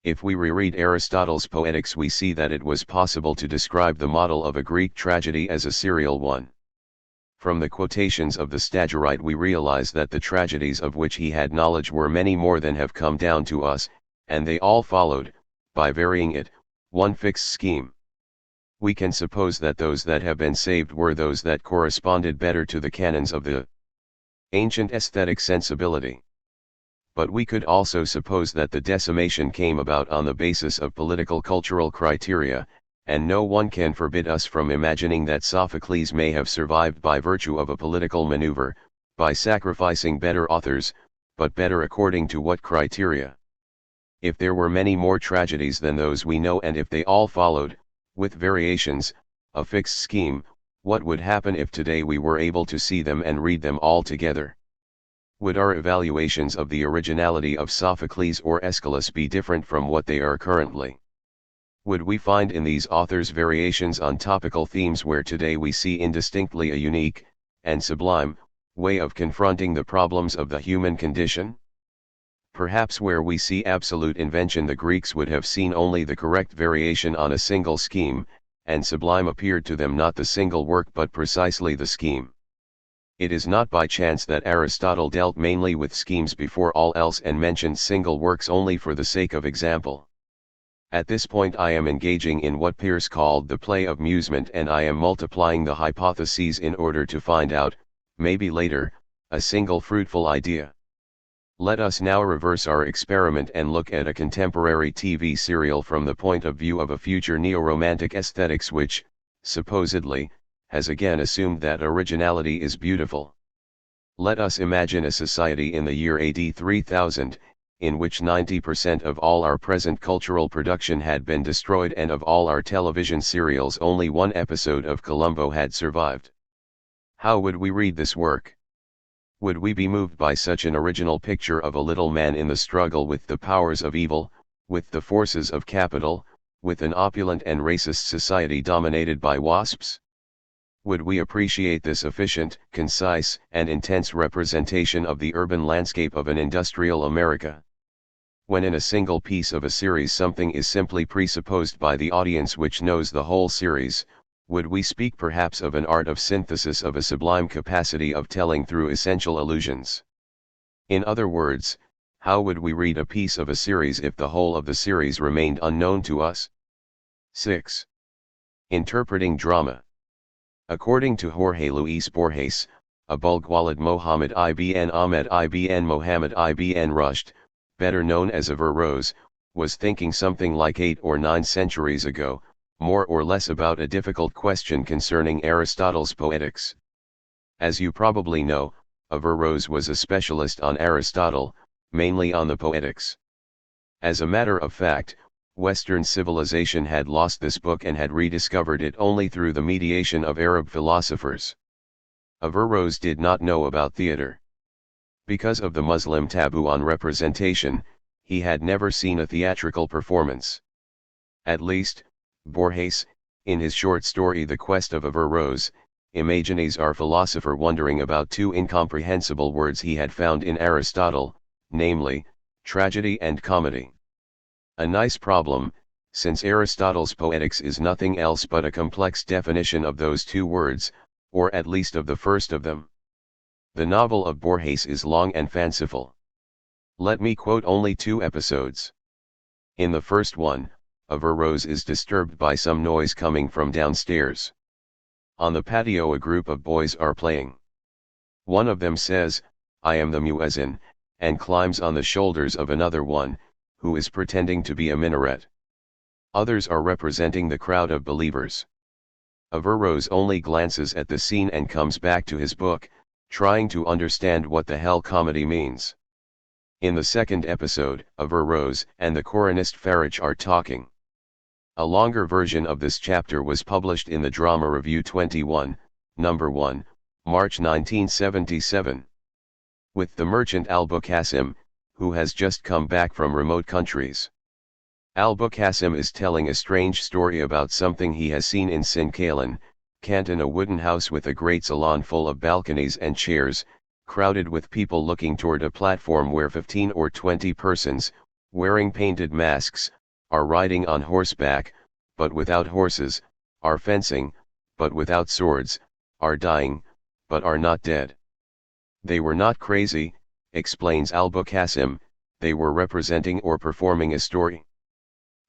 If we reread Aristotle's Poetics, we see that it was possible to describe the model of a Greek tragedy as a serial one. From the quotations of the Stagirite we realize that the tragedies of which he had knowledge were many more than have come down to us, and they all followed, by varying it, one fixed scheme. We can suppose that those that have been saved were those that corresponded better to the canons of the ancient aesthetic sensibility. But we could also suppose that the decimation came about on the basis of political cultural criteria, and no one can forbid us from imagining that Sophocles may have survived by virtue of a political maneuver, by sacrificing better authors, but better according to what criteria? If there were many more tragedies than those we know and if they all followed, with variations, a fixed scheme, what would happen if today we were able to see them and read them all together? Would our evaluations of the originality of Sophocles or Aeschylus be different from what they are currently? Would we find in these authors variations on topical themes where today we see indistinctly a unique, and sublime, way of confronting the problems of the human condition? Perhaps where we see absolute invention the Greeks would have seen only the correct variation on a single scheme, and sublime appeared to them not the single work but precisely the scheme. It is not by chance that Aristotle dealt mainly with schemes before all else and mentioned single works only for the sake of example. At this point I am engaging in what Peirce called the play of musement, and I am multiplying the hypotheses in order to find out, maybe later, a single fruitful idea. Let us now reverse our experiment and look at a contemporary TV serial from the point of view of a future neo-romantic aesthetics which, supposedly, has again assumed that originality is beautiful. Let us imagine a society in the year AD 3000, in which 90% of all our present cultural production had been destroyed and of all our television serials only one episode of Columbo had survived. How would we read this work? Would we be moved by such an original picture of a little man in the struggle with the powers of evil, with the forces of capital, with an opulent and racist society dominated by wasps? would we appreciate this efficient, concise, and intense representation of the urban landscape of an industrial America? When in a single piece of a series something is simply presupposed by the audience which knows the whole series, would we speak perhaps of an art of synthesis of a sublime capacity of telling through essential allusions? In other words, how would we read a piece of a series if the whole of the series remained unknown to us? 6. Interpreting drama. According to Jorge Luis Borges, Abulghwalid Mohammed ibn Ahmed ibn Mohammed ibn Rushd, better known as Averroes, was thinking something like 8 or 9 centuries ago, more or less about a difficult question concerning Aristotle's Poetics. As you probably know, Averroes was a specialist on Aristotle, mainly on the Poetics. As a matter of fact, Western civilization had lost this book and had rediscovered it only through the mediation of Arab philosophers. Averroes did not know about theater. Because of the Muslim taboo on representation, he had never seen a theatrical performance. At least, Borges, in his short story The Quest of Averroes, imagines our philosopher wondering about 2 incomprehensible words he had found in Aristotle, namely, tragedy and comedy. A nice problem, since Aristotle's Poetics is nothing else but a complex definition of those 2 words, or at least of the first of them. The novel of Borges is long and fanciful. Let me quote only 2 episodes. In the first one, Averroes is disturbed by some noise coming from downstairs. On the patio a group of boys are playing. One of them says, "I am the muezzin," and climbs on the shoulders of another one, who is pretending to be a minaret. Others are representing the crowd of believers. Averroes only glances at the scene and comes back to his book, trying to understand what the hell comedy means. In the second episode, Averroes and the coronist Farage are talking. A longer version of this chapter was published in the Drama Review 21, number 1, March 1977. With the merchant Al-Bukhasim, who has just come back from remote countries. Al-Bukhasim is telling a strange story about something he has seen in Sinkalan, Canton, a wooden house with a great salon full of balconies and chairs, crowded with people looking toward a platform where 15 or 20 persons, wearing painted masks, are riding on horseback, but without horses, are fencing, but without swords, are dying, but are not dead. They were not crazy, explains Al-Bukhasim, they were representing or performing a story.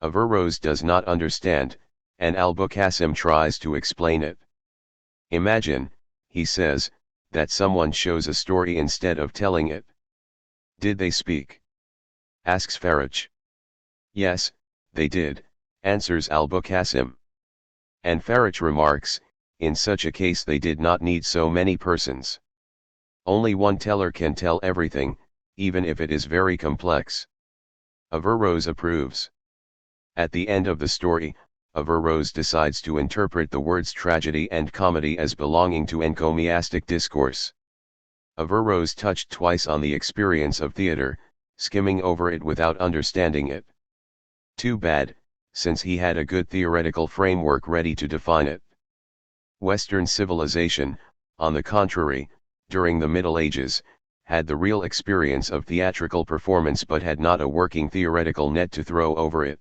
Averroes does not understand, and Al-Bukhasim tries to explain it. Imagine, he says, that someone shows a story instead of telling it. Did they speak? Asks Farage. Yes, they did, answers Al-Bukhasim. And Farage remarks, in such a case they did not need so many persons. Only one teller can tell everything, even if it is very complex. Averroes approves. At the end of the story, Averroes decides to interpret the words tragedy and comedy as belonging to encomiastic discourse. Averroes touched twice on the experience of theater, skimming over it without understanding it. Too bad, since he had a good theoretical framework ready to define it. Western civilization, on the contrary, during the Middle Ages, had the real experience of theatrical performance but had not a working theoretical net to throw over it.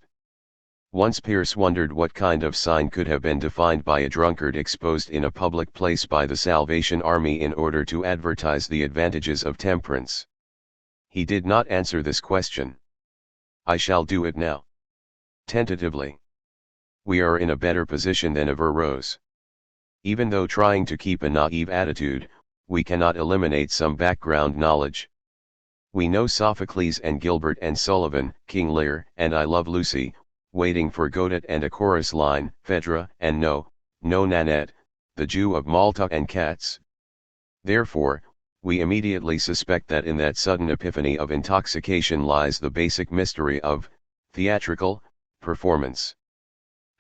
Once Pierce wondered what kind of sign could have been defined by a drunkard exposed in a public place by the Salvation Army in order to advertise the advantages of temperance. He did not answer this question. I shall do it now. Tentatively. We are in a better position than Averroes. Even though trying to keep a naive attitude, we cannot eliminate some background knowledge. We know Sophocles and Gilbert and Sullivan, King Lear and I Love Lucy, Waiting for Godot and a chorus line, Phaedra and No, Nanette, the Jew of Malta and Cats. Therefore, we immediately suspect that in that sudden epiphany of intoxication lies the basic mystery of theatrical performance.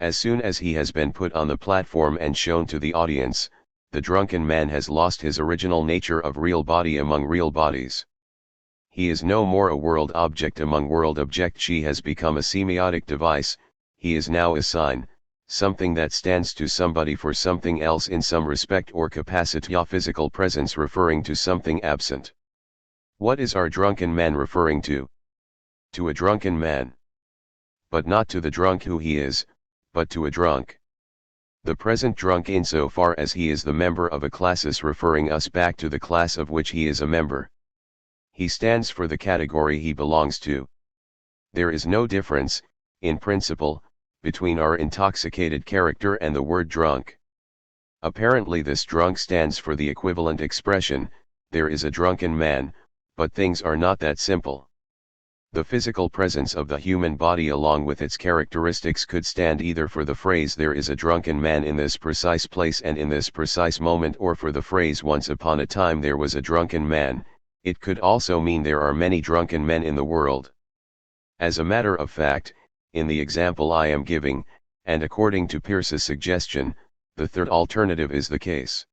As soon as he has been put on the platform and shown to the audience, the drunken man has lost his original nature of real body among real bodies. He is no more a world object among world objects. She has become a semiotic device, he is now a sign, something that stands to somebody for something else in some respect or capacity. A physical presence referring to something absent. What is our drunken man referring to? To a drunken man. But not to the drunk who he is, but to a drunk. The present drunk insofar as he is the member of a class is referring us back to the class of which he is a member. He stands for the category he belongs to. There is no difference, in principle, between our intoxicated character and the word drunk. Apparently this drunk stands for the equivalent expression, there is a drunken man, but things are not that simple. The physical presence of the human body along with its characteristics could stand either for the phrase there is a drunken man in this precise place and in this precise moment, or for the phrase once upon a time there was a drunken man. It could also mean there are many drunken men in the world. As a matter of fact, in the example I am giving, and according to Peirce's suggestion, the third alternative is the case.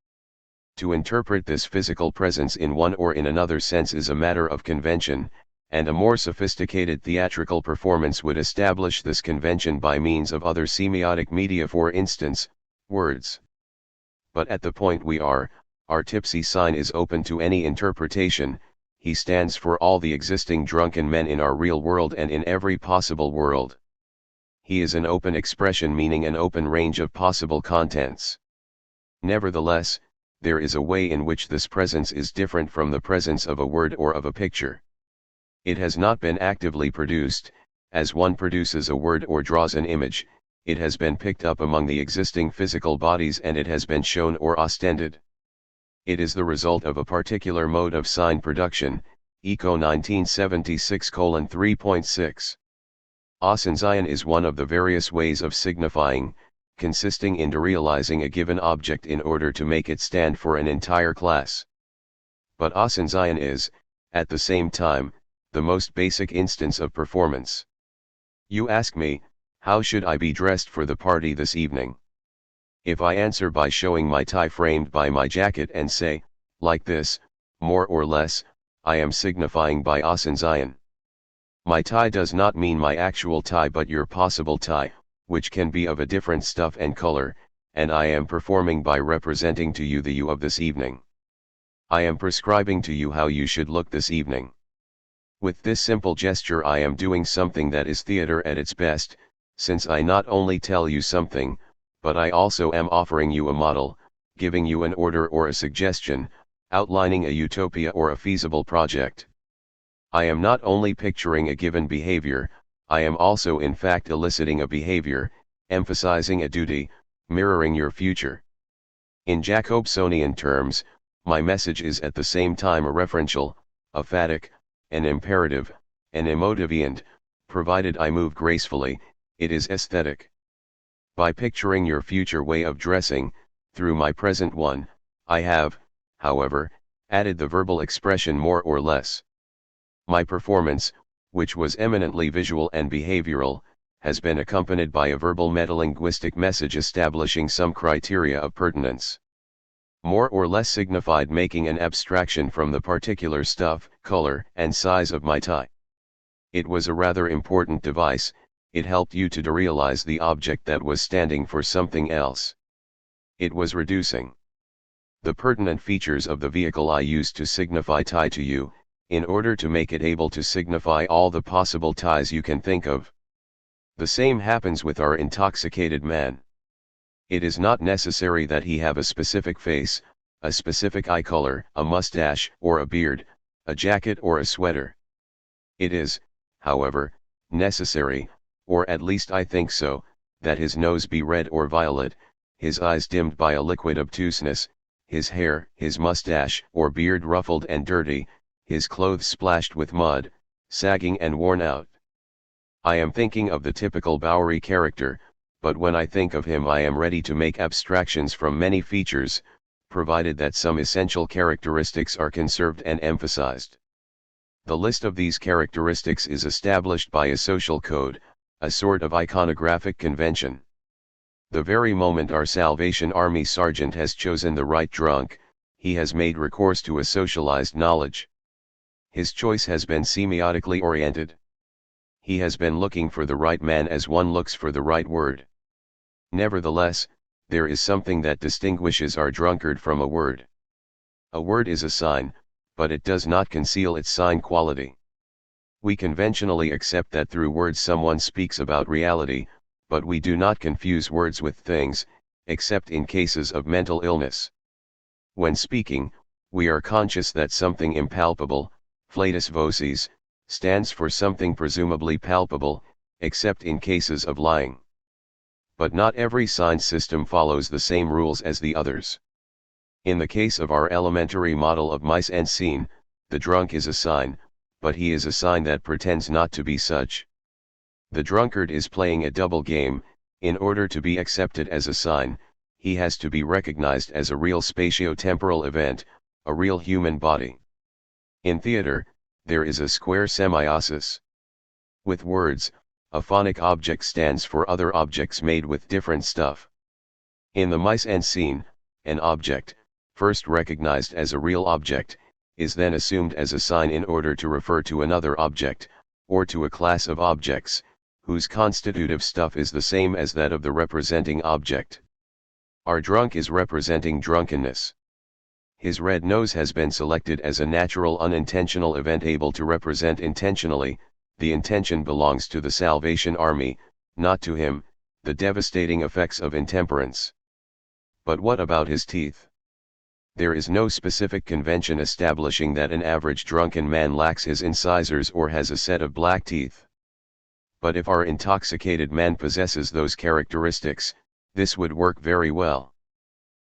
To interpret this physical presence in one or in another sense is a matter of convention, and a more sophisticated theatrical performance would establish this convention by means of other semiotic media, for instance, words. But at the point we are, our tipsy sign is open to any interpretation. He stands for all the existing drunken men in our real world and in every possible world. He is an open expression, meaning an open range of possible contents. Nevertheless, there is a way in which this presence is different from the presence of a word or of a picture. It has not been actively produced, as one produces a word or draws an image. It has been picked up among the existing physical bodies and it has been shown or ostended. It is the result of a particular mode of sign production, Eco 1976:3.6. Aussensehen is one of the various ways of signifying, consisting in derealizing a given object in order to make it stand for an entire class. But Aussensehen is, at the same time, the most basic instance of performance. You ask me, how should I be dressed for the party this evening? If I answer by showing my tie framed by my jacket and say, like this, more or less, I am signifying by Aussensehen. My tie does not mean my actual tie but your possible tie, which can be of a different stuff and color, and I am performing by representing to you the you of this evening. I am prescribing to you how you should look this evening. With this simple gesture I am doing something that is theater at its best, since I not only tell you something, but I also am offering you a model, giving you an order or a suggestion, outlining a utopia or a feasible project. I am not only picturing a given behavior, I am also in fact eliciting a behavior, emphasizing a duty, mirroring your future. In Jacobsonian terms, my message is at the same time a referential, a phatic, an imperative, an emotive, and, provided I move gracefully, it is aesthetic. By picturing your future way of dressing, through my present one, I have, however, added the verbal expression more or less. My performance, which was eminently visual and behavioral, has been accompanied by a verbal metalinguistic message establishing some criteria of pertinence. More or less signified making an abstraction from the particular stuff, color, and size of my tie. It was a rather important device. It helped you to derealize the object that was standing for something else. It was reducing the pertinent features of the vehicle I used to signify tie to you, in order to make it able to signify all the possible ties you can think of. The same happens with our intoxicated man. It is not necessary that he have a specific face, a specific eye color, a mustache or a beard, a jacket or a sweater. It is, however, necessary, or at least I think so, that his nose be red or violet, his eyes dimmed by a liquid obtuseness, his hair, his mustache or beard ruffled and dirty, his clothes splashed with mud, sagging and worn out. I am thinking of the typical Bowery character, but when I think of him I am ready to make abstractions from many features, provided that some essential characteristics are conserved and emphasized. The list of these characteristics is established by a social code, a sort of iconographic convention. The very moment our Salvation Army sergeant has chosen the right drunk, he has made recourse to a socialized knowledge. His choice has been semiotically oriented. He has been looking for the right man as one looks for the right word. Nevertheless, there is something that distinguishes our drunkard from a word. A word is a sign, but it does not conceal its sign quality. We conventionally accept that through words someone speaks about reality, but we do not confuse words with things, except in cases of mental illness. When speaking, we are conscious that something impalpable, flatus vocis, stands for something presumably palpable, except in cases of lying. But not every sign system follows the same rules as the others. In the case of our elementary model of mise en scene, the drunk is a sign, but he is a sign that pretends not to be such. The drunkard is playing a double game. In order to be accepted as a sign, he has to be recognized as a real spatio-temporal event, a real human body. In theater, there is a square semiosis. With words, a phonic object stands for other objects made with different stuff. In the mise en scene, an object, first recognized as a real object, is then assumed as a sign in order to refer to another object, or to a class of objects, whose constitutive stuff is the same as that of the representing object. Our drunk is representing drunkenness. His red nose has been selected as a natural unintentional event able to represent intentionally. The intention belongs to the Salvation Army, not to him, the devastating effects of intemperance. But what about his teeth? There is no specific convention establishing that an average drunken man lacks his incisors or has a set of black teeth. But if our intoxicated man possesses those characteristics, this would work very well.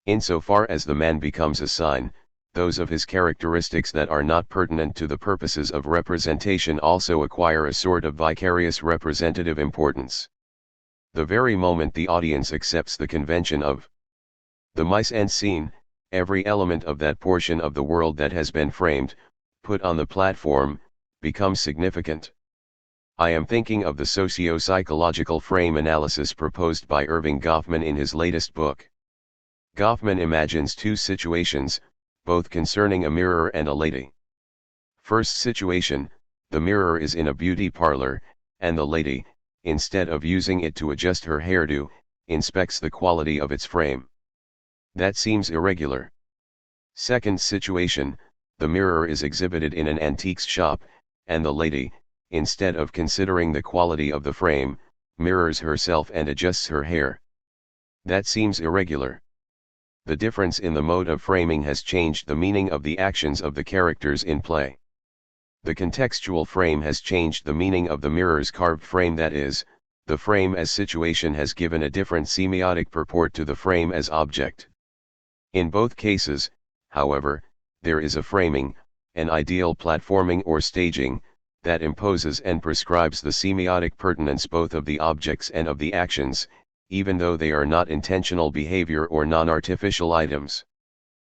Insofar as the man becomes a sign, those of his characteristics that are not pertinent to the purposes of representation also acquire a sort of vicarious representative importance. The very moment the audience accepts the convention of the mise en scene, every element of that portion of the world that has been framed, put on the platform, becomes significant. I am thinking of the socio-psychological frame analysis proposed by Irving Goffman in his latest book. Goffman imagines two situations, both concerning a mirror and a lady. First situation, the mirror is in a beauty parlor, and the lady, instead of using it to adjust her hairdo, inspects the quality of its frame. That seems irregular. Second situation, the mirror is exhibited in an antiques shop, and the lady, instead of considering the quality of the frame, mirrors herself and adjusts her hair. That seems irregular. The difference in the mode of framing has changed the meaning of the actions of the characters in play. The contextual frame has changed the meaning of the mirror's carved frame, that is, the frame as situation has given a different semiotic purport to the frame as object. In both cases, however, there is a framing, an ideal platforming or staging, that imposes and prescribes the semiotic pertinence both of the objects and of the actions, even though they are not intentional behavior or non-artificial items.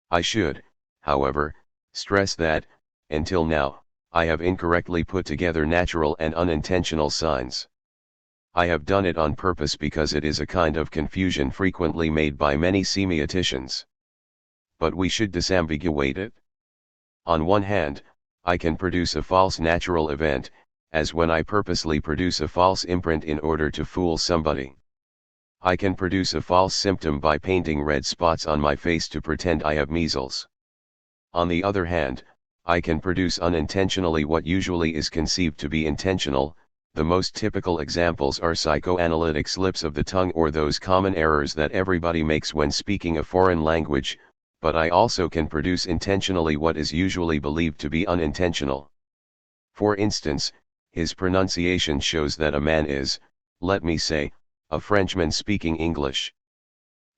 I should, however, stress that, until now, I have incorrectly put together natural and unintentional signs. I have done it on purpose because it is a kind of confusion frequently made by many semioticians. But we should disambiguate it. On one hand, I can produce a false natural event, as when I purposely produce a false imprint in order to fool somebody. I can produce a false symptom by painting red spots on my face to pretend I have measles. On the other hand, I can produce unintentionally what usually is conceived to be intentional. The most typical examples are psychoanalytic slips of the tongue or those common errors that everybody makes when speaking a foreign language, but I also can produce intentionally what is usually believed to be unintentional. For instance, his pronunciation shows that a man is, let me say, a Frenchman speaking English.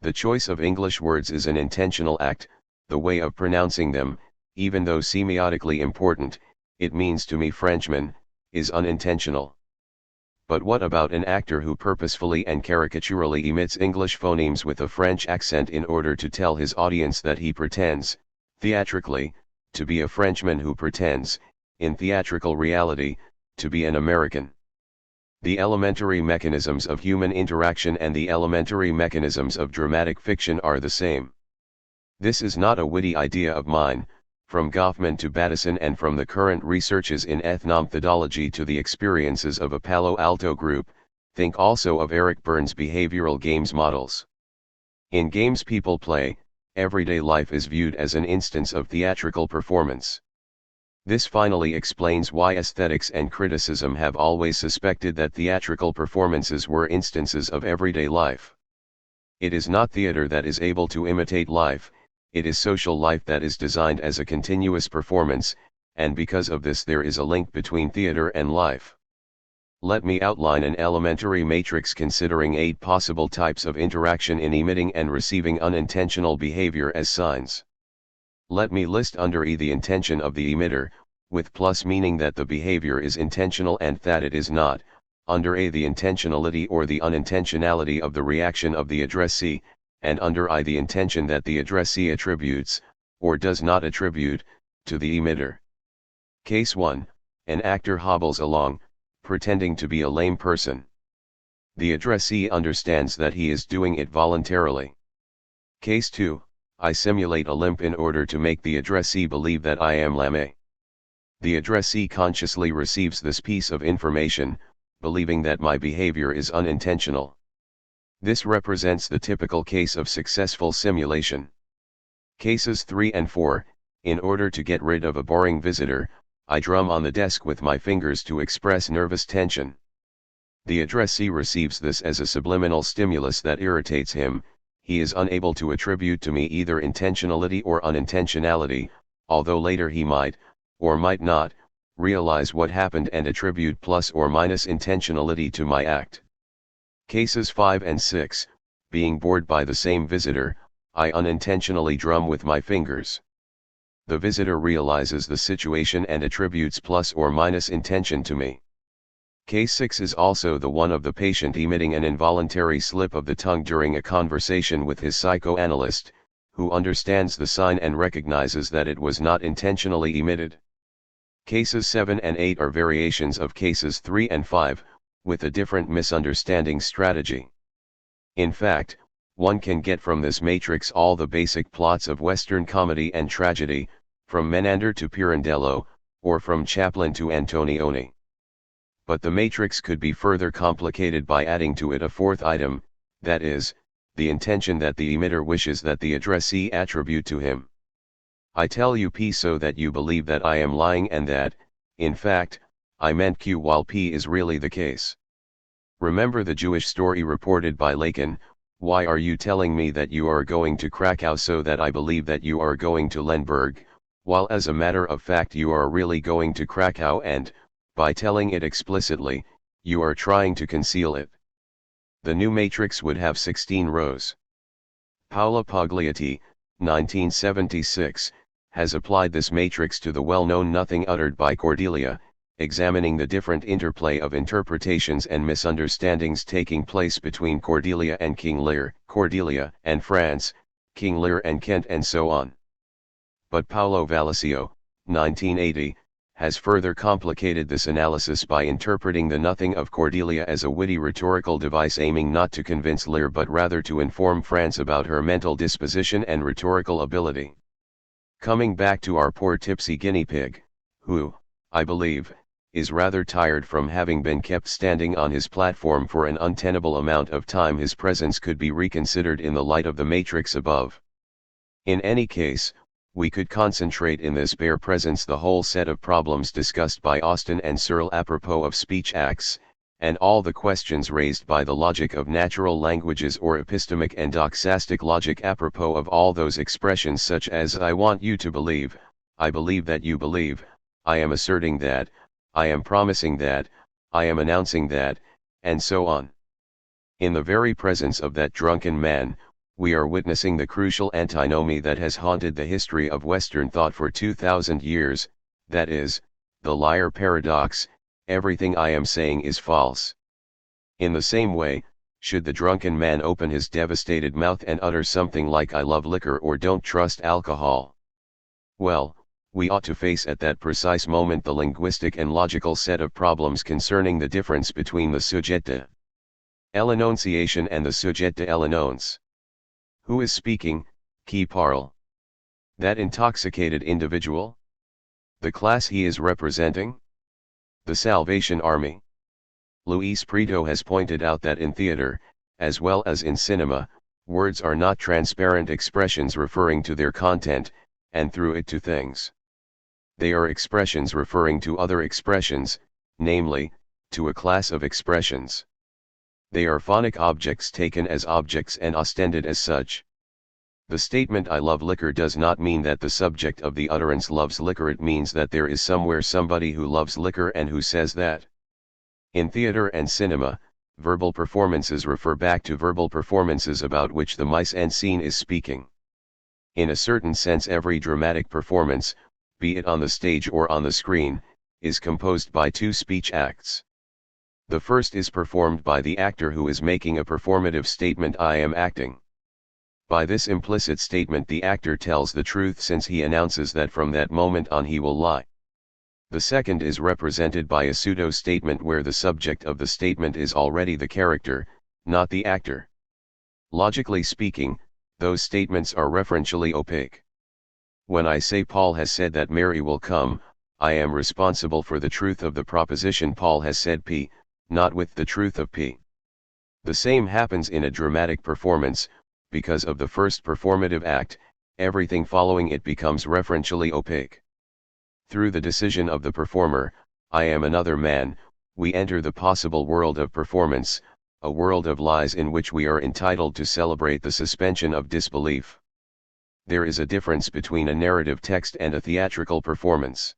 The choice of English words is an intentional act. The way of pronouncing them, even though semiotically important, it means to me Frenchman, is unintentional. But what about an actor who purposefully and caricaturally emits English phonemes with a French accent in order to tell his audience that he pretends, theatrically, to be a Frenchman who pretends, in theatrical reality, to be an American? The elementary mechanisms of human interaction and the elementary mechanisms of dramatic fiction are the same. This is not a witty idea of mine. From Goffman to Bateson and from the current researches in ethnomethodology to the experiences of a Palo Alto group, Think also of Eric Berne's behavioral games models. In games people play, everyday life is viewed as an instance of theatrical performance. This finally explains why aesthetics and criticism have always suspected that theatrical performances were instances of everyday life. It is not theater that is able to imitate life, it is social life that is designed as a continuous performance, and because of this there is a link between theater and life. Let me outline an elementary matrix considering 8 possible types of interaction in emitting and receiving unintentional behavior as signs. Let me list under E the intention of the emitter, with plus meaning that the behavior is intentional and that it is not, under A the intentionality or the unintentionality of the reaction of the addressee, and under I the intention that the addressee attributes, or does not attribute, to the emitter. Case 1, an actor hobbles along, pretending to be a lame person. The addressee understands that he is doing it voluntarily. Case 2, I simulate a limp in order to make the addressee believe that I am lame. The addressee consciously receives this piece of information, believing that my behavior is unintentional. This represents the typical case of successful simulation. Cases 3 and 4, in order to get rid of a boring visitor, I drum on the desk with my fingers to express nervous tension. The addressee receives this as a subliminal stimulus that irritates him. He is unable to attribute to me either intentionality or unintentionality, although later he might, or might not, realize what happened and attribute plus or minus intentionality to my act. Cases 5 and 6, being bored by the same visitor, I unintentionally drum with my fingers. The visitor realizes the situation and attributes plus or minus intention to me. Case 6 is also the one of the patient emitting an involuntary slip of the tongue during a conversation with his psychoanalyst, who understands the sign and recognizes that it was not intentionally emitted. Cases 7 and 8 are variations of cases 3 and 5, with a different misunderstanding strategy. In fact, one can get from this matrix all the basic plots of Western comedy and tragedy, from Menander to Pirandello, or from Chaplin to Antonioni. But the matrix could be further complicated by adding to it a fourth item, that is, the intention that the emitter wishes that the addressee attribute to him. I tell you P so that you believe that I am lying and that, in fact, I meant Q while P is really the case. Remember the Jewish story reported by Lacan, why are you telling me that you are going to Krakow so that I believe that you are going to Lemberg, while as a matter of fact you are really going to Krakow and, by telling it explicitly, you are trying to conceal it. The new matrix would have 16 rows. Paolo Pagliatti, 1976, has applied this matrix to the well-known Nothing uttered by Cordelia, examining the different interplay of interpretations and misunderstandings taking place between Cordelia and King Lear, Cordelia and France, King Lear and Kent and so on. But Paolo Vallisio, 1980, has further complicated this analysis by interpreting the nothing of Cordelia as a witty rhetorical device aiming not to convince Lear but rather to inform France about her mental disposition and rhetorical ability. Coming back to our poor tipsy guinea pig, who, I believe, is rather tired from having been kept standing on his platform for an untenable amount of time, his presence could be reconsidered in the light of the matrix above. In any case, we could concentrate in this bare presence the whole set of problems discussed by Austin and Searle apropos of speech acts, and all the questions raised by the logic of natural languages or epistemic and doxastic logic apropos of all those expressions such as I want you to believe, I believe that you believe, I am asserting that, I am promising that, I am announcing that, and so on. In the very presence of that drunken man, we are witnessing the crucial antinomy that has haunted the history of Western thought for 2,000 years, that is, the liar paradox, everything I am saying is false. In the same way, should the drunken man open his devastated mouth and utter something like I love liquor or don't trust alcohol? Well, we ought to face at that precise moment the linguistic and logical set of problems concerning the difference between the sujet de l'énonciation and the sujet de l'énonce. Who is speaking, qui parle? That intoxicated individual? The class he is representing? The Salvation Army? Luis Prieto has pointed out that in theater, as well as in cinema, words are not transparent expressions referring to their content, and through it to things. They are expressions referring to other expressions, namely, to a class of expressions. They are phonic objects taken as objects and ostended as such. The statement "I love liquor" does not mean that the subject of the utterance loves liquor, it means that there is somewhere somebody who loves liquor and who says that. In theater and cinema, verbal performances refer back to verbal performances about which the mise en scene is speaking. In a certain sense, every dramatic performance, be it on the stage or on the screen, is composed by two speech acts. The first is performed by the actor who is making a performative statement, "I am acting." By this implicit statement the actor tells the truth, since he announces that from that moment on he will lie. The second is represented by a pseudo-statement where the subject of the statement is already the character, not the actor. Logically speaking, those statements are referentially opaque. When I say Paul has said that Mary will come, I am responsible for the truth of the proposition Paul has said P, not with the truth of P. The same happens in a dramatic performance. Because of the first performative act, everything following it becomes referentially opaque. Through the decision of the performer, "I am another man," we enter the possible world of performance, a world of lies in which we are entitled to celebrate the suspension of disbelief. There is a difference between a narrative text and a theatrical performance.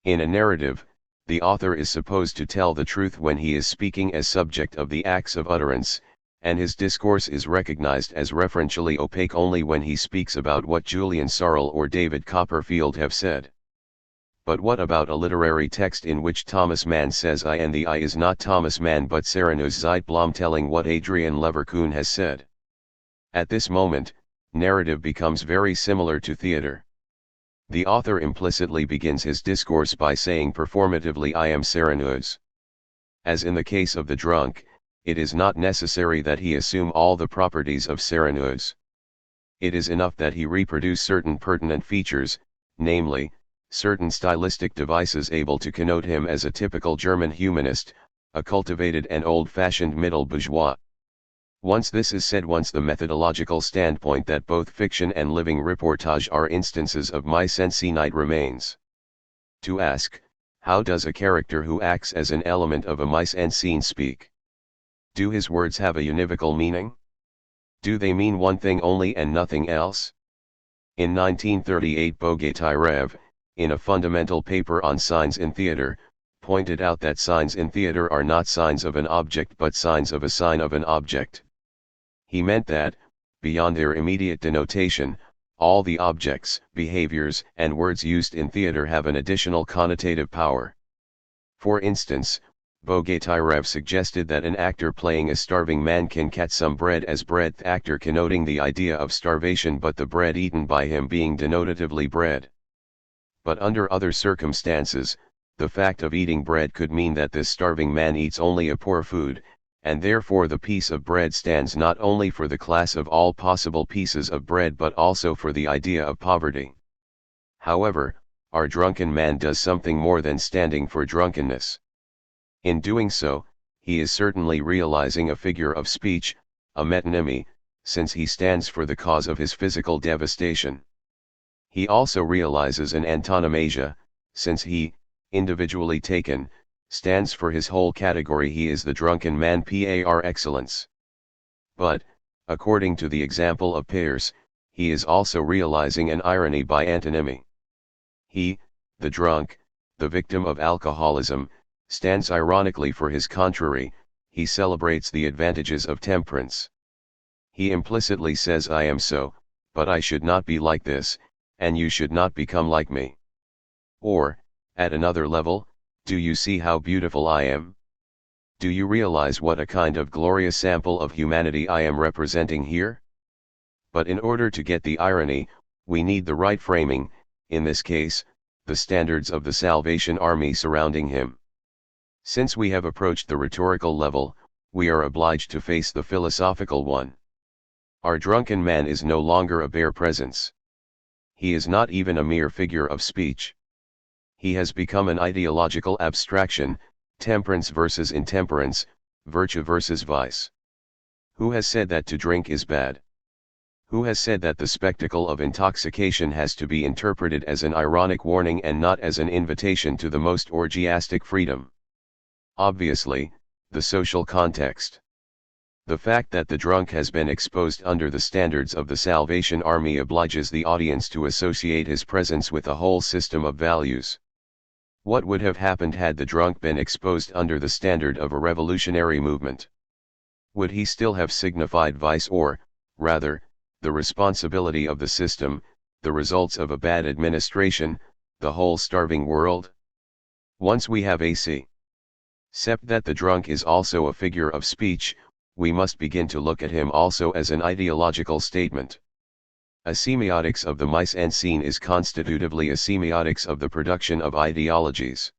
In a narrative, the author is supposed to tell the truth when he is speaking as subject of the acts of utterance, and his discourse is recognized as referentially opaque only when he speaks about what Julian Sorrell or David Copperfield have said. But what about a literary text in which Thomas Mann says "I" and the "I" is not Thomas Mann but Cyrano's Zeitblom telling what Adrian Leverkuhn has said? At this moment, narrative becomes very similar to theater. The author implicitly begins his discourse by saying performatively, "I am Cyrano's." As in the case of the drunk, it is not necessary that he assume all the properties of Cyrano's. It is enough that he reproduce certain pertinent features, namely, certain stylistic devices able to connote him as a typical German humanist, a cultivated and old-fashioned middle bourgeois. Once this is said, once the methodological standpoint that both fiction and living reportage are instances of mise en scène remains. To ask, how does a character who acts as an element of a mise en scène speak? Do his words have a univocal meaning? Do they mean one thing only and nothing else? In 1938 Bogatyrev, in a fundamental paper on signs in theater, pointed out that signs in theater are not signs of an object but signs of a sign of an object. He meant that, beyond their immediate denotation, all the objects, behaviors, and words used in theater have an additional connotative power. For instance, Bogatyrev suggested that an actor playing a starving man can cat some bread as breadth actor connoting the idea of starvation but the bread eaten by him being denotatively bread. But under other circumstances, the fact of eating bread could mean that this starving man eats only a poor food, and therefore the piece of bread stands not only for the class of all possible pieces of bread but also for the idea of poverty. However, our drunken man does something more than standing for drunkenness. In doing so, he is certainly realizing a figure of speech, a metonymy, since he stands for the cause of his physical devastation. He also realizes an antonomasia, since he, individually taken, stands for his whole category. He is the drunken man par excellence. But, according to the example of Peirce, he is also realizing an irony by antonymy. He, the drunk, the victim of alcoholism, stands ironically for his contrary. He celebrates the advantages of temperance. He implicitly says, "I am so, but I should not be like this, and you should not become like me." Or, at another level, "Do you see how beautiful I am? Do you realize what a kind of glorious sample of humanity I am representing here?" But in order to get the irony, we need the right framing, in this case, the standards of the Salvation Army surrounding him. Since we have approached the rhetorical level, we are obliged to face the philosophical one. Our drunken man is no longer a bare presence. He is not even a mere figure of speech. He has become an ideological abstraction, temperance versus intemperance, virtue versus vice. Who has said that to drink is bad? Who has said that the spectacle of intoxication has to be interpreted as an ironic warning and not as an invitation to the most orgiastic freedom? Obviously, the social context. The fact that the drunk has been exposed under the standards of the Salvation Army obliges the audience to associate his presence with a whole system of values. What would have happened had the drunk been exposed under the standard of a revolutionary movement? Would he still have signified vice or, rather, the responsibility of the system, the results of a bad administration, the whole starving world? Once we have accept that the drunk is also a figure of speech, we must begin to look at him also as an ideological statement. A semiotics of the mise en scene is constitutively a semiotics of the production of ideologies.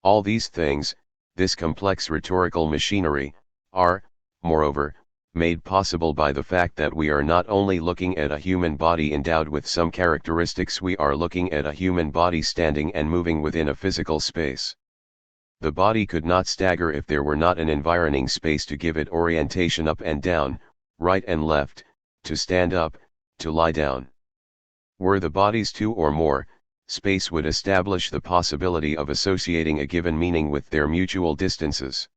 All these things, this complex rhetorical machinery, are, moreover, made possible by the fact that we are not only looking at a human body endowed with some characteristics, we are looking at a human body standing and moving within a physical space. The body could not stagger if there were not an environing space to give it orientation up and down, right and left, to stand up, to lie down. Were the bodies two or more, space would establish the possibility of associating a given meaning with their mutual distances.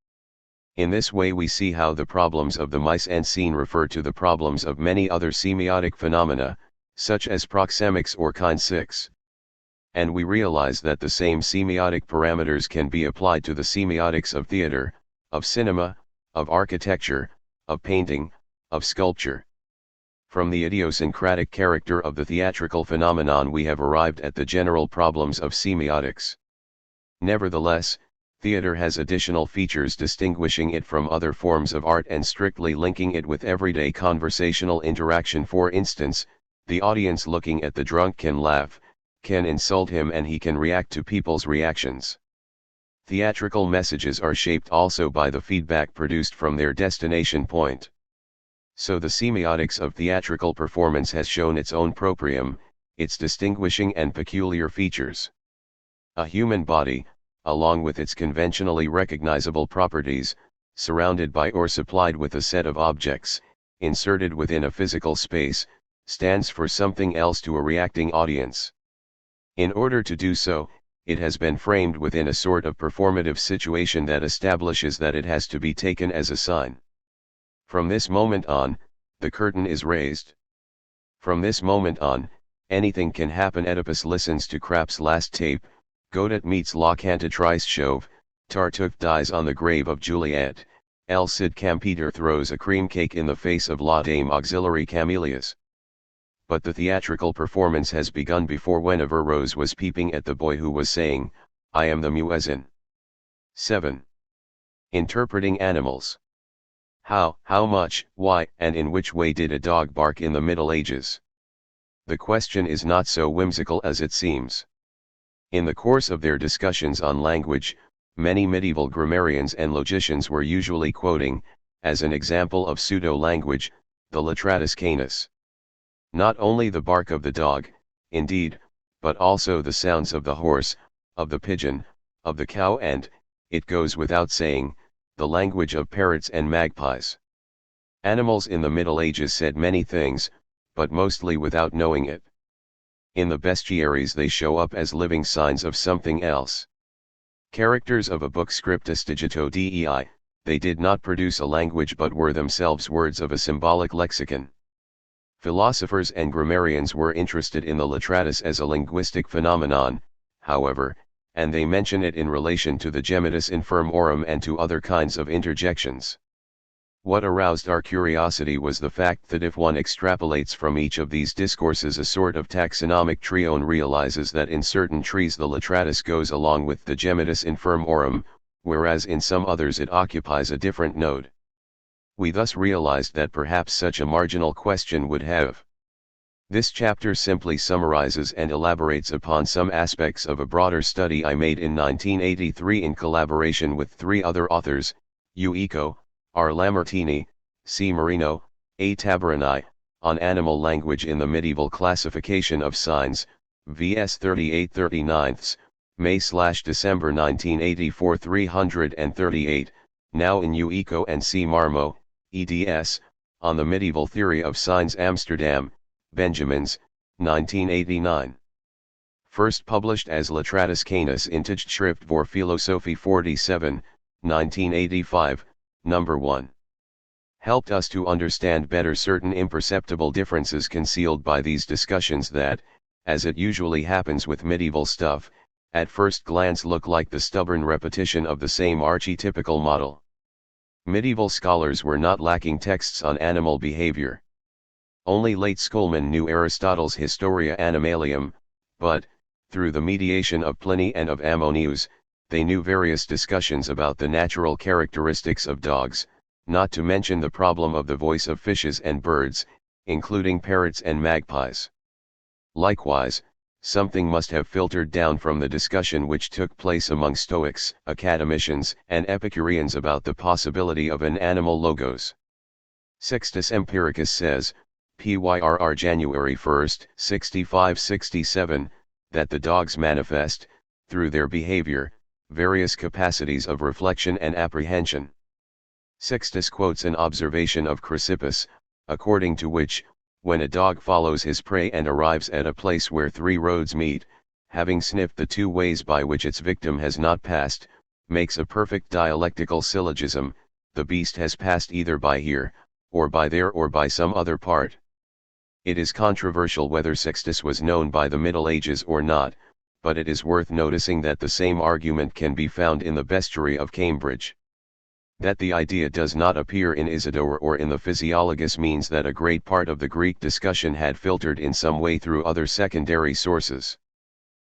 In this way we see how the problems of the mise en scene refer to the problems of many other semiotic phenomena, such as proxemics or kind 6. And we realize that the same semiotic parameters can be applied to the semiotics of theater, of cinema, of architecture, of painting, of sculpture. From the idiosyncratic character of the theatrical phenomenon we have arrived at the general problems of semiotics. Nevertheless, theater has additional features distinguishing it from other forms of art and strictly linking it with everyday conversational interaction. For instance, the audience looking at the drunk can laugh, can insult him, and he can react to people's reactions. Theatrical messages are shaped also by the feedback produced from their destination point. So the semiotics of theatrical performance has shown its own proprium, its distinguishing and peculiar features. A human body, along with its conventionally recognizable properties, surrounded by or supplied with a set of objects, inserted within a physical space, stands for something else to a reacting audience. In order to do so, it has been framed within a sort of performative situation that establishes that it has to be taken as a sign. From this moment on, the curtain is raised. From this moment on, anything can happen. Oedipus listens to Krapp's last tape, Godot meets La Cantatrice Chauve, Tartuffe dies on the grave of Juliet, El Cid Campeter throws a cream cake in the face of La Dame Auxiliary Camellias. But the theatrical performance has begun before whenever Rose was peeping at the boy who was saying, "I am the muezzin." 7. Interpreting animals. How much, why, and in which way did a dog bark in the Middle Ages? The question is not so whimsical as it seems. In the course of their discussions on language, many medieval grammarians and logicians were usually quoting, as an example of pseudo-language, the Litratus Canis. Not only the bark of the dog, indeed, but also the sounds of the horse, of the pigeon, of the cow, and, it goes without saying, the language of parrots and magpies. Animals in the Middle Ages said many things, but mostly without knowing it. In the bestiaries they show up as living signs of something else. Characters of a book scriptus digito dei, they did not produce a language but were themselves words of a symbolic lexicon. Philosophers and grammarians were interested in the Litratus as a linguistic phenomenon, however, and they mention it in relation to the gemitus infirmorum and to other kinds of interjections. What aroused our curiosity was the fact that if one extrapolates from each of these discourses a sort of taxonomic tree, one realizes that in certain trees the Litratus goes along with the gemitus infirmorum, whereas in some others it occupies a different node. We thus realized that perhaps such a marginal question would have. This chapter simply summarizes and elaborates upon some aspects of a broader study I made in 1983 in collaboration with 3 other authors, U. Eco, R. Lamartine, C. Marino, A. Tabarani, on animal language in the medieval classification of signs, vs 38/39, May/December 1984 338, now in U. Eco and C. Marmo, eds, on the Medieval Theory of Signs Amsterdam, Benjamins, 1989. First published as Literatus Canis in Tijdschrift voor Filosofie 47, 1985, number 1. Helped us to understand better certain imperceptible differences concealed by these discussions that, as it usually happens with medieval stuff, at first glance look like the stubborn repetition of the same archetypical model. Medieval scholars were not lacking texts on animal behavior. Only late schoolmen knew Aristotle's Historia Animalium, but, through the mediation of Pliny and of Ammonius, they knew various discussions about the natural characteristics of dogs, not to mention the problem of the voice of fishes and birds, including parrots and magpies. Likewise, something must have filtered down from the discussion which took place among Stoics, Academicians, and Epicureans about the possibility of an animal logos. Sextus Empiricus says, Pyrr January 1, 65-67, that the dogs manifest, through their behavior, various capacities of reflection and apprehension. Sextus quotes an observation of Chrysippus, according to which, when a dog follows his prey and arrives at a place where 3 roads meet, having sniffed the 2 ways by which its victim has not passed, makes a perfect dialectical syllogism, the beast has passed either by here, or by there or by some other part. It is controversial whether Sextus was known by the Middle Ages or not, but it is worth noticing that the same argument can be found in the Bestiary of Cambridge. That the idea does not appear in Isidore or in the Physiologus means that a great part of the Greek discussion had filtered in some way through other secondary sources.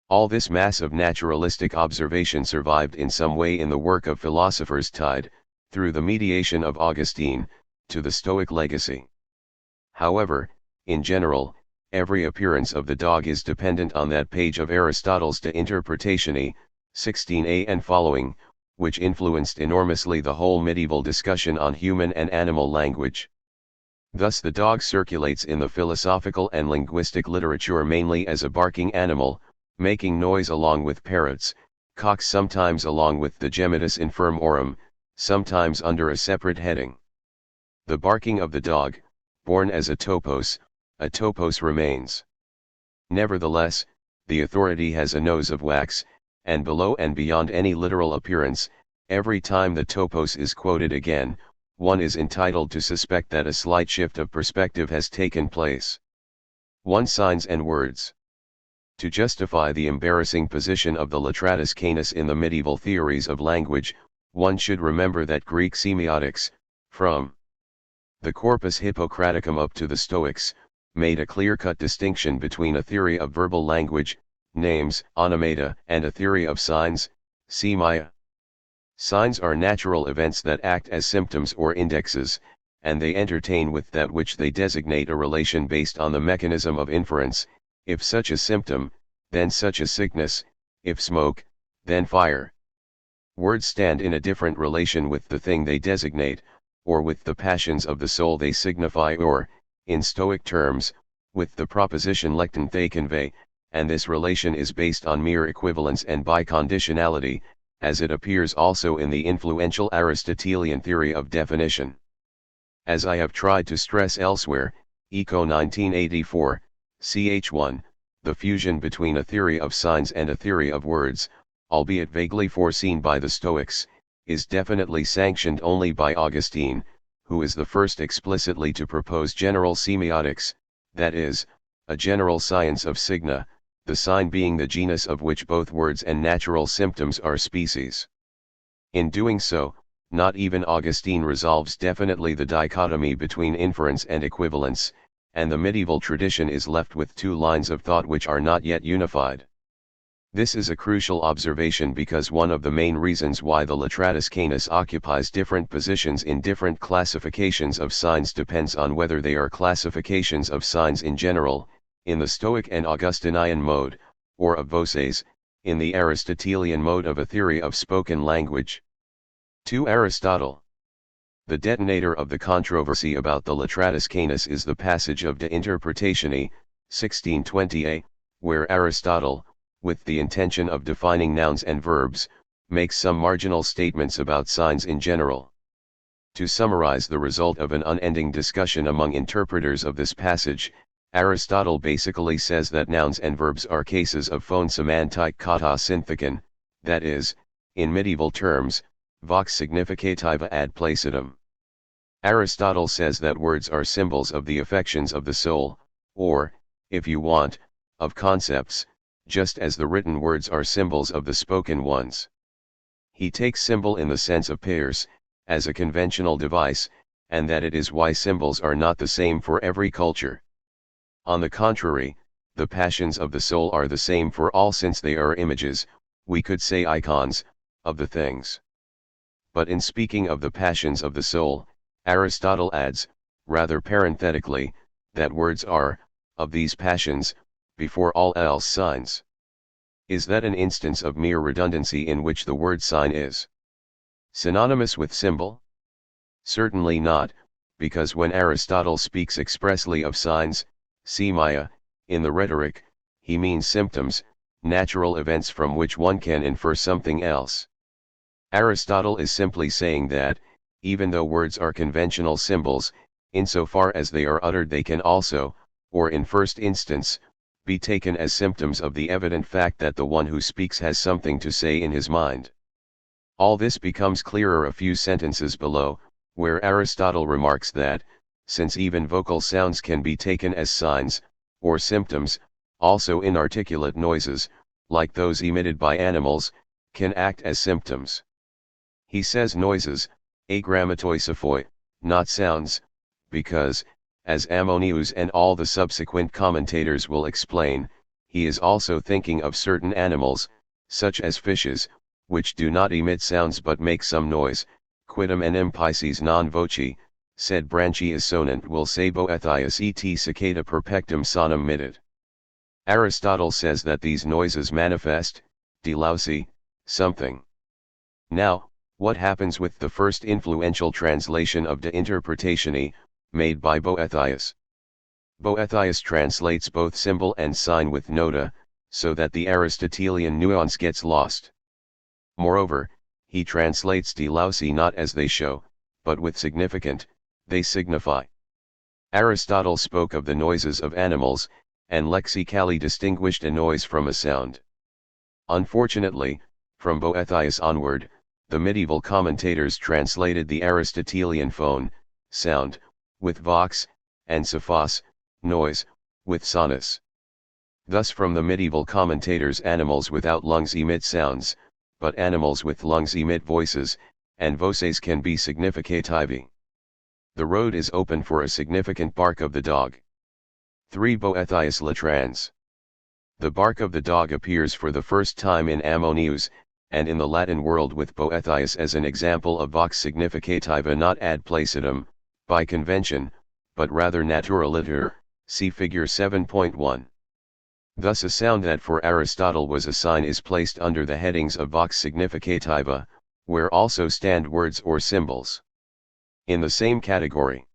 All this mass of naturalistic observation survived in some way in the work of philosophers tied, through the mediation of Augustine, to the Stoic legacy. However, in general, every appearance of the dog is dependent on that page of Aristotle's De Interpretatione, 16a and following, which influenced enormously the whole medieval discussion on human and animal language. Thus the dog circulates in the philosophical and linguistic literature mainly as a barking animal, making noise along with parrots, cocks sometimes along with the Gemitus infirmorum, sometimes under a separate heading. The barking of the dog, born as a topos remains. Nevertheless, the authority has a nose of wax, and below and beyond any literal appearance, every time the topos is quoted again, one is entitled to suspect that a slight shift of perspective has taken place. 1. Signs and words. To justify the embarrassing position of the Literatus Canis in the medieval theories of language, one should remember that Greek semiotics, from the Corpus Hippocraticum up to the Stoics, made a clear-cut distinction between a theory of verbal language, names, onomata, and a theory of signs, semia. Signs are natural events that act as symptoms or indexes, and they entertain with that which they designate a relation based on the mechanism of inference. If such a symptom, then such a sickness; if smoke, then fire. Words stand in a different relation with the thing they designate, or with the passions of the soul they signify, or, in Stoic terms, with the proposition lecton they convey, and this relation is based on mere equivalence and biconditionality, as it appears also in the influential Aristotelian theory of definition. As I have tried to stress elsewhere, Eco 1984, ch. 1, the fusion between a theory of signs and a theory of words, albeit vaguely foreseen by the Stoics, is definitely sanctioned only by Augustine, who is the first explicitly to propose general semiotics, that is, a general science of signa, the sign being the genus of which both words and natural symptoms are species. In doing so, not even Augustine resolves definitely the dichotomy between inference and equivalence, and the medieval tradition is left with 2 lines of thought which are not yet unified. This is a crucial observation because one of the main reasons why the Literatus Canis occupies different positions in different classifications of signs depends on whether they are classifications of signs in general, in the Stoic and Augustinian mode, or of voces, in the Aristotelian mode of a theory of spoken language. 2. Aristotle. The detonator of the controversy about the Literatus Canis is the passage of De Interpretatione, 1620a, where Aristotle, with the intention of defining nouns and verbs, makes some marginal statements about signs in general. To summarize the result of an unending discussion among interpreters of this passage, Aristotle basically says that nouns and verbs are cases of phone semantic kata synthekon, that is, in medieval terms, vox significativa ad placidum. Aristotle says that words are symbols of the affections of the soul, or, if you want, of concepts, just as the written words are symbols of the spoken ones. He takes symbol in the sense of pairs, as a conventional device, and that it is why symbols are not the same for every culture. On the contrary, the passions of the soul are the same for all since they are images, we could say icons, of the things. But in speaking of the passions of the soul, Aristotle adds, rather parenthetically, that words are, of these passions, before all else signs. Is that an instance of mere redundancy in which the word sign is synonymous with symbol? Certainly not, because when Aristotle speaks expressly of signs, semia, in the rhetoric, he means symptoms, natural events from which one can infer something else. Aristotle is simply saying that, even though words are conventional symbols, insofar as they are uttered they can also, or in first instance, be taken as symptoms of the evident fact that the one who speaks has something to say in his mind. All this becomes clearer a few sentences below, where Aristotle remarks that, since even vocal sounds can be taken as signs, or symptoms, also inarticulate noises, like those emitted by animals, can act as symptoms. He says noises, agrammatoi, not sounds, because, as Ammonius and all the subsequent commentators will explain, he is also thinking of certain animals, such as fishes, which do not emit sounds but make some noise, quidem enim pisces non voci, sed branchius sonant will se boethius et cicada perpectum sonum mitted. Aristotle says that these noises manifest, delausi, something. Now, what happens with the first influential translation of De Interpretatione, made by Boethius? Boethius translates both symbol and sign with nota, so that the Aristotelian nuance gets lost. Moreover, he translates delausi not as they show, but with significant, they signify. Aristotle spoke of the noises of animals, and lexically distinguished a noise from a sound. Unfortunately, from Boethius onward, the medieval commentators translated the Aristotelian phone, sound, with vox, and sophos, noise, with sonus. Thus from the medieval commentators animals without lungs emit sounds, but animals with lungs emit voices, and voces can be significativi. The road is open for a significant bark of the dog. 3 Boethius latrans. The bark of the dog appears for the first time in Ammonius, and in the Latin world with Boethius as an example of vox significativa not ad placidum, by convention, but rather naturaliter, see figure 7.1. Thus a sound that for Aristotle was a sign is placed under the headings of vox significativa, where also stand words or symbols. In the same category,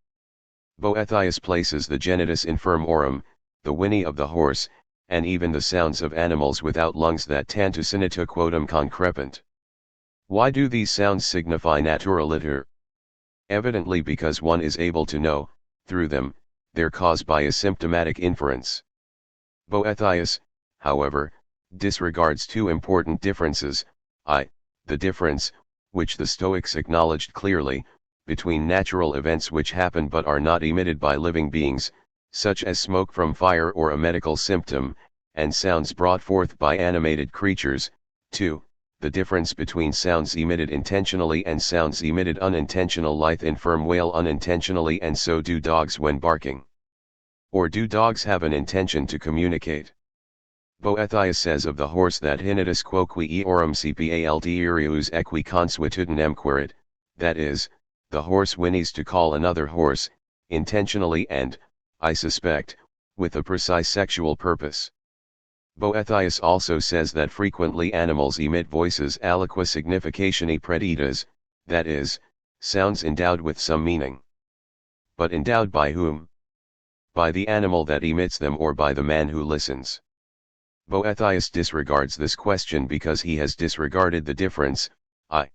Boethius places the genitus infirmorum, the whinny of the horse, and even the sounds of animals without lungs that tantu sinitu quodum concrepent. Why do these sounds signify naturaliter? Evidently because one is able to know, through them, their cause by a symptomatic inference. Boethius, however, disregards two important differences, the difference, which the Stoics acknowledged clearly, between natural events which happen but are not emitted by living beings, such as smoke from fire or a medical symptom, and sounds brought forth by animated creatures. 2. The difference between sounds emitted intentionally and sounds emitted unintentional, like infirm whale unintentionally, and so do dogs when barking. Or do dogs have an intention to communicate? Boethius says of the horse that hinitus quoque eorum cpalt equi consuetudinem querit, that is, the horse whinnies to call another horse, intentionally and, I suspect, with a precise sexual purpose. Boethius also says that frequently animals emit voices aliqua significatione preditas, that is, sounds endowed with some meaning. But endowed by whom? By the animal that emits them or by the man who listens? Boethius disregards this question because he has disregarded the difference, I.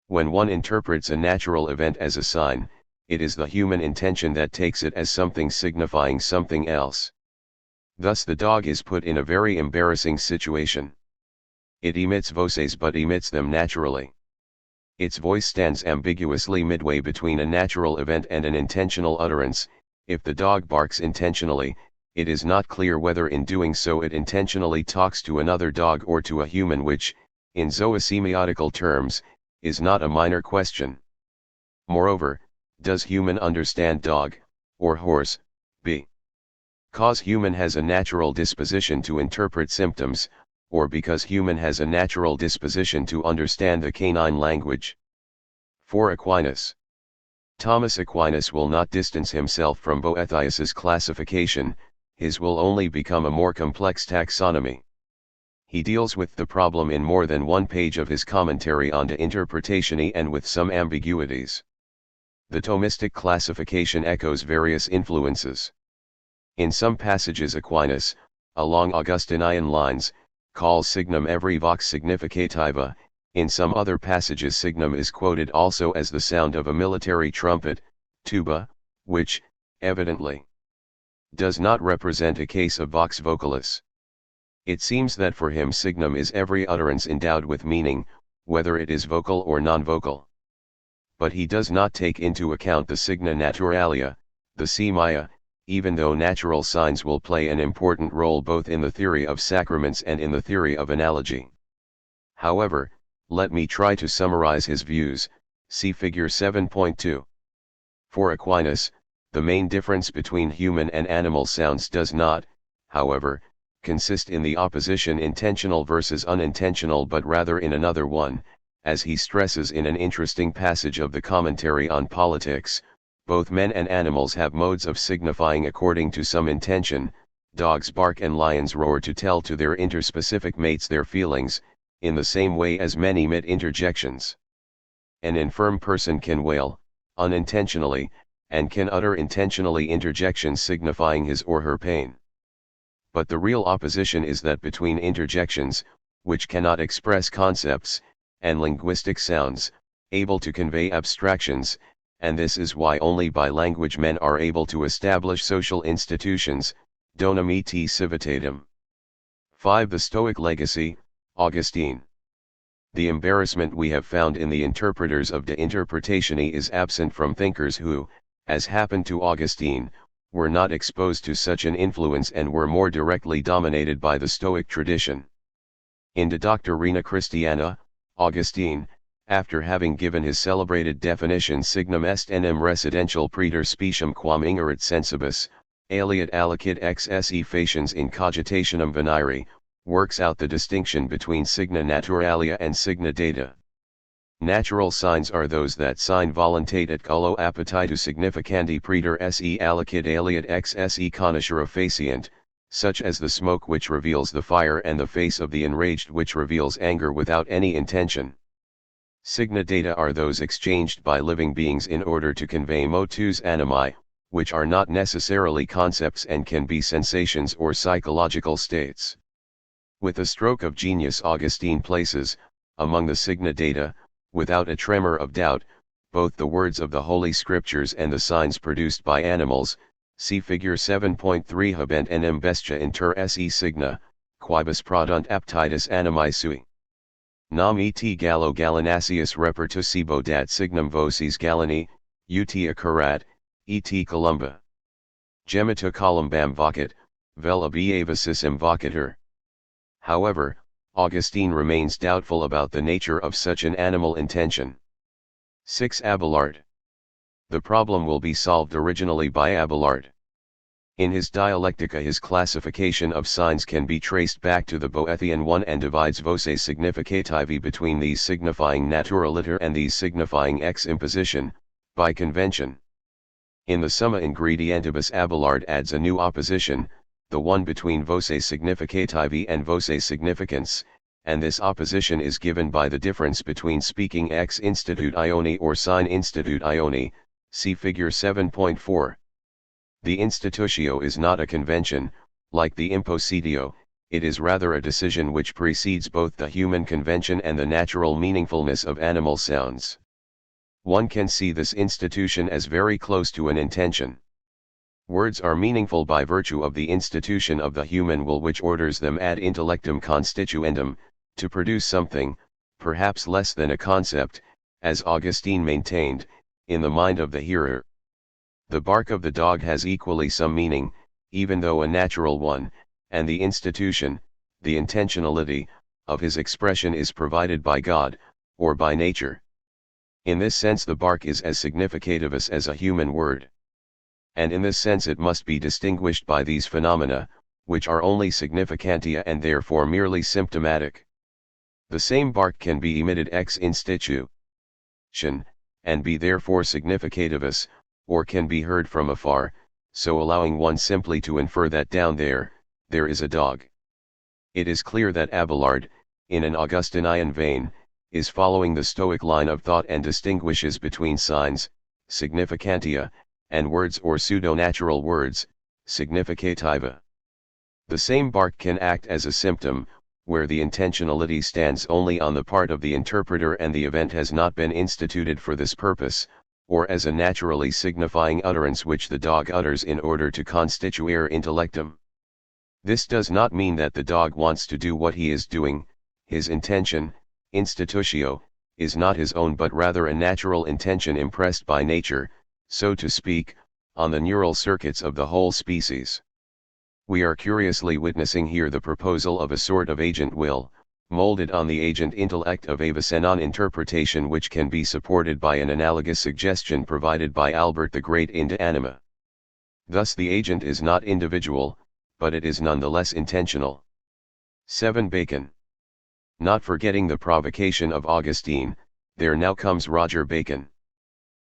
When one interprets a natural event as a sign, it is the human intention that takes it as something signifying something else. Thus the dog is put in a very embarrassing situation. It emits voces but emits them naturally. Its voice stands ambiguously midway between a natural event and an intentional utterance. If the dog barks intentionally, it is not clear whether in doing so it intentionally talks to another dog or to a human, which, in zoosemiotical terms, is not a minor question. Moreover, does human understand dog, or horse, because human has a natural disposition to interpret symptoms, or because human has a natural disposition to understand the canine language? For Aquinas. Thomas Aquinas will not distance himself from Boethius's classification, his will only become a more complex taxonomy. He deals with the problem in more than one page of his commentary on De Interpretatione and with some ambiguities. The Thomistic classification echoes various influences. In some passages Aquinas, along Augustinian lines, calls signum every vox significativa. In some other passages signum is quoted also as the sound of a military trumpet, tuba, which, evidently, does not represent a case of vox vocalis. It seems that for him signum is every utterance endowed with meaning, whether it is vocal or non-vocal. But he does not take into account the signa naturalia, the semia, even though natural signs will play an important role both in the theory of sacraments and in the theory of analogy. However, let me try to summarize his views, see figure 7.2. For Aquinas, the main difference between human and animal sounds does not, however, consist in the opposition intentional versus unintentional, but rather in another one, as he stresses in an interesting passage of the commentary on Politics. Both men and animals have modes of signifying according to some intention. Dogs bark and lions roar to tell to their interspecific mates their feelings, in the same way as men emit interjections. An infirm person can wail, unintentionally, and can utter intentionally interjections signifying his or her pain. But the real opposition is that between interjections, which cannot express concepts, and linguistic sounds, able to convey abstractions, and this is why only by language men are able to establish social institutions, donum et civitatem. 5. The Stoic Legacy, Augustine. The embarrassment we have found in the interpreters of De Interpretatione is absent from thinkers who, as happened to Augustine, were not exposed to such an influence and were more directly dominated by the Stoic tradition. In De Doctrina Christiana, Augustine, after having given his celebrated definition signum est enim residential praeter speciem quam ingerit sensibus, aliat alicit ex se faciens in cogitationem venire, works out the distinction between signa naturalia and signa data. Natural signs are those that sign voluntate et cullo appetitu significandi praeter se alicit aliat ex se conoscere facient, such as the smoke which reveals the fire and the face of the enraged which reveals anger without any intention. Signa data are those exchanged by living beings in order to convey motus animi, which are not necessarily concepts and can be sensations or psychological states. With a stroke of genius Augustine places, among the signa data, without a tremor of doubt, both the words of the Holy Scriptures and the signs produced by animals. See figure 7.3. Habent enim bestia inter se signa, quibus produnt aptitus animi sui. Nam et gallo gallinaceus repertussibo dat signum vocis gallini, ut accurat, et columba. Gemita columbam vocet, vel ab avicissim vocator. However, Augustine remains doubtful about the nature of such an animal intention. 6. Abelard. The problem will be solved originally by Abelard. In his Dialectica his classification of signs can be traced back to the Boethian one and divides voces significativi between these signifying naturaliter and these signifying ex imposition, by convention. In the Summa Ingredientibus Abelard adds a new opposition, the one between voces significativi and voces significans, and this opposition is given by the difference between speaking ex institutione or sign institutione, see figure 7.4. The institutio is not a convention, like the impositio, it is rather a decision which precedes both the human convention and the natural meaningfulness of animal sounds. One can see this institution as very close to an intention. Words are meaningful by virtue of the institution of the human will which orders them ad intellectum constituendum, to produce something, perhaps less than a concept, as Augustine maintained, in the mind of the hearer. The bark of the dog has equally some meaning, even though a natural one, and the institution, the intentionality, of his expression is provided by God, or by nature. In this sense the bark is as significativus as a human word. And in this sense it must be distinguished by these phenomena, which are only significantia and therefore merely symptomatic. The same bark can be emitted ex institution, and be therefore significativus, or can be heard from afar, so allowing one simply to infer that down there is a dog. It is clear that Abelard, in an Augustinian vein, is following the Stoic line of thought and distinguishes between signs, significantia, and words or pseudo-natural words, significativa. The same bark can act as a symptom, where the intentionality stands only on the part of the interpreter and the event has not been instituted for this purpose, or as a naturally signifying utterance which the dog utters in order to constituere intellectum. This does not mean that the dog wants to do what he is doing, his intention, institutio, is not his own but rather a natural intention impressed by nature, so to speak, on the neural circuits of the whole species. We are curiously witnessing here the proposal of a sort of agent will, molded on the agent intellect of Avicennan interpretation which can be supported by an analogous suggestion provided by Albert the Great in De Anima. Thus the agent is not individual, but it is nonetheless intentional. 7. Bacon. Not forgetting the provocation of Augustine, there now comes Roger Bacon.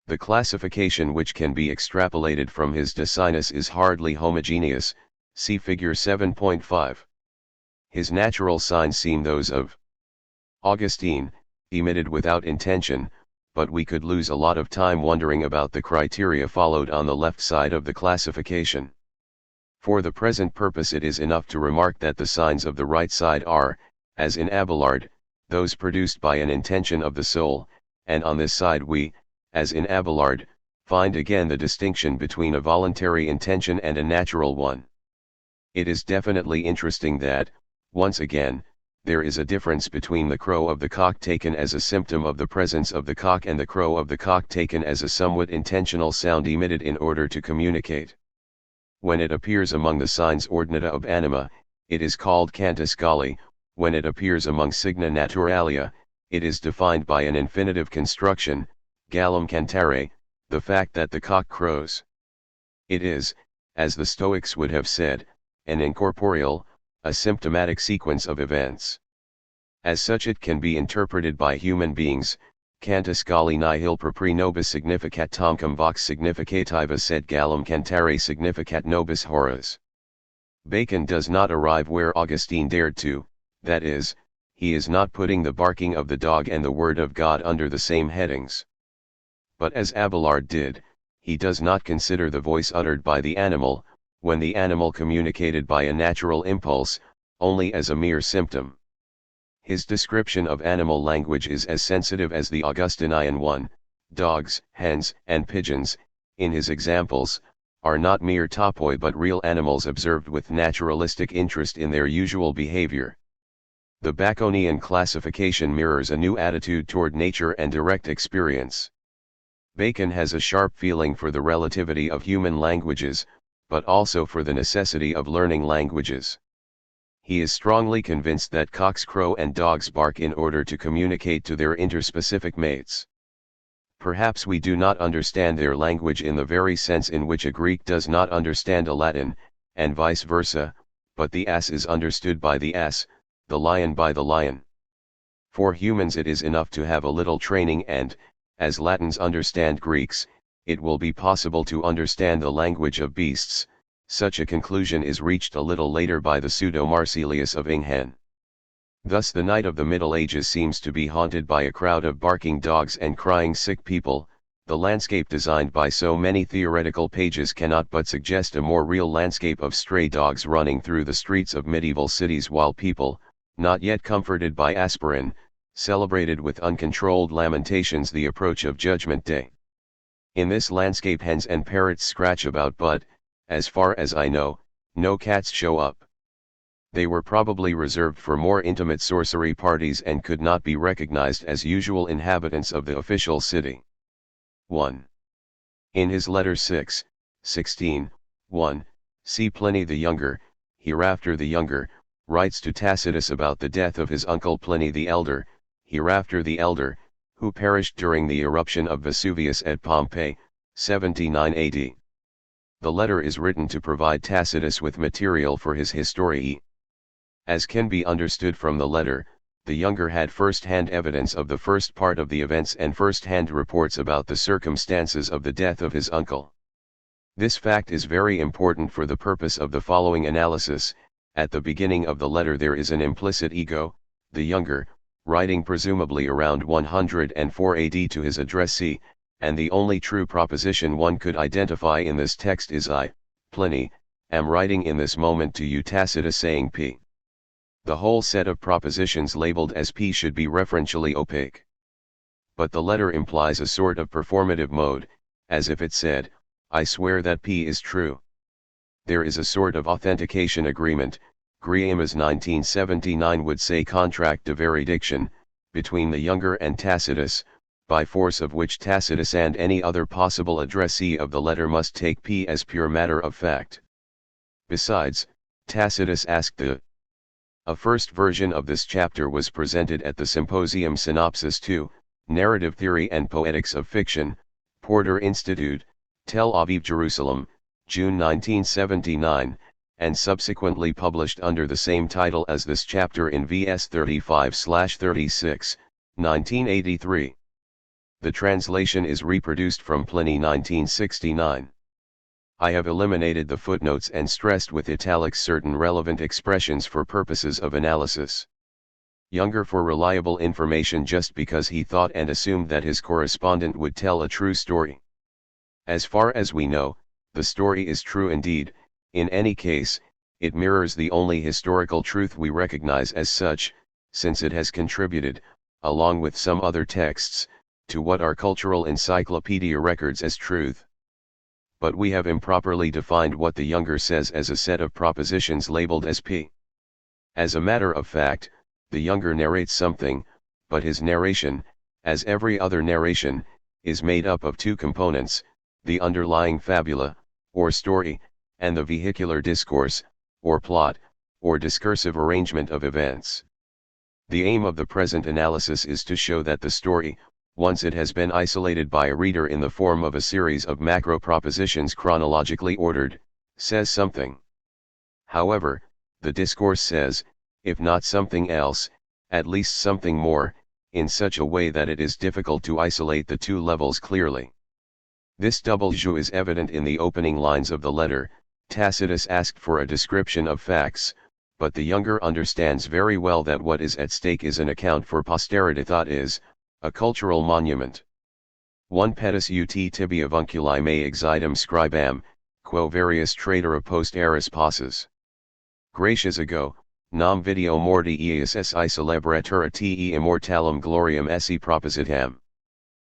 The classification which can be extrapolated from his De Sinus is hardly homogeneous, see figure 7.5. His natural signs seem those of Augustine, emitted without intention, but we could lose a lot of time wondering about the criteria followed on the left side of the classification. For the present purpose it is enough to remark that the signs of the right side are, as in Abelard, those produced by an intention of the soul, and on this side we, as in Abelard, find again the distinction between a voluntary intention and a natural one. It is definitely interesting that, once again, there is a difference between the crow of the cock taken as a symptom of the presence of the cock and the crow of the cock taken as a somewhat intentional sound emitted in order to communicate. When it appears among the signs ordinata of anima, it is called cantus galli; when it appears among signa naturalia, it is defined by an infinitive construction, gallum cantare, the fact that the cock crows. It is, as the Stoics would have said, an incorporeal, a symptomatic sequence of events. As such it can be interpreted by human beings. Cantus galli nihil propri nobis significat tomcum vox significativa sed gallum cantare significat nobis horas. Bacon does not arrive where Augustine dared to, that is, he is not putting the barking of the dog and the word of God under the same headings. But as Abelard did, he does not consider the voice uttered by the animal, when the animal communicated by a natural impulse, only as a mere symptom. His description of animal language is as sensitive as the Augustinian one. Dogs, hens, and pigeons, in his examples, are not mere topoi but real animals observed with naturalistic interest in their usual behavior. The Baconian classification mirrors a new attitude toward nature and direct experience. Bacon has a sharp feeling for the relativity of human languages, but also for the necessity of learning languages. He is strongly convinced that cocks crow and dogs bark in order to communicate to their interspecific mates. Perhaps we do not understand their language in the very sense in which a Greek does not understand a Latin, and vice versa, but the ass is understood by the ass, the lion by the lion. For humans it is enough to have a little training and, as Latins understand Greeks, it will be possible to understand the language of beasts. Such a conclusion is reached a little later by the pseudo-Marsilius of Inghen. Thus the night of the Middle Ages seems to be haunted by a crowd of barking dogs and crying sick people, The landscape designed by so many theoretical pages cannot but suggest a more real landscape of stray dogs running through the streets of medieval cities while people, not yet comforted by aspirin, celebrated with uncontrolled lamentations the approach of Judgment Day. In this landscape hens and parrots scratch about but, as far as I know, no cats show up. They were probably reserved for more intimate sorcery parties and could not be recognized as usual inhabitants of the official city. 1. In his letter 16, 1, see Pliny the Younger, hereafter the Younger, writes to Tacitus about the death of his uncle Pliny the Elder, hereafter the Elder, who perished during the eruption of Vesuvius at Pompeii, 79 AD. The letter is written to provide Tacitus with material for his Historiae. As can be understood from the letter, the Younger had first-hand evidence of the first part of the events and first-hand reports about the circumstances of the death of his uncle. This fact is very important for the purpose of the following analysis. At the beginning of the letter there is an implicit ego, the Younger, writing presumably around 104 AD to his addressee, and the only true proposition one could identify in this text is I, Pliny, am writing in this moment to you Tacitus saying P. The whole set of propositions labeled as P should be referentially opaque. But the letter implies a sort of performative mode, as if it said, I swear that P is true. There is a sort of authentication agreement, Griama's 1979 would say contract de veridiction, between the Younger and Tacitus, by force of which Tacitus and any other possible addressee of the letter must take P as pure matter of fact. Besides, Tacitus asked A first version of this chapter was presented at the Symposium Synopsis 2, Narrative Theory and Poetics of Fiction, Porter Institute, Tel Aviv, Jerusalem, June 1979, and subsequently published under the same title as this chapter in VS 35/36, 1983. The translation is reproduced from Pliny 1969. I have eliminated the footnotes and stressed with italics certain relevant expressions for purposes of analysis. Younger for reliable information just because he thought and assumed that his correspondent would tell a true story. As far as we know, the story is true indeed. In any case, it mirrors the only historical truth we recognize as such, since it has contributed, along with some other texts, to what our cultural encyclopedia records as truth. But we have improperly defined what the Younger says as a set of propositions labeled as P. As a matter of fact, the Younger narrates something, but his narration, as every other narration, is made up of two components, the underlying fabula, or story, and the vehicular discourse, or plot, or discursive arrangement of events. The aim of the present analysis is to show that the story, once it has been isolated by a reader in the form of a series of macro propositions chronologically ordered, says something. However, the discourse says, if not something else, at least something more, in such a way that it is difficult to isolate the two levels clearly. This double jeu is evident in the opening lines of the letter. Tacitus asked for a description of facts, but the Younger understands very well that what is at stake is an account for posterity, that is, a cultural monument. 1 Petis ut tibia vunculi me exidem scribam, quo various trader post eris passes. Gracias ago, nam video morti eis si celebratura te immortalem gloriam esse propositam.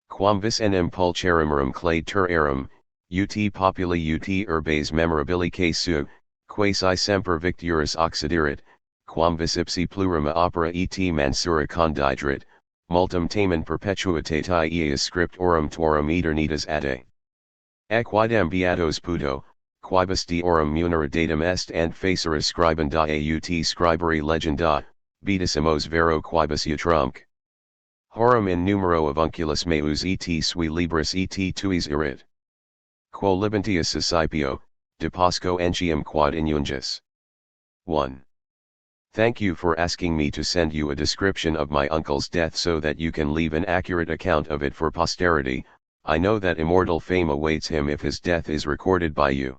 Quam vis enim pulcherimurum clade ter erum, ut populi ut urbes memorabilique su, quasi semper victurus occiderit, quam vis ipsi plurima opera et mansura condidrit, multum tamen perpetuitatis eis script orum tuorum eternitas ade. Equidem beatos puto, quibus de orum munera datum est and facere scribenda aut scriberi legenda, beatissimos vero quibus utrumque. Horum in numero avunculus meus et sui libris et tuis erit. Quo libantius Scipio, de Pasco entium quod inungis. 1. Thank you for asking me to send you a description of my uncle's death so that you can leave an accurate account of it for posterity. I know that immortal fame awaits him if his death is recorded by you.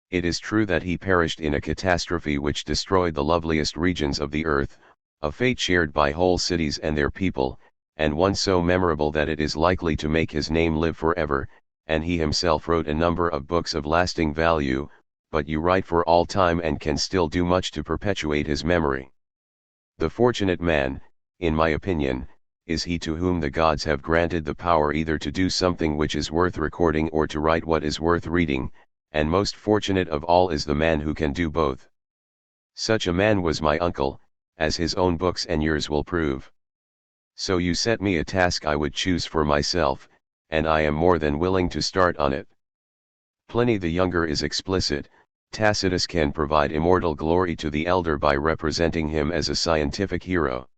It is true that he perished in a catastrophe which destroyed the loveliest regions of the earth, a fate shared by whole cities and their people, and one so memorable that it is likely to make his name live forever, and he himself wrote a number of books of lasting value, but you write for all time and can still do much to perpetuate his memory. The fortunate man, in my opinion, is he to whom the gods have granted the power either to do something which is worth recording or to write what is worth reading, and most fortunate of all is the man who can do both. Such a man was my uncle, as his own books and yours will prove. So you set me a task I would choose for myself, and I am more than willing to start on it. Pliny the Younger is explicit. Tacitus can provide immortal glory to the elder by representing him as a scientific hero.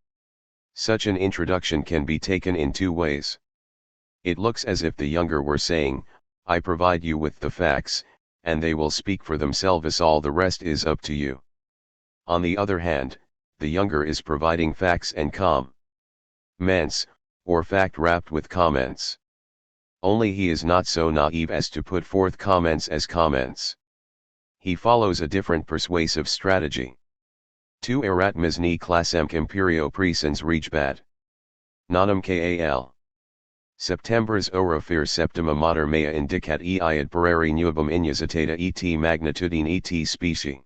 Such an introduction can be taken in two ways. It looks as if the younger were saying, I provide you with the facts, and they will speak for themselves, all the rest is up to you. On the other hand, the younger is providing facts and comments, or fact wrapped with comments. Only he is not so naive as to put forth comments as comments. He follows a different persuasive strategy. Tu erat misni classem imperio presens regbat. Nonum kal. Septembers orofir septima mater mea indicat eiad pareri nuubum inusitata et magnitudine et specie.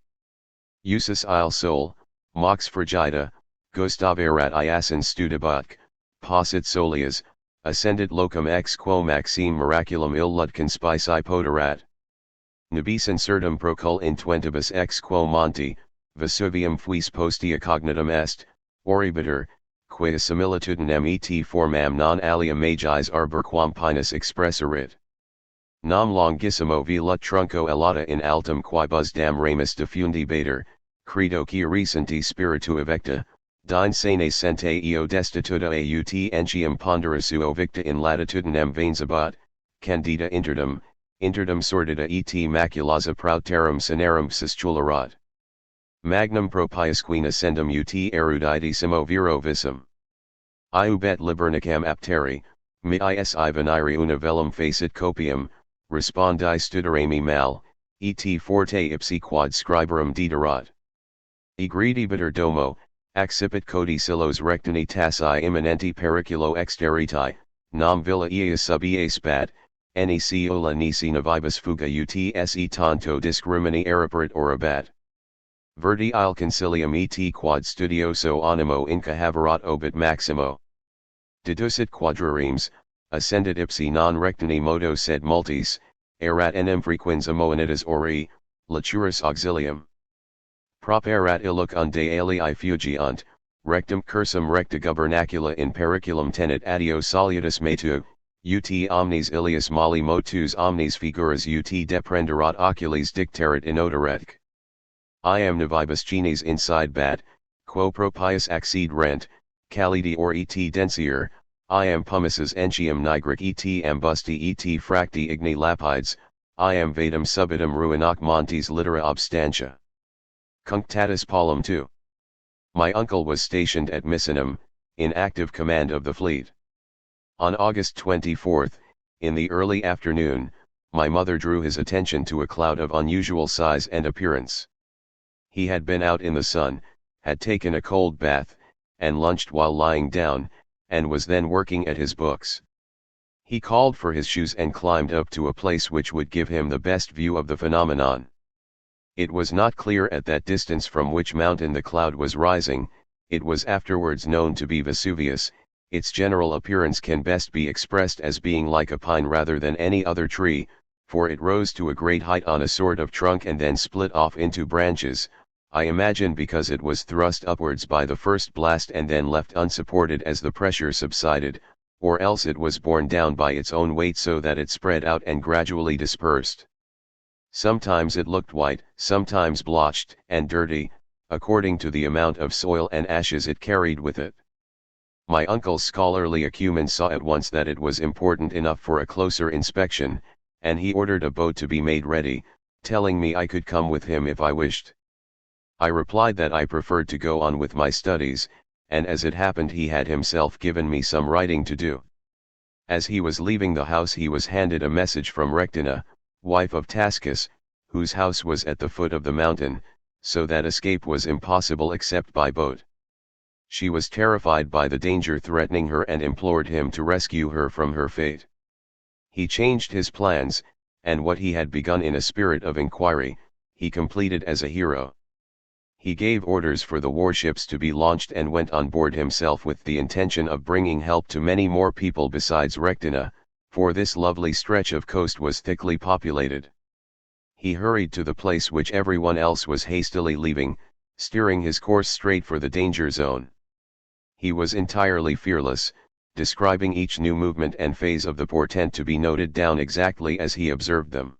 Usus il sol, mox frigida, Gustav erat iasin studibat, possit solias, ascendit locum ex quo maxime miraculum illud conspici poterat. Nubis incertum procul in twentibus ex quo monti, Vesuvium fuis postea cognitum est, oribiter, quia similitudinem et formam non alia magis arbor quam pinus expresserit. Nam longissimo velut trunco elata in altum quibus dam ramus diffundibator, credo qui recenti spiritu evecta, dine sane sente eo destituta aut entium ponderisuo victa in latitudinem veins candida interdum sordida et maculosa prautarum cinerum siscularat. Magnum propiusquina ascendum ut eruditissimo viro visum. Iubet libernicam apteri, mi is veniri una velum facit copium, respondi studerami mal, et forte ipsi quad scriberum diderat. Egredibiter domo, accipit codicillos rectini tassi imminenti periculo exteriti, nam villa eas sub eas spat, nec ola nisi navibus fuga utse tanto discrimini eriperit orabat. Verdi il concilium et quad studioso animo incahaverat obit maximo. Deducit quadraremes, ascendit ipsi non rectini modo sed multis, erat enim frequens amoenitas ori, laturis auxilium. Properat illuc unde alii fugiunt, rectum cursum recta gubernacula in periculum tenet adio salutis metu, ut omnes ilius mali motus omnes figuras ut deprenderat oculis dicterat inoderec. I am navibus genes inside bat, quo propius accede rent, calidi or et densier, I am pumices entium nigric et ambusti et fracti igni lapides, I am vadum subitum ruinac montes litera obstantia. Cunctatus Paulum II. My uncle was stationed at Misenum, in active command of the fleet. On August 24, in the early afternoon, my mother drew his attention to a cloud of unusual size and appearance. He had been out in the sun, had taken a cold bath, and lunched while lying down, and was then working at his books. He called for his shoes and climbed up to a place which would give him the best view of the phenomenon. It was not clear at that distance from which mountain the cloud was rising. It was afterwards known to be Vesuvius. Its general appearance can best be expressed as being like a pine rather than any other tree, for it rose to a great height on a sort of trunk and then split off into branches, I imagine because it was thrust upwards by the first blast and then left unsupported as the pressure subsided, or else it was borne down by its own weight so that it spread out and gradually dispersed. Sometimes it looked white, sometimes blotched and dirty, according to the amount of soil and ashes it carried with it. My uncle's scholarly acumen saw at once that it was important enough for a closer inspection, and he ordered a boat to be made ready, telling me I could come with him if I wished. I replied that I preferred to go on with my studies, and as it happened he had himself given me some writing to do. As he was leaving the house he was handed a message from Rectina, wife of Tascus, whose house was at the foot of the mountain, so that escape was impossible except by boat. She was terrified by the danger threatening her and implored him to rescue her from her fate. He changed his plans, and what he had begun in a spirit of inquiry, he completed as a hero. He gave orders for the warships to be launched and went on board himself with the intention of bringing help to many more people besides Rectina, for this lovely stretch of coast was thickly populated. He hurried to the place which everyone else was hastily leaving, steering his course straight for the danger zone. He was entirely fearless, describing each new movement and phase of the portent to be noted down exactly as he observed them.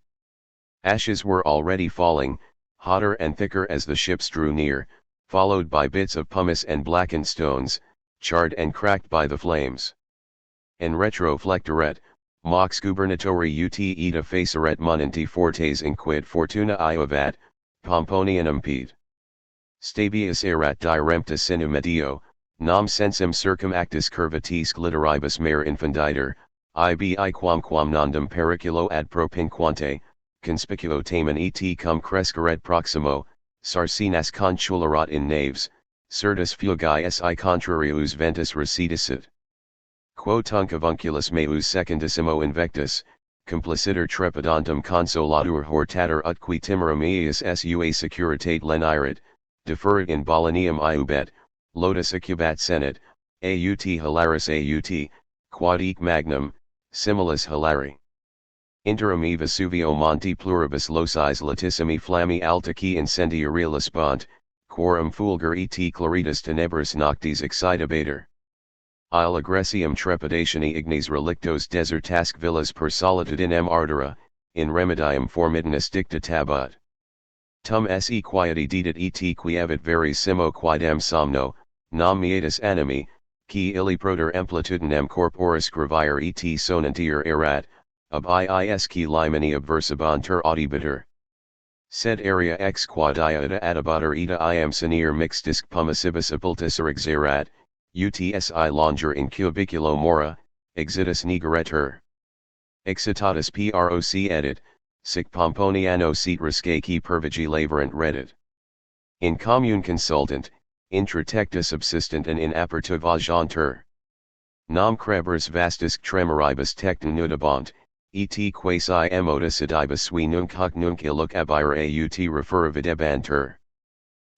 Ashes were already falling, hotter and thicker as the ships drew near, followed by bits of pumice and blackened stones, charred and cracked by the flames. En retroflectoret, mox gubernatori ut ita faceret monanti fortes inquid fortuna iovat, Pomponianum pede. Stabius erat dirempta sinu medio, nam sensum circumactus curvatis glitteribus mare infunditer, ibi quamquam nondum periculo ad propinquante, conspicuo tamen et cum cresceret proximo, sarcinas conchularat in naves, certus fugae si contrarius ventus recedicit. Quo tunc avunculus meus secundissimo invectus, compliciter trepidantum consolatur hortator ut qui timerum eius sua securitate lenirat, deferit in balanium iubet, lotus accubat senet, aut hilaris aut, quod ec magnum, similis hilari. Interim e Vesuvio monti pluribus locis latissimi flammi altici incendiaria lispont, quorum fulgur et claritas tenebris noctis excitabator. Il aggressium trepidationi ignes relictos desertasque villas per solitudinem ardera, in remedium formidinus dicta tabat. Tum se quieti dedit et qui evit verissimo quidem somno, nam mietis animi, qui illi proter amplitudinem corporis gravire et sonantier erat, ab iisque limini obversibantur audibitur. Sed area ex quad iota adibatur ita iam sinir mixtisc pumicibus apultus exerat, utsi longer in cubiculo mora, exitus nigaretur. Excitatus proc edit, sic Pomponiano sit riscae pervigi laverant reddit. In commune consultant, intra tecta subsistent and in aperta vagantur. Nam crebris vastus tremoribus tecta nudabont, et quasi emotus idibus sui nunc hoc nunc illuc abire aut referavidebantur.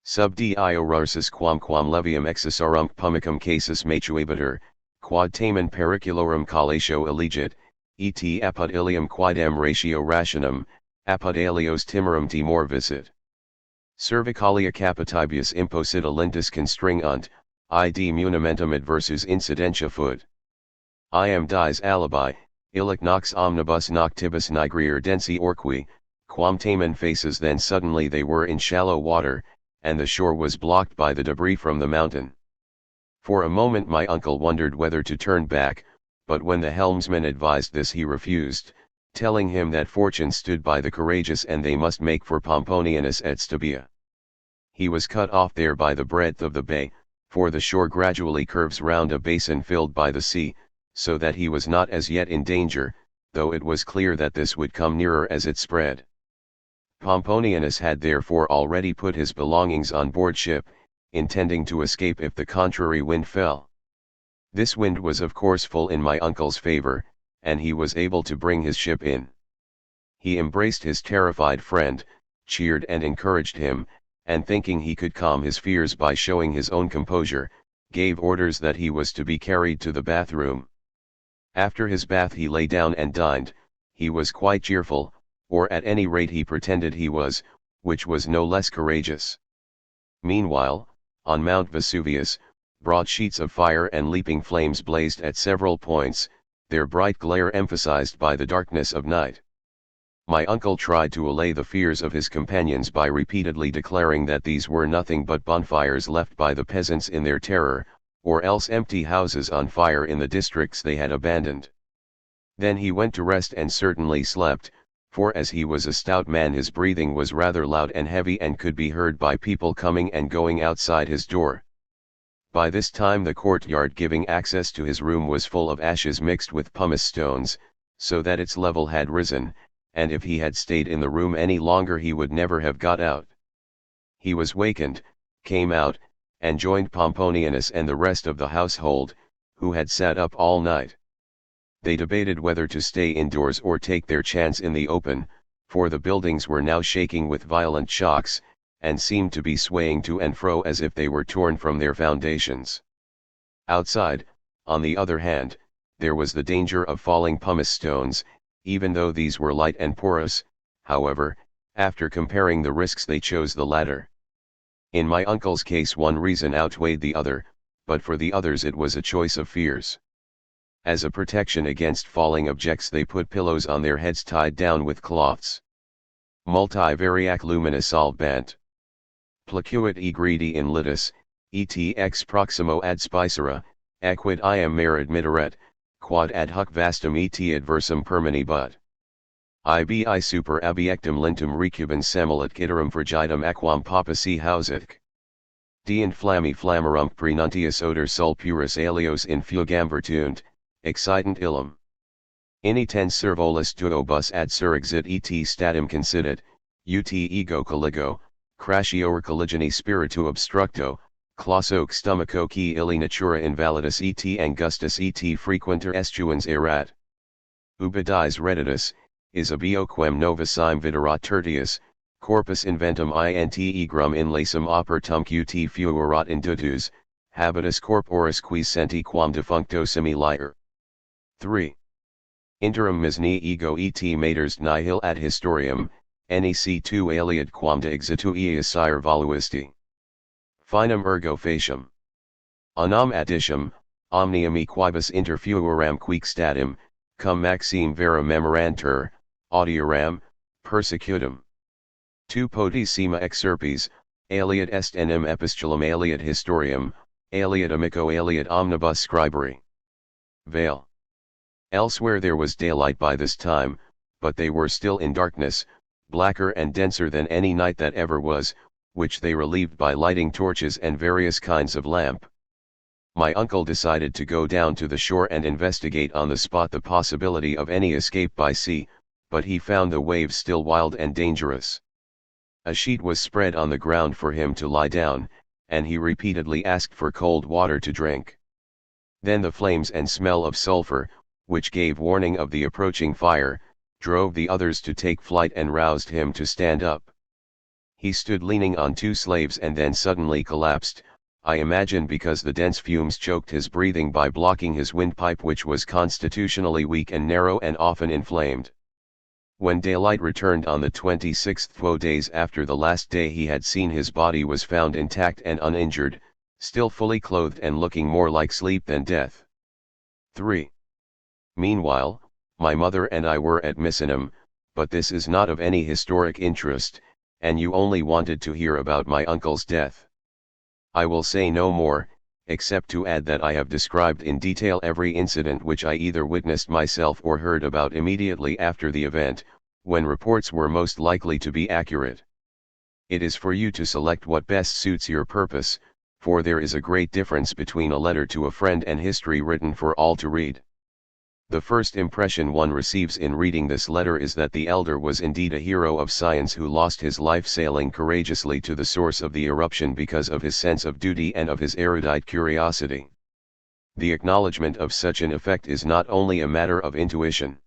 Sub dio rarsus quamquam levium excisarum pumicum casus matuabatur, quad tamen periculorum collatio allegit, et apud ilium quidem ratio rationum, apud alios timorum timor visit. Cervicalia capitibus imposita lentis constringunt, id munimentum adversus incidentia fut. Iam dies alibi, illic nox omnibus noctibus nigrier densi orqui, quam tamen faces then suddenly they were in shallow water, and the shore was blocked by the debris from the mountain. For a moment my uncle wondered whether to turn back, but when the helmsman advised this he refused, telling him that fortune stood by the courageous and they must make for Pomponianus et Stabia. He was cut off there by the breadth of the bay, for the shore gradually curves round a basin filled by the sea, so that he was not as yet in danger, though it was clear that this would come nearer as it spread. Pomponianus had therefore already put his belongings on board ship, intending to escape if the contrary wind fell. This wind was of course full in my uncle's favor, and he was able to bring his ship in. He embraced his terrified friend, cheered and encouraged him, and thinking he could calm his fears by showing his own composure, gave orders that he was to be carried to the bathroom. After his bath he lay down and dined. He was quite cheerful, or at any rate he pretended he was, which was no less courageous. Meanwhile, on Mount Vesuvius, broad sheets of fire and leaping flames blazed at several points, their bright glare emphasized by the darkness of night. My uncle tried to allay the fears of his companions by repeatedly declaring that these were nothing but bonfires left by the peasants in their terror, or else empty houses on fire in the districts they had abandoned. Then he went to rest and certainly slept, for as he was a stout man his breathing was rather loud and heavy and could be heard by people coming and going outside his door. By this time the courtyard giving access to his room was full of ashes mixed with pumice stones, so that its level had risen, and if he had stayed in the room any longer he would never have got out. He was wakened, came out, and joined Pomponianus and the rest of the household, who had sat up all night. They debated whether to stay indoors or take their chance in the open, for the buildings were now shaking with violent shocks, and seemed to be swaying to and fro as if they were torn from their foundations. Outside, on the other hand, there was the danger of falling pumice stones, even though these were light and porous. However, after comparing the risks they chose the latter. In my uncle's case one reason outweighed the other, but for the others it was a choice of fears. As a protection against falling objects they put pillows on their heads tied down with cloths. Multivariac lumina solvent. Placuit e greedi in litis, et ex proximo ad spicera, acquid iam merid mitteret, quod ad hoc vastum et adversum permanebut. Ibi super abiectum lintum recubans semilit iterum frigidum aquam papaci hauseth. De inflammi flammarum prenuntius odor sulphuris alios in fugam vertunt, excitant illum. Ini tens servolis tuobus ad surexit et statum concidit, ut ego colligo, crashior colligini spiritu obstructo, clausoque stomacho qui illi natura invalidus et angustus et frequenter estuans erat. Ubidis redditus, is abioquem novissime viderat tertius, corpus inventum int egrum in lacem opertum qt fuerat indutus, habitus corporis qui senti quam defuncto similiter. 3. Interim misni ego et maters nihil ad historiam, nec tu aliad quam de exitu eis sire voluisti. Finum ergo facium. Unam additium, omnium equibus interfueram quic statim, cum maxime vera memorantur, audioram, persecutum. Tu potissima exerpes, aliad est enim epistulum aliad historiam, aliad amico aliad omnibus scriberi. Veil. Elsewhere there was daylight by this time, but they were still in darkness, blacker and denser than any night that ever was, which they relieved by lighting torches and various kinds of lamp. My uncle decided to go down to the shore and investigate on the spot the possibility of any escape by sea, but he found the waves still wild and dangerous. A sheet was spread on the ground for him to lie down, and he repeatedly asked for cold water to drink. Then the flames and smell of sulfur, which gave warning of the approaching fire, drove the others to take flight and roused him to stand up. He stood leaning on two slaves and then suddenly collapsed, I imagine because the dense fumes choked his breathing by blocking his windpipe, which was constitutionally weak and narrow and often inflamed. When daylight returned on the 26th days after the last day he had seen, his body was found intact and uninjured, still fully clothed and looking more like sleep than death. 3. Meanwhile, my mother and I were at Misenum, but this is not of any historic interest, and you only wanted to hear about my uncle's death. I will say no more, except to add that I have described in detail every incident which I either witnessed myself or heard about immediately after the event, when reports were most likely to be accurate. It is for you to select what best suits your purpose, for there is a great difference between a letter to a friend and history written for all to read. The first impression one receives in reading this letter is that the elder was indeed a hero of science who lost his life sailing courageously to the source of the eruption because of his sense of duty and of his erudite curiosity. The acknowledgement of such an effect is not only a matter of intuition.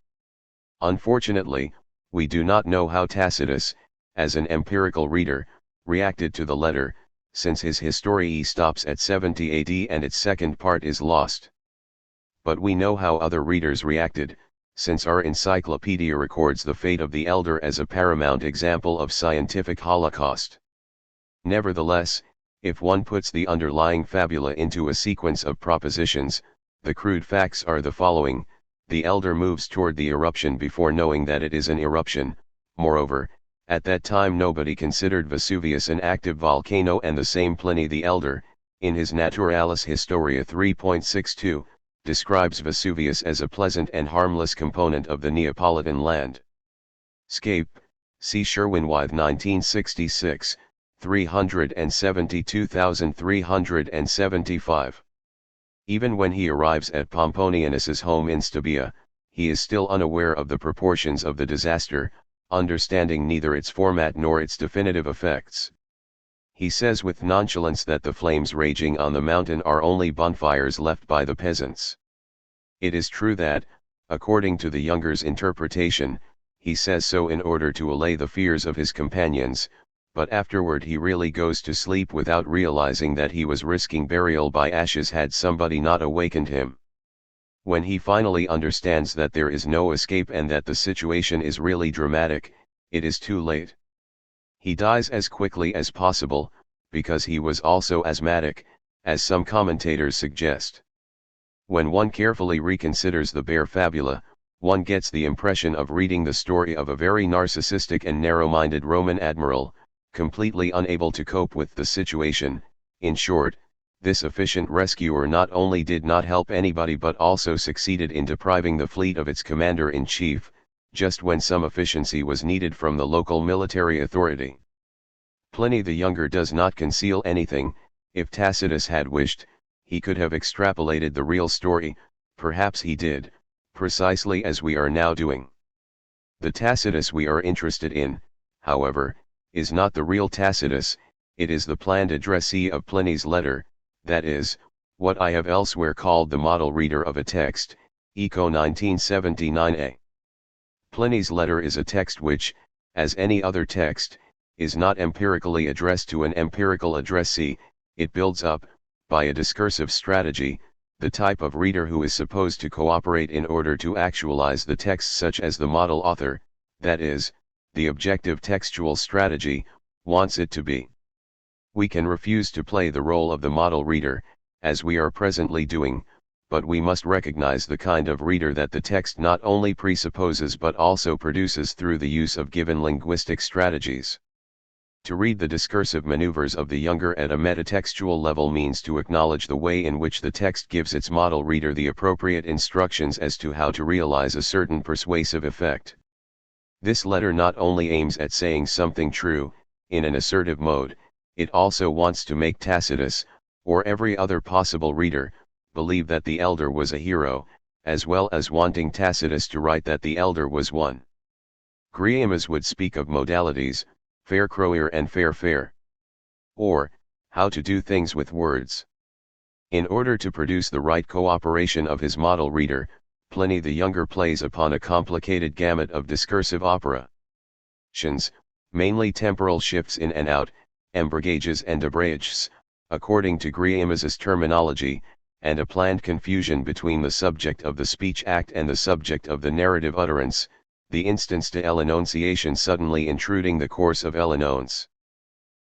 Unfortunately, we do not know how Tacitus, as an empirical reader, reacted to the letter, since his Historiae stops at 70 AD and its second part is lost. But we know how other readers reacted, since our encyclopedia records the fate of the elder as a paramount example of scientific holocaust. Nevertheless, if one puts the underlying fabula into a sequence of propositions, the crude facts are the following: the elder moves toward the eruption before knowing that it is an eruption. Moreover, at that time nobody considered Vesuvius an active volcano, and the same Pliny the Elder, in his Naturalis Historia 3.62, describes Vesuvius as a pleasant and harmless component of the Neapolitan land. Scape, see Sherwin-Wythe 1966, 372,375. Even when he arrives at Pomponianus's home in Stabia, he is still unaware of the proportions of the disaster, understanding neither its format nor its definitive effects. He says with nonchalance that the flames raging on the mountain are only bonfires left by the peasants. It is true that, according to the younger's interpretation, he says so in order to allay the fears of his companions, but afterward he really goes to sleep without realizing that he was risking burial by ashes had somebody not awakened him. When he finally understands that there is no escape and that the situation is really dramatic, it is too late. He dies as quickly as possible, because he was also asthmatic, as some commentators suggest. When one carefully reconsiders the bare fabula, one gets the impression of reading the story of a very narcissistic and narrow-minded Roman admiral, completely unable to cope with the situation. In short, this efficient rescuer not only did not help anybody but also succeeded in depriving the fleet of its commander-in-chief, just when some efficiency was needed from the local military authority. Pliny the Younger does not conceal anything. If Tacitus had wished, he could have extrapolated the real story, perhaps he did, precisely as we are now doing. The Tacitus we are interested in, however, is not the real Tacitus, it is the planned addressee of Pliny's letter, that is, what I have elsewhere called the model reader of a text, Eco 1979a. Pliny's letter is a text which, as any other text, is not empirically addressed to an empirical addressee. It builds up, by a discursive strategy, the type of reader who is supposed to cooperate in order to actualize the text, such as the model author, that is, the objective textual strategy, wants it to be. We can refuse to play the role of the model reader, as we are presently doing, but we must recognize the kind of reader that the text not only presupposes but also produces through the use of given linguistic strategies. To read the discursive maneuvers of the Younger at a metatextual level means to acknowledge the way in which the text gives its model reader the appropriate instructions as to how to realize a certain persuasive effect. This letter not only aims at saying something true, in an assertive mode, it also wants to make Tacitus, or every other possible reader, believe that the elder was a hero, as well as wanting Tacitus to write that the elder was one. Griamus would speak of modalities, fair crower and fair, or, how to do things with words. In order to produce the right cooperation of his model reader, Pliny the Younger plays upon a complicated gamut of discursive operations, mainly temporal shifts in and out, embriagages and abrages, according to Griamus's terminology, and a planned confusion between the subject of the speech act and the subject of the narrative utterance, the instance de l'annonciation suddenly intruding the course of l'annonce.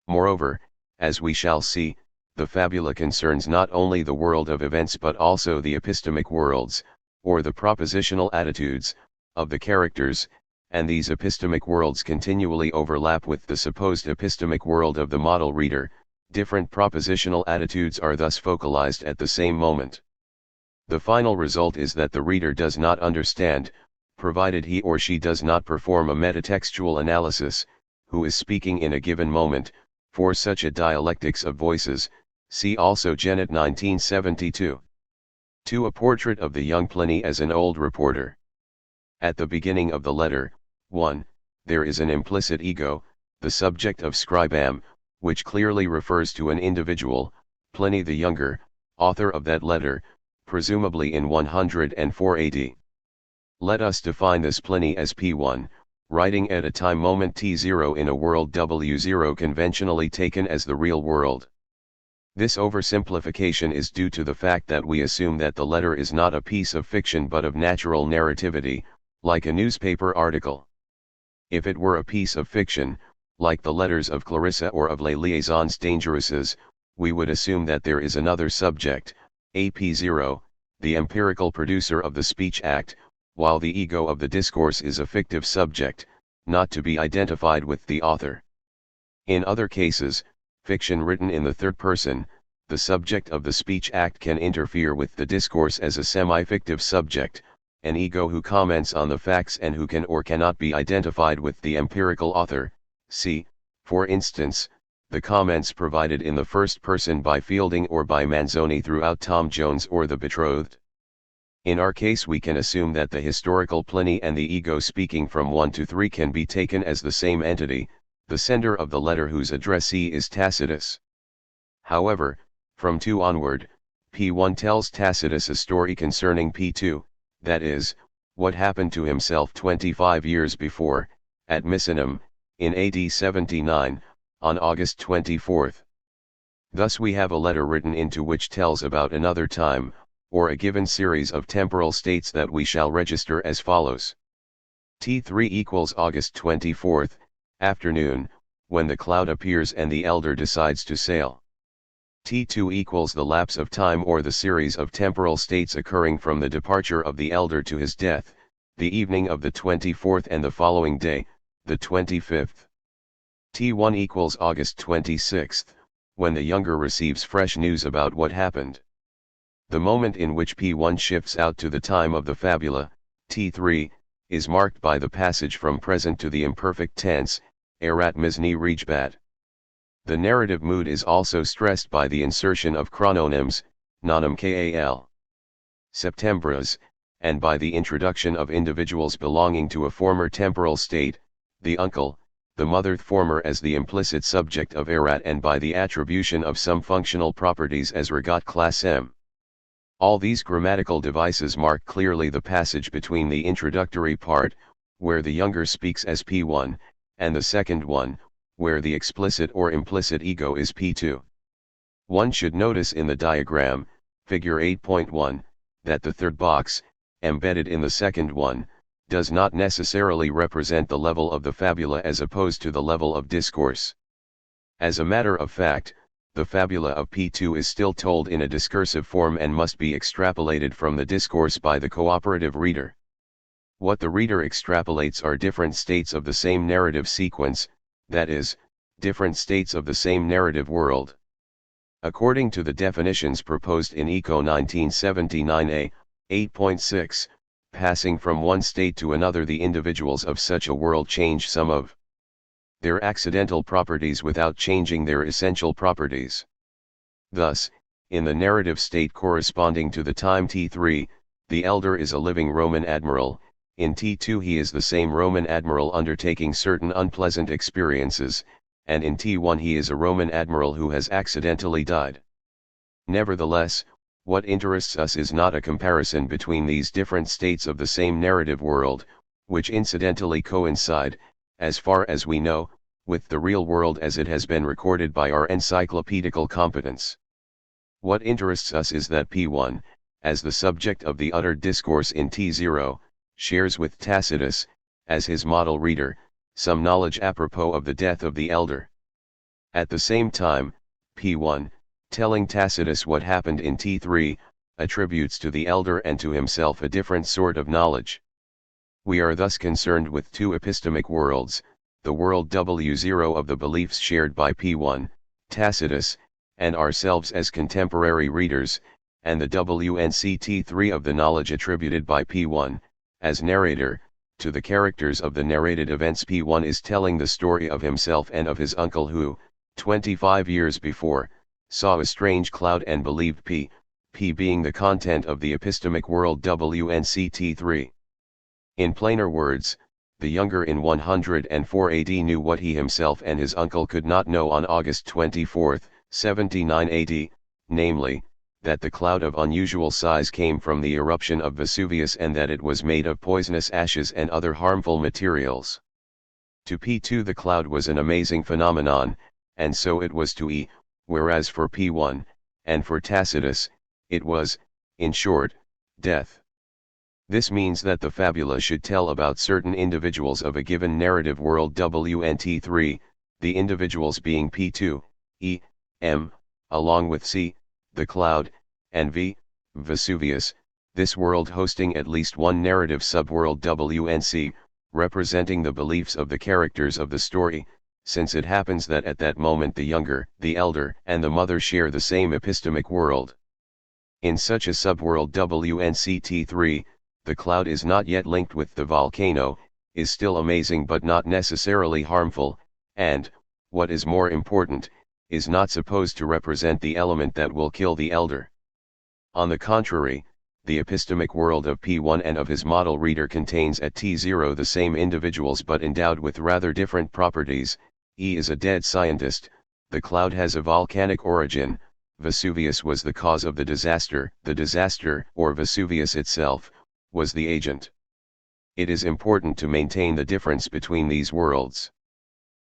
Moreover, as we shall see, the fabula concerns not only the world of events but also the epistemic worlds, or the propositional attitudes, of the characters, and these epistemic worlds continually overlap with the supposed epistemic world of the model reader. Different propositional attitudes are thus focalized at the same moment. The final result is that the reader does not understand, provided he or she does not perform a metatextual analysis, who is speaking in a given moment. For such a dialectics of voices, see also Genet 1972. 2. A portrait of the young Pliny as an old reporter. At the beginning of the letter, 1, there is an implicit ego, the subject of scribam, which clearly refers to an individual, Pliny the Younger, author of that letter, presumably in 104 AD. Let us define this Pliny as P1, writing at a time moment T0 in a world W0 conventionally taken as the real world. This oversimplification is due to the fact that we assume that the letter is not a piece of fiction but of natural narrativity, like a newspaper article. If it were a piece of fiction, like the letters of Clarissa or of Les Liaisons Dangereuses, we would assume that there is another subject, AP0, the empirical producer of the speech act, while the ego of the discourse is a fictive subject, not to be identified with the author. In other cases, fiction written in the third person, the subject of the speech act can interfere with the discourse as a semi-fictive subject, an ego who comments on the facts and who can or cannot be identified with the empirical author. See, for instance, the comments provided in the first person by Fielding or by Manzoni throughout Tom Jones or The Betrothed. In our case we can assume that the historical Pliny and the ego speaking from 1 to 3 can be taken as the same entity, the sender of the letter whose addressee is Tacitus. However, from 2 onward, P1 tells Tacitus a story concerning P2, that is, what happened to himself 25 years before, at Misenum, in AD 79, on August 24. Thus we have a letter written into which tells about another time, or a given series of temporal states that we shall register as follows. T3 equals August 24, afternoon, when the cloud appears and the elder decides to sail. T2 equals the lapse of time or the series of temporal states occurring from the departure of the elder to his death, the evening of the 24th and the following day, the 25th. T1 equals August 26, when the younger receives fresh news about what happened. The moment in which P1 shifts out to the time of the fabula, T3, is marked by the passage from present to the imperfect tense, erat misni regbad. The narrative mood is also stressed by the insertion of chrononyms, nonem kal. Septembras, and by the introduction of individuals belonging to a former temporal state, the uncle, the mother former as the implicit subject of erat and by the attribution of some functional properties as regat class M. All these grammatical devices mark clearly the passage between the introductory part, where the younger speaks as P1, and the second one, where the explicit or implicit ego is P2. One should notice in the diagram, figure 8.1, that the third box, embedded in the second one, does not necessarily represent the level of the fabula as opposed to the level of discourse. As a matter of fact, the fabula of P2 is still told in a discursive form and must be extrapolated from the discourse by the cooperative reader. What the reader extrapolates are different states of the same narrative sequence, that is, different states of the same narrative world. According to the definitions proposed in ECO 1979A, 8.6, passing from one state to another, the individuals of such a world change some of their accidental properties without changing their essential properties. Thus, in the narrative state corresponding to the time T3, the elder is a living Roman admiral, in T2 he is the same Roman admiral undertaking certain unpleasant experiences, and in T1 he is a Roman admiral who has accidentally died. Nevertheless, what interests us is not a comparison between these different states of the same narrative world, which incidentally coincide, as far as we know, with the real world as it has been recorded by our encyclopedical competence. What interests us is that P1, as the subject of the uttered discourse in T0, shares with Tacitus, as his model reader, some knowledge apropos of the death of the elder. At the same time, P1, telling Tacitus what happened in T3, attributes to the elder and to himself a different sort of knowledge. We are thus concerned with two epistemic worlds, the world W0 of the beliefs shared by P1, Tacitus, and ourselves as contemporary readers, and the WNCT3 of the knowledge attributed by P1, as narrator, to the characters of the narrated events. P1 is telling the story of himself and of his uncle who, 25 years before, saw a strange cloud and believed P being the content of the epistemic world WNCT3. In plainer words, the younger in 104 AD knew what he himself and his uncle could not know on August 24, 79 AD, namely, that the cloud of unusual size came from the eruption of Vesuvius and that it was made of poisonous ashes and other harmful materials. To P2 the cloud was an amazing phenomenon, and so it was to E, whereas for P1, and for Tacitus, it was, in short, death. This means that the fabula should tell about certain individuals of a given narrative world WNT3, the individuals being P2, E, M, along with C, the cloud, and V, Vesuvius, this world hosting at least one narrative subworld WNC, representing the beliefs of the characters of the story, since it happens that at that moment the younger, the elder, and the mother share the same epistemic world. In such a subworld WNCT3, the cloud is not yet linked with the volcano, is still amazing but not necessarily harmful, and, what is more important, is not supposed to represent the element that will kill the elder. On the contrary, the epistemic world of P1 and of his model reader contains at T0 the same individuals but endowed with rather different properties, E is a dead scientist, the cloud has a volcanic origin, Vesuvius was the cause of the disaster, or Vesuvius itself, was the agent. It is important to maintain the difference between these worlds.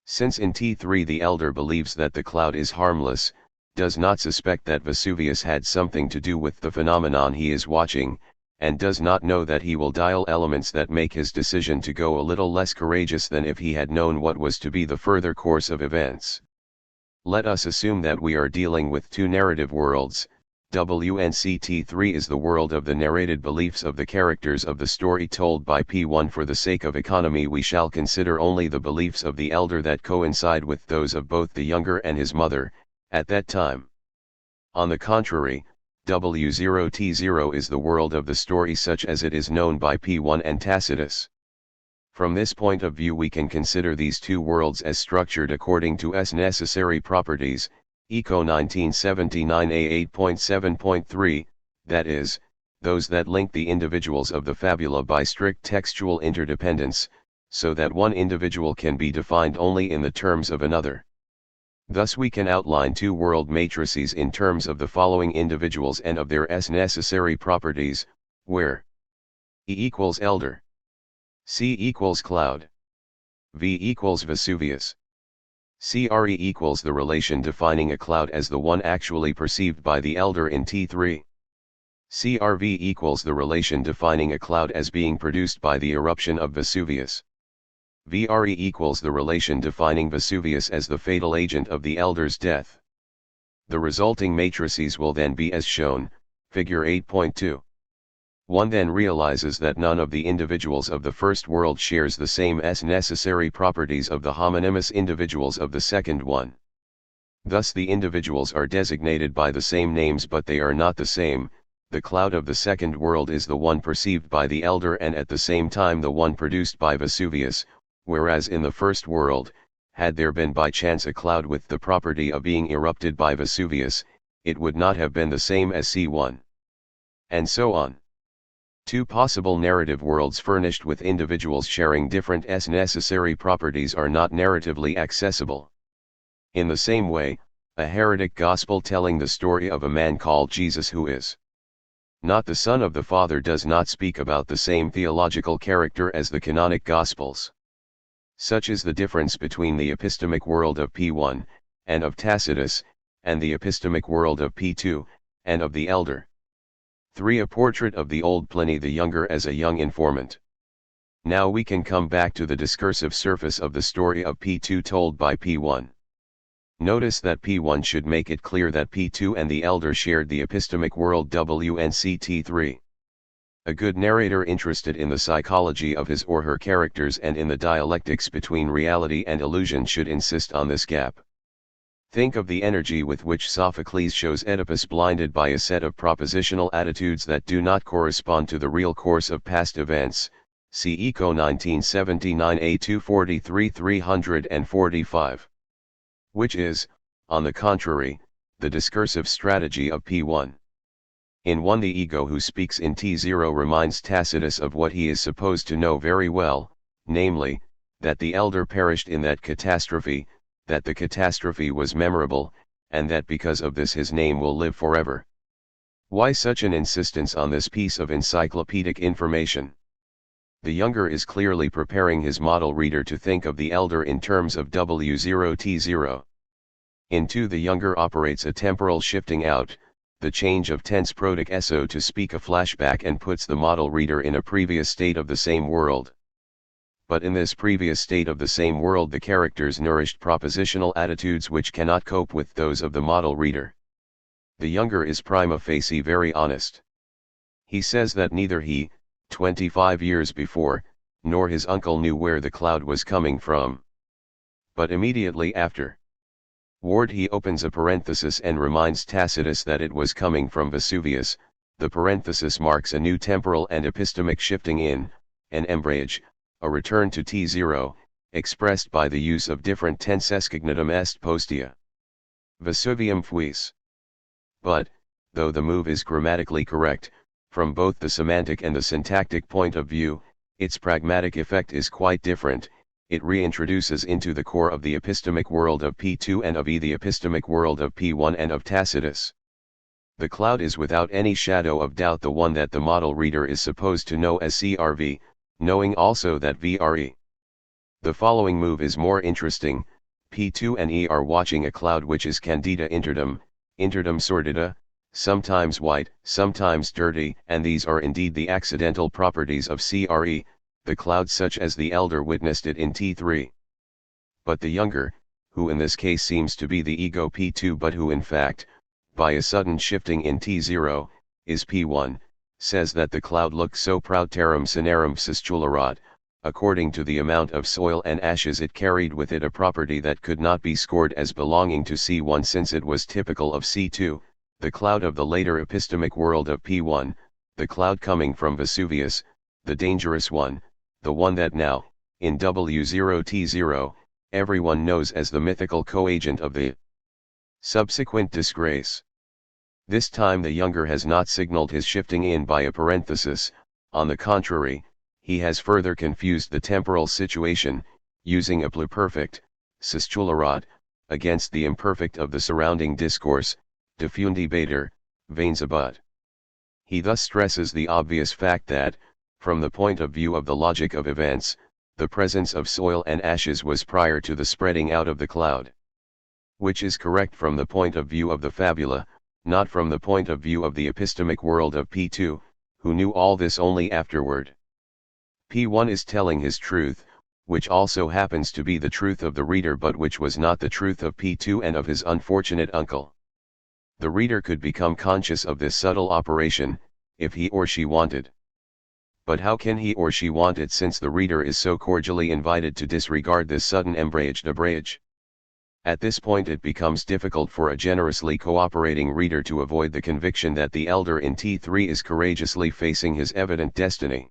Since in T3 the elder believes that the cloud is harmless, does not suspect that Vesuvius had something to do with the phenomenon he is watching, and does not know that he will dial elements that make his decision to go a little less courageous than if he had known what was to be the further course of events. Let us assume that we are dealing with two narrative worlds. WNCT3 is the world of the narrated beliefs of the characters of the story told by P1. For the sake of economy we shall consider only the beliefs of the elder that coincide with those of both the younger and his mother, at that time. On the contrary, W0T0 is the world of the story such as it is known by P1 and Tacitus. From this point of view we can consider these two worlds as structured according to S necessary properties, Eco 1979A 8.7.3, that is, those that link the individuals of the fabula by strict textual interdependence, so that one individual can be defined only in the terms of another. Thus we can outline two world matrices in terms of the following individuals and of their S necessary properties, where E equals elder, C equals cloud, V equals Vesuvius. CRE equals the relation defining a cloud as the one actually perceived by the elder in T3. CRV equals the relation defining a cloud as being produced by the eruption of Vesuvius. VRE equals the relation defining Vesuvius as the fatal agent of the elder's death. The resulting matrices will then be as shown, figure 8.2. One then realizes that none of the individuals of the first world shares the same S necessary properties of the homonymous individuals of the second one. Thus the individuals are designated by the same names but they are not the same. The cloud of the second world is the one perceived by the elder and at the same time the one produced by Vesuvius, whereas in the first world, had there been by chance a cloud with the property of being erupted by Vesuvius, it would not have been the same as C1. And so on. Two possible narrative worlds furnished with individuals sharing different S necessary properties are not narratively accessible. In the same way, a heretic gospel telling the story of a man called Jesus who is not the Son of the Father does not speak about the same theological character as the canonic Gospels. Such is the difference between the epistemic world of P1, and of Tacitus, and the epistemic world of P2, and of the elder. 3. A portrait of the old Pliny the Younger as a young informant. Now we can come back to the discursive surface of the story of P2 told by P1. Notice that P1 should make it clear that P2 and the elder shared the epistemic world WNCT3. A good narrator interested in the psychology of his or her characters and in the dialectics between reality and illusion should insist on this gap. Think of the energy with which Sophocles shows Oedipus blinded by a set of propositional attitudes that do not correspond to the real course of past events, see Eco 1979A 243-345. Which is, on the contrary, the discursive strategy of P1. In 1 the ego who speaks in T0 reminds Tacitus of what he is supposed to know very well, namely, that the elder perished in that catastrophe, that the catastrophe was memorable, and that because of this his name will live forever. Why such an insistence on this piece of encyclopedic information? The younger is clearly preparing his model reader to think of the elder in terms of W0T0. In 2 the younger operates a temporal shifting out, the change of tense protic eso to speak a flashback and puts the model reader in a previous state of the same world. But in this previous state of the same world the characters nourished propositional attitudes which cannot cope with those of the model reader. The younger is prima facie very honest. He says that neither he, 25 years before, nor his uncle knew where the cloud was coming from. But immediately after he opens a parenthesis and reminds Tacitus that it was coming from Vesuvius. The parenthesis marks a new temporal and epistemic shifting in, an embrayage, a return to T0, expressed by the use of different tenses cognitum est postea. Vesuvium fuis. But, though the move is grammatically correct, from both the semantic and the syntactic point of view, its pragmatic effect is quite different. it reintroduces into the core of the epistemic world of P2 and of E the epistemic world of P1 and of Tacitus. The cloud is without any shadow of doubt the one that the model reader is supposed to know as CRV, knowing also that VRE. The following move is more interesting. P2 and E are watching a cloud which is candida interdum sordida, sometimes white, sometimes dirty, and these are indeed the accidental properties of CRE, the cloud such as the elder witnessed it in T3. But the younger, who in this case seems to be the ego P2 but who in fact, by a sudden shifting in T0, is P1, says that the cloud looked so proud terram cinerum ciscularat, according to the amount of soil and ashes it carried with it, a property that could not be scored as belonging to C1 since it was typical of C2, the cloud of the later epistemic world of P1, the cloud coming from Vesuvius, the dangerous one, the one that now, in W0T0, everyone knows as the mythical co-agent of the subsequent disgrace. This time the younger has not signaled his shifting in by a parenthesis, on the contrary, he has further confused the temporal situation, using a pluperfect, ciscularat, against the imperfect of the surrounding discourse, diffundi bater, veins abut. He thus stresses the obvious fact that, from the point of view of the logic of events, the presence of soil and ashes was prior to the spreading out of the cloud. Which is correct from the point of view of the fabula, not from the point of view of the epistemic world of P2, who knew all this only afterward. P1 is telling his truth, which also happens to be the truth of the reader but which was not the truth of P2 and of his unfortunate uncle. The reader could become conscious of this subtle operation, if he or she wanted. But how can he or she want it since the reader is so cordially invited to disregard this sudden embrayage? At this point it becomes difficult for a generously cooperating reader to avoid the conviction that the elder in T3 is courageously facing his evident destiny.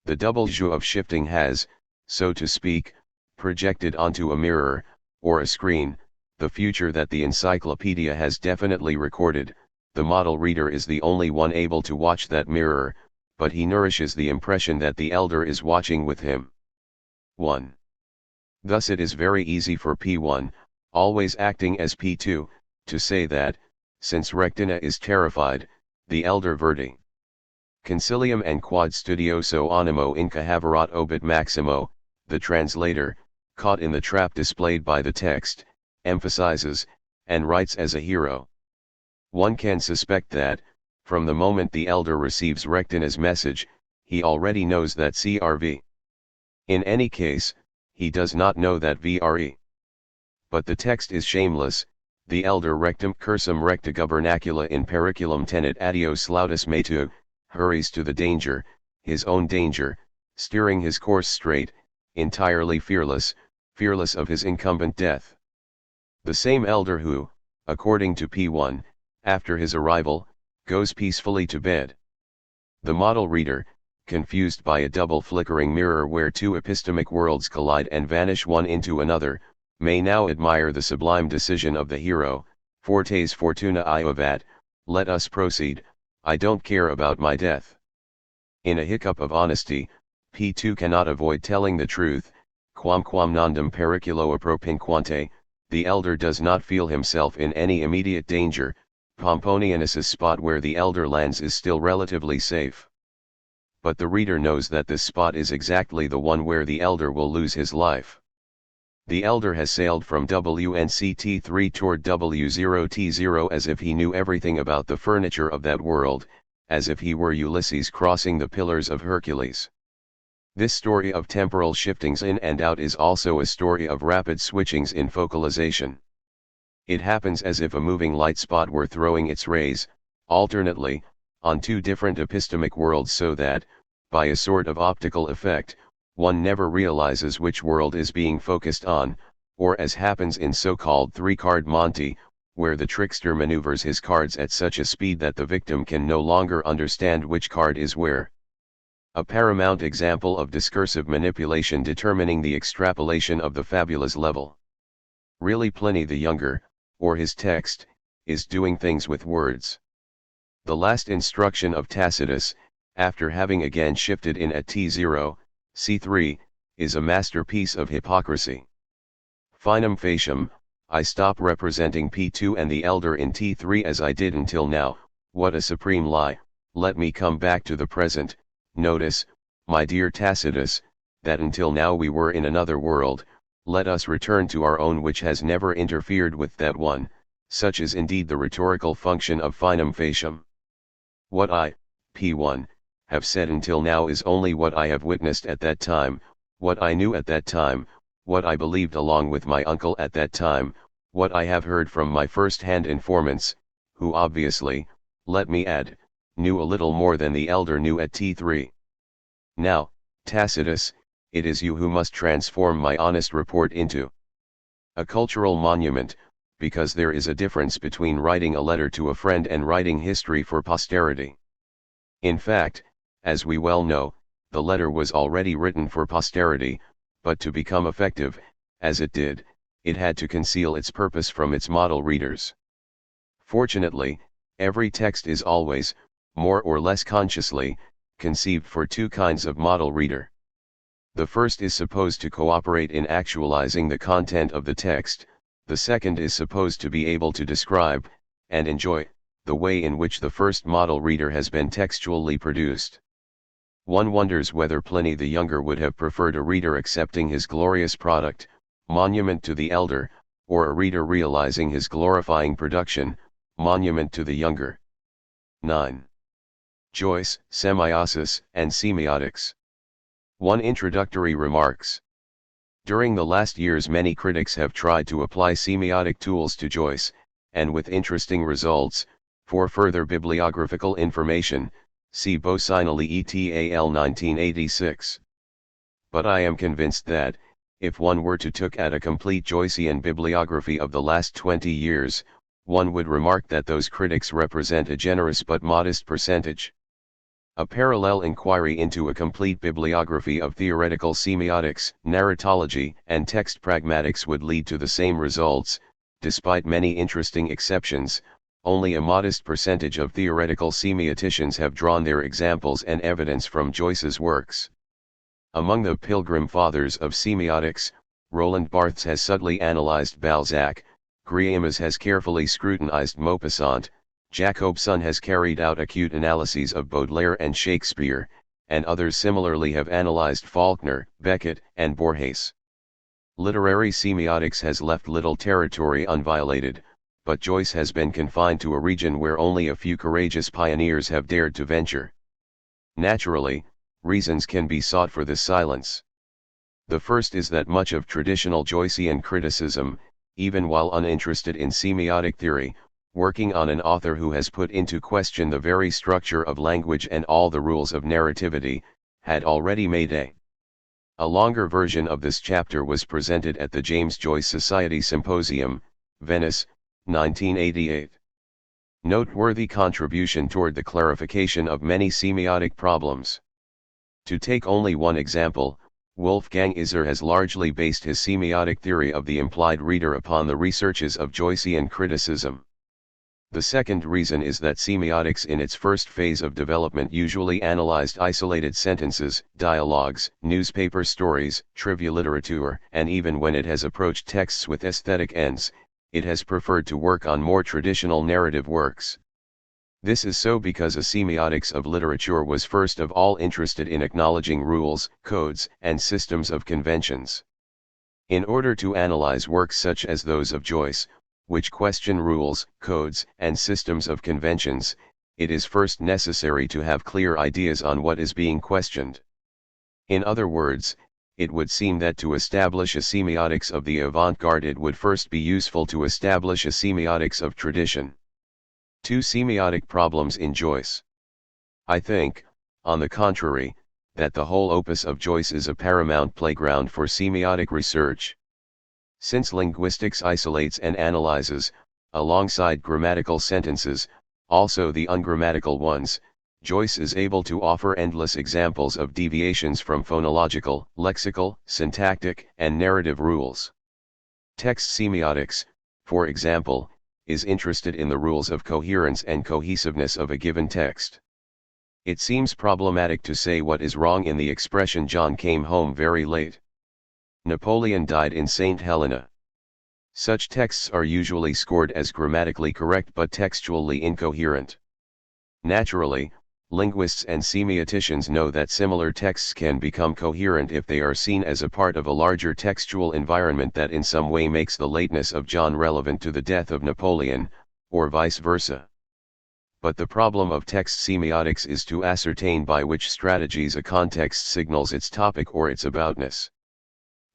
The double jeu of shifting has, so to speak, projected onto a mirror, or a screen, the future that the encyclopedia has definitely recorded. The model reader is the only one able to watch that mirror, but he nourishes the impression that the elder is watching with him. 1. Thus it is very easy for P1, always acting as P2, to say that, since Rectina is terrified, the elder verdi concilium and quod studioso animo incahaverat obit maximo, the translator, caught in the trap displayed by the text, emphasizes, and writes as a hero. One can suspect that, from the moment the elder receives Rectina's message, he already knows that CRV. In any case, he does not know that VRE. But the text is shameless. The elder rectum cursum recta gubernacula in periculum tenet adios lautus metu, hurries to the danger, his own danger, steering his course straight, entirely fearless of his incumbent death. The same elder who, according to P1, after his arrival, goes peacefully to bed. The model reader, confused by a double flickering mirror where two epistemic worlds collide and vanish one into another, may now admire the sublime decision of the hero, fortes fortuna iovat, let us proceed, I don't care about my death. In a hiccup of honesty, P2 cannot avoid telling the truth, quamquam nondum periculo appropinquante, the elder does not feel himself in any immediate danger, Pomponianus's spot where the elder lands is still relatively safe. But the reader knows that this spot is exactly the one where the elder will lose his life. The elder has sailed from WNCT3 toward W0T0 as if he knew everything about the furniture of that world, as if he were Ulysses crossing the Pillars of Hercules. This story of temporal shiftings in and out is also a story of rapid switchings in focalization. It happens as if a moving light spot were throwing its rays, alternately, on two different epistemic worlds so that, by a sort of optical effect, one never realizes which world is being focused on, or as happens in so-called three-card Monte, where the trickster maneuvers his cards at such a speed that the victim can no longer understand which card is where. A paramount example of discursive manipulation determining the extrapolation of the fabula's level. Really Pliny the Younger, or his text, is doing things with words. The last instruction of Tacitus, after having again shifted in at T0, C3, is a masterpiece of hypocrisy. Finum facium, I stop representing P2 and the elder in T3 as I did until now. What a supreme lie. Let me come back to the present. Notice, my dear Tacitus, that until now we were in another world. Let us return to our own, which has never interfered with that one. Such is indeed the rhetorical function of finum facium. What I, P1, have said until now is only what I have witnessed at that time, what I knew at that time, what I believed along with my uncle at that time, what I have heard from my first-hand informants, who obviously, let me add, knew a little more than the elder knew at T3. Now, Tacitus, it is you who must transform my honest report into a cultural monument, because there is a difference between writing a letter to a friend and writing history for posterity. In fact, as we well know, the letter was already written for posterity, but to become effective, as it did, it had to conceal its purpose from its model readers. Fortunately, every text is always, more or less consciously, conceived for two kinds of model reader. The first is supposed to cooperate in actualizing the content of the text, the second is supposed to be able to describe, and enjoy, the way in which the first model reader has been textually produced. One wonders whether Pliny the Younger would have preferred a reader accepting his glorious product, monument to the elder, or a reader realizing his glorifying production, monument to the younger. 9. Joyce, Semiosis, and Semiotics. 1. Introductory remarks. During the last years many critics have tried to apply semiotic tools to Joyce, and with interesting results. For further bibliographical information, see Bocinelli et al. 1986. But I am convinced that, if one were to look at a complete Joycean bibliography of the last 20 years, one would remark that those critics represent a generous but modest percentage. A parallel inquiry into a complete bibliography of theoretical semiotics, narratology, and text pragmatics would lead to the same results. Despite many interesting exceptions, only a modest percentage of theoretical semioticians have drawn their examples and evidence from Joyce's works. Among the Pilgrim Fathers of Semiotics, Roland Barthes has subtly analyzed Balzac, Griamas has carefully scrutinized Maupassant, Jacobson has carried out acute analyses of Baudelaire and Shakespeare, and others similarly have analyzed Faulkner, Beckett, and Borges. Literary semiotics has left little territory unviolated, but Joyce has been confined to a region where only a few courageous pioneers have dared to venture. Naturally, reasons can be sought for this silence. The first is that much of traditional Joycean criticism, even while uninterested in semiotic theory, working on an author who has put into question the very structure of language and all the rules of narrativity, had already made a longer version of this chapter was presented at the James Joyce Society Symposium, Venice, 1988. Noteworthy contribution toward the clarification of many semiotic problems. To take only one example, Wolfgang Isser has largely based his semiotic theory of the implied reader upon the researches of Joycean criticism. The second reason is that semiotics in its first phase of development usually analyzed isolated sentences, dialogues, newspaper stories, trivia literature, and even when it has approached texts with aesthetic ends, it has preferred to work on more traditional narrative works. This is so because a semiotics of literature was first of all interested in acknowledging rules, codes, and systems of conventions. In order to analyze works such as those of Joyce, which question rules, codes, and systems of conventions, it is first necessary to have clear ideas on what is being questioned. In other words, it would seem that to establish a semiotics of the avant-garde it would first be useful to establish a semiotics of tradition. 2. Semiotic problems in Joyce. I think, on the contrary, that the whole opus of Joyce is a paramount playground for semiotic research. Since linguistics isolates and analyzes, alongside grammatical sentences, also the ungrammatical ones, Joyce is able to offer endless examples of deviations from phonological, lexical, syntactic, and narrative rules. Text semiotics, for example, is interested in the rules of coherence and cohesiveness of a given text. It seems problematic to say what is wrong in the expression "John came home very late." Napoleon died in St. Helena. Such texts are usually scored as grammatically correct but textually incoherent. Naturally, linguists and semioticians know that similar texts can become coherent if they are seen as a part of a larger textual environment that in some way makes the lateness of John relevant to the death of Napoleon, or vice versa. But the problem of text semiotics is to ascertain by which strategies a context signals its topic or its aboutness.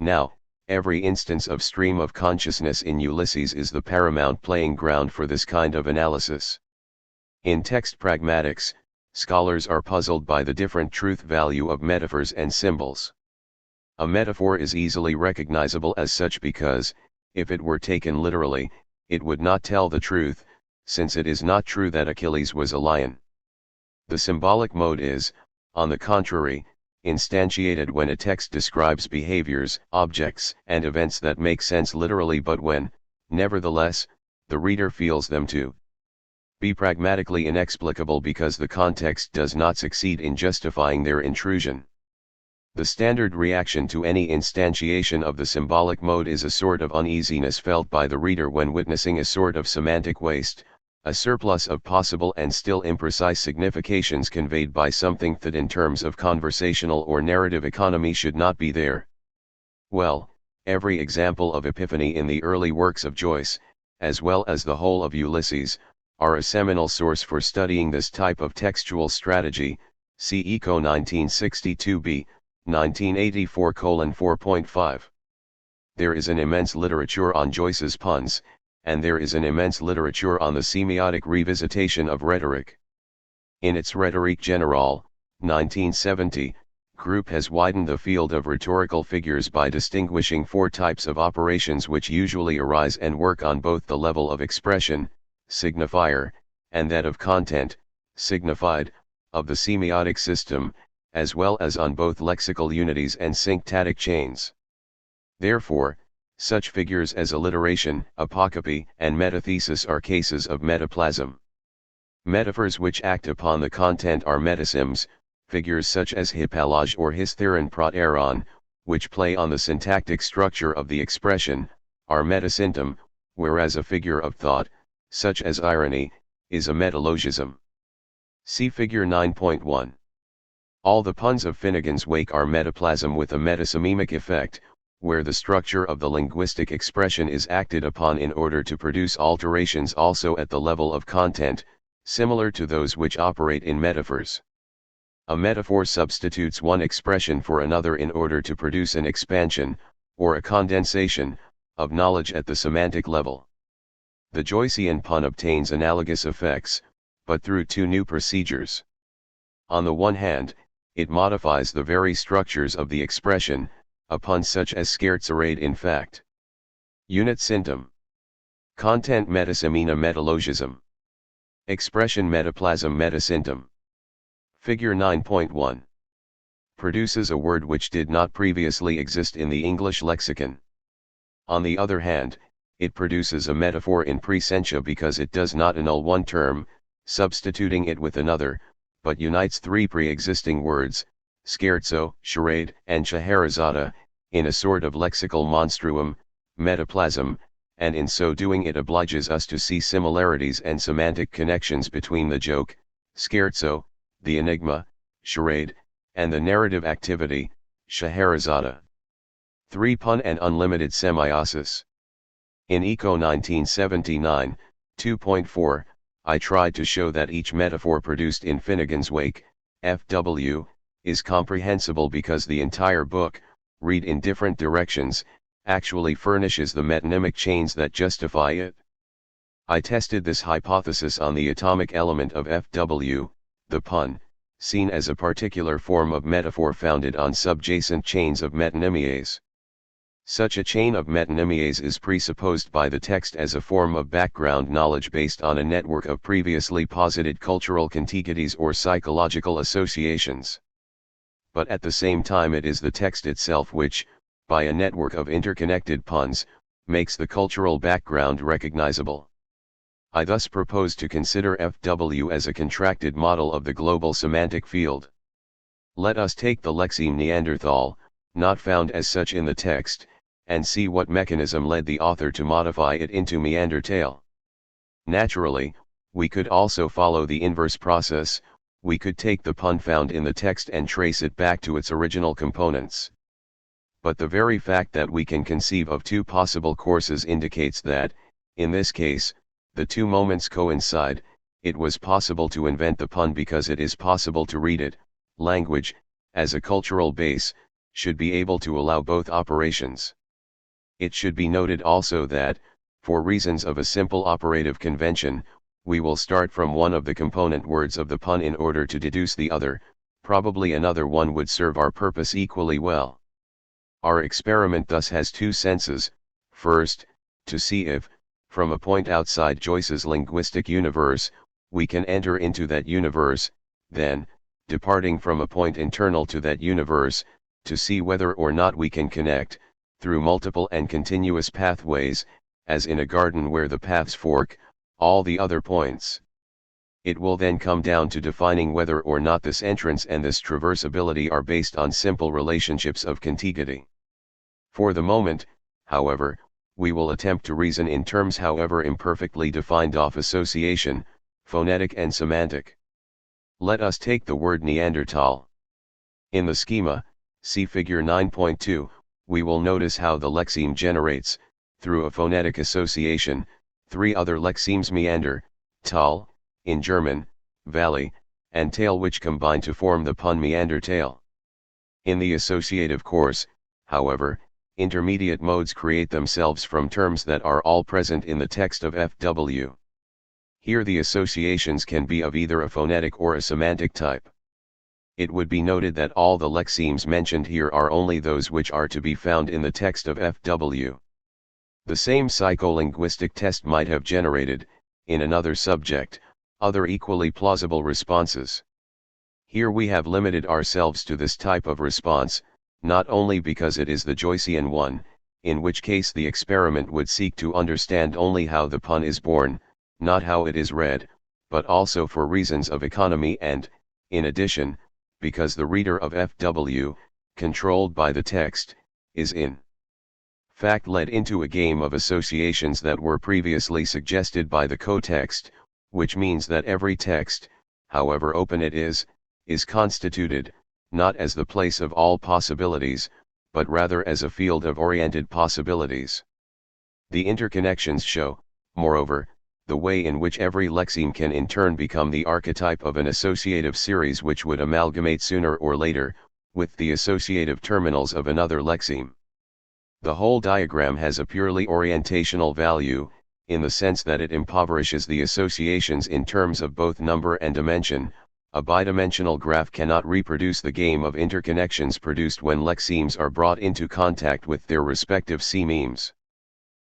Now, every instance of stream of consciousness in Ulysses is the paramount playing ground for this kind of analysis. In text pragmatics, scholars are puzzled by the different truth value of metaphors and symbols. A metaphor is easily recognizable as such because, if it were taken literally, it would not tell the truth, since it is not true that Achilles was a lion. The symbolic mode is, on the contrary, instantiated when a text describes behaviors, objects, and events that make sense literally but when, nevertheless, the reader feels them to be pragmatically inexplicable because the context does not succeed in justifying their intrusion. The standard reaction to any instantiation of the symbolic mode is a sort of uneasiness felt by the reader when witnessing a sort of semantic waste, a surplus of possible and still imprecise significations conveyed by something that in terms of conversational or narrative economy should not be there. Well, every example of epiphany in the early works of Joyce, as well as the whole of Ulysses, are a seminal source for studying this type of textual strategy, see Eco 1962b, 1984:4.5. There is an immense literature on Joyce's puns, and there is an immense literature on the semiotic revisitation of rhetoric. In its Rhétorique Générale, 1970, group has widened the field of rhetorical figures by distinguishing four types of operations which usually arise and work on both the level of expression, signifier, and that of content, signified, of the semiotic system, as well as on both lexical unities and synctatic chains. Therefore, such figures as alliteration, apocope, and metathesis are cases of metaplasm. Metaphors which act upon the content are metasyms, figures such as hypallage or hystheron proteron, which play on the syntactic structure of the expression, are metasymptom, whereas a figure of thought, such as irony, is a metalogism. See figure 9.1. All the puns of Finnegan's Wake are metaplasm with a metasememic effect, where the structure of the linguistic expression is acted upon in order to produce alterations also at the level of content, similar to those which operate in metaphors. A metaphor substitutes one expression for another in order to produce an expansion, or a condensation, of knowledge at the semantic level. The Joycean pun obtains analogous effects, but through two new procedures. On the one hand, it modifies the very structures of the expression, a pun such as scherzerade in fact. Unit symptom. Content metasemina metalogism. Expression metaplasm metasymptom. Figure 9.1. Produces a word which did not previously exist in the English lexicon. On the other hand, it produces a metaphor in presentia because it does not annul one term, substituting it with another, but unites three pre-existing words, scherzo, charade, and scheherazade, in a sort of lexical monstruum, metaplasm, and in so doing it obliges us to see similarities and semantic connections between the joke, scherzo, the enigma, charade, and the narrative activity, scheherazade. 3 Pun and unlimited semiosis. In Eco 1979, 2.4, I tried to show that each metaphor produced in Finnegan's Wake, FW, is comprehensible because the entire book, read in different directions, actually furnishes the metonymic chains that justify it. I tested this hypothesis on the atomic element of FW, the pun, seen as a particular form of metaphor founded on subjacent chains of metonymies. Such a chain of metonymies is presupposed by the text as a form of background knowledge based on a network of previously posited cultural contiguities or psychological associations. But at the same time it is the text itself which, by a network of interconnected puns, makes the cultural background recognizable. I thus propose to consider FW as a contracted model of the global semantic field. Let us take the lexeme Neanderthal, not found as such in the text, and see what mechanism led the author to modify it into Neanderthal. Naturally, we could also follow the inverse process. We could take the pun found in the text and trace it back to its original components. But the very fact that we can conceive of two possible courses indicates that, in this case, the two moments coincide. It was possible to invent the pun because it is possible to read it. Language, as a cultural base, should be able to allow both operations. It should be noted also that, for reasons of a simple operative convention, we will start from one of the component words of the pun in order to deduce the other. Probably another one would serve our purpose equally well. Our experiment thus has two senses. First, to see if, from a point outside Joyce's linguistic universe, we can enter into that universe, then, departing from a point internal to that universe, to see whether or not we can connect, through multiple and continuous pathways, as in a garden where the paths fork, all the other points. It will then come down to defining whether or not this entrance and this traversability are based on simple relationships of contiguity. For the moment, however, we will attempt to reason in terms however imperfectly defined of association, phonetic and semantic. Let us take the word Neanderthal. In the schema, see figure 9.2, we will notice how the lexeme generates, through a phonetic association, three other lexemes meander, Tal, in German, valley, and tail, which combine to form the pun Neanderthal. In the associative course, however, intermediate modes create themselves from terms that are all present in the text of FW. Here the associations can be of either a phonetic or a semantic type. It would be noted that all the lexemes mentioned here are only those which are to be found in the text of FW. The same psycholinguistic test might have generated, in another subject, other equally plausible responses. Here we have limited ourselves to this type of response, not only because it is the Joycean one, in which case the experiment would seek to understand only how the pun is born, not how it is read, but also for reasons of economy and, in addition, because the reader of FW, controlled by the text, is in fact led into a game of associations that were previously suggested by the co-text, which means that every text, however open it is constituted, not as the place of all possibilities, but rather as a field of oriented possibilities. The interconnections show, moreover, the way in which every lexeme can in turn become the archetype of an associative series which would amalgamate sooner or later, with the associative terminals of another lexeme. The whole diagram has a purely orientational value, in the sense that it impoverishes the associations in terms of both number and dimension. A bidimensional graph cannot reproduce the game of interconnections produced when lexemes are brought into contact with their respective sememes.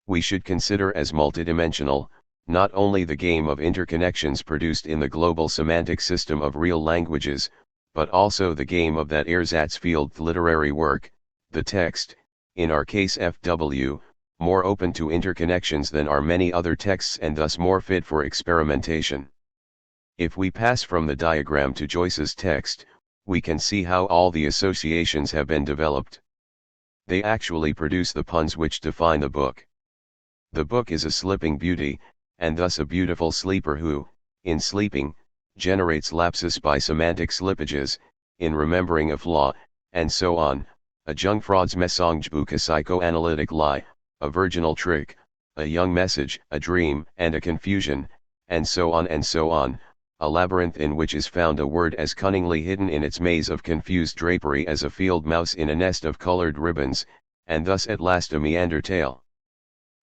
We should consider as multidimensional, not only the game of interconnections produced in the global semantic system of real languages, but also the game of that Ersatzfield literary work, the text, in our case FW, more open to interconnections than are many other texts and thus more fit for experimentation. If we pass from the diagram to Joyce's text, we can see how all the associations have been developed. They actually produce the puns which define the book. The book is a slipping beauty, and thus a beautiful sleeper who, in sleeping, generates lapsus by semantic slippages, in remembering a flaw, and so on, a Jungfraudsmessage, a psychoanalytic lie, a virginal trick, a young message, a dream, and a confusion, and so on, a labyrinth in which is found a word as cunningly hidden in its maze of confused drapery as a field mouse in a nest of colored ribbons, and thus at last a Neanderthal.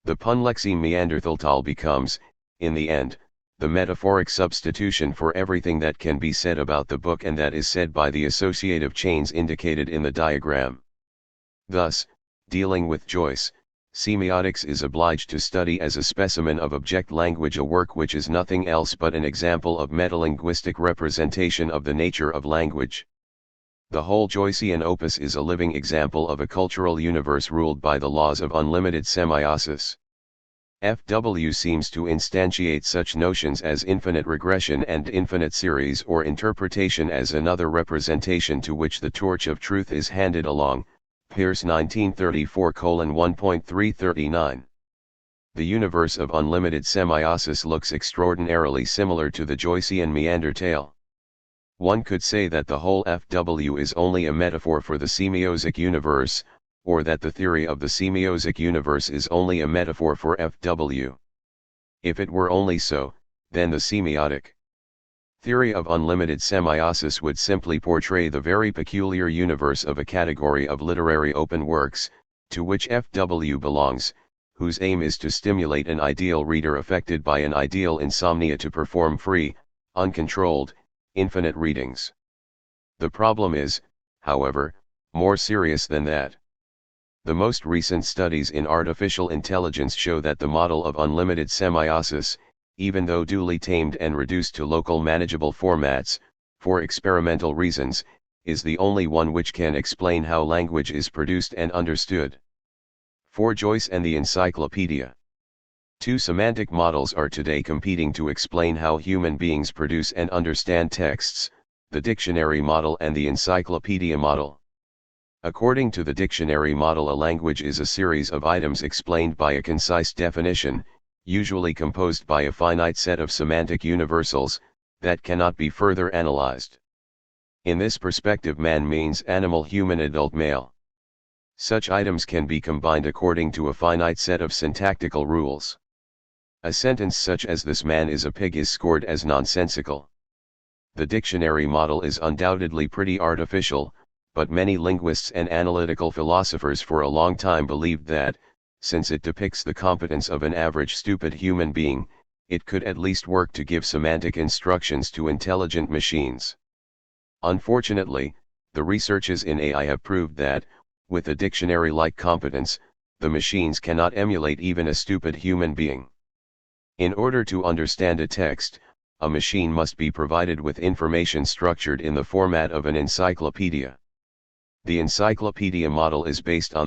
The pun lexeme Neanderthal becomes, in the end, the metaphoric substitution for everything that can be said about the book and that is said by the associative chains indicated in the diagram. Thus, dealing with Joyce, Semiotics is obliged to study as a specimen of object language a work which is nothing else but an example of metalinguistic representation of the nature of language. The whole Joycean opus is a living example of a cultural universe ruled by the laws of unlimited semiosis. FW seems to instantiate such notions as infinite regression and infinite series or interpretation as another representation to which the torch of truth is handed along, Pierce 1934:1.339. The universe of unlimited semiosis looks extraordinarily similar to the Joycean meander tale. One could say that the whole FW is only a metaphor for the semiotic universe, or that the theory of the semiotic universe is only a metaphor for FW. If it were only so, then the semiotic theory of unlimited semiosis would simply portray the very peculiar universe of a category of literary open works, to which FW belongs, whose aim is to stimulate an ideal reader affected by an ideal insomnia to perform free, uncontrolled, infinite readings. The problem is, however, more serious than that. The most recent studies in artificial intelligence show that the model of unlimited semiosis, even though duly tamed and reduced to local manageable formats, for experimental reasons, is the only one which can explain how language is produced and understood. For Joyce and the Encyclopedia, two semantic models are today competing to explain how human beings produce and understand texts, the dictionary model and the encyclopedia model. According to the dictionary model, a language is a series of items explained by a concise definition, usually composed by a finite set of semantic universals, that cannot be further analyzed. In this perspective, man means animal, human, adult, male. Such items can be combined according to a finite set of syntactical rules. A sentence such as "this man is a pig" is scored as nonsensical. The dictionary model is undoubtedly pretty artificial, but many linguists and analytical philosophers for a long time believed that, since it depicts the competence of an average stupid human being, it could at least work to give semantic instructions to intelligent machines. Unfortunately, the researches in AI have proved that, with a dictionary-like competence, the machines cannot emulate even a stupid human being. In order to understand a text, a machine must be provided with information structured in the format of an encyclopedia. The encyclopedia model is based on